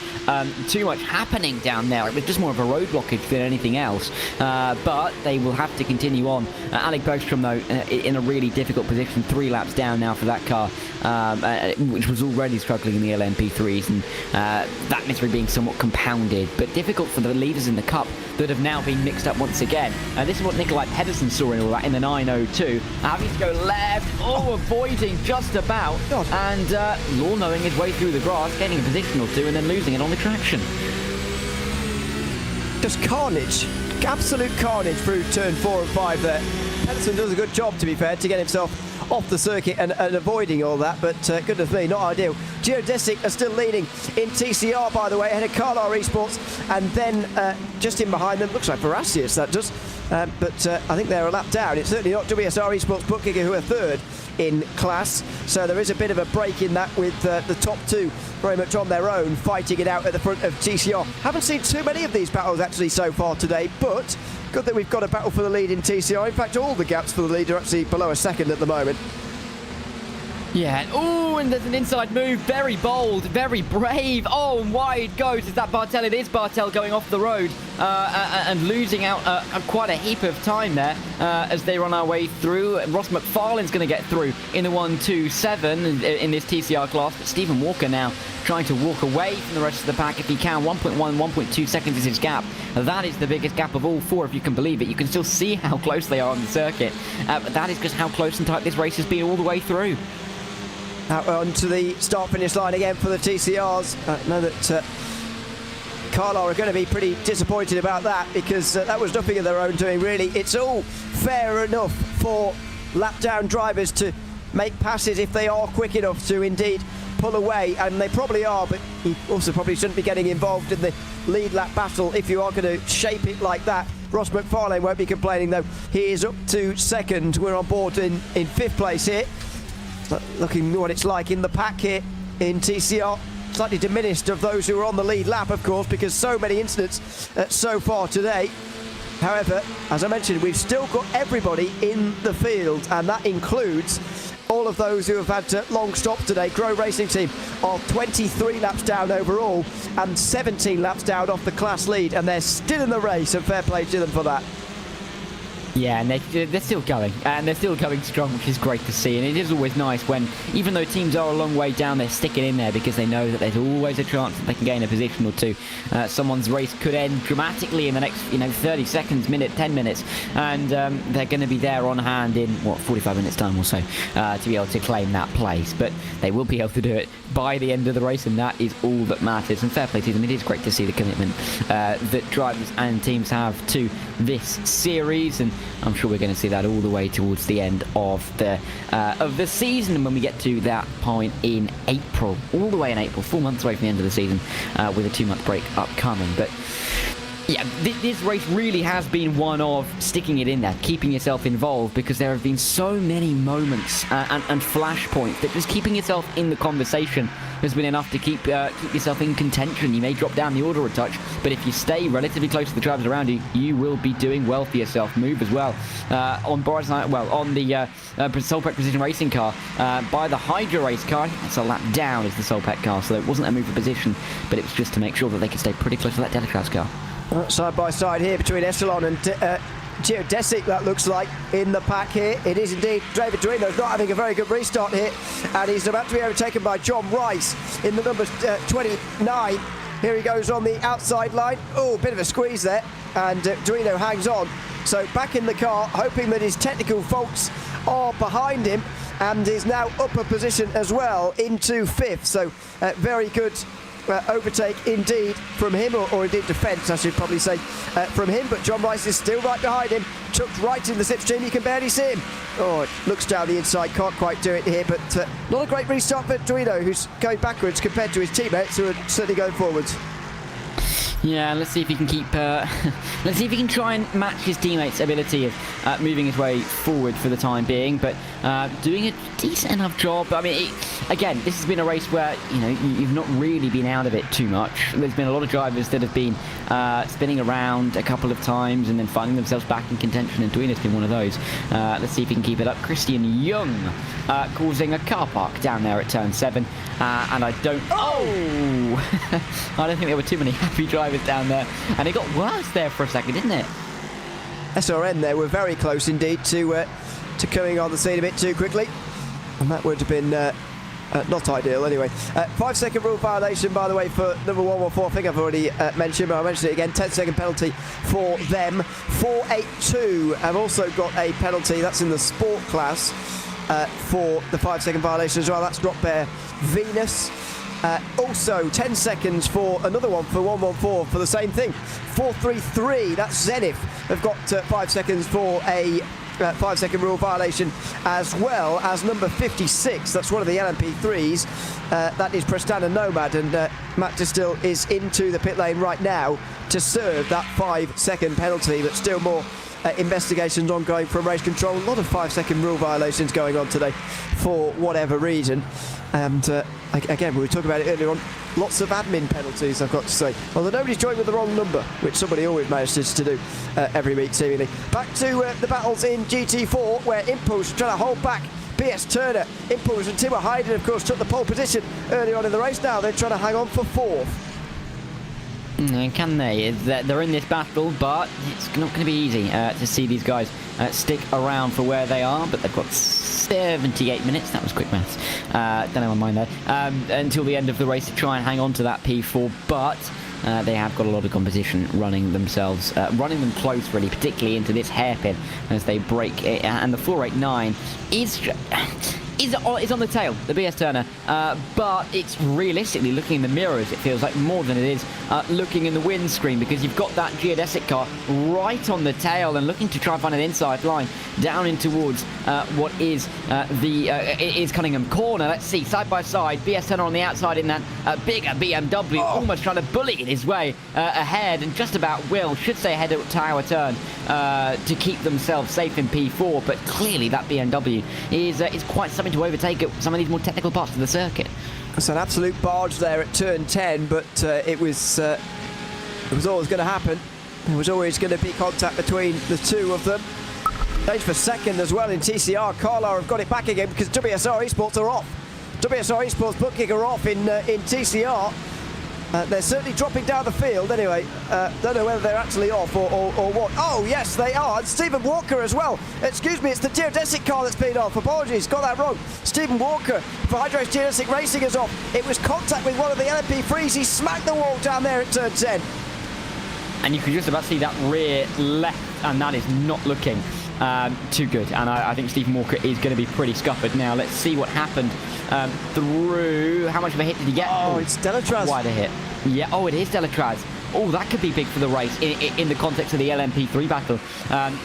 too much happening down there. It was just more of a road blockage than anything else. But they will have to continue on. Alec Bergstrom, though, in a really difficult position, 3 laps down now for that car, which was already struggling in the LMP3s, and that misery being somewhat compounded, but difficult for the leaders in the Cup that have now been mixed up once again. This is what Nikolai Pedersen saw in all that in the 902, having to go left, avoiding just about, and law-knowing his way through the grass, getting a position or two, and then losing it on the traction. Just carnage, absolute carnage through turn 4 and 5 there. Pedersen does a good job, to be fair, to get himself off the circuit and avoiding all that, but goodness me, not ideal. Geodesic are still leading in TCR, by the way, ahead of Carlar Esports, and then just in behind them, looks like Verasius, that does, but I think they're a lap down. It's certainly not WSR Esports Bookkicker, who are 3rd in class, so there is a bit of a break in that, with the top 2 very much on their own, fighting it out at the front of TCR. Haven't seen too many of these battles actually so far today, but good that we've got a battle for the lead in TCR. In fact, all the gaps for the lead are actually below a second at the moment. Yeah, oh, and there's an inside move. Very bold, very brave. Oh, and wide goes. Is that Bartel? It is Bartel going off the road and losing out quite a heap of time there as they run our way through. Ross McFarlane's going to get through in the 1-2-7 in this TCR class, but Stephen Walker now trying to walk away from the rest of the pack if he can. 1.1, 1.2 seconds is his gap. That is the biggest gap of all four, if you can believe it. You can still see how close they are on the circuit, but that is just how close and tight this race has been all the way through. Out onto the start-finish line again for the TCRs. I know that Carlisle are going to be pretty disappointed about that, because that was nothing of their own doing, really. It's all fair enough for lap-down drivers to make passes if they are quick enough to indeed pull away, and they probably are, but you also probably shouldn't be getting involved in the lead lap battle if you are going to shape it like that. Ross McFarlane won't be complaining, though. He is up to second. We're on board in fifth place here. Looking what it's like in the pack here in TCR. Slightly diminished of those who are on the lead lap, of course, because so many incidents so far today. However, as I mentioned, we've still got everybody in the field, and that includes all of those who have had long stops today. Grow Racing Team are 23 laps down overall and 17 laps down off the class lead, and they're still in the race, and fair play to them for that. Yeah, and they're still going, and they're still going strong, which is great to see. And it is always nice when, even though teams are a long way down, they're sticking in there, because they know that there's always a chance that they can gain a position or two. Someone's race could end dramatically in the next 30 seconds, minute, 10 minutes, and they're going to be there on hand in 45 minutes time or so to be able to claim that place. But they will be able to do it by the end of the race, and that is all that matters. And fair play to them. It is great to see the commitment that drivers and teams have to this series, and I'm sure we're going to see that all the way towards the end of the season, and when we get to that point in April, all the way in April, 4 months away from the end of the season, with a 2-month break upcoming. But yeah, this race really has been one of sticking it in there, keeping yourself involved, because there have been so many moments and flashpoints that just keeping yourself in the conversation has been enough to keep yourself in contention. You may drop down the order a touch, but if you stay relatively close to the drivers around you, you will be doing well for yourself. Move as well on the Solpec Precision Racing car by the Hydra Race car. It's a lap down as the Solpec car, so it wasn't a move for position, but it was just to make sure that they could stay pretty close to that Delatrace car. Side by side here between Echelon and Geodesic, that looks like, in the pack here. It is indeed David Duino's not having a very good restart here, and he's about to be overtaken by John Rice in the number 29. Here he goes on the outside line. Oh, bit of a squeeze there, and Duino hangs on. So back in the car, hoping that his technical faults are behind him, and is now up a position as well into fifth. So very good overtake indeed from him, or indeed defence, I should probably say, from him. But John Rice is still right behind him, chucked right in the slipstream. You can barely see him. Oh, it looks down the inside, can't quite do it here, but not a great restart for Duino, who's going backwards compared to his teammates, who are certainly going forwards. Yeah, let's see if he can keep. Let's see if he can try and match his teammates' ability of moving his way forward for the time being. But doing a decent enough job. I mean, again, this has been a race where you've not really been out of it too much. There's been a lot of drivers that have been spinning around a couple of times and then finding themselves back in contention, and Duino's been one of those. Let's see if he can keep it up. Christian Young causing a car park down there at turn 7, and I don't. Oh! I don't think there were too many happy drivers down there, and it got worse there for a second, didn't it? SRN there were very close indeed to coming on the scene a bit too quickly, and that would have been not ideal anyway. 5-second rule violation, by the way, for number 114. I think I've already mentioned, but I'll mention it again. 10-second penalty for them. 482 have also got a penalty. That's in the sport class for the 5-second violation as well. That's Drop Bear Venus. Also 10 seconds for another one for 114 for the same thing. 433, that's Zenith, have got 5 seconds for a 5-second rule violation, as well as number 56. That's one of the LMP3s. That is Prestana Nomad, and Matt Distill is into the pit lane right now to serve that 5-second penalty, but still more investigations ongoing from race control. A lot of 5-second rule violations going on today for whatever reason. And again, we were talking about it earlier on, lots of admin penalties, I've got to say. Although nobody's joined with the wrong number, which somebody always manages to do every week, seemingly. Back to the battles in GT4, where Impulse trying to hold back BS Turner, Impulse and Timo Hayden, of course, took the pole position early on in the race. Now they're trying to hang on for 4th. Can they? They're in this battle, but it's not going to be easy to see these guys stick around for where they are. But they've got 78 minutes. That was quick maths. Don't have my mind there. Until the end of the race to try and hang on to that P4. But they have got a lot of competition running them close, really, particularly into this hairpin as they break it. And the 489 is on the tail, the BS Turner, but it's realistically looking in the mirrors, it feels like, more than it is looking in the windscreen, because you've got that geodesic car right on the tail and looking to try and find an inside line down in towards what is is Cunningham Corner. Let's see, side by side, BS Turner on the outside in that bigger BMW, almost trying to bully it his way ahead, and just about should stay ahead at Tower Turn to keep themselves safe in P4, but clearly that BMW is quite something to overtake at some of these more technical parts of the circuit. It's an absolute barge there at turn 10, but it was always going to happen. There was always going to be contact between the two of them. Change for second as well in TCR. Carlisle have got it back again because WSR Esports are off. WSR Esports booking are off in TCR. They're certainly dropping down the field anyway. Don't know whether they're actually off or what. Oh, yes, they are. And Stephen Walker as well. Excuse me, it's the geodesic car that's been off. Apologies, got that wrong. Stephen Walker for Hydrace Geodesic Racing is off. It was contact with one of the LMP3s. He smacked the wall down there at turn 10. And you can just about see that rear left, and that is not looking too good. And I think Stephen Walker is going to be pretty scuppered. Now, let's see what happened through. How much of a hit did he get? Oh, it's Delatraz. Wide a hit. Yeah, oh, it is Delatraz. Oh, that could be big for the race in the context of the LMP3 battle,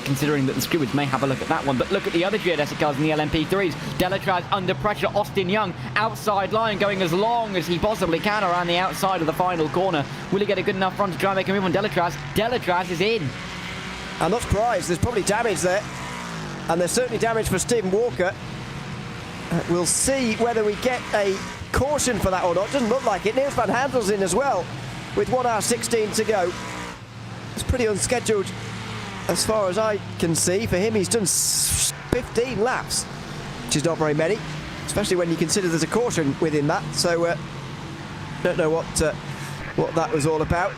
considering that the stewards may have a look at that one. But look at the other geodesic cars in the LMP3s. Delatraz under pressure. Austin Young, outside line, going as long as he possibly can around the outside of the final corner. Will he get a good enough run to try and make a move on Delatraz? Delatraz is in. I'm not surprised. There's probably damage there. And there's certainly damage for Stephen Walker. We'll see whether we get a caution for that or not. Doesn't look like it. Niels van Handel's in as well with 1 hour 16 to go. It's pretty unscheduled as far as I can see. For him, he's done 15 laps, which is not very many, especially when you consider there's a caution within that. So don't know what that was all about.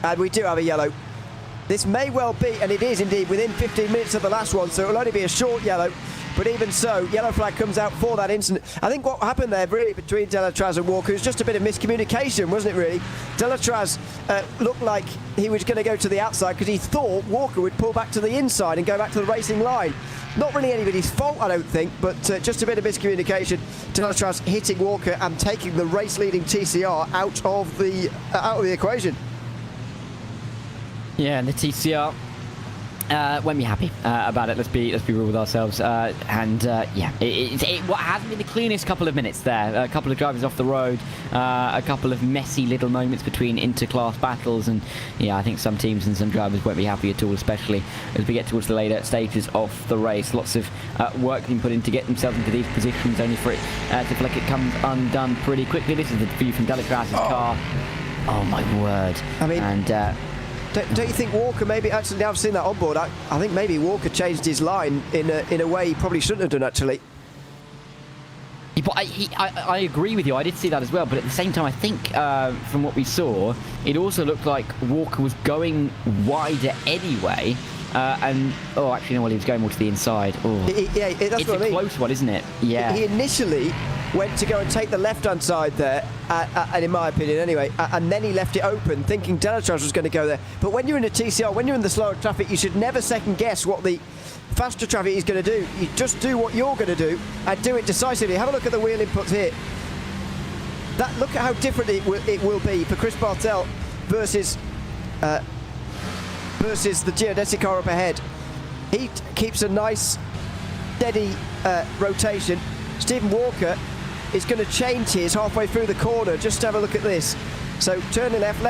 And we do have a yellow. This may well be, and it is indeed, within 15 minutes of the last one, so it'll only be a short yellow. But even so, yellow flag comes out for that incident. I think what happened there, really, between Delatraz and Walker was just a bit of miscommunication, wasn't it, really? Delatraz looked like he was going to go to the outside because he thought Walker would pull back to the inside and go back to the racing line. Not really anybody's fault, I don't think, but just a bit of miscommunication. Delatraz hitting Walker and taking the race-leading TCR out of the equation. Yeah, and the TCR won't be happy about it. Let's be real with ourselves. Yeah, it hasn't been the cleanest couple of minutes there. A couple of drivers off the road, a couple of messy little moments between inter-class battles, and yeah, I think some teams and some drivers won't be happy at all, especially as we get towards the later stages of the race. Lots of work being put in to get themselves into these positions, only for it to feel like it comes undone pretty quickly. This is the view from Delatraz's car. Oh my word! I mean, and. Don't you think Walker maybe, actually, now I've seen that on board, I think maybe Walker changed his line in a way he probably shouldn't have done, actually. I agree with you. I did see that as well. But at the same time, I think from what we saw, it also looked like Walker was going wider anyway. Actually, no, he was going more to the inside. Oh. Yeah, that's what I mean. It's a close one, isn't it? Yeah. He initially went to go and take the left-hand side there, and in my opinion anyway, and then he left it open, thinking Delatraz was going to go there. But when you're in a TCR, when you're in the slower traffic, you should never second-guess what the faster traffic is going to do. You just do what you're going to do, and do it decisively. Have a look at the wheel inputs here. Look at how different it will be for Chris Bartel versus the geodesic car up ahead. He keeps a nice, steady rotation. Stephen Walker is going to change his halfway through the corner. Just have a look at this. So turning left,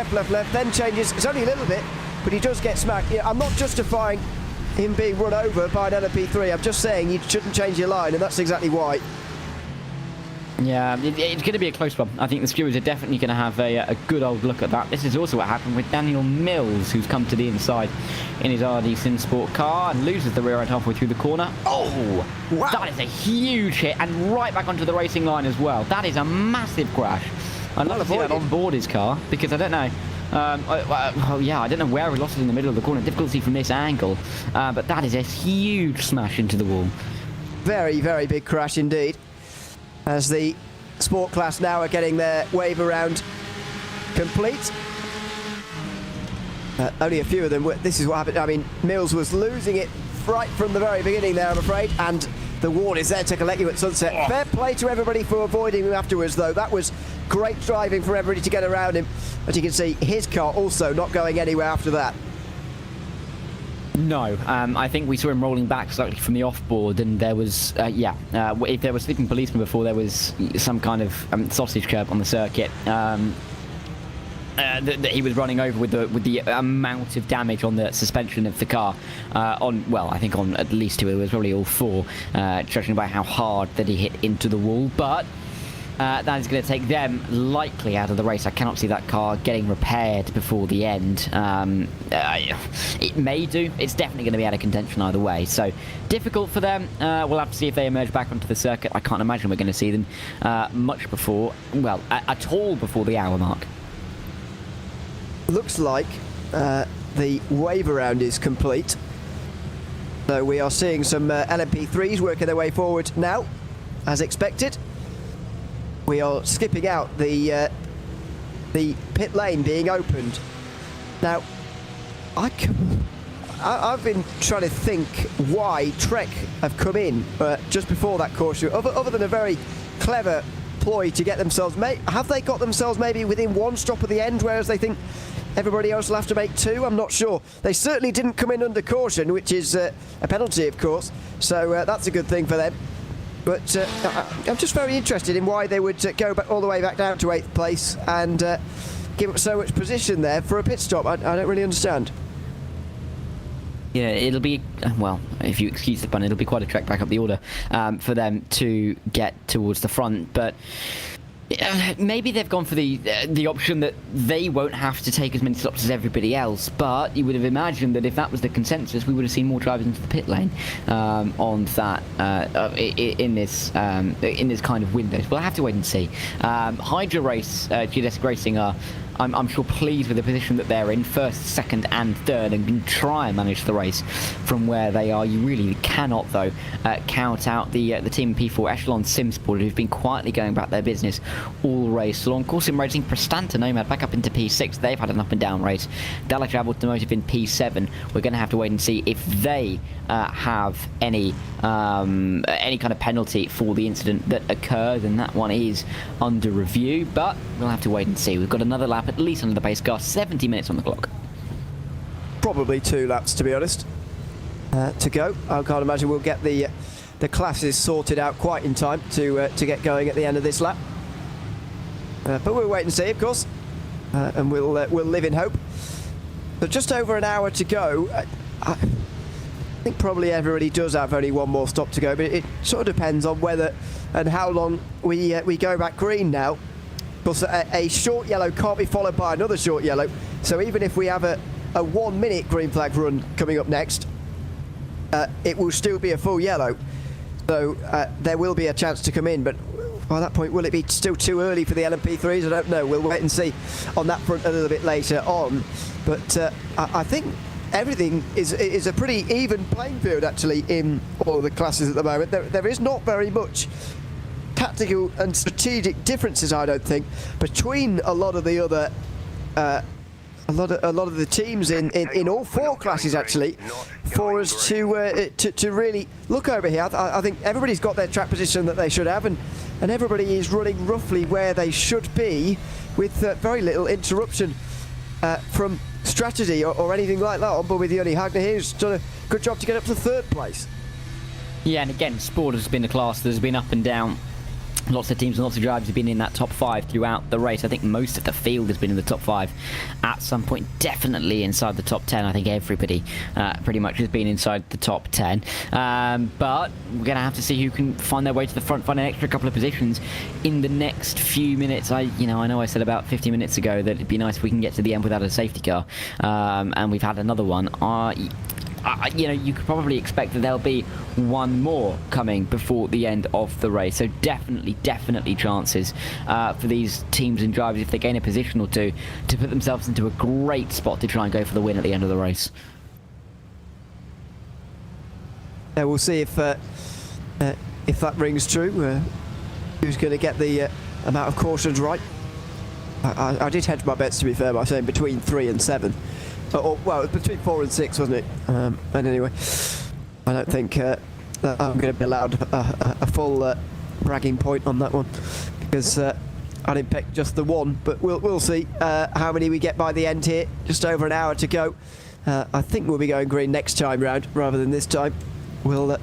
then changes. It's only a little bit, but he does get smacked. Yeah, I'm not justifying him being run over by an LMP3. I'm just saying you shouldn't change your line, and that's exactly why. Yeah, it's going to be a close one. I think the stewards are definitely going to have a good old look at that. This is also what happened with Daniel Mills, who's come to the inside in his RD Sim Sport car and loses the rear end halfway through the corner. Oh, wow. That is a huge hit, and right back onto the racing line as well. That is a massive crash. I'd love to see that on board his car, because I don't know. I don't know where he lost it in the middle of the corner. Difficult to see from this angle, but that is a huge smash into the wall. Very, very big crash indeed. As the sport class now are getting their wave around complete. Only a few of them. This is what happened. I mean, Mills was losing it right from the very beginning there, I'm afraid, and the ward is there to collect you at sunset. Oh. Fair play to everybody for avoiding him afterwards, though. That was great driving for everybody to get around him. As you can see, his car also not going anywhere after that. No, I think we saw him rolling back slightly from the off-board, and there was, if there were sleeping policemen before, there was some kind of sausage curb on the circuit that he was running over with the amount of damage on the suspension of the car. I think on at least two, it was probably all four, judging by how hard that he hit into the wall, but that is going to take them likely out of the race. I cannot see that car getting repaired before the end. It may do. It's definitely going to be out of contention either way. So difficult for them. We'll have to see if they emerge back onto the circuit. I can't imagine we're going to see them much before, at all before the hour mark. Looks like the wave around is complete. So we are seeing some LMP3s working their way forward now, as expected. We are skipping out the pit lane being opened. Now, I've been trying to think why Trek have come in just before that caution, other than a very clever ploy to get themselves... Have they got themselves maybe within one stop of the end, whereas they think everybody else will have to make two? I'm not sure. They certainly didn't come in under caution, which is a penalty, of course, so that's a good thing for them. But I'm just very interested in why they would go back all the way back down to 8th place and give up so much position there for a pit stop. I don't really understand. Yeah, it'll be, if you excuse the pun, it'll be quite a trek back up the order for them to get towards the front. But maybe they've gone for the option that they won't have to take as many stops as everybody else, but you would have imagined that if that was the consensus, we would have seen more drivers into the pit lane on that in this kind of window. We'll have to wait and see. Hydra Race, Geodesic Racing are, I'm sure, pleased with the position that they're in, first, second and third, and can try and manage the race from where they are. You really cannot, though, count out the team P4 Echelon Simsport, who've been quietly going about their business all race long. Corsim Racing, Prestanta Nomad back up into P6. They've had an up and down race. Delajab Automotive in P7. We're going to have to wait and see if they have any kind of penalty for the incident that occurred, and that one is under review, but we'll have to wait and see. We've got another lap at least under the pace car, 70 minutes on the clock. Probably 2 laps, to be honest, to go. I can't imagine we'll get the classes sorted out quite in time to get going at the end of this lap. But we'll wait and see, of course, and we'll live in hope. But just over an hour to go. I think probably everybody does have only one more stop to go, but it sort of depends on whether and how long we go back green now. Because a short yellow can't be followed by another short yellow, so even if we have a 1 minute green flag run coming up next, it will still be a full yellow, so there will be a chance to come in. But by that point, will it be still too early for the LMP3s? I don't know. We'll wait and see on that front a little bit later on. But I think everything is a pretty even playing field, actually, in all of the classes at the moment. There is not very much tactical and strategic differences, I don't think, between a lot of the other a lot of the teams in all 4 classes, actually, for us to really look over here. I think everybody's got their track position that they should have, and everybody is running roughly where they should be, with very little interruption from strategy or anything like that. On board with Yoni Hagner here, who's done a good job to get up to 3rd place. Yeah, and again, sport has been a class that has been up and down Lots of teams and lots of drivers have been in that top 5 throughout the race. I think most of the field has been in the top 5 at some point, definitely inside the top 10. I think everybody pretty much has been inside the top 10. But we're going to have to see who can find their way to the front, find an extra couple of positions in the next few minutes. I know I said about 50 minutes ago that it'd be nice if we can get to the end without a safety car, and we've had another one. You could probably expect that there'll be one more coming before the end of the race. So definitely chances for these teams and drivers, if they gain a position or two, to put themselves into a great spot to try and go for the win at the end of the race. Yeah, we'll see if that rings true. Who's going to get the amount of cautions right? I did hedge my bets, to be fair, by saying between 3 and 7. Well, it was between 4 and 6, wasn't it? And anyway, I don't think that I'm going to be allowed a full bragging point on that one, because I didn't pick just the one. But we'll see how many we get by the end here. Just over an hour to go. I think we'll be going green next time round rather than this time. We'll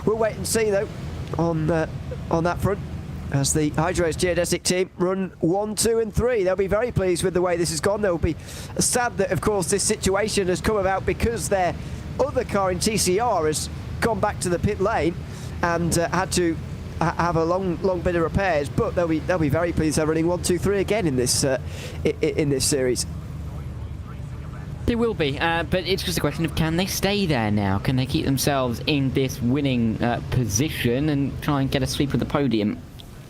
wait and see though on that front. As the Hydro's geodesic team run 1, 2 and 3. They'll be very pleased with the way this has gone. They'll be sad that, of course, this situation has come about because their other car in TCR has gone back to the pit lane and had to have a long bit of repairs. But they'll be very pleased they're running 1, 2, 3 again in this series. They will be, but it's just a question of, can they stay there now? Can they keep themselves in this winning position and try and get a sweep of the podium?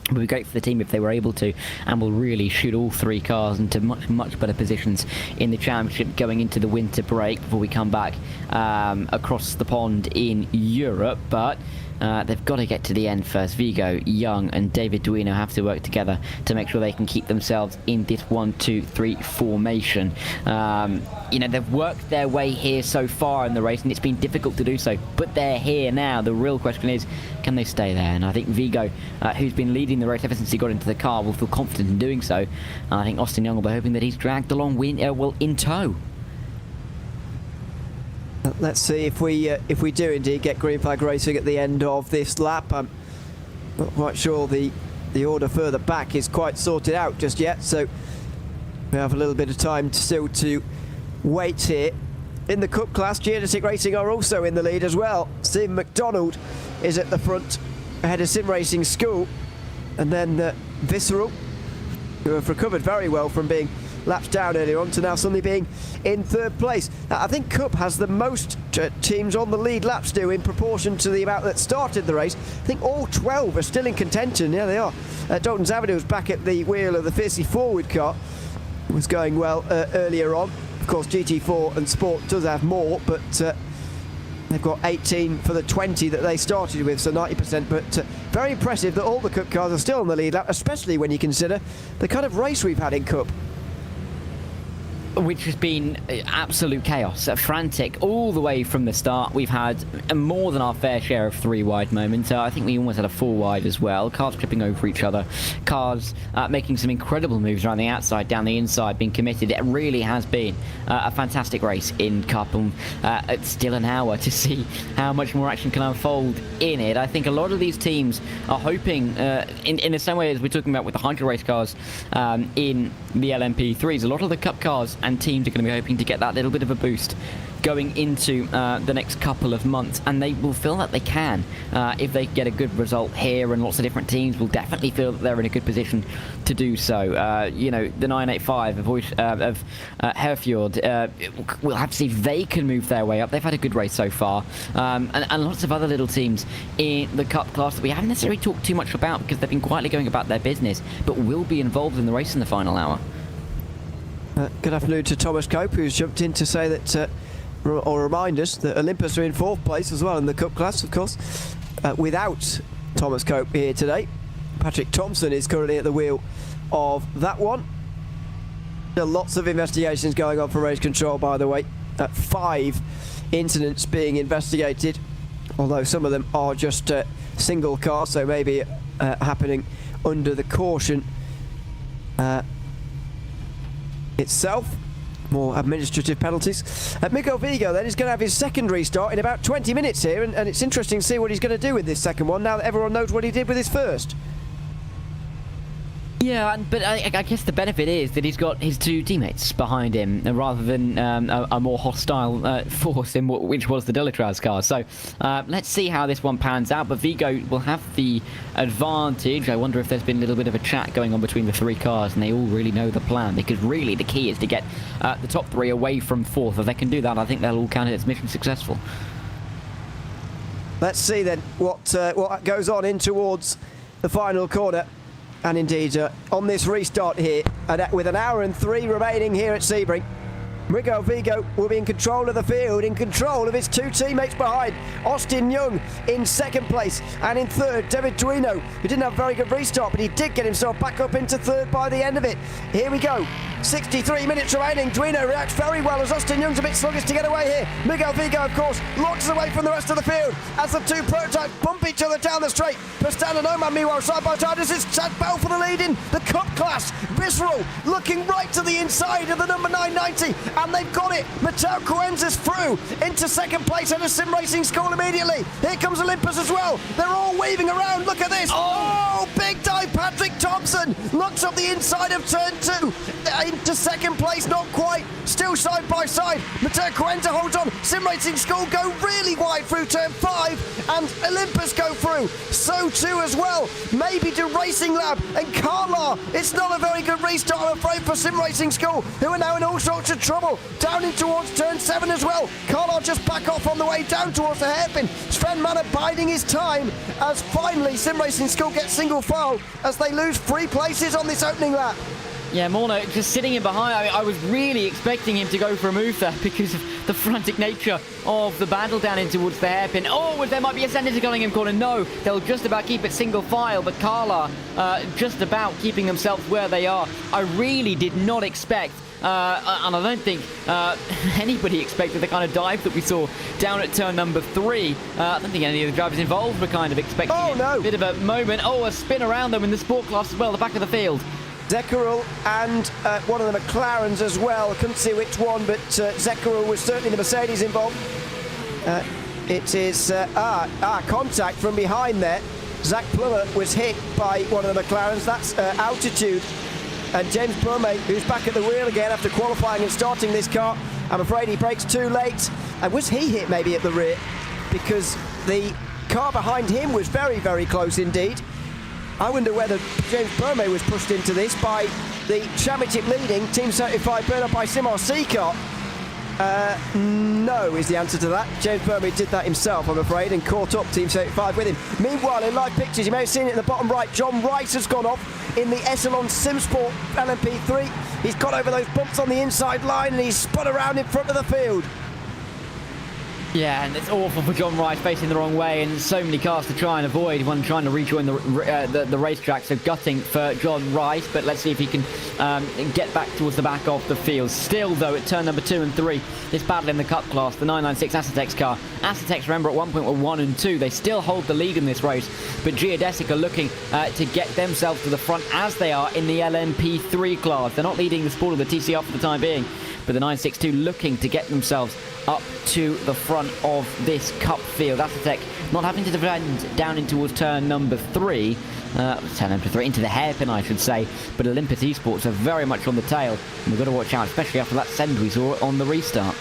It would be great for the team if they were able to, and will really shoot all 3 cars into much better positions in the championship going into the winter break before we come back across the pond in Europe. But they've got to get to the end first. Vigo, Young and David Duino have to work together to make sure they can keep themselves in this 1, 2, 3 formation. They've worked their way here so far in the race, and it's been difficult to do so, but they're here now. The real question is, can they stay there? And I think Vigo, who's been leading the race ever since he got into the car, will feel confident in doing so. And I think Austin Young will be hoping that he's dragged along in tow. Let's see if we do indeed get green flag racing at the end of this lap. I'm not quite sure the order further back is quite sorted out just yet, so we have a little bit of time still to wait here. In the Cup class, Geodesic Racing are also in the lead as well. Sim McDonald is at the front ahead of Sim Racing School, and then Visceral, who have recovered very well from being laps down earlier on to now suddenly being in 3rd place. I think Cup has the most teams on the lead lap still in proportion to the amount that started the race. I think all 12 are still in contention. Yeah, they are. Dalton Zavadil's back at the wheel of the Fiercely Forward car. It was going well earlier on. Of course, GT4 and Sport does have more, but they've got 18 for the 20 that they started with, so 90%. But very impressive that all the Cup cars are still on the lead lap, especially when you consider the kind of race we've had in Cup. Which has been absolute chaos, frantic all the way from the start. We've had more than our fair share of 3 wide moments. I think we almost had a 4 wide as well. Cars tripping over each other. Cars making some incredible moves around the outside, down the inside, being committed. It really has been a fantastic race in Cup, and it's still an hour to see how much more action can unfold in it. I think a lot of these teams are hoping, in the same way as we're talking about with the Hydro race cars in the LMP3s, a lot of the Cup cars and teams are going to be hoping to get that little bit of a boost going into the next couple of months, and they will feel that they can if they get a good result here, and lots of different teams will definitely feel that they're in a good position to do so. The 985 of Herfjord, we'll have to see if they can move their way up. They've had a good race so far, and lots of other little teams in the Cup class that we haven't necessarily talked too much about because they've been quietly going about their business, but will be involved in the race in the final hour. Good afternoon to Thomas Cope, who's jumped in to say that, or remind us that Olympus are in 4th place as well in the Cup class, of course. Without Thomas Cope here today, Patrick Thompson is currently at the wheel of that one. There are lots of investigations going on for race control, by the way. 5 incidents being investigated, although some of them are just single cars, so maybe happening under the caution itself. More administrative penalties. Miguel Vigo then is going to have his second restart in about 20 minutes here, and it's interesting to see what he's going to do with this second one now that everyone knows what he did with his first. Yeah, but I guess the benefit is that he's got his two teammates behind him rather than a more hostile force in which was the Delatraz car. So let's see how this one pans out. But Vigo will have the advantage. I wonder if there's been a little bit of a chat going on between the three cars and they all really know the plan, because really the key is to get the top three away from fourth. If they can do that, I think they'll all count it as mission successful. Let's see then what goes on in towards the final corner. And indeed, on this restart here, and with an hour and 3 remaining here at Sebring, Miguel Vigo will be in control of the field, in control of his two teammates behind. Austin Young in second place, and in third, David Duino, who didn't have a very good restart, but he did get himself back up into third by the end of it. Here we go. 63 minutes remaining. Duino reacts very well as Austin Young's a bit sluggish to get away here. Miguel Vigo, of course, launches away from the rest of the field as the two prototypes bump each other down the straight. Pastan and Oman, meanwhile, side by side, as it's Chad Bell for the lead in the Cup class. Visceral looking right to the inside of the number 990, and they've got it. Mateo Coenza's through into second place at a sim racing school immediately. Here comes Olympus as well. They're all weaving around. Look at this. Oh, big dive. Patrick Thompson looks up the inside of turn 2 into second place, not quite. Still side by side. Mateo Coenza holds on. Sim Racing School go really wide through turn 5, and Olympus go through. So too as well. Maybe to Racing Lab and Carla. It's not a very good restart, I'm afraid, for Sim Racing School, who are now in all sorts of trouble. Down in towards turn 7 as well. Carla just back off on the way down towards the hairpin. Sven Manor biding his time as finally Sim Racing School gets single file as they lose 3 places on this opening lap. Yeah, Morno just sitting in behind. I was really expecting him to go for a move there because of the frantic nature of the battle down in towards the hairpin. Oh, there might be a center to Cunningham corner. No, they'll just about keep it single file, but Carla just about keeping themselves where they are. I really did not expect, and I don't think anybody expected the kind of dive that we saw down at turn number 3. I don't think any of the drivers involved were kind of expecting a bit of a moment. Oh, a spin around them in the sport class as well, the back of the field. Zekerel and one of the McLarens as well. I couldn't see which one, but Zekerel was certainly the Mercedes involved. It is contact from behind there. Zach Plummer was hit by one of the McLarens. That's altitude. And James Burmay, who's back at the wheel again after qualifying and starting this car, I'm afraid he brakes too late. And was he hit maybe at the rear? Because the car behind him was very, very close indeed. I wonder whether James Burmay was pushed into this by the championship leading Team 75 burn up by Sim RC car. No is the answer to that. James Burmay did that himself, I'm afraid, and caught up Team 75 with him. Meanwhile, in live pictures, you may have seen it in the bottom right, John Rice has gone off in the Essilon Simsport LMP3. He's got over those bumps on the inside line and he's spun around in front of the field. Yeah, and it's awful for John Rice, facing the wrong way, and so many cars to try and avoid when trying to rejoin the racetrack. So gutting for John Rice, but let's see if he can get back towards the back of the field. Still, though, at turn number 2 and 3, this battle in the Cup class, the 996 Acetex car. Acetex, remember, at one point were 1 and 2. They still hold the lead in this race, but Geodesic are looking to get themselves to the front as they are in the LMP3 class. They're not leading the sport of the TCR for the time being, but the 962 looking to get themselves up to the front of this Cup field. Acetex not having to defend down in towards turn number 3, into the hairpin, I should say, but Olympus Esports are very much on the tail, and we've got to watch out, especially after that send we saw on the restart.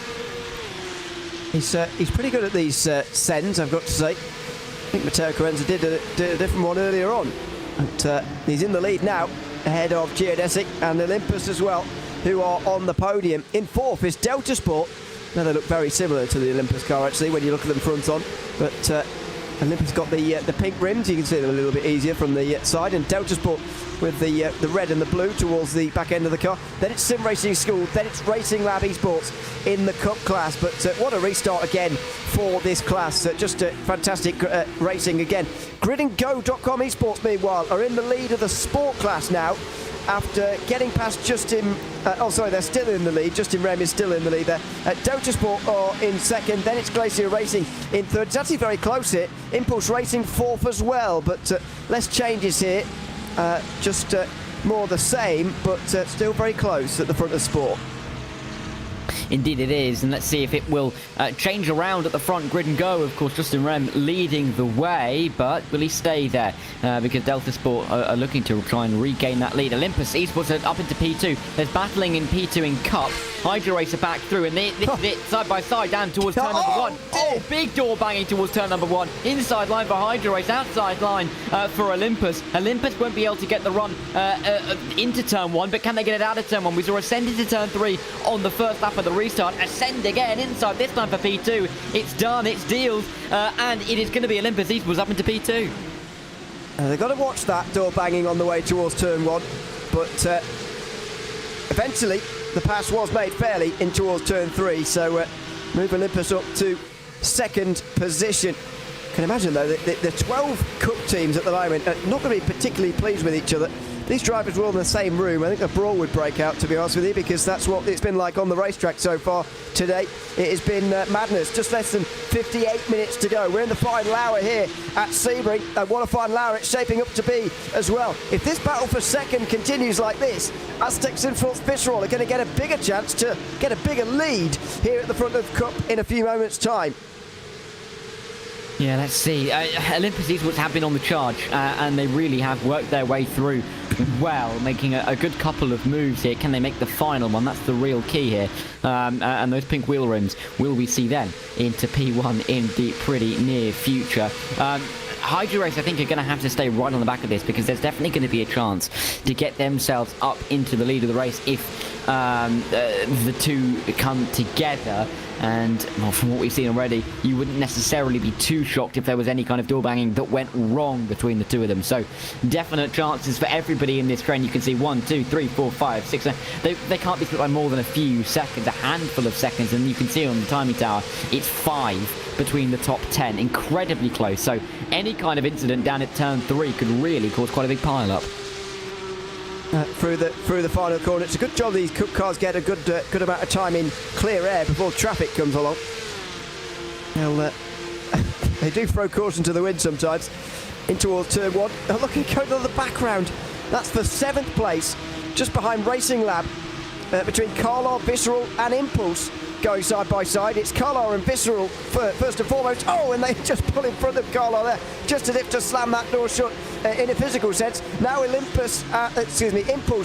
He's pretty good at these sends, I've got to say. I think Mateo Coenza did a different one earlier on, but he's in the lead now, ahead of Geodesic and Olympus as well, who are on the podium. In 4th is Delta Sport. Now they look very similar to the Olympus car actually when you look at them front on, but Olympus got the pink rims, you can see them a little bit easier from the side, and Delta Sport with the red and the blue towards the back end of the car. Then it's Sim Racing School, then it's Racing Lab Esports in the Cup class, but what a restart again for this class. Just fantastic racing again. GridandGo.com Esports, meanwhile, are in the lead of the sport class now, after getting past Justin, they're still in the lead. Justin Rem is still in the lead there. Delta Sport are in 2nd, then it's Glacier Racing in 3rd. It's actually very close here. Impulse Racing 4th as well, but less changes here. Just more the same, but still very close at the front of sport. Indeed it is, and let's see if it will change around at the front grid and go. Of course, Justin Rem leading the way, but will he stay there? Because Delta Sport are looking to try and regain that lead. Olympus Esports are up into P2. There's battling in P2 in Cup. Hydra Racer back through, and this is it, side by side, down towards turn number 1. Oh, big door banging towards turn number 1. Inside line for Hydra Race, outside line for Olympus. Olympus won't be able to get the run into turn 1, but can they get it out of turn 1? We saw Ascend into turn 3 on the first lap of the restart. Ascend again inside, this time for P2. It's done, it's deals, and it is going to be Olympus Esports up into P2. They've got to watch that door banging on the way towards turn 1, but eventually the pass was made fairly in towards turn 3, so move Olympus up to second position. Can imagine though that the 12 Cup teams at the moment are not going to be particularly pleased with each other. These drivers were all in the same room. I think a brawl would break out, to be honest with you, because that's what it's been like on the racetrack so far today. It has been madness. Just less than 58 minutes to go. We're in the final hour here at Sebring, and what a final hour it's shaping up to be as well. If this battle for second continues like this, Aztecs and Visceral are going to get a bigger chance to get a bigger lead here at the front of Cup in a few moments' time. Yeah, let's see. Olympus Esports have been on the charge, and they really have worked their way through well, making a good couple of moves here. Can they make the final one? That's the real key here. And those pink wheel rims, will we see them into P1 in the pretty near future? Hydra Race, I think, are going to have to stay right on the back of this, because there's definitely going to be a chance to get themselves up into the lead of the race if the two come together. And well, from what we've seen already, you wouldn't necessarily be too shocked if there was any kind of door banging that went wrong between the two of them. So definite chances for everybody in this train. You can see 1, 2, 3, 4, 5, 6, 7. They can't be split by more than a few seconds, a handful of seconds, and you can see on the timing tower it's 5 between the top 10. Incredibly close. So any kind of incident down at turn 3 could really cause quite a big pile up. Through the final corner. It's a good job these Cup cars get a good amount of time in clear air before traffic comes along. They do throw caution to the wind sometimes. In towards turn 1. Oh, look, at going to the background. That's for 7th place, just behind Racing Lab, between Carlar, Visceral and Impulse. Going side by side, it's Carlar and Visceral first and foremost. Oh, and they just pull in front of Carlar there, just as if to slam that door shut in a physical sense. Now Impulse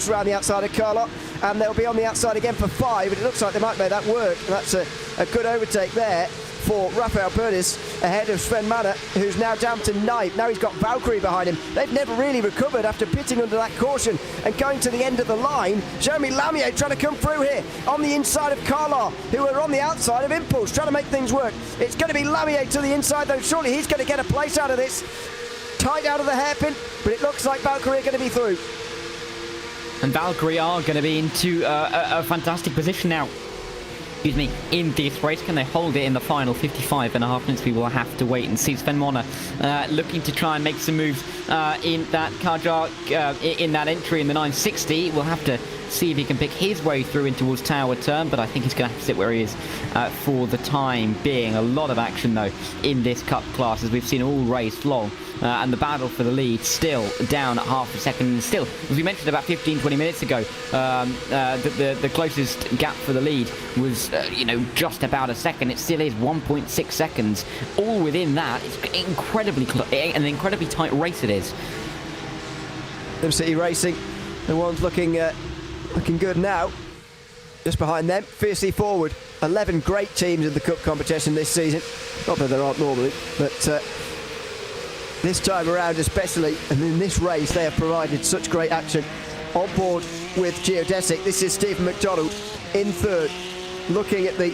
around the outside of Carlar, and they'll be on the outside again for 5, but it looks like they might make that work. And that's a good overtake there for Rafael Perez ahead of Sven Manor, who's now down to 9th. Now he's got Valkyrie behind him. They've never really recovered after pitting under that caution and going to the end of the line. Jeremy Lamier trying to come through here on the inside of Carlar, who are on the outside of Impulse, trying to make things work. It's going to be Lamier to the inside, though. Surely he's going to get a place out of this. Tight out of the hairpin, but it looks like Valkyrie are going to be through. And Valkyrie are going to be into a fantastic position now. In this race. Can they hold it in the final 55.5 minutes? We will have to wait and see. Sven Mona looking to try and make some moves in that in that entry in the 960. We'll have to see if he can pick his way through in towards Tower Turn, but I think he's going to have to sit where he is for the time being. A lot of action though in this Cup class, as we've seen all race long. And the battle for the lead still down at half a second. And still, as we mentioned about 15-20 minutes ago, the closest gap for the lead was just about a second. It still is 1.6 seconds. All within that. It's an incredibly tight race it is. City Racing, the ones looking good now. Just behind them, fiercely forward. 11 great teams in the Cup competition this season. Not that there aren't normally, but this time around especially, and in this race they have provided such great action. On board with Geodesic, this is Stephen McDonald in 3rd, looking at the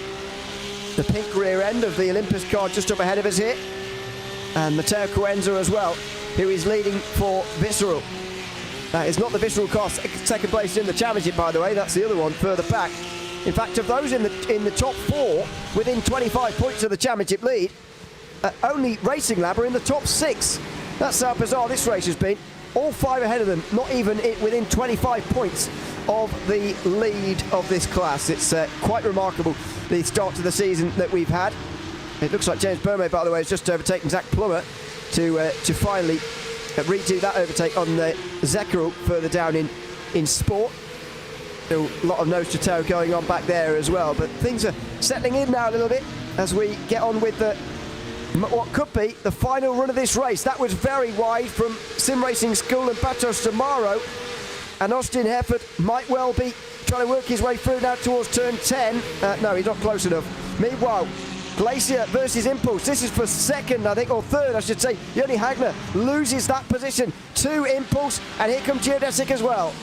pink rear end of the Olympus car just up ahead of us here, and Matteo Coenza as well, who is leading for Visceral. That is not the Visceral car second place in the championship, by the way. That's the other one further back. In fact, of those in the top 4 within 25 points of the championship lead, only Racing Lab are in the top 6. That's how bizarre this race has been. All 5 ahead of them, not even within 25 points of the lead of this class. It's quite remarkable, the start to the season that we've had. It looks like James Burmay, by the way, has just overtaken Zach Plummer to finally redo that overtake on Zekerill further down in Sport. Still a lot of nose-to-toe going on back there as well, but things are settling in now a little bit as we get on with what could be the final run of this race. That was very wide from Sim Racing School and Patos Tomorrow, and Austin Hefford might well be trying to work his way through now towards turn 10. No, he's not close enough. Meanwhile, Glacier versus Impulse. This is for second, I think, or third, I should say. Joni Hagner loses that position to Impulse, and here comes Geodesic as well.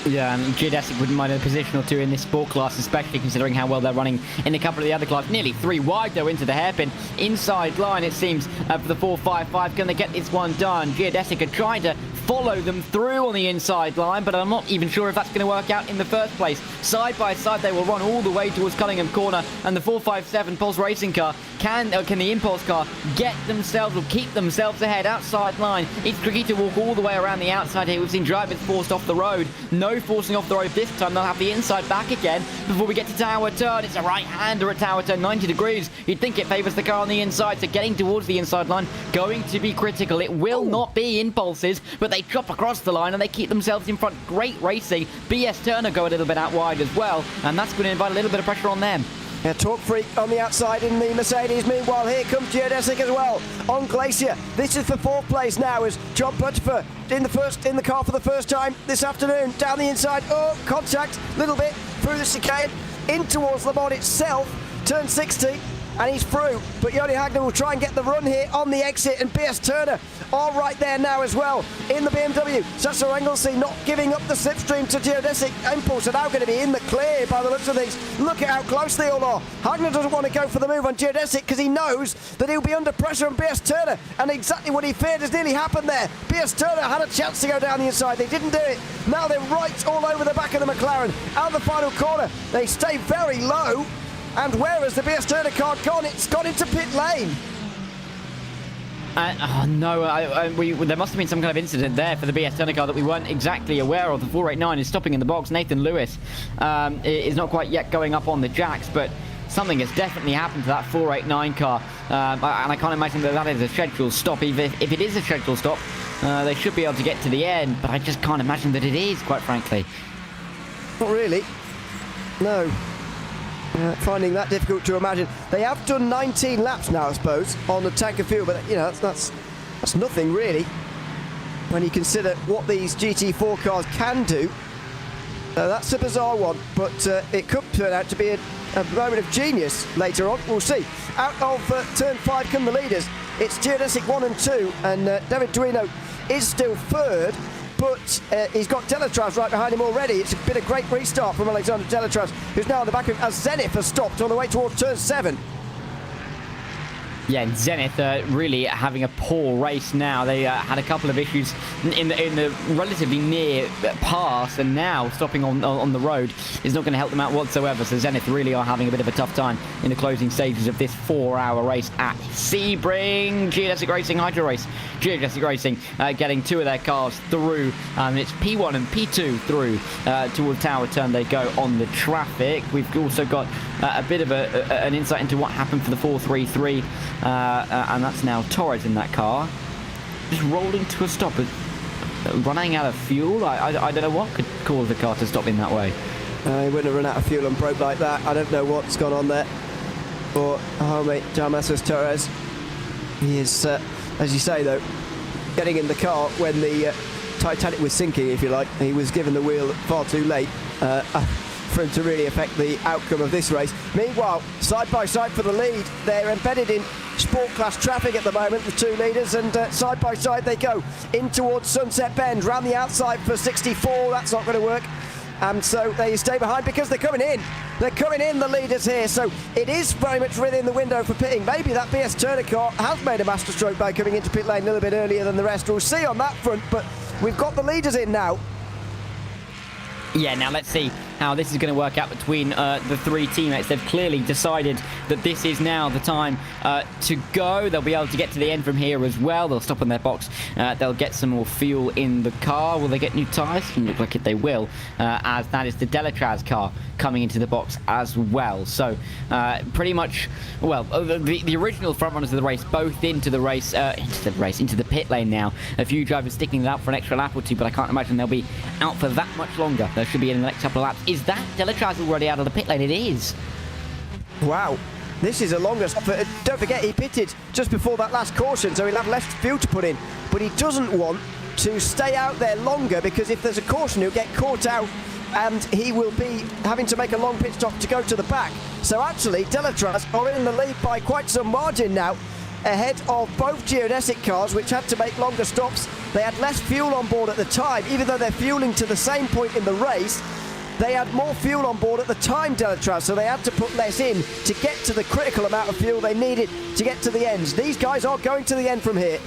Yeah, and Geodesic wouldn't mind a position or two in this sport class, especially considering how well they're running in a couple of the other classes. Nearly 3 wide, though, into the hairpin. Inside line, it seems, for the 4.55. Can they get this one done? Geodesic are trying to follow them through on the inside line, but I'm not even sure if that's going to work out in the first place. Side by side, they will run all the way towards Cunningham Corner, and the 457 Pulse Racing car can the Impulse car get themselves or keep themselves ahead outside line? It's tricky to walk all the way around the outside here. We've seen drivers forced off the road. No forcing off the road this time. They'll have the inside back again before we get to tower turn. It's a right-hander at tower turn, 90 degrees. You'd think it favours the car on the inside, so getting towards the inside line going to be critical. It will not be Impulses, but they chop across the line and they keep themselves in front. Great racing. BS Turner go a little bit out wide as well, and that's going to invite a little bit of pressure on them. Yeah, Torque Freak on the outside in the Mercedes. Meanwhile, here comes Geodesic as well on Glacier. This is for 4th place now as John Butterfer in the car for the first time this afternoon. Down the inside. Oh, contact. Little bit through the chicane. In towards Le Mans itself. Turn 60. And he's through. But Joni Hagner will try and get the run here on the exit. And BS Turner all right there now as well in the BMW. Sasha Engelsey not giving up the slipstream to Geodesic. Impulse are now going to be in the clear by the looks of things. Look at how close they all are. Hagner doesn't want to go for the move on Geodesic because he knows that he'll be under pressure on BS Turner. And exactly what he feared has nearly happened there. BS Turner had a chance to go down the inside. They didn't do it. Now they're right all over the back of the McLaren. Out of the final corner. They stay very low. And where has the BS Turner car gone? It's gone into pit lane. There must have been some kind of incident there for the BS Turner car that we weren't exactly aware of. The 489 is stopping in the box. Nathan Lewis is not quite yet going up on the jacks, but something has definitely happened to that 489 car. And I can't imagine that is a scheduled stop. If it is a scheduled stop, they should be able to get to the end, but I just can't imagine that it is, quite frankly. Not really. No. Finding that difficult to imagine. They have done 19 laps now, I suppose, on the tank of fuel, but you know that's nothing really when you consider what these GT4 cars can do. That's a bizarre one, but it could turn out to be a moment of genius later on. We'll see. Out of turn 5 come the leaders. It's Geodesic 1 and 2, and David Duino is still third. But he's got Delatraz right behind him already. It's been a great restart from Alexander Delatraz, who's now on the back of him as Zenith has stopped on the way towards turn 7. Yeah, and Zenith really having a poor race now. They had a couple of issues in the relatively near pass, and now stopping on the road is not going to help them out whatsoever. So Zenith really are having a bit of a tough time in the closing stages of this 4-hour race at Sebring. Geodesic Racing, Hydro Race. Geodesic Racing getting 2 of their cars through. It's P1 and P2 through towards Tower Turn. They go on the traffic. We've also got a bit of an insight into what happened for the 433. And that's now Torres in that car, just rolling to a stop, running out of fuel. I don't know what could cause the car to stop in that way. He wouldn't have run out of fuel and broke like that. I don't know what's gone on there. But mate, Jalmasos Torres, he is, as you say though, getting in the car when the Titanic was sinking, if you like. He was given the wheel far too late for him to really affect the outcome of this race. Meanwhile, side by side for the lead, they're embedded in sport class traffic at the moment, the 2 leaders, and side by side they go in towards Sunset Bend, round the outside for 64. That's not going to work, and so they stay behind because they're coming in. They're coming in, the leaders here, so it is very much within the window for pitting. Maybe that BS Turner car has made a masterstroke by coming into pit lane a little bit earlier than the rest. We'll see on that front, but we've got the leaders in now. Yeah, now let's see how this is going to work out between the three teammates. They've clearly decided that this is now the time to go. They'll be able to get to the end from here as well. They'll stop in their box. They'll get some more fuel in the car. Will they get new tyres? Doesn't look like it. They will, as that is the Delatraz car coming into the box as well. So pretty much, well, the original front runners of the race both into the pit lane now. A few drivers sticking it out for an extra lap or two, but I can't imagine they'll be out for that much longer. They should be in the next couple of laps. Is that Delatraz already out of the pit lane? It is. Wow. This is a longer stop. Don't forget, he pitted just before that last caution, so he'll have less fuel to put in. But he doesn't want to stay out there longer, because if there's a caution, he'll get caught out and he will be having to make a long pit stop to go to the back. So actually, Delatraz are in the lead by quite some margin now, ahead of both geodesic cars, which had to make longer stops. They had less fuel on board at the time, even though they're fueling to the same point in the race. They had more fuel on board at the time, Delatraz, so they had to put less in to get to the critical amount of fuel they needed to get to the ends. These guys are going to the end from here.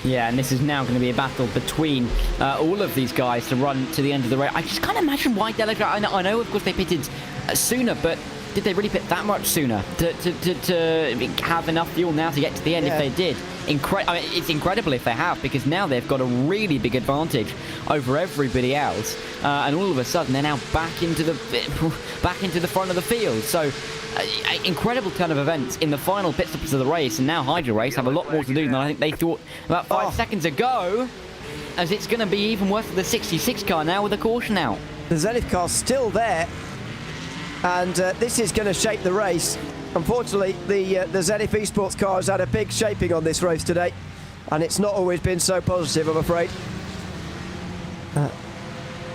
Yeah, and this is now going to be a battle between all of these guys to run to the end of the race. I just can't imagine why Delatraz... I know, of course, they pitted sooner, but did they really pit that much sooner to have enough fuel now to get to the end? If they did? I mean, it's incredible if they have, because now they've got a really big advantage over everybody else, and all of a sudden they're now back into the front of the field. So incredible turn of events in the final pit stops of the race, and now Hydra Race have a lot more to do than I think they thought about 5 seconds ago, as it's going to be even worse for the 66 car now with the caution out. The Zenith car's still there, and this is going to shape the race. Unfortunately, the Zenith Esports car has had a big shaping on this race today, and it's not always been so positive, I'm afraid.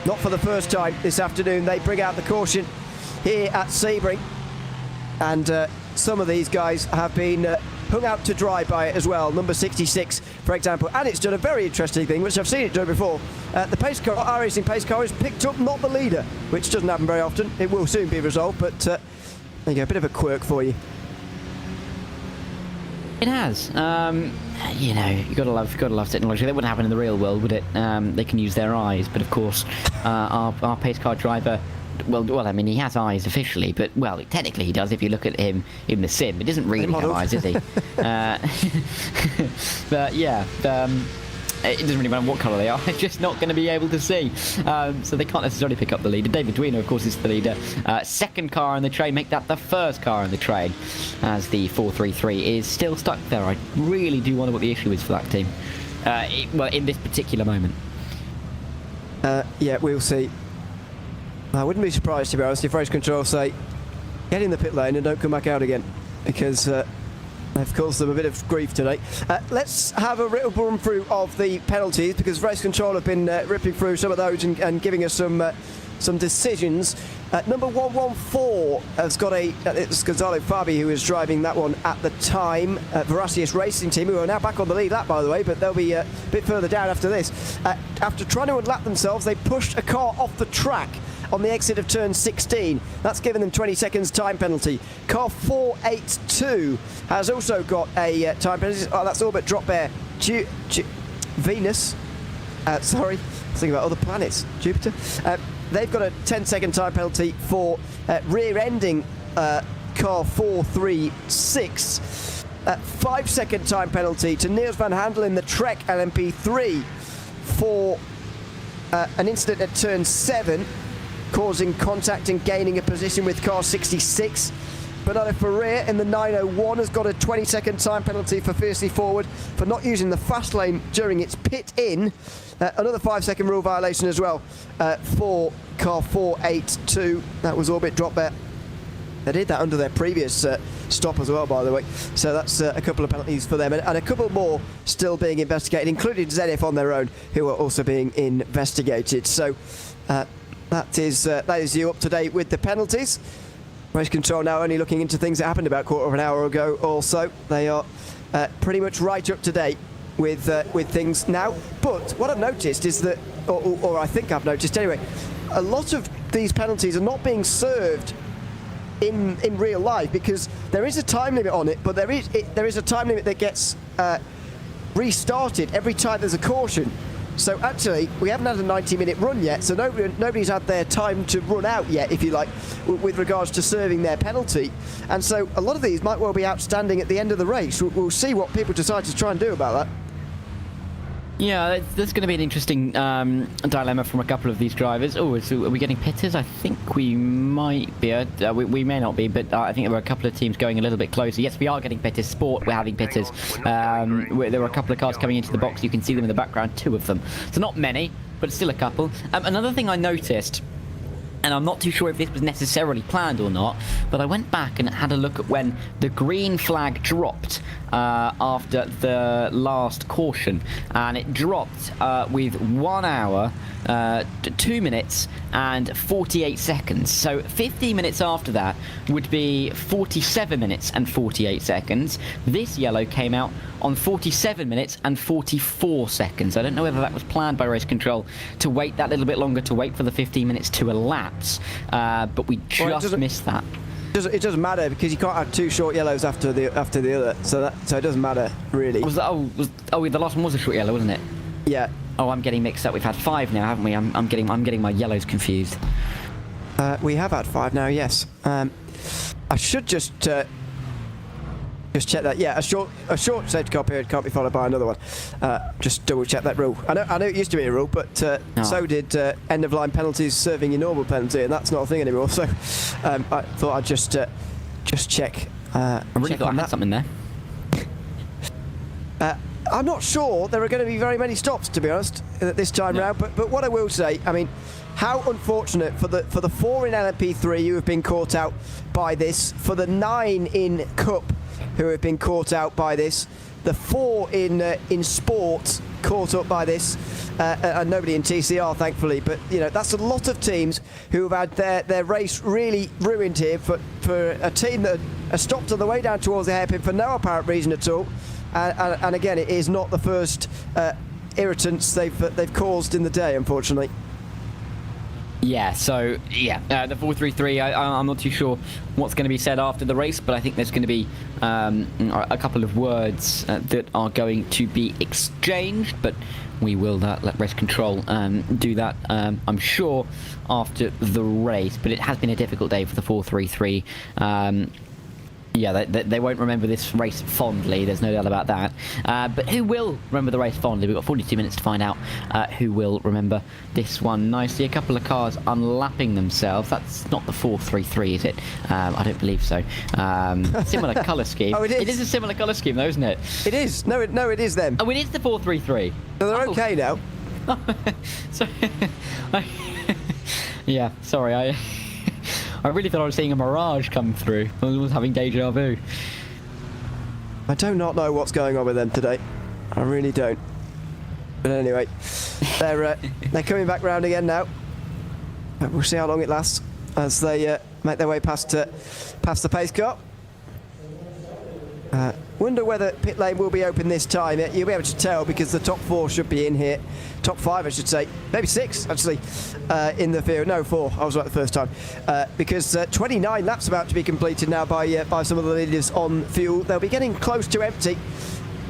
Not for the first time this afternoon. They bring out the caution here at Sebring, and some of these guys have been hung out to dry by it as well. Number 66, for example, and it's done a very interesting thing, which I've seen it do before. The pace car, iRacing pace car, has picked up not the leader, which doesn't happen very often. It will soon be resolved, but there you go, a bit of a quirk for you. It has. You know, you gotta love technology. That wouldn't happen in the real world, would it? They can use their eyes, but of course, our pace car driver. Well, I mean, he has eyes officially, but, well, technically he does if you look at him in the sim. He doesn't really have eyes, does he? But, yeah, it doesn't really matter what colour they are. They're just not going to be able to see. So they can't necessarily pick up the leader. David Duino, of course, is the leader. Second car on the train, make that the first car on the train, as the 433 is still stuck there. I really do wonder what the issue is for that team. Well, in this particular moment. Yeah, we'll see. I wouldn't be surprised, to be honest, if race control say, get in the pit lane and don't come back out again, because they've caused them a bit of grief today. Let's have a little run through of the penalties, because race control have been ripping through some of those and giving us some decisions. Number 114 has got it's Gonzalo Fabi who was driving that one at the time. Veracious Racing Team, who are now back on the lead lap, by the way, but they'll be a bit further down after this. After trying to unlap themselves, they pushed a car off the track on the exit of turn 16. That's given them 20 seconds time penalty. Car 482 has also got a time penalty. Oh, that's all but drop there. Venus. Sorry, thinking about other planets. Jupiter. They've got a 10-second time penalty for rear-ending car 436. 5-second time penalty to Niels van Handel in the Trek LMP3 for an incident at turn 7, causing contact and gaining a position with car 66. Bernardo Ferrer in the 901 has got a 20-second time penalty for Fiercely Forward for not using the fast lane during its pit in. Another 5-second rule violation as well for car 482. That was Orbit drop there. They did that under their previous stop as well, by the way. So that's a couple of penalties for them, and a couple more still being investigated, including Zenith on their own, who are also being investigated. So that is you up to date with the penalties. Race control now only looking into things that happened about a quarter of an hour ago or so. They are pretty much right up to date with things now. But what I've noticed is that, or I think I've noticed anyway, a lot of these penalties are not being served in real life, because there is a time limit on it, but there is a time limit that gets restarted every time there's a caution. So actually, we haven't had a 90-minute run yet, so nobody's had their time to run out yet, if you like, with regards to serving their penalty. And so a lot of these might well be outstanding at the end of the race. We'll see what people decide to try and do about that. Yeah, there's going to be an interesting dilemma from a couple of these drivers. Oh, so are we getting pitters? I think we might be. We may not be, but I think there were a couple of teams going a little bit closer. Yes, we are getting pitters. Sport, we're having pitters. There were a couple of cars coming into the box. You can see them in the background, 2 of them. So not many, but still a couple. Another thing I noticed, and I'm not too sure if this was necessarily planned or not, but I went back and had a look at when the green flag dropped after the last caution, and it dropped with 1 hour, 2 minutes and 48 seconds. So 15 minutes after that would be 47 minutes and 48 seconds. This yellow came out on 47 minutes and 44 seconds. I don't know whether that was planned by race control to wait that little bit longer, to wait for the 15 minutes to elapse, but we just missed that. It doesn't matter, because you can't have 2 short yellows after the other, so it doesn't matter really. The last one was a short yellow, wasn't it? Yeah. Oh, I'm getting mixed up. We've had 5 now, haven't we? I'm getting my yellows confused. We have had 5 now, yes. I should just check that. Yeah, a short safety car period can't be followed by another one. Just double check that rule. I know it used to be a rule, but so did end of line penalties serving your normal penalty, and that's not a thing anymore. So I thought I'd just check. I really thought I had something there. I'm not sure there are going to be very many stops, to be honest, this time round. But what I will say, I mean, how unfortunate for the 4 in LMP3 who have been caught out by this, for the 9 in Cup who have been caught out by this, the 4 in Sport caught up by this, and nobody in TCR, thankfully. But you know, that's a lot of teams who have had their race really ruined here for a team that has stopped on the way down towards the hairpin for no apparent reason at all. And again, it is not the first irritants they've caused in the day, unfortunately. Yeah, so, the 433, I'm not too sure what's going to be said after the race, but I think there's going to be a couple of words that are going to be exchanged, but we will let race control do that, I'm sure, after the race. But it has been a difficult day for the 433. Yeah, they won't remember this race fondly, there's no doubt about that. But who will remember the race fondly? We've got 42 minutes to find out who will remember this one nicely. A couple of cars unlapping themselves. That's not the 433, is it? I don't believe so. Similar colour scheme. Oh, it is. It is a similar colour scheme, though, isn't it? It is. No, it is them. Oh, it is the 433. So they're okay now. So, yeah, sorry, I really thought I was seeing a mirage come through. I was having deja vu. I do not know what's going on with them today. I really don't. But anyway, they're coming back round again now. We'll see how long it lasts as they make their way past the pace car. Wonder whether pit lane will be open this time. You'll be able to tell because the top 4 should be in here. Top 5, I should say. Maybe 6, actually, in the field. No, 4. I was right the first time. Because 29 laps about to be completed now by some of the leaders on fuel. They'll be getting close to empty.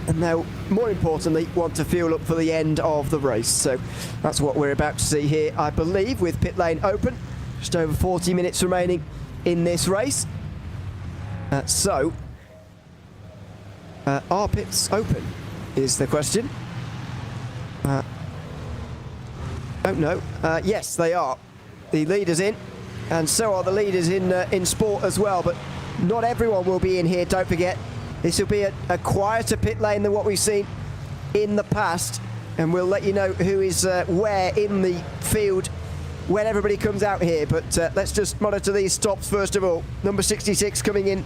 And they'll, more importantly, want to fuel up for the end of the race. So that's what we're about to see here, I believe, with pit lane open. Just over 40 minutes remaining in this race. Are pits open, is the question. Don't know. Yes, they are. The leaders in, and so are the leaders in Sport as well, but not everyone will be in here, don't forget. This will be a quieter pit lane than what we've seen in the past, and we'll let you know who is where in the field when everybody comes out here. But let's just monitor these stops first of all. Number 66 coming in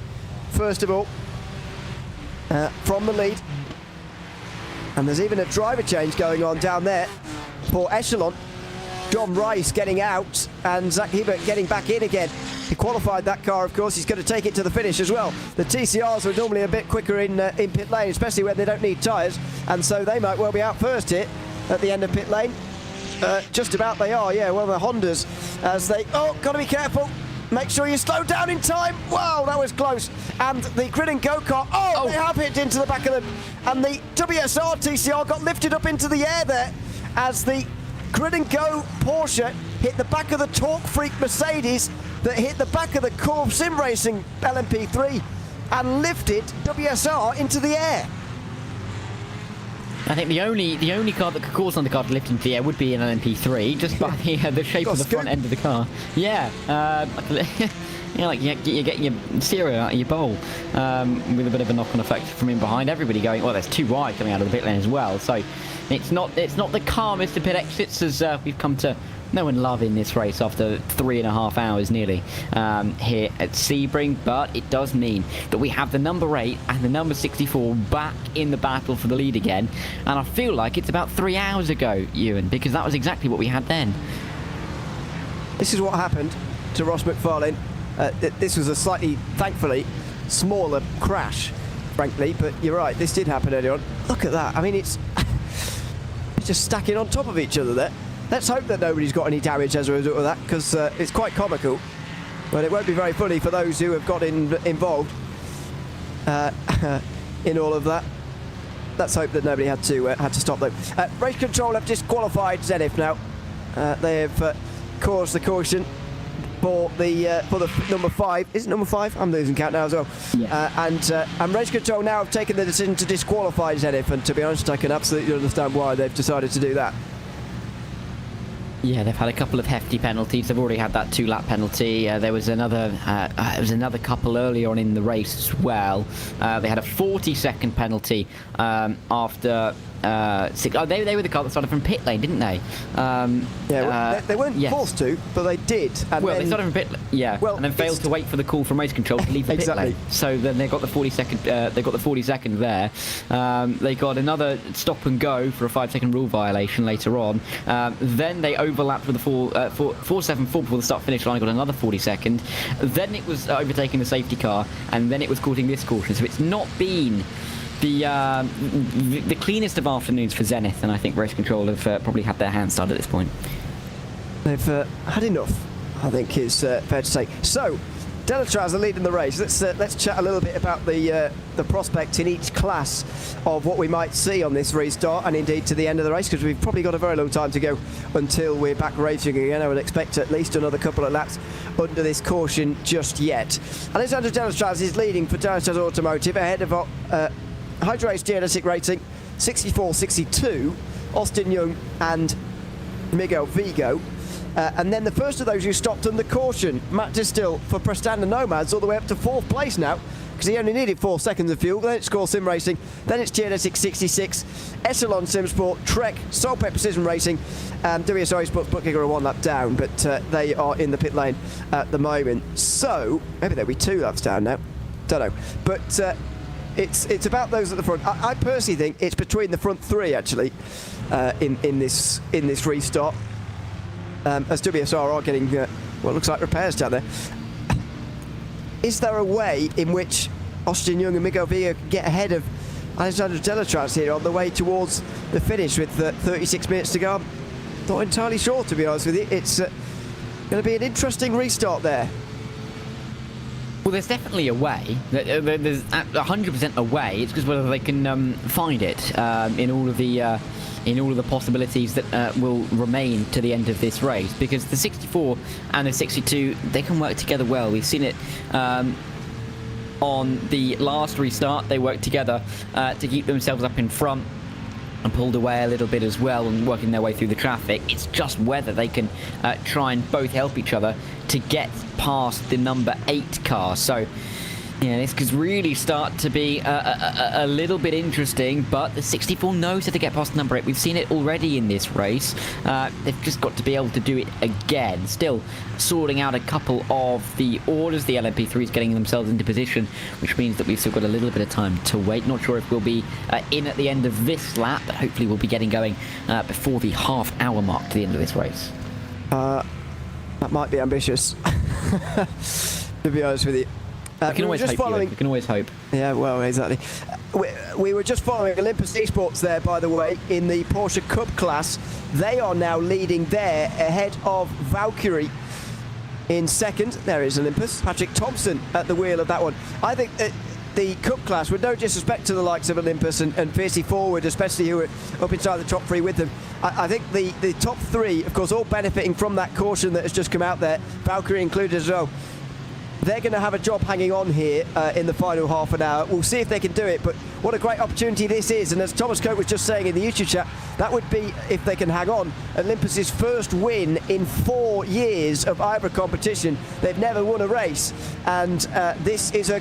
first of all. From the lead, and there's even a driver change going on down there for Echelon. John Rice getting out and Zach Hebert getting back in again. He qualified that car, of course. He's going to take it to the finish as well. The TCRs are normally a bit quicker in pit lane, especially when they don't need tyres, and so they might well be out first here at the end of pit lane. Just about they are, yeah. Well, the Hondas as they got to be careful. Make sure you slow down in time. Wow, that was close. And the Grid and Go-Kart, they have hit into the back of them. And the WSR TCR got lifted up into the air there. as the Grid and Go Porsche hit the back of the Torque Freak Mercedes that hit the back of the Corv Sim Racing LMP3 and lifted WSR into the air. I think the only car that could cause undercar to lift into the air would be an LMP3, just by the shape of the front end of the car. Yeah, like you're getting your cereal out of your bowl with a bit of a knock-on effect from in behind. Everybody going, well, there's two wide coming out of the pit lane as well. So it's not the calmest of pit exits as we've come to know and love in this race after 3.5 hours nearly here at Sebring, but it does mean that we have the number 8 and the number 64 back in the battle for the lead again, and I feel like it's about 3 hours ago, Ewan, because that was exactly what we had then. This is what happened to Ross McFarlane. This was a slightly, thankfully, smaller crash, frankly, but you're right, this did happen earlier on. Look at that. I mean, it's just stacking on top of each other there. Let's hope that nobody's got any damage as a result of that, because it's quite comical. But it won't be very funny for those who have got involved in all of that. Let's hope that nobody had to stop though. Race control have disqualified Zenith now. They have caused the caution for the number 5. Is it number 5? I'm losing count now as well. Yeah. And race control now have taken the decision to disqualify Zenith, and to be honest, I can absolutely understand why they've decided to do that. Yeah, they've had a couple of hefty penalties. They've already had that 2-lap penalty. There was another couple earlier on in the race as well. They had a 40-second penalty after. They were the car that started from pit lane, didn't they? They weren't forced to, but they did. And they started from pit lane, and then failed to wait for the call from race control to leave the pit lane. So then they got the 40-second. They got the 40-second there. They got another stop and go for a 5-second rule violation later on. Then they overlapped with the 4.74 before the start-finish line. Got another 40-second. Then it was overtaking the safety car, and then it was causing this caution. So it's not been the cleanest of afternoons for Zenith, and I think race control have probably had their hands tied at this point. They've had enough, I think is fair to say. So, Delatraz are leading the race. Let's chat a little bit about the prospect in each class of what we might see on this restart, and indeed to the end of the race, because we've probably got a very long time to go until we're back racing again. I would expect at least another couple of laps under this caution just yet. Alexander Delatraz is leading for Delatraz Automotive ahead of Hydrace Genetic Racing, 64-62, Austin Young and Miguel Vigo. And then the first of those who stopped under caution, Matt Distill for Prestanda Nomads, all the way up to 4th place now, because he only needed 4 seconds of fuel. Then it's Score Sim Racing, then it's Genetic 66, Essalon Sim Sport, Trek, Soulpep Precision Racing, and WSR Sports Bookkeeper are 1 lap down, but they are in the pit lane at the moment. So, maybe they'll be 2 laps down now, don't know. But it's about those at the front. I personally think it's between the front 3 actually in this restart. As WSR are getting what looks like repairs down there. Is there a way in which Austin Young and Miguel Villa can get ahead of Alexander Delatraz here on the way towards the finish with 36 minutes to go? I'm not entirely sure, to be honest with you. It's going to be an interesting restart there. Well, there's definitely a way. There's 100% a way. It's just whether they can find it in all of the possibilities that will remain to the end of this race. Because the 64 and the 62, they can work together well. We've seen it on the last restart. They worked together to keep themselves up in front and pulled away a little bit as well and working their way through the traffic. It's just whether they can try and both help each other to get past the number 8 car. So, yeah, this could really start to be a little bit interesting, but the 64 knows how to get past number 8. We've seen it already in this race. They've just got to be able to do it again. Still sorting out a couple of the orders. The LMP3 is getting themselves into position, which means that we've still got a little bit of time to wait. Not sure if we'll be in at the end of this lap, but hopefully we'll be getting going before the half-hour mark to the end of this race. That might be ambitious, to be honest with you. We can always hope. Yeah, well, exactly. We were just following Olympus Esports there, by the way, in the Porsche Cup class. They are now leading there ahead of Valkyrie in second. There is Olympus. Patrick Thompson at the wheel of that one. I think the Cup class, with no disrespect to the likes of Olympus and Fiercely Forward, especially who are up inside the top 3 with them, I think the top 3, of course, all benefiting from that caution that has just come out there, Valkyrie included as well. They're going to have a job hanging on here in the final half an hour. We'll see if they can do it, but what a great opportunity this is. And as Thomas Cope was just saying in the YouTube chat, that would be, if they can hang on, Olympus's first win in 4 years of IVRA competition. They've never won a race, and this is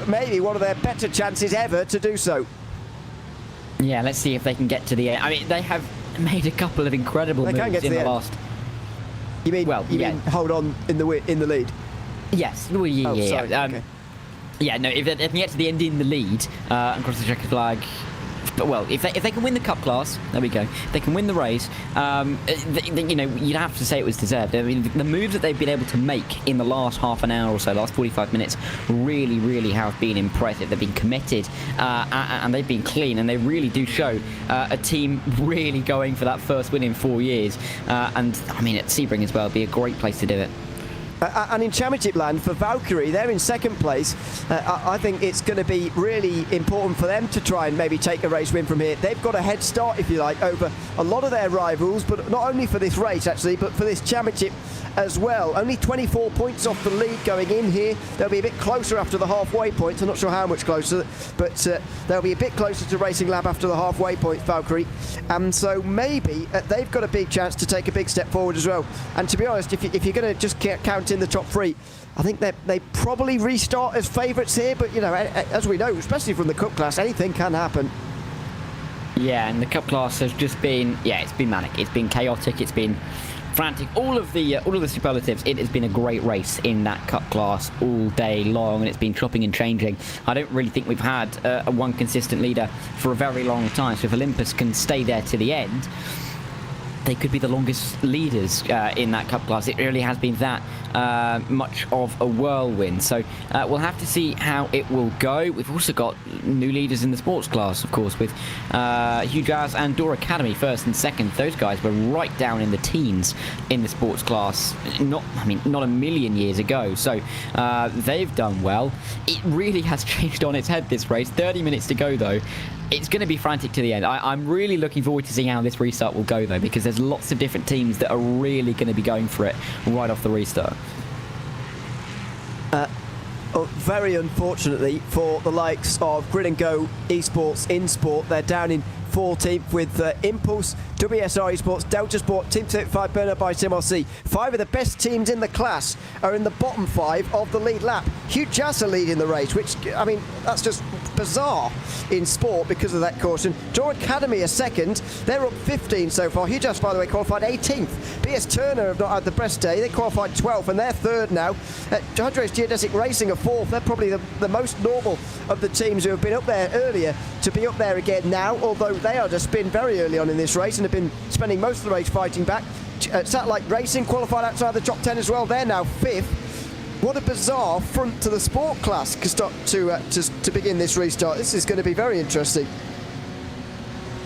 maybe one of their better chances ever to do so. Yeah, let's see if they can get to the end. I mean, they have made a couple of incredible moves in the last. You mean hold on in the lead? Yes. Well, yeah. Okay. Yeah, no, if they can get to the end in the lead and cross the checkered flag, but well, if they can win the Cup class, there we go. If they can win the race, you know, you'd have to say it was deserved. I mean, the moves that they've been able to make in the last half an hour or so, last 45 minutes, really, really have been impressive. They've been committed and they've been clean, and they really do show a team really going for that first win in 4 years. And I mean, at Sebring as well, it'd be a great place to do it. And in Championship land, for Valkyrie, they're in second place. I think it's going to be really important for them to try and maybe take a race win from here. They've got a head start, if you like, over a lot of their rivals, but not only for this race, actually, but for this Championship as well. Only 24 points off the lead going in here. They'll be a bit closer after the halfway point. I'm not sure how much closer, but they'll be a bit closer to Racing Lab after the halfway point, Valkyrie. And so maybe they've got a big chance to take a big step forward as well. And to be honest, if you're going to just count in the top 3, I think they probably restart as favourites here. But, you know, as we know, especially from the Cup class, anything can happen. Yeah, and the Cup class has just been, it's been manic. It's been chaotic. It's been frantic. All of the superlatives. It has been a great race in that Cup class all day long, and it's been chopping and changing. I don't really think we've had one consistent leader for a very long time. So if Olympus can stay there to the end, they could be the longest leaders in that Cup class. It really has been that much of a whirlwind. So we'll have to see how it will go. We've also got new leaders in the sports class, of course, with Hugh Jazz and Door Academy first and second. Those guys were right down in the teens in the sports class. Not a million years ago. So they've done well. It really has changed on its head, this race. 30 minutes to go, though. It's going to be frantic to the end. I'm really looking forward to seeing how this restart will go, though, because there's lots of different teams that are really going to be going for it right off the restart. Very unfortunately for the likes of Grid and Go Esports in Sport, they're down in 14th with Impulse, WSR Esports, Delta Sport, Team 35, Bernard by Sim RC. 5 of the best teams in the class are in the bottom 5 of the lead lap. Hugh Jazz are leading the race, which, I mean, that's just bizarre in sport because of that caution. Door Academy are second. They're up 15 so far. Hugh Jazz, by the way, qualified 18th. BS Turner have not had the best day. They qualified 12th, and they're third now. Hydros Geodesic Racing are fourth. They're probably the most normal of the teams who have been up there earlier to be up there again now, although they are to spin very early on in this race and have been spending most of the race fighting back. Satellite Racing qualified outside the top 10 as well. They're now 5th. What a bizarre front to the sport class to begin this restart. This is going to be very interesting.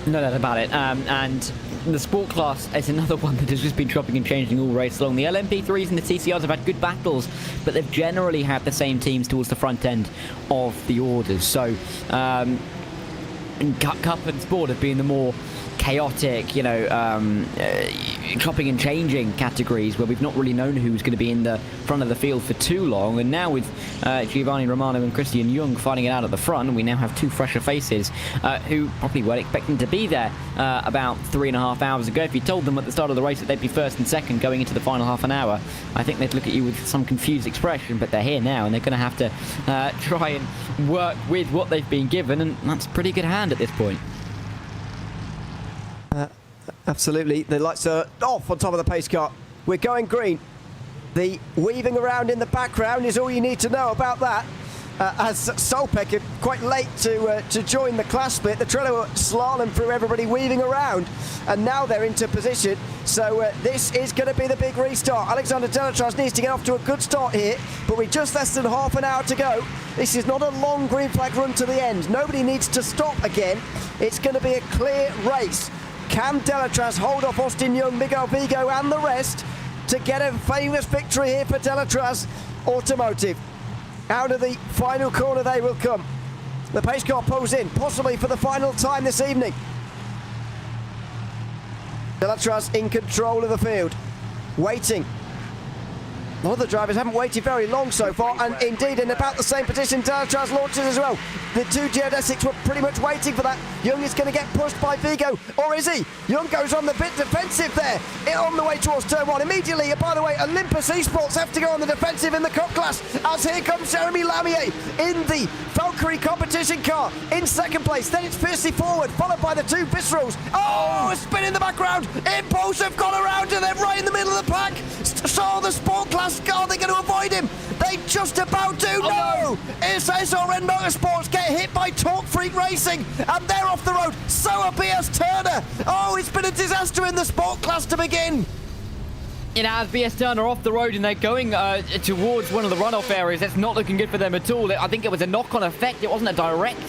No doubt about it. And the sport class is another one that has just been chopping and changing all race long. The LMP3s and the TCRs have had good battles, but they've generally had the same teams towards the front end of the orders. So Cup and Sport have been the more chaotic, chopping and changing categories where we've not really known who's going to be in the front of the field for too long. And now with Giovanni Romano and Christian Jung fighting it out at the front, we now have 2 fresher faces who probably weren't expecting to be there about 3.5 hours ago. If you told them at the start of the race that they'd be first and second going into the final half an hour, I think they'd look at you with some confused expression, but they're here now and they're going to have to try and work with what they've been given, and that's a pretty good hand at this point. Absolutely. The lights are off on top of the pace car. We're going green. The weaving around in the background is all you need to know about that. As Solpek are quite late to join the class split, the Trello slalom through everybody weaving around, and now they're into position. So this is going to be the big restart. Alexander Delatras needs to get off to a good start here, but with just less than half an hour to go, this is not a long green flag run to the end. Nobody needs to stop again. It's going to be a clear race. Can Delatras hold off Austin Young, Miguel Vigo and the rest to get a famous victory here for Delatras Automotive? Out of the final corner they will come. The pace car pulls in, possibly for the final time this evening. Delatraz in control of the field, waiting. A lot of the drivers haven't waited very long so far, and indeed in about the same position Delatraz launches as well. The two geodesics were pretty much waiting for that. Young is going to get pushed by Vigo, or is he? Young goes on the bit defensive there, on the way towards turn 1. Immediately, by the way, Olympus Esports have to go on the defensive in the cup class, as here comes Jeremy Lamier in the Valkyrie competition car in second place. Then it's fiercely forward, followed by the two Viscerals. Oh, a spin in the background. Impulse have gone around, and they're right in the middle of the pack. So the sport class car, they're going to avoid him. They just about do. No! It's SRN Motorsports get hit by Torque Freak Racing, and they're off the road. So are BS Turner. Oh, it's been a disaster in the sport class to begin. It has. BS Turner off the road, and they're going towards one of the runoff areas. That's not looking good for them at all. I think it was a knock-on effect. It wasn't a direct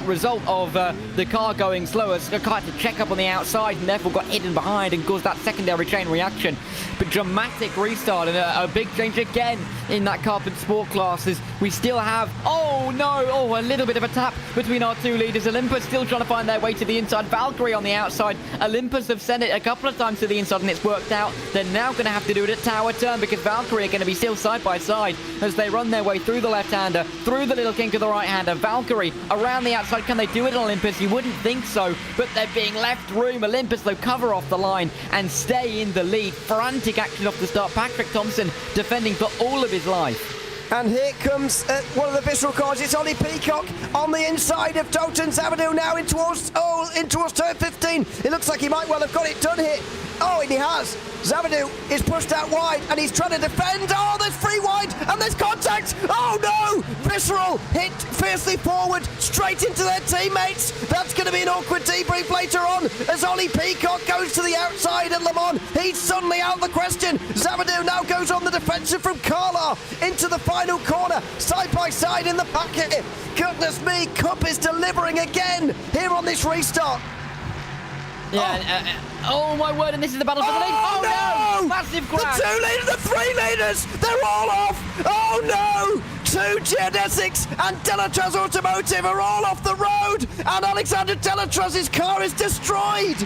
result of the car going slower. So the car had to check up on the outside and therefore got hidden behind and caused that secondary chain reaction. But dramatic restart and a big change again in that carpet sport classes. We still have, oh no, a little bit of a tap between our two leaders. Olympus still trying to find their way to the inside. Valkyrie on the outside. Olympus have sent it a couple of times to the inside and it's worked out. They're now going to have to do it at tower turn because Valkyrie are going to be still side by side as they run their way through the left-hander, through the little kink of the right-hander. Valkyrie around the outside. Can they do it on Olympus? You wouldn't think so, but they're being left room. Olympus, though, cover off the line and stay in the lead. Frantic action off the start. Patrick Thompson defending for all of his life. And here comes one of the Visceral cars. It's Ollie Peacock on the inside of Dalton Zavadil now in towards turn 15. It looks like he might well have got it done here. Oh, and he has. Zavadil is pushed out wide and he's trying to defend. Oh, there's free wide and there's contact. Oh no! Visceral hit fiercely forward straight into their teammates. That's going to be an awkward debrief later on as Ollie Peacock goes to the outside and Le Mans. He's suddenly out of the question. Zavadil now goes on the defensive from Carla into the final corner, side by side in the packet. Goodness me, Cup is delivering again here on this restart. Yeah, oh my word, and this is the battle for the lead. Oh no! Massive crash. The 2 leaders, the 3 leaders, they're all off. Oh no! 2 geodesics and Delatraz Automotive are all off the road, and Alexander Delatraz's car is destroyed.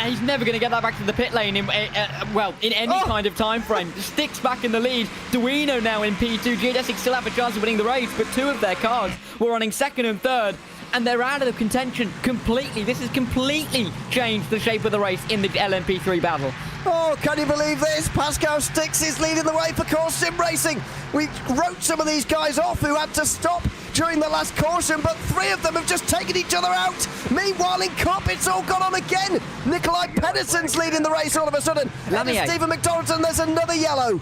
He's never going to get that back to the pit lane in any kind of time frame. Sticks back in the lead. Duino now in P2. Geodesics still have a chance of winning the race, but 2 of their cars were running second and third. And they're out of contention completely. This has completely changed the shape of the race in the LMP3 battle. Oh, can you believe this? Pascal Stix is leading the way for Core Sim Racing. We wrote some of these guys off who had to stop during the last caution, but 3 of them have just taken each other out. Meanwhile, in Cup, it's all gone on again. Nikolai Pedersen's leading the race all of a sudden. And Stephen McDonaldson, there's another yellow.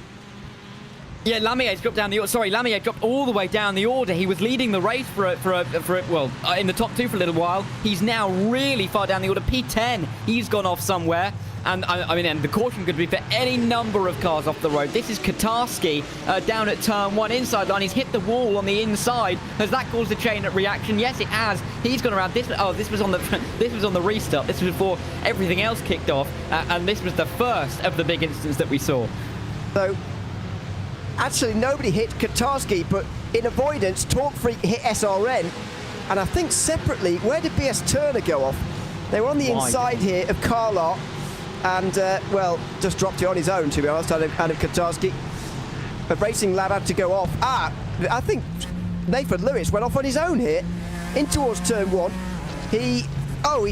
Yeah, Lamier's dropped down the order. Sorry, Lamier dropped all the way down the order. He was leading the race in the top 2 for a little while. He's now really far down the order. P10, he's gone off somewhere. And and the caution could be for any number of cars off the road. This is Katarski down at turn 1 inside line. He's hit the wall on the inside. Has that caused a chain reaction? Yes, it has. He's gone around. This was on the restart. This was before everything else kicked off, and this was the first of the big incidents that we saw. So, actually, nobody hit Katarski, but in avoidance, Torque Freak hit SRN. And I think separately, where did BS Turner go off? They were on the inside here of Carla. And, just dropped it on his own, to be honest, out of Katarski. A racing lab had to go off. I think Nathan Lewis went off on his own here, in towards turn 1. He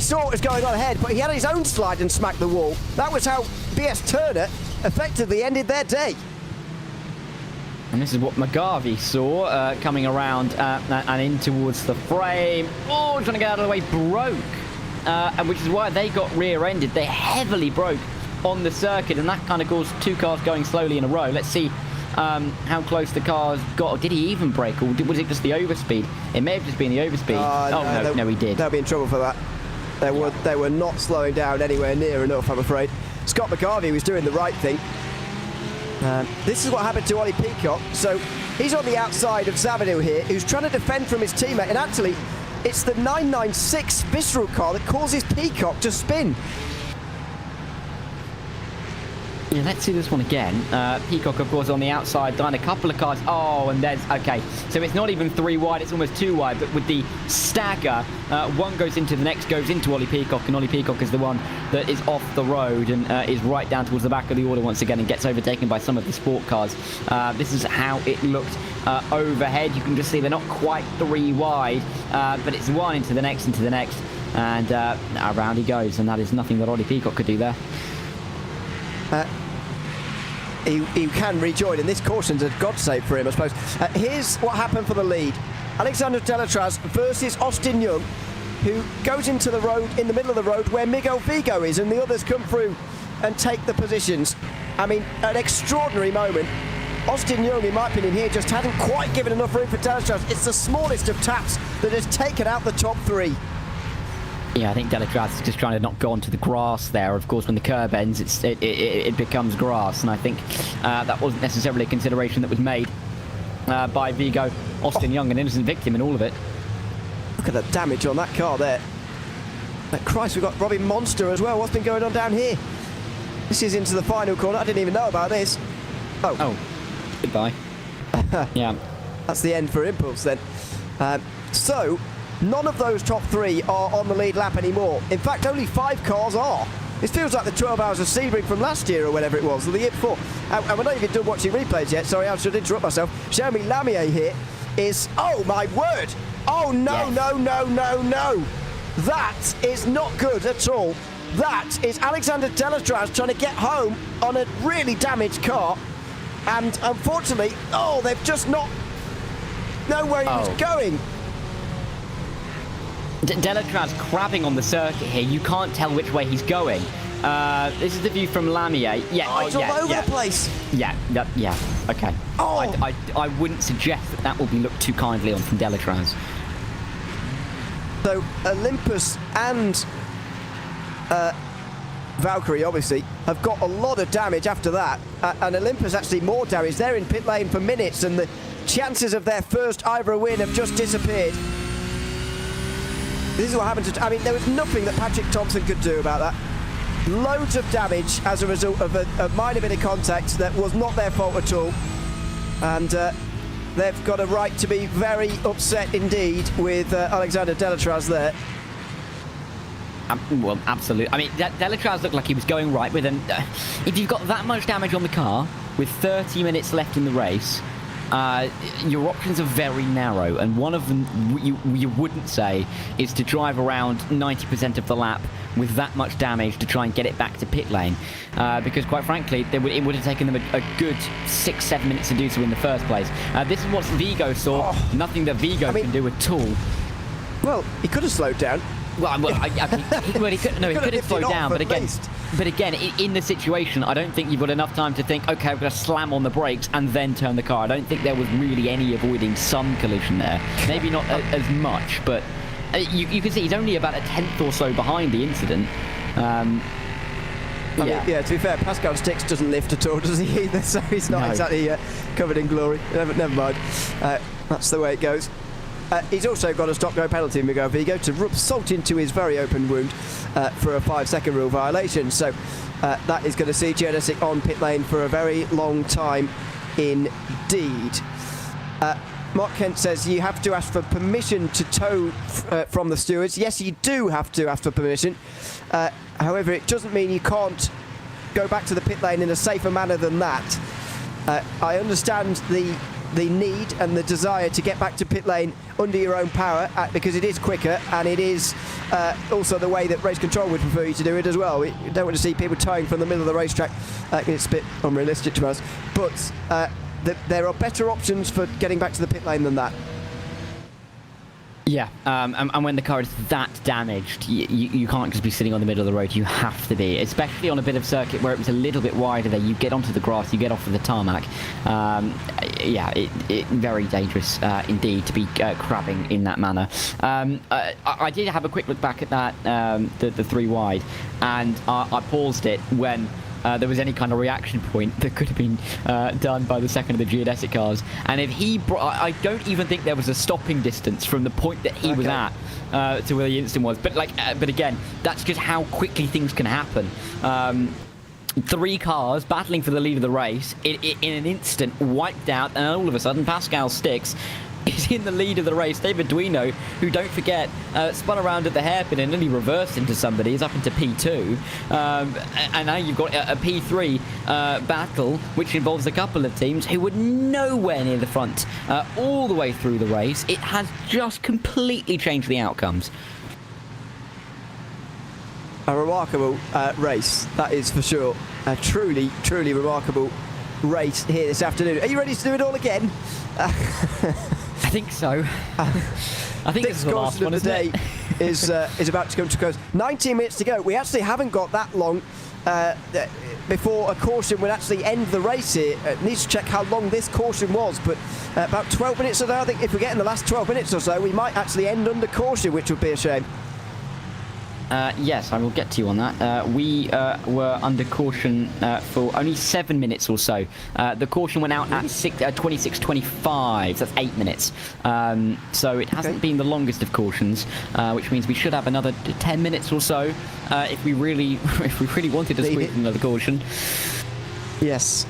saw what was going on ahead, but he had his own slide and smacked the wall. That was how BS Turner effectively ended their day. And this is what McGarvey saw coming around and in towards the frame. Oh, trying to get out of the way, broke. And which is why they got rear-ended. They heavily broke on the circuit, and that kind of caused 2 cars going slowly in a row. Let's see how close the cars got. Did he even brake, or was it just the overspeed? It may have just been the overspeed. No, he did. They'll be in trouble for that. They were not slowing down anywhere near enough, I'm afraid. Scott McGarvey was doing the right thing. This is what happened to Ollie Peacock. So he's on the outside of Zavadil here, who's trying to defend from his teammate, and actually it's the 996 Visceral car that causes Peacock to spin. Yeah, let's see this one again. Peacock, of course, on the outside, done a couple of cars. Oh, and there's... Okay, so it's not even 3 wide, it's almost 2 wide, but with the stagger, one goes into the next, goes into Ollie Peacock, and Ollie Peacock is the one that is off the road and is right down towards the back of the order once again and gets overtaken by some of the sport cars. This is how it looked overhead. You can just see they're not quite 3 wide, but it's one into the next, and around he goes, and that is nothing that Ollie Peacock could do there. He can rejoin, and this caution's a godsave for him, I suppose. Here's what happened for the lead. Alexander Delatraz versus Austin Young, who goes into the road, in the middle of the road, where Miguel Vigo is, and the others come through and take the positions. I mean, an extraordinary moment. Austin Young, in my opinion, here just hadn't quite given enough room for Delatraz. It's the smallest of taps that has taken out the top 3. Yeah, I think Delatraz is just trying to not go onto the grass there. Of course, when the curb ends, it becomes grass, and I think that wasn't necessarily a consideration that was made by Vigo. Austin Young, an innocent victim in all of it. Look at the damage on that car there. Christ, we've got Robbie Monster as well. What's been going on down here? This is into the final corner. I didn't even know about this. Oh, goodbye. Yeah. That's the end for Impulse then. So, none of those top 3 are on the lead lap anymore. In fact, only 5 cars are. This feels like the 12 hours of Sebring from last year or whatever it was, or the year before. And we're not even done watching replays yet. Sorry, I should interrupt myself. Jeremy Lamier here is... Oh, my word! Oh, no, yes. No. That is not good at all. That is Alexander Delatraz trying to get home on a really damaged car. And unfortunately, they've just not known where he was going. Delatraz crabbing on the circuit here. You can't tell which way he's going. This is the view from Lamier. Yeah, it's all over the place. Yeah, okay. I wouldn't suggest that will be looked too kindly on from Delatraz. So Olympus and Valkyrie, obviously, have got a lot of damage after that. And Olympus actually more damage. They're in pit lane for minutes, and the chances of their first IVRA win have just disappeared. This is what happened to... I mean, there was nothing that Patrick Thompson could do about that. Loads of damage as a result of a minor bit of contact that was not their fault at all. And they've got a right to be very upset indeed with Alexander Delatraz there. Well, absolutely. I mean, Delatraz looked like he was going right with him. If you've got that much damage on the car, with 30 minutes left in the race... your options are very narrow, and one of them you wouldn't say is to drive around 90% of the lap with that much damage to try and get it back to pit lane, because quite frankly it would have taken them a good 6-7 minutes to do so in the first place. This is what Vigo saw. Nothing that Vigo can do at all. Well, he could have slowed down. Well, he could have slowed down, but again, in the situation, I don't think you've got enough time to think, okay, I'm going to slam on the brakes and then turn the car. I don't think there was really any avoiding some collision there. Maybe not as much, but you can see he's only about a tenth or so behind the incident. I mean, to be fair, Pascal Stix doesn't lift at all, does he either? So he's not exactly covered in glory. Never mind. That's the way it goes. He's also got a stop-go penalty, Miguel Vigo, to rub salt into his very open wound for a 5-second rule violation. So that is going to see Genesis on pit lane for a very long time indeed. Mark Kent says you have to ask for permission to tow from the stewards. Yes, you do have to ask for permission. However, it doesn't mean you can't go back to the pit lane in a safer manner than that. I understand the need and the desire to get back to pit lane under your own power because it is quicker, and it is also the way that race control would prefer you to do it as well. We don't want to see people towing from the middle of the racetrack. It's a bit unrealistic to us, but there are better options for getting back to the pit lane than that. Yeah, and when the car is that damaged, you can't just be sitting on the middle of the road. You have to be, especially on a bit of circuit where it was a little bit wider there. You get onto the grass, you get off of the tarmac. Very dangerous indeed to be crabbing in that manner. I did have a quick look back at that, the 3 wide, and I paused it when there was any kind of reaction point that could have been done by the second of the geodesic cars. And if he I don't even think there was a stopping distance from the point that he was at to where the incident was. But again, that's just how quickly things can happen. 3 cars battling for the lead of the race in an instant, wiped out, and all of a sudden Pascal Stix is in the lead of the race. David Duino, who, don't forget, spun around at the hairpin and nearly reversed into somebody, is up into P2. And now you've got a P3 battle, which involves a couple of teams who were nowhere near the front all the way through the race. It has just completely changed the outcomes. A remarkable race, that is for sure. A truly, truly remarkable race here this afternoon. Are you ready to do it all again? I think so. I think this is the last one, of the day is about to come to close. 19 minutes to go. We actually haven't got that long before a caution would actually end the race here. Need to check how long this caution was, but about 12 minutes or so. I think if we get in the last 12 minutes or so, we might actually end under caution, which would be a shame. Yes, I will get to you on that. We were under caution for only 7 minutes or so. The caution went out at 26:25. That's 8 minutes. So it hasn't been the longest of cautions, which means we should have another 10 minutes or so if we really wanted to squeeze another caution. Yes.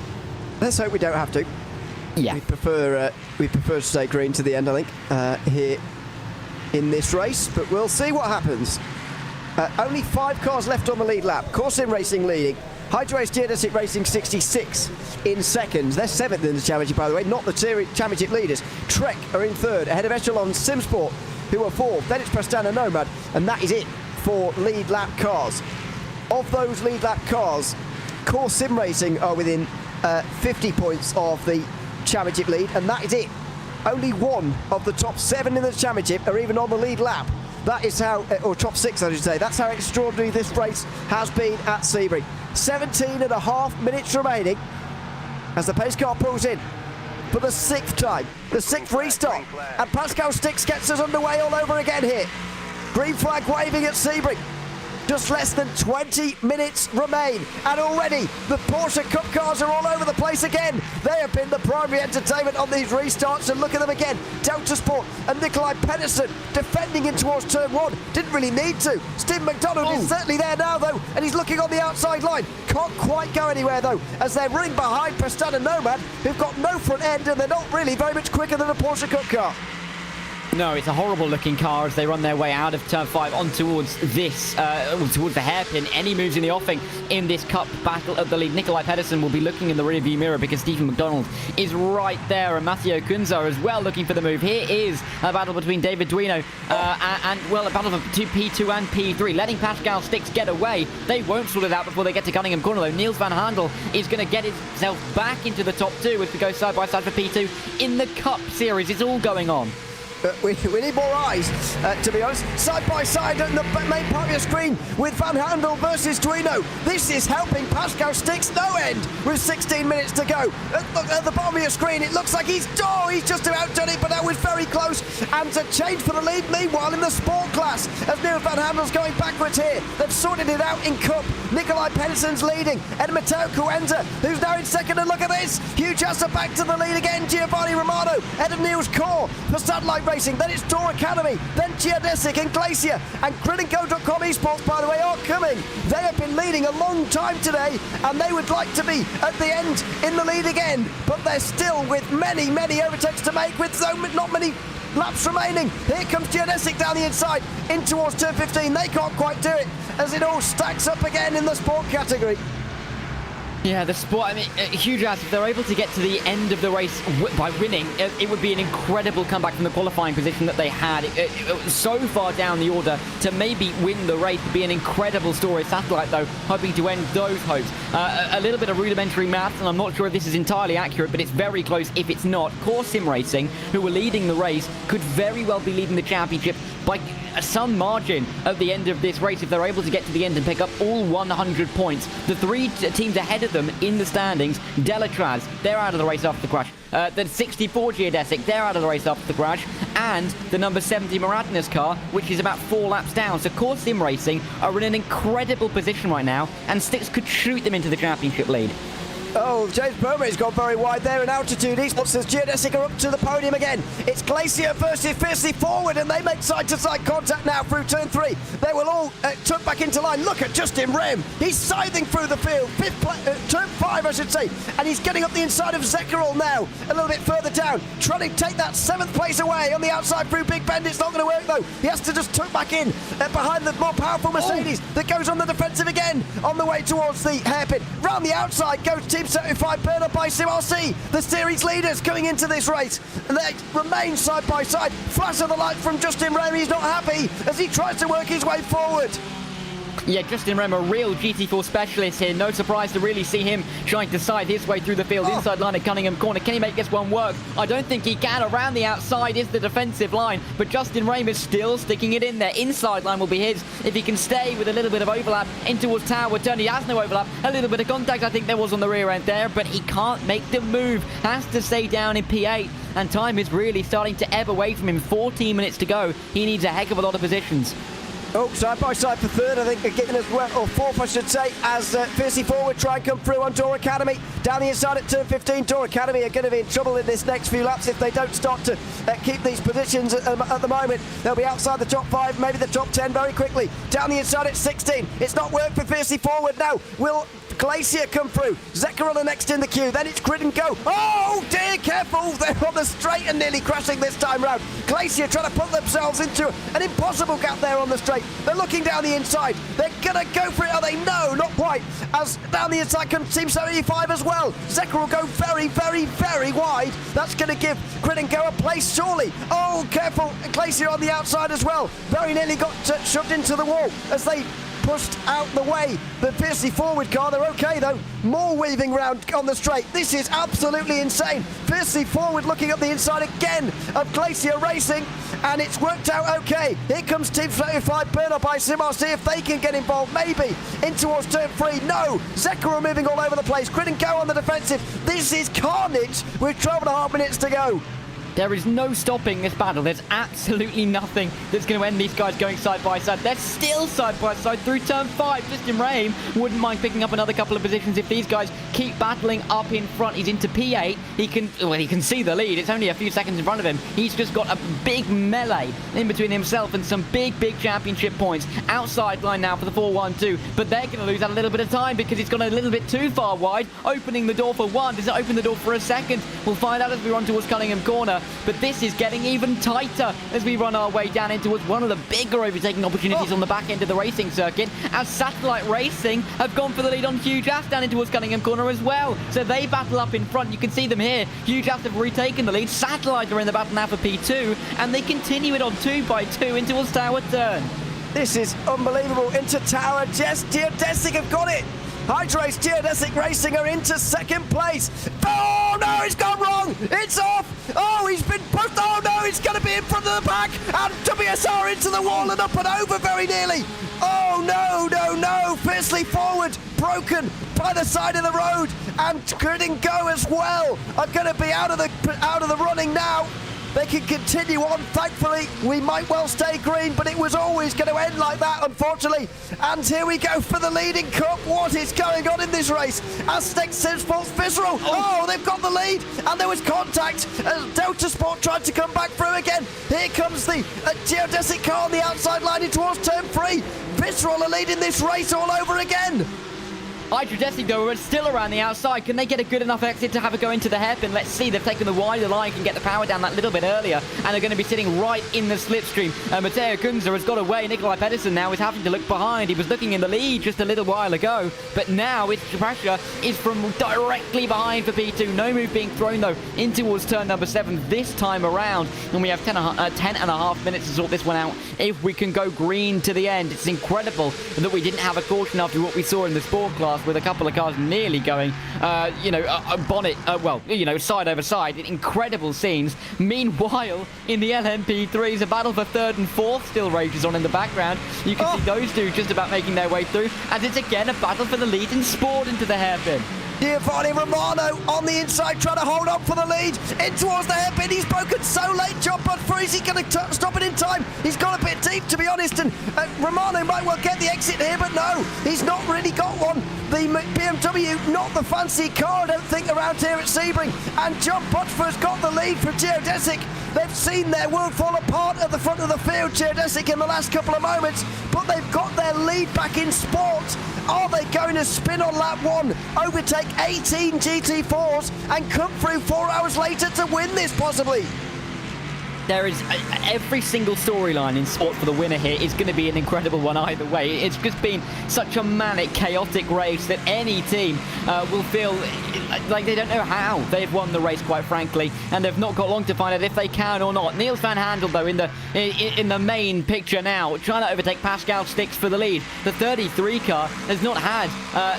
Let's hope we don't have to. Yeah. We prefer to stay green to the end, I think, here in this race, but we'll see what happens. Only 5 cars left on the lead lap. Corsim Racing leading. Hydrace Geodesic Racing 66 in seconds. They're 7th in the championship, by the way, not the championship leaders. Trek are in 3rd, ahead of Echelon Simsport, who are 4th. Then it's Prestana Nomad, and that is it for lead lap cars. Of those lead lap cars, Corsim Racing are within 50 points of the championship lead, and that is it. Only 1 of the top 7 in the championship are even on the lead lap. That is how, or top 6 I should say, that's how extraordinary this race has been at Sebring. 17.5 minutes remaining as the pace car pulls in for the 6th time, the 6th restart, and Pascal Stix gets us underway all over again here. Green flag waving at Sebring. Just less than 20 minutes remain, and already the Porsche Cup cars are all over the place again. They have been the primary entertainment on these restarts, and look at them again. Delta Sport and Nikolai Pedersen defending in towards turn 1. Didn't really need to. Steve McDonald is certainly there now, though, and he's looking on the outside line. Can't quite go anywhere, though, as they're running behind Prestana Nomad, who've got no front end, and they're not really very much quicker than a Porsche Cup car. No, it's a horrible looking car as they run their way out of turn 5 on towards this, towards the hairpin. Any moves in the offing in this cup battle at the lead. Nikolai Pedersen will be looking in the rearview mirror because Stephen McDonald is right there, and Matteo Kunza as well looking for the move. Here is a battle between David Duino and a battle for P2 and P3, letting Pascal Stix get away. They won't sort it out before they get to Cunningham Corner, though. Niels van Handel is going to get himself back into the top 2 as we go side by side for P2 in the Cup Series. It's all going on. We need more eyes, to be honest. Side by side on the main part of your screen with Van Handel versus Duino. This is helping Pascal Stix no end with 16 minutes to go. At the bottom of your screen, it looks like he's just about done it, but that was very close. And to change for the lead, meanwhile, in the sport class, as Niels van Handel's going backwards here. They've sorted it out in Cup. Nikolai Pedersen's leading, and Matteo Cuenza, who's now in 2nd, and look at this. Hugh Jasser back to the lead again. Giovanni Romano, head of Niels Core for Satellite Racing. Then it's Tour Academy, then Geodesic and Glacier, and Gridandgo.com Esports, by the way, are coming. They have been leading a long time today, and they would like to be at the end in the lead again, but they're still with many, many overtakes to make with not many laps remaining. Here comes Geodesic down the inside in towards turn 15. They can't quite do it as it all stacks up again in the sport category. Yeah, the sport, I mean, huge ass. If they're able to get to the end of the race by winning, it would be an incredible comeback from the qualifying position that they had. It was so far down the order to maybe win the race would be an incredible story. Satellite, though, hoping to end those hopes. A little bit of rudimentary maths, and I'm not sure if this is entirely accurate, but it's very close if it's not. Corsim Racing, who were leading the race, could very well be leading the championship by some margin at the end of this race if they're able to get to the end and pick up all 100 points. The 3 teams ahead of them in the standings, Delatraz, they're out of the race after the crash. The 64 Geodesic, they're out of the race after the crash. And the number 70 Maratnas car, which is about 4 laps down. So Corsim Racing are in an incredible position right now, and Stix could shoot them into the championship lead. Oh, James Permay's gone very wide there in altitude. Esports says Geodesic are up to the podium again. It's Glacier versus Fiercely Forward, and they make side-to-side contact now through turn 3. They will all tuck back into line. Look at Justin Rem. He's scything through the field. Turn 5, I should say. And he's getting up the inside of Zekerol now, a little bit further down, trying to take that 7th place away on the outside through Big Bend. It's not going to work, though. He has to just tuck back in behind the more powerful Mercedes that goes on the defensive again on the way towards the hairpin. Round the outside goes Team 75, burn up by CRC, the series leaders coming into this race. And they remain side by side. Flash of the light from Justin Rem. He's not happy as he tries to work his way forward. Yeah, Justin Rem, a real GT4 specialist here. No surprise to really see him trying to side his way through the field. Inside line at Cunningham Corner. Can he make this one work? I don't think he can. Around the outside is the defensive line, but Justin Rem is still sticking it in there. Inside line will be his if he can stay with a little bit of overlap in towards Tower Turn. He has no overlap. A little bit of contact I think there was on the rear end there, but he can't make the move. Has to stay down in P8, and time is really starting to ebb away from him. 14 minutes to go. He needs a heck of a lot of positions. Oh, side by side for third, I think, getting as well, or fourth, I should say, as Fiercely Forward try and come through on Door Academy. Down the inside at turn 15, Door Academy are going to be in trouble in this next few laps if they don't start to keep these positions at the moment. They'll be outside the top 5, maybe the top 10 very quickly. Down the inside at 16, it's not worked for Fiercely Forward now. Will Glacier come through? Zekerol are next in the queue, then it's Grid and Go. Oh dear, careful, they're on the straight and nearly crashing this time round. Glacier trying to put themselves into an impossible gap there on the straight. They're looking down the inside. They're going to go for it. Are they? No, not quite. As down the inside comes Team 75 as well. Zekerol will go very, very, very wide. That's going to give Grid and Go a place, surely. Oh, careful. Glacier on the outside as well. Very nearly got shoved into the wall as they pushed out the way. The Fiercely Forward car, they're okay though. More weaving round on the straight. This is absolutely insane. Fiercely Forward looking up the inside again of Glacier Racing, and it's worked out okay. Here comes Team 35, burn up by Simar. See if they can get involved, maybe in towards turn 3. No, Zekerol moving all over the place. Grid and Go on the defensive. This is carnage with 12.5 minutes to go. There is no stopping this battle. There's absolutely nothing that's going to end these guys going side by side. They're still side by side through turn 5. Justin Rem wouldn't mind picking up another couple of positions if these guys keep battling up in front. He's into P8. He can see the lead. It's only a few seconds in front of him. He's just got a big melee in between himself and some big championship points. Outside line now for the 4-1-2, but they're going to lose out a little bit of time because he's gone a little bit too far wide, opening the door for 1. Does it open the door for a second? We'll find out as we run towards Cunningham Corner. But this is getting even tighter as we run our way down into one of the bigger overtaking opportunities on the back end of the racing circuit, as Satellite Racing have gone for the lead on Huge Ass down in towards Cunningham Corner as well. So they battle up in front. You can see them here. Huge Ass have retaken the lead. Satellite are in the battle now for P2, and they continue it on 2x2 into towards Tower Turn. This is unbelievable. Into Tower. Geodesic have got it. Hydrace Geodesic Racing are into second place. Oh no, it's gone wrong. It's off. Oh, he's been pushed. Oh no, it's going to be in front of the pack. And WSR into the wall and up and over very nearly. Oh no. Fiercely Forward broken by the side of the road. And Grid and Go as well are going to be out of the running now. They can continue on, thankfully. We might well stay green, but it was always going to end like that, unfortunately. And here we go for the leading cup. What is going on in this race? Aztec Sim Sports Visceral. Oh, they've got the lead, and there was contact as Delta Sport tried to come back through again. Here comes the Geodesic car on the outside line in towards turn 3. Visceral are leading this race all over again. Hydrodesic, though, are still around the outside. Can they get a good enough exit to have a go into the hairpin? Let's see. They've taken the wider line, can get the power down that little bit earlier, and they're going to be sitting right in the slipstream. Matteo Kunze has got away. Nikolai Pedersen now is having to look behind. He was looking in the lead just a little while ago, but now its pressure is from directly behind for P2. No move being thrown, though, in towards turn number 7 this time around, and we have 10 and a half minutes to sort this one out if we can go green to the end. It's incredible that we didn't have a caution after what we saw in the sport class, with a couple of cars nearly going, bonnet, side over side. Incredible scenes. Meanwhile, in the LMP3s, a battle for 3rd and 4th still rages on in the background. You can see those two just about making their way through, as it's again a battle for the lead in sport into the hairpin. Giovanni Romano on the inside trying to hold on for the lead. In towards the hairpin. He's broken so late. John Budford, is he going to stop it in time? He's gone a bit deep, to be honest, and Romano might well get the exit here, but no, he's not really got one. the BMW, not the fancy car, I don't think, around here at Sebring. And John Butchford's got the lead from Geodesic. They've seen their world fall apart at the front of the field, Geodesic, in the last couple of moments, but they've got their lead back in sport. Are they going to spin on lap 1, overtake 18 GT4s, and come through 4 hours later to win this, possibly? There is every single storyline in sport for the winner here is going to be an incredible one either way. It's just been such a manic, chaotic race that any team will feel like they don't know how they've won the race, quite frankly, and they've not got long to find out if they can or not. Niels van Handel, though, in the main picture now, trying to overtake Pascal Stix for the lead. The 33 car has not had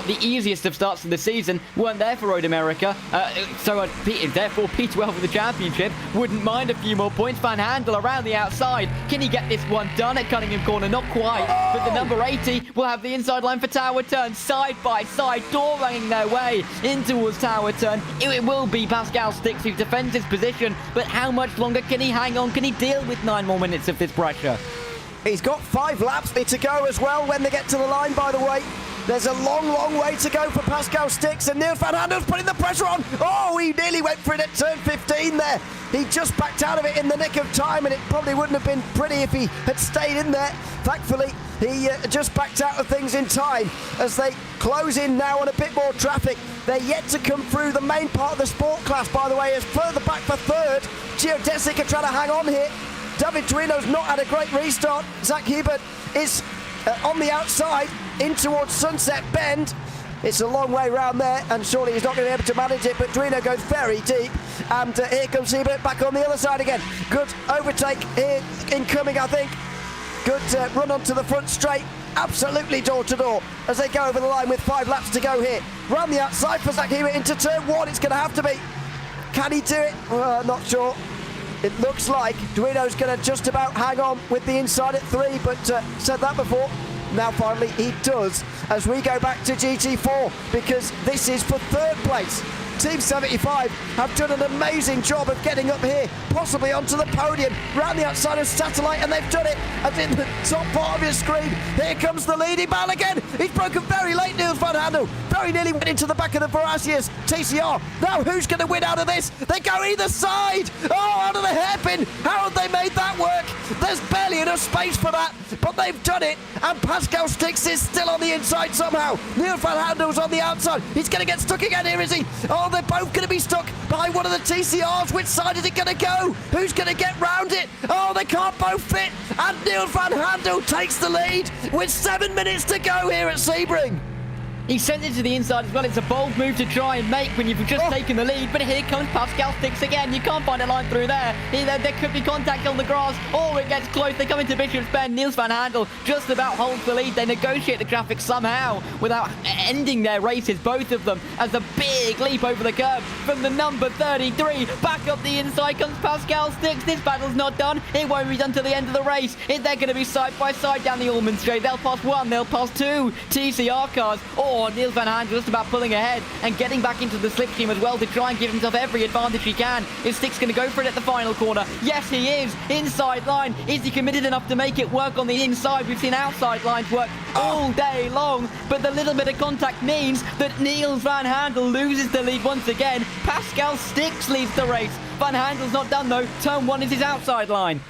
the easiest of starts to the season. Weren't there for Road America, so therefore P12 for the championship. Wouldn't mind a few more points. Van Handel around the outside. Can he get this one done at Cunningham Corner? Not quite. But the number 80 will have the inside line for Tower Turn. Side by side, door running their way in towards Tower Turn. It will be Pascal Stix who defends his position. But how much longer can he hang on? Can he deal with 9 more minutes of this pressure? He's got 5 laps to go as well when they get to the line, by the way. There's a long, long way to go for Pascal Stix, and Niels van Handel's putting the pressure on. Oh, he nearly went for it at turn 15 there. He just backed out of it in the nick of time, and it probably wouldn't have been pretty if he had stayed in there. Thankfully, he just backed out of things in time as they close in now on a bit more traffic. They're yet to come through the main part of the sport class, by the way, as further back for third. Geodesic are trying to hang on here. David Duino's not had a great restart. Zach Hebert is on the outside in towards Sunset Bend. It's a long way round there, and surely he's not going to be able to manage it, but Duino goes very deep, and here comes Hebert back on the other side again. Good overtake here incoming, I think. Good run onto the front straight, absolutely door to door as they go over the line with 5 laps to go here. Round the outside for Zach Hebert into turn 1, it's going to have to be. Can he do it? Not sure. It looks like Duino's going to just about hang on with the inside at 3, but said that before. Now finally he does, as we go back to GT4, because this is for 3rd place. Team 75 have done an amazing job of getting up here, possibly onto the podium, round the outside of Satellite, and they've done it. And in the top part of your screen, here comes the leading man again. He's broken very late, Niels van Handel. Very nearly went into the back of the Verasius TCR. Now who's going to win out of this? They go either side. Oh, out of the hairpin. How have they made that work? There's barely enough space for that, but they've done it. And Pascal Stix is still on the inside somehow. Niels van Handel's on the outside. He's going to get stuck again here, is he? Oh, they're both going to be stuck behind one of the TCRs. Which side is it going to go? Who's going to get round it? Oh, they can't both fit. And Niels van Handel takes the lead with 7 minutes to go here at Sebring. He sent it to the inside as well. It's a bold move to try and make when you've just taken the lead. But here comes Pascal Stix again. You can't find a line through there. There could be contact on the grass. Or it gets close. They come into Bishop's Bend. Niels van Handel just about holds the lead. They negotiate the traffic somehow without ending their races, both of them, as a big leap over the curb from the number 33. Back up the inside comes Pascal Stix. This battle's not done. It won't be done till the end of the race. They're going to be side by side down the Allman Straight. They'll pass 1. They'll pass 2 TCR cars. Niels van Handel just about pulling ahead and getting back into the slipstream as well to try and give himself every advantage he can. Is Stix going to go for it at the final corner? Yes, he is. Inside line. Is he committed enough to make it work on the inside? We've seen outside lines work all day long, but the little bit of contact means that Niels van Handel loses the lead once again. Pascal Stix leads the race. Van Handel's not done though. Turn 1 is his outside line.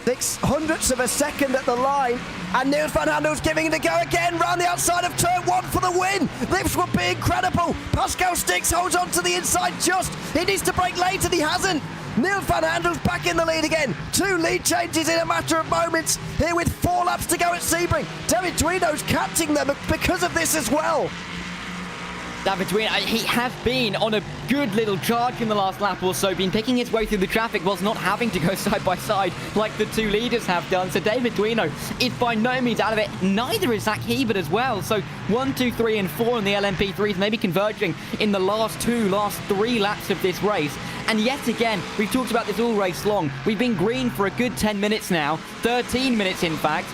0.06 of a second at the line, and Niels van Handel's giving it a go again round the outside of turn 1 for the win. This would be incredible. Pascal Stix holds on to the inside just. He needs to break late and he hasn't. Niels van Handel's back in the lead again. 2 lead changes in a matter of moments here with 4 laps to go at Sebring. David Duino's catching them because of this as well. David Duino, he has been on a good little charge in the last lap or so, been picking his way through the traffic whilst not having to go side by side like the 2 leaders have done. So David Duino is by no means out of it. Neither is Zach Hebert as well. So 1, 2, 3 and 4 in the LMP3s maybe converging in the last 3 laps of this race. And yet again, we've talked about this all race long. We've been green for a good 10 minutes now, 13 minutes in fact.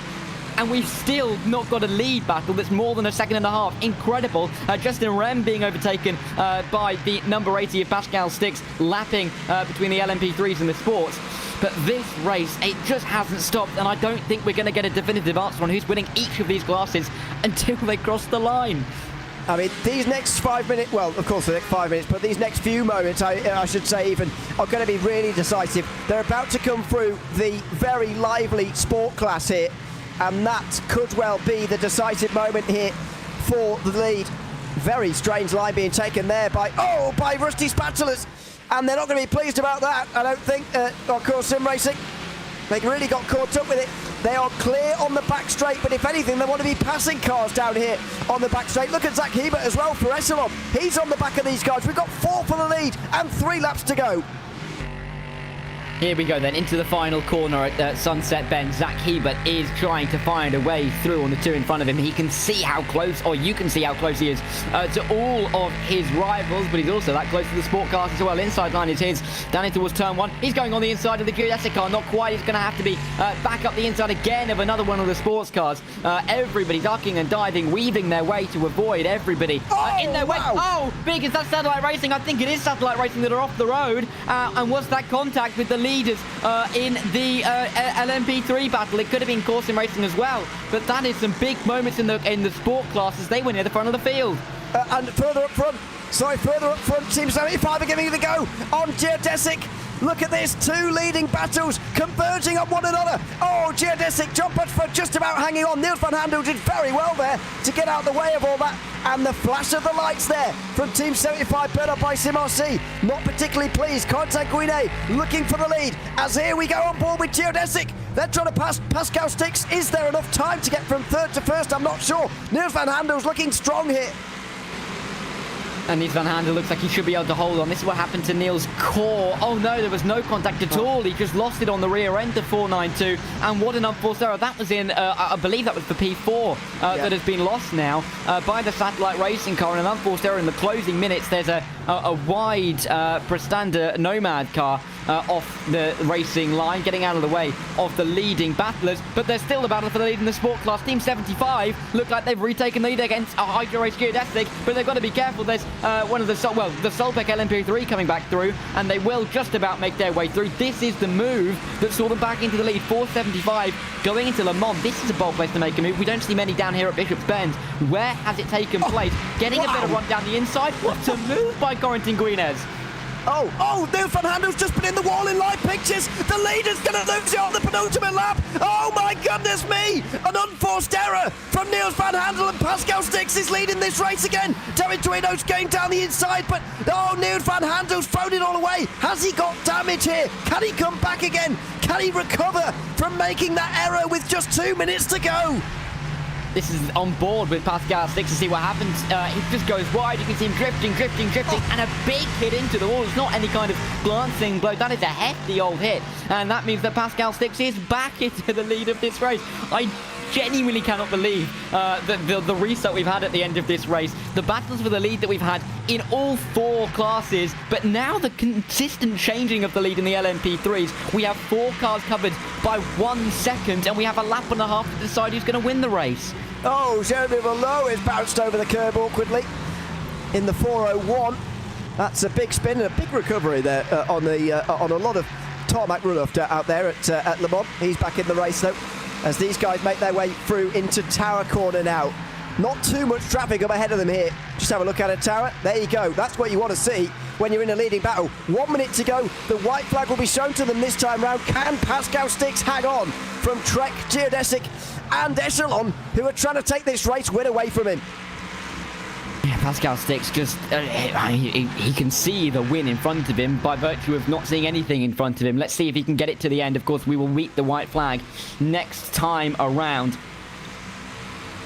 And we've still not got a lead battle that's more than a second and a half. Incredible. Justin Rem being overtaken by the number 80 of Pascal Stix, lapping between the LMP3s and the sports. But this race, it just hasn't stopped, and I don't think we're going to get a definitive answer on who's winning each of these classes until they cross the line. I mean, these next 5 minutes, well, of course the next 5 minutes, but these next few moments, I should say even, are going to be really decisive. They're about to come through the very lively sport class here, and that could well be the decisive moment here for the lead. Very strange line being taken there by Rusty Spatulas, and they're not going to be pleased about that, I don't think. Of course, Sim Racing, they really got caught up with it. They are clear on the back straight, but if anything, they want to be passing cars down here on the back straight. Look at Zach Hebert as well for Echelon. He's on the back of these guys. We've got 4 for the lead and 3 laps to go. Here we go then, into the final corner at Sunset Bend. Zach Hebert is trying to find a way through on the 2 in front of him. He can see how close, or you can see how close he is to all of his rivals, but he's also that close to the sport cars as well. Inside line is his, down in towards turn 1. He's going on the inside of the geodesic car, not quite. He's going to have to be back up the inside again of another one of the sports cars. Everybody ducking and diving, weaving their way to avoid everybody in their way. Oh, big, is that Satellite Racing? I think it is Satellite Racing that are off the road. And was that contact with the leaders in the LMP3 battle? It could have been Corsim Racing as well, but that is some big moments in the sport classes. They were near the front of the field. And further up front, Team 75 are giving it a go on Geodesic. Look at this, 2 leading battles converging on one another. Oh, Geodesic, John Butchford just about hanging on. Niels van Handel did very well there to get out of the way of all that. And the flash of the lights there from Team 75, put up by Sim RC. Not particularly pleased. Quentin Guinet looking for the lead. As here we go on board with Geodesic. They're trying to pass Pascal Stix. Is there enough time to get from 3rd to 1st? I'm not sure. Niels van Handel's looking strong here. And Niels van Handel looks like he should be able to hold on. This is what happened to Niels' core. Oh no, there was no contact at all. He just lost it on the rear end of 492. And what an unforced error. That was in, I believe that was the P4 that has been lost now by the Satellite Racing car. And an unforced error in the closing minutes. There's a wide Prestander Nomad car off the racing line, getting out of the way of the leading battlers. But there's still the battle for the lead in the sport class. Team 75 look like they've retaken the lead against a Hydro Race Geodesic, but they've got to be careful. There's one of the Solpec LMP3 coming back through, and they will just about make their way through. This is the move that saw them back into the lead. 475 going into Le Mans. This is a bold place to make a move. We don't see many down here at Bishop's Bend. Where has it taken place? Getting a bit of run down the inside. What a move by Corentin Guinez. Niels van Handel's just been in the wall in live pictures. The leader's going to lose it on the penultimate lap. Oh my goodness me! An unforced error from Niels van Handel, and Pascal Stix is leading this race again. David Duino's going down the inside, but Niels van Handel's thrown it all away. Has he got damage here? Can he come back again? Can he recover from making that error with just 2 minutes to go? This is on board with Pascal Stix to see what happens. He just goes wide. You can see him drifting, and a big hit into the wall. It's not any kind of glancing blow. That is a hefty old hit, and that means that Pascal Stix is back into the lead of this race. I genuinely cannot believe the restart we've had at the end of this race. The battles for the lead that we've had in all 4 classes, but now the consistent changing of the lead in the LMP3s. We have 4 cars covered by 1 second, and we have a lap and a half to decide who's going to win the race. Jeremy Valleau is bounced over the curb awkwardly in the 401. That's a big spin and a big recovery there on a lot of tarmac runoff out there at Le Mans. He's back in the race though, as these guys make their way through into Tower Corner now. Not too much traffic up ahead of them here. Just have a look at it, Tower. There you go. That's what you want to see when you're in a leading battle. 1 minute to go. The white flag will be shown to them this time round. Can Pascal Stix hang on from Trek, Geodesic and Echelon, who are trying to take this race win away from him? Yeah, Pascal Stix just, he can see the win in front of him by virtue of not seeing anything in front of him. Let's see if he can get it to the end. Of course, we will meet the white flag next time around.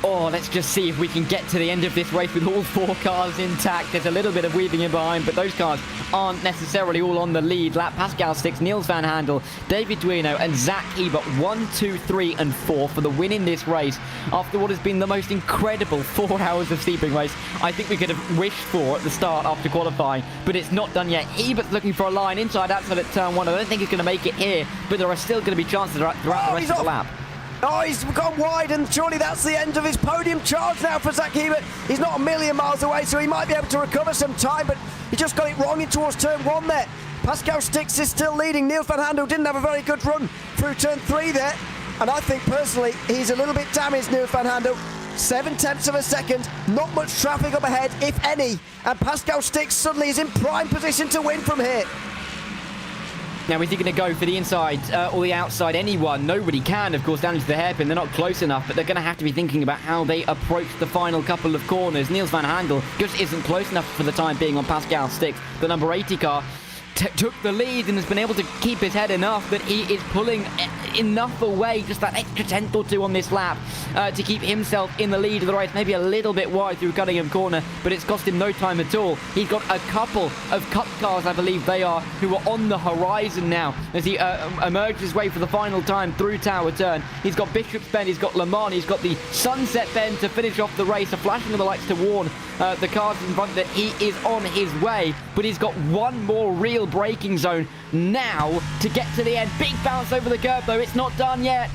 Let's just see if we can get to the end of this race with all 4 cars intact. There's a little bit of weaving in behind, but those cars aren't necessarily all on the lead lap. Pascal Stix, Niels van Handel, David Duino and Zach Hebert, 1, 2, 3 and 4 for the win in this race after what has been the most incredible 4 hours of Sebring race I think we could have wished for at the start after qualifying, but it's not done yet. Hebert's looking for a line inside outside at turn 1. I don't think he's going to make it here, but there are still going to be chances throughout the rest of the lap. He's gone wide, and surely that's the end of his podium charge now for Zach Hebert. He's not a million miles away, so he might be able to recover some time, but he just got it wrong in towards turn 1 there. Pascal Stix is still leading. Niels van Handel didn't have a very good run through turn 3 there, and I think personally he's a little bit damaged, Niels van Handel. 7/10 of a second, not much traffic up ahead, if any, and Pascal Stix suddenly is in prime position to win from here. Now, is he going to go for the inside or the outside? Anyone? Nobody can, of course, down into the hairpin. They're not close enough, but they're going to have to be thinking about how they approach the final couple of corners. Niels van Handel just isn't close enough for the time being on Pascal Stix. The number 80 car took the lead and has been able to keep his head enough that he is pulling enough away, just that extra tenth or two on this lap, to keep himself in the lead of the race. Maybe a little bit wide through Cunningham Corner, but it's cost him no time at all. He's got a couple of Cup cars, I believe they are, who are on the horizon now as he emerges his way for the final time through Tower Turn. He's got Bishop's Bend, he's got Le Mans, he's got the Sunset Bend to finish off the race, a flashing of the lights to warn the cars in front that he is on his way, but he's got one more real braking zone now to get to the end. Big bounce over the curb though, it's not done yet.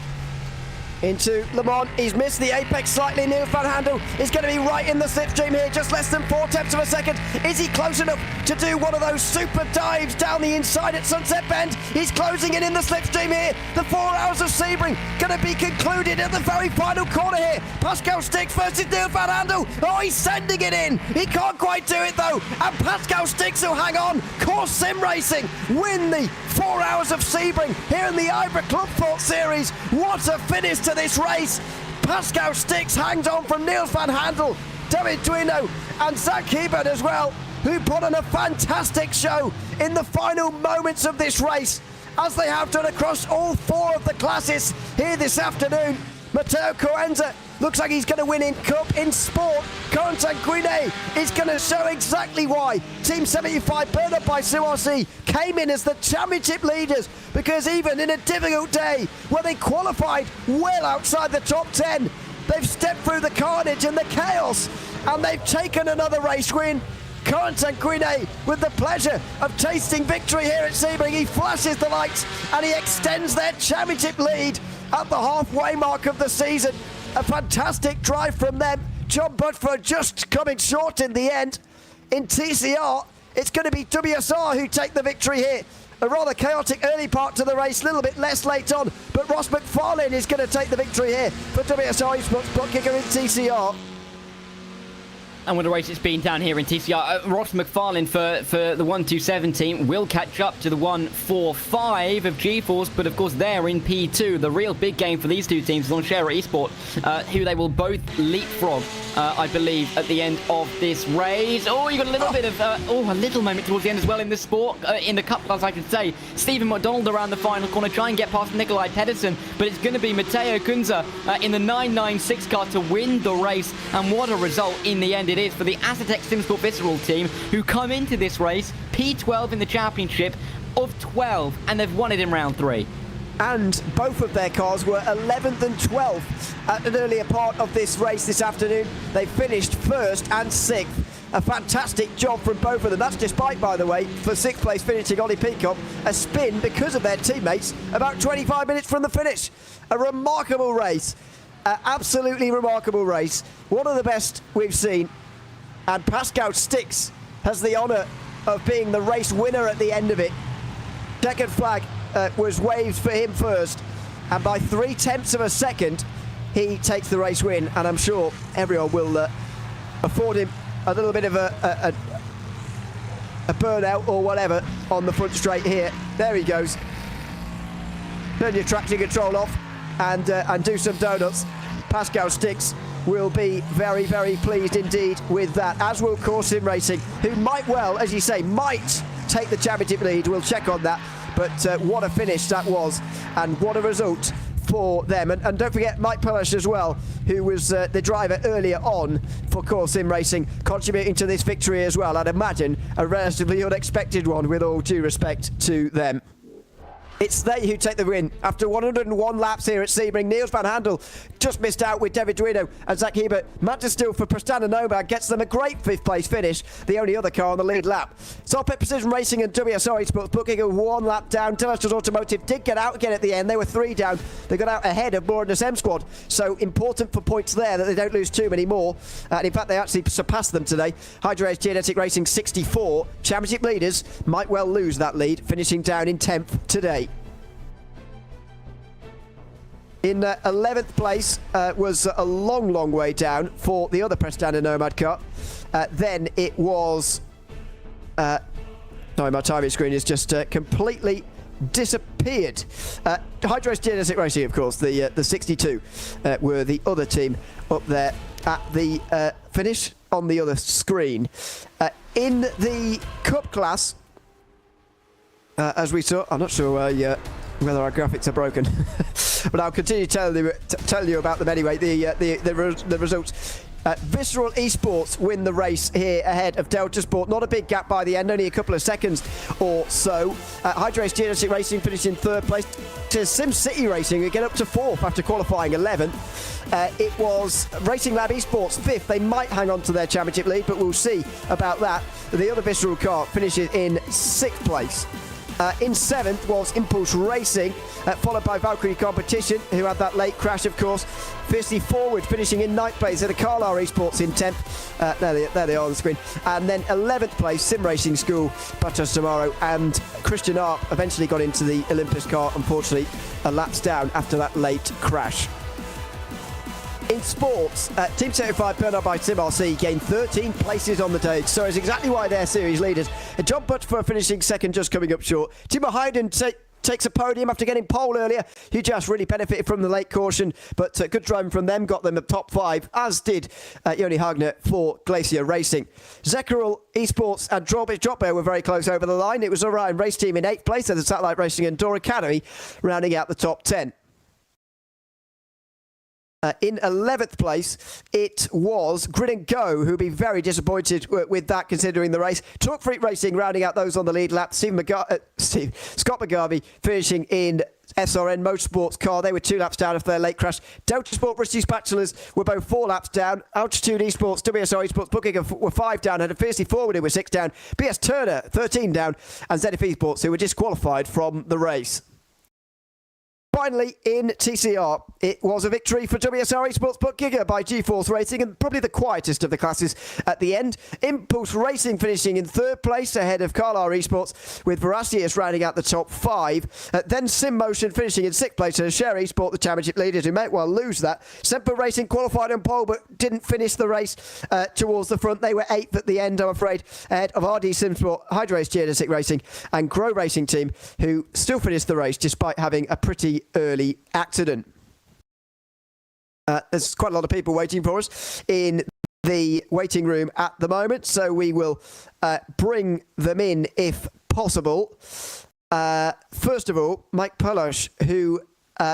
Into Le Mans, he's missed the apex slightly. Niels van Handel is going to be right in the slipstream here, just less than 4/10 of a second. Is he close enough to do one of those super dives down the inside at Sunset Bend? He's closing in the slipstream here. The 4 hours of Sebring going to be concluded at the very final corner here. Pascal Stix versus Niels van Handel. Oh, he's sending it in. He can't quite do it though. And Pascal Stix will hang on. Course Sim Racing win the 4 hours of Sebring here in the IVRA Clubsport Series. What a finish to this race. Pascal Stix hangs on from Niels van Handel, David Duino and Zach Hebert as well, who put on a fantastic show in the final moments of this race, as they have done across all 4 of the classes here this afternoon. Matteo Coenza looks like he's going to win in Cup. In Sport, Corentin Guinet is going to show exactly why Team 75, burned up by Suarcy, came in as the championship leaders, because even in a difficult day where they qualified well outside the top 10, they've stepped through the carnage and the chaos and they've taken another race win. Corentin Guinet with the pleasure of tasting victory here at Sebring. He flashes the lights and he extends their championship lead at the halfway mark of the season. A fantastic drive from them. John Budford just coming short in the end. In TCR, it's going to be WSR who take the victory here. A rather chaotic early part to the race, a little bit less late on, but Ross McFarlane is going to take the victory here for WSR Esports Spot Kicker in TCR. And with the race it's been down here in TCR, Ross McFarlane for the 127 team will catch up to the 145 of G-Force, but of course they're in P2. The real big game for these two teams is on Shara Esport, who they will both leapfrog, I believe, at the end of this race. Oh, you got a little bit of, a little moment towards the end as well in this sport, in the Cup class, I could say. Stephen McDonald around the final corner, try and get past Nikolai Pedersen, but it's going to be Matteo Kunze in the 996 car to win the race, and what a result in the end it is for the Azatec SimSport Visceral team, who come into this race P12 in the championship of 12, and they've won it in round 3. And both of their cars were 11th and 12th at an earlier part of this race this afternoon. They finished 1st and 6th. A fantastic job from both of them. That's despite, by the way, for 6th place finishing Ollie Peacock, a spin because of their teammates about 25 minutes from the finish. A remarkable race. Absolutely remarkable race. One of the best we've seen. And Pascal Stix has the honour of being the race winner at the end of it. Checkered flag was waved for him first, and by 0.3 of a second, he takes the race win. And I'm sure everyone will afford him a little bit of a burnout or whatever on the front straight here. There he goes. Turn your traction control off and do some donuts. Pascal Stix will be very, very pleased indeed with that, as will Course Sim Racing, who might well, as you say, might take the championship lead. We'll check on that, but what a finish that was, and what a result for them. And don't forget Mike Polish as well, who was the driver earlier on for Course Sim Racing, contributing to this victory as well. I'd imagine a relatively unexpected one, with all due respect to them. It's they who take the win after 101 laps here at Sebring. Niels van Handel just missed out with David Duino and Zach Hebert. Matt Distill for Prestana Nova gets them a great 5th place finish, the only other car on the lead lap. Solpet Precision Racing and WSR Esports booking a 1 lap down. Telestros Automotive did get out again at the end. They were 3 down. They got out ahead of Moradus M Squad. So important for points there that they don't lose too many more. And in fact, they actually surpassed them today. Hydro Edge Geodetic Racing 64. Championship leaders might well lose that lead, finishing down in 10th today. In 11th place was a long, long way down for the other Prestanda Nomad car. Then it was... sorry, my timing screen is just completely disappeared. Hydro's Genetic Racing, of course, the 62 were the other team up there at the finish on the other screen. In the Cup class, as we saw, I'm not sure whether our graphics are broken, but I'll continue to tell you about them anyway. The results. Visceral Esports win the race here ahead of Delta Sport. Not a big gap by the end, only a couple of seconds or so. Hydrace Genetic Racing finished in 3rd place. To SimCity Racing, who get up to 4th after qualifying 11th. It was Racing Lab Esports 5th. They might hang on to their championship lead, but we'll see about that. The other Visceral car finishes in 6th place. In 7th was Impulse Racing, followed by Valkyrie Competition, who had that late crash, of course. Fiercely Forward finishing in 9th place. At Carlisle Esports in 10th. There they are on the screen. And then 11th place, Sim Racing School, Batos Tomorrow, and Christian Arp eventually got into the Olympus car, unfortunately, a lapse down after that late crash. In sports, Team 75 Bernard by SimRC gained 13 places on the day, so it's exactly why they're series leaders. John Butchford finishing 2nd, just coming up short. Timo Hayden takes a podium after getting pole earlier. He just really benefited from the late caution, but good driving from them got them the top 5, as did Joni Hagner for Glacier Racing. Zekerel Esports and Dropbear were very close over the line. It was Orion Race Team in 8th place, and the Satellite Racing and Door Academy rounding out the top 10. In 11th place, it was Grid and Go, who'll be very disappointed with that, considering the race. Torque Freak Racing rounding out those on the lead lap. Scott McGarvey finishing in SRN Motorsports car. They were 2 laps down after their late crash. Delta Sport British Bachelors were both 4 laps down. Altitude Esports, WSR Esports, Booking were 5 down. Had a Fiercely Forward who were 6 down. BS Turner 13 down. And ZF Esports who were disqualified from the race. Finally, in TCR, it was a victory for WSR Esports but Giga by GeForce Racing, and probably the quietest of the classes at the end. Impulse Racing finishing in 3rd place ahead of Carlisle Esports, with Veracious rounding out the top 5. Then SimMotion finishing in 6th place and Share Esports, the championship leaders, who might well lose that. Semper Racing qualified on pole but didn't finish the race towards the front. They were 8th at the end, I'm afraid, ahead of RD Simsport, Hydrace Genetic Racing and Grow Racing Team, who still finished the race despite having a pretty early accident. There's quite a lot of people waiting for us in the waiting room at the moment, so we will bring them in if possible. First of all, Mike Polosh, who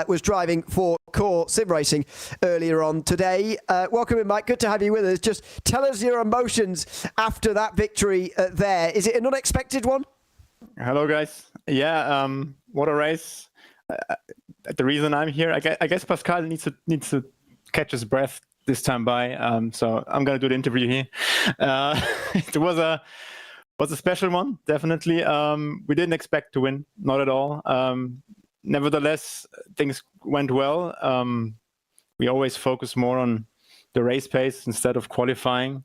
was driving for Core Sim Racing earlier on today. Welcome in, Mike. Good to have you with us. Just tell us your emotions after that victory there. Is it an unexpected one? Hello, guys. Yeah, what a race. The reason I'm here, I guess Pascal needs to catch his breath this time by, so I'm gonna do the interview here. It was a special one, definitely. We didn't expect to win, not at all. Nevertheless, things went well. We always focus more on the race pace instead of qualifying,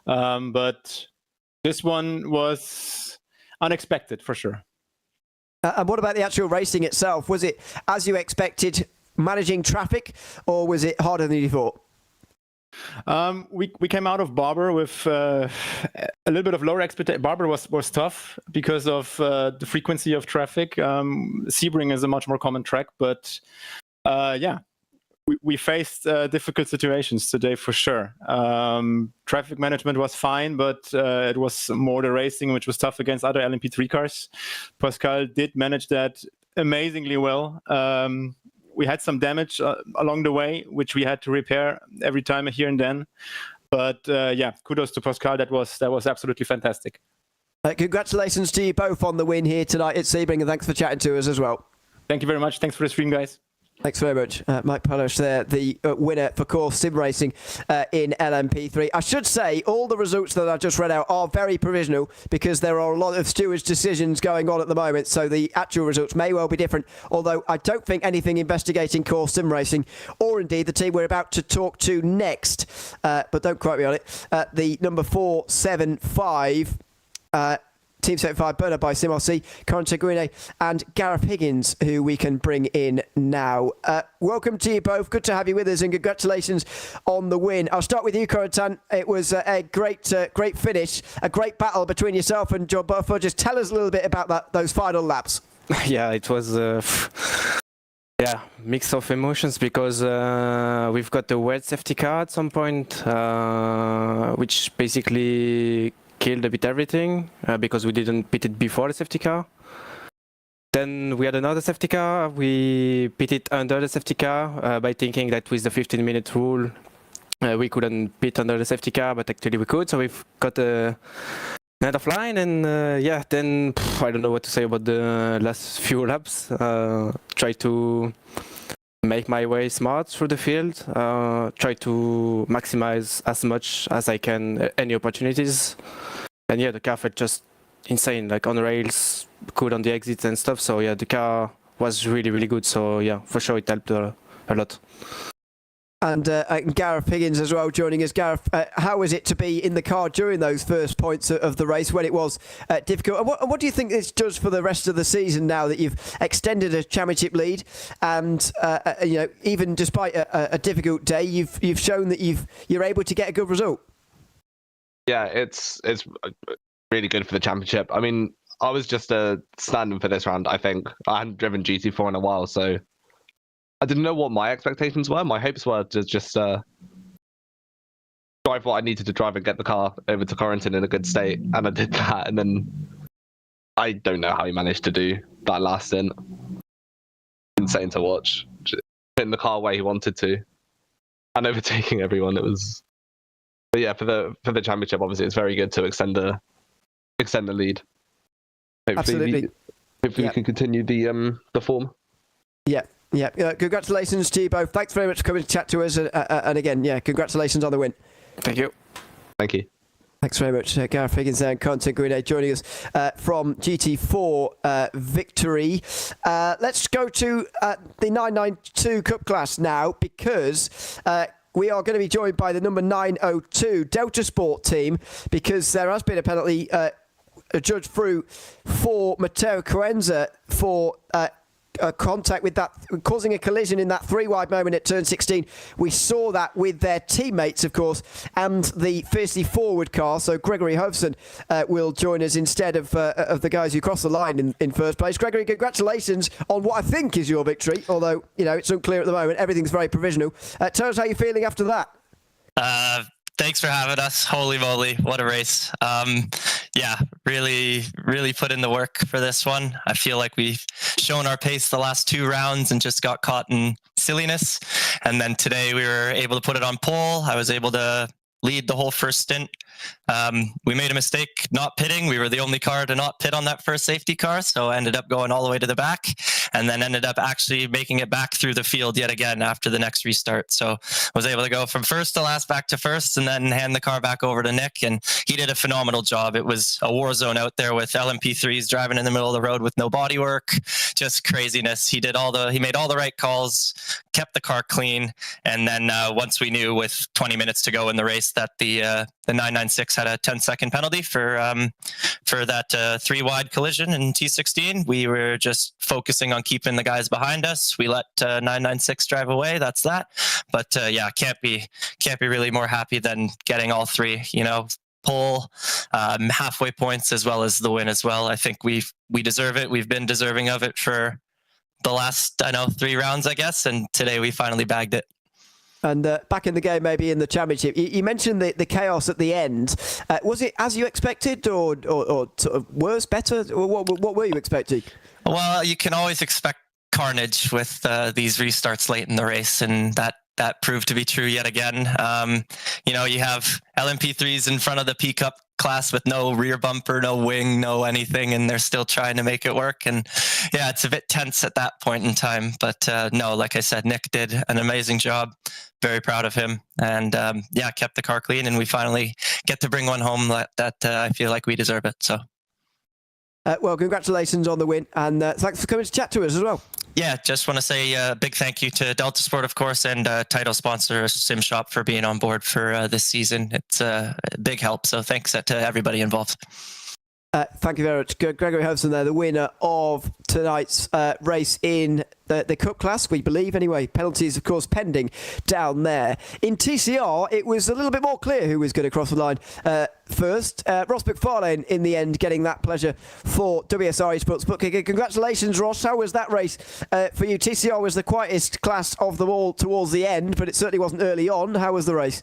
but this one was unexpected for sure. And what about the actual racing itself? Was it, as you expected, managing traffic, or was it harder than you thought? We came out of Barber with a little bit of lower expectation. Barber was tough because of the frequency of traffic. Sebring is a much more common track, but yeah, we faced difficult situations today for sure. Traffic management was fine, but it was more the racing, which was tough against other LMP3 cars. Pascal did manage that amazingly well. We had some damage along the way, which we had to repair every time here and then. But yeah, kudos to Pascal. That was absolutely fantastic. Congratulations to you both on the win here tonight at Sebring, and thanks for chatting to us as well. Thank you very much. Thanks for the stream, guys. Thanks very much. Mike Polosh there, the winner for Core Sim Racing in LMP3. I should say all the results that I just read out are very provisional because there are a lot of stewards' decisions going on at the moment, so the actual results may well be different, although I don't think anything investigating Core Sim Racing or indeed the team we're about to talk to next, but don't quote me on it, the number 475 Team 75 Burner by SimRC, Corentin Guine and Gareth Higgins, who we can bring in now. Welcome to you both. Good to have you with us, and congratulations on the win. I'll start with you, Corentin. It was a great finish, a great battle between yourself and John Buffer. Just tell us a little bit about those final laps. Yeah, it was mix of emotions because we've got the wet safety car at some point, which basically killed a bit everything because we didn't pit it before the safety car. Then we had another safety car. We pitted under the safety car by thinking that with the 15-minute rule we couldn't pit under the safety car, but actually we could. So we've got a end of line, and then I don't know what to say about the last few laps. Try to make my way smart through the field, try to maximize as much as I can any opportunities. And yeah, the car felt just insane, like on rails, good on the exits and stuff. So yeah, the car was really, really good. So yeah, for sure it helped a lot. And Gareth Higgins as well joining us. Gareth, how was it to be in the car during those first points of the race when it was difficult? And what do you think this does for the rest of the season now that you've extended a championship lead? And even despite a difficult day, you've shown that you're able to get a good result. Yeah, it's really good for the championship. I mean, I was just standing for this round. I think I hadn't driven GT4 in a while, so I didn't know what my expectations were. My hopes were to just drive what I needed to drive and get the car over to Corentin in a good state, and I did that. And then I don't know how he managed to do that last stint. Insane to watch, just hitting the car where he wanted to, and overtaking everyone. It was, but yeah, for the championship, obviously, it's very good to extend the lead. Hopefully we can continue the form. Yeah. Yeah, congratulations to you both. Thanks very much for coming to chat to us. And again, congratulations on the win. Thank you. Thank you. Thanks very much, Gareth Higgins and Corentin Guine joining us from GT4 Victory. Let's go to the 992 Cup class now, because we are going to be joined by the number 902 Delta Sport team, because there has been a penalty judged through for Matteo Coenza for contact with that, causing a collision in that 3-wide moment at turn 16. We saw that with their teammates, of course, and the fiercely forward car. So Gregory Hovson will join us instead of the guys who crossed the line in first place. Gregory, congratulations on what I think is your victory, although it's unclear at the moment. Everything's very provisional. Tell us how you're feeling after that. Thanks for having us. Holy moly, what a race. Really put in the work for this one. I feel like we've shown our pace the last 2 rounds and just got caught in silliness. And then today we were able to put it on pole. I was able to lead the whole first stint. We made a mistake not pitting. We were the only car to not pit on that first safety car, so I ended up going all the way to the back, and then ended up actually making it back through the field yet again after the next restart. So I was able to go from first to last back to first, and then hand the car back over to Nick, and he did a phenomenal job. It was a war zone out there with LMP3s driving in the middle of the road with no bodywork, just craziness. He made all the right calls, kept the car clean, and then once we knew with 20 minutes to go in the race that the 996 had a 10-second penalty for that 3-wide collision in T16. We were just focusing on keeping the guys behind us. We let 996 drive away. That's that. But can't be really more happy than getting all 3. Pole, halfway points, as well as the win as well. I think we deserve it. We've been deserving of it for the last 3 rounds, I guess, and today we finally bagged it. And back in the game, maybe in the championship, you mentioned the chaos at the end. Was it as you expected, or sort of worse, better? Or what were you expecting? Well, you can always expect carnage with these restarts late in the race, and that proved to be true yet again. You have LMP3s in front of the P-Cup class with no rear bumper, no wing, no anything, and they're still trying to make it work. And yeah, it's a bit tense at that point in time. But no, like I said, Nick did an amazing job. Very proud of him. And kept the car clean, and we finally get to bring one home that I feel like we deserve it. So. Well, congratulations on the win, and thanks for coming to chat to us as well. Yeah, just want to say a big thank you to Delta Sport, of course, and title sponsor SimShop for being on board for this season. It's a big help, so thanks to everybody involved. Thank you very much. Gregory Hobson there, the winner of tonight's race in the Cup class, we believe anyway. Penalties, of course, pending down there. In TCR, it was a little bit more clear who was going to cross the line first. Ross McFarlane, in the end, getting that pleasure for WSR Esports Bookkicker. Congratulations, Ross. How was that race for you? TCR was the quietest class of them all towards the end, but it certainly wasn't early on. How was the race?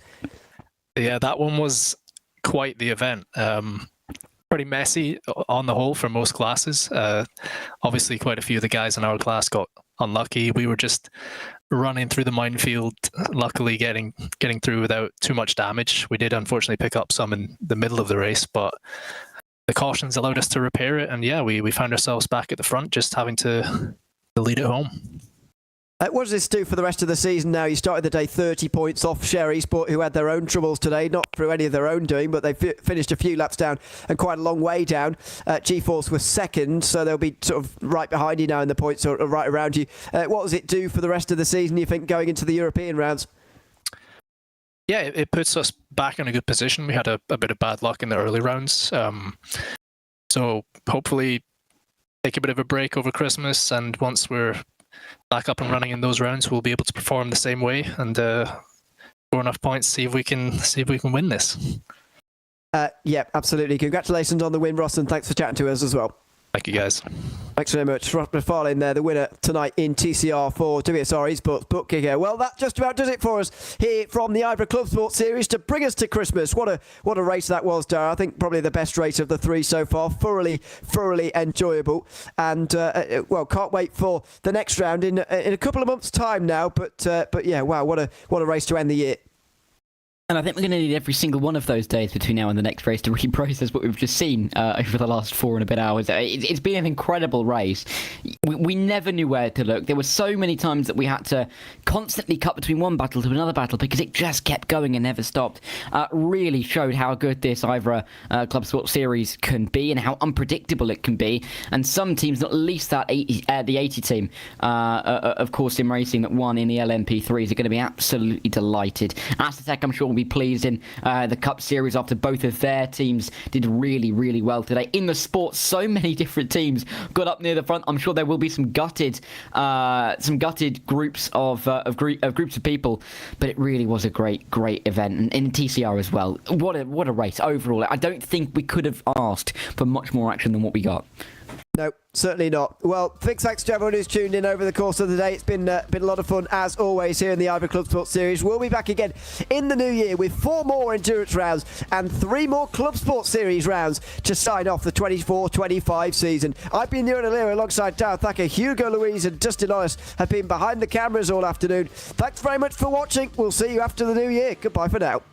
Yeah, that one was quite the event. Pretty messy on the whole for most classes. Obviously, quite a few of the guys in our class got unlucky. We were just running through the minefield, luckily getting through without too much damage. We did unfortunately pick up some in the middle of the race, but the cautions allowed us to repair it. And yeah, we found ourselves back at the front, just having to lead it home. What does this do for the rest of the season now? You started the day 30 points off Share Esport, who had their own troubles today, not through any of their own doing, but they finished a few laps down and quite a long way down. GeForce was second, so they'll be sort of right behind you now in the points, or right around you. What does it do for the rest of the season, you think, going into the European rounds? Yeah, it puts us back in a good position. We had a bit of bad luck in the early rounds. So hopefully take a bit of a break over Christmas, and once we're back up and running in those rounds, we'll be able to perform the same way and score enough points, see if we can win this. Yeah, absolutely. Congratulations on the win, Ross, and thanks for chatting to us as well. Thank you, guys. Thanks very much. Ross McFarlane there, the winner tonight in TCR for WSR Esports Bookkicker. Well, that just about does it for us here from the IVRA Clubsport Series to bring us to Christmas. What a race that was, Dara. I think probably the best race of the three so far. Thoroughly enjoyable. And, well, can't wait for the next round in a couple of months' time now. But yeah, wow, what a race to end the year. And I think we're going to need every single one of those days between now and the next race to really process what we've just seen over the last 4 and a bit hours. It's been an incredible race. We never knew where to look. There were so many times that we had to constantly cut between one battle to another battle because it just kept going and never stopped. Really showed how good this IVRA Clubsport Series can be and how unpredictable it can be. And some teams, not least the 80 team, of course, in racing that won in the LMP3s, are going to be absolutely delighted. Aztec, I'm sure, will be pleased in the Cup Series after both of their teams did really well today. In the sport, so many different teams got up near the front. I'm sure there will be some gutted groups of groups of people, but it really was a great event, and in TCR as well. What a race overall. I don't think we could have asked for much more action than what we got. No, certainly not. Well, big thanks to everyone who's tuned in over the course of the day. It's been a lot of fun, as always, here in the IVRA Clubsport Series. We'll be back again in the new year with 4 more endurance rounds and 3 more Clubsport Series rounds to sign off the 24-25 season. I've been Newman Alira alongside Darragh Thacker. Hugo Louise and Dustin Ollis have been behind the cameras all afternoon. Thanks very much for watching. We'll see you after the new year. Goodbye for now.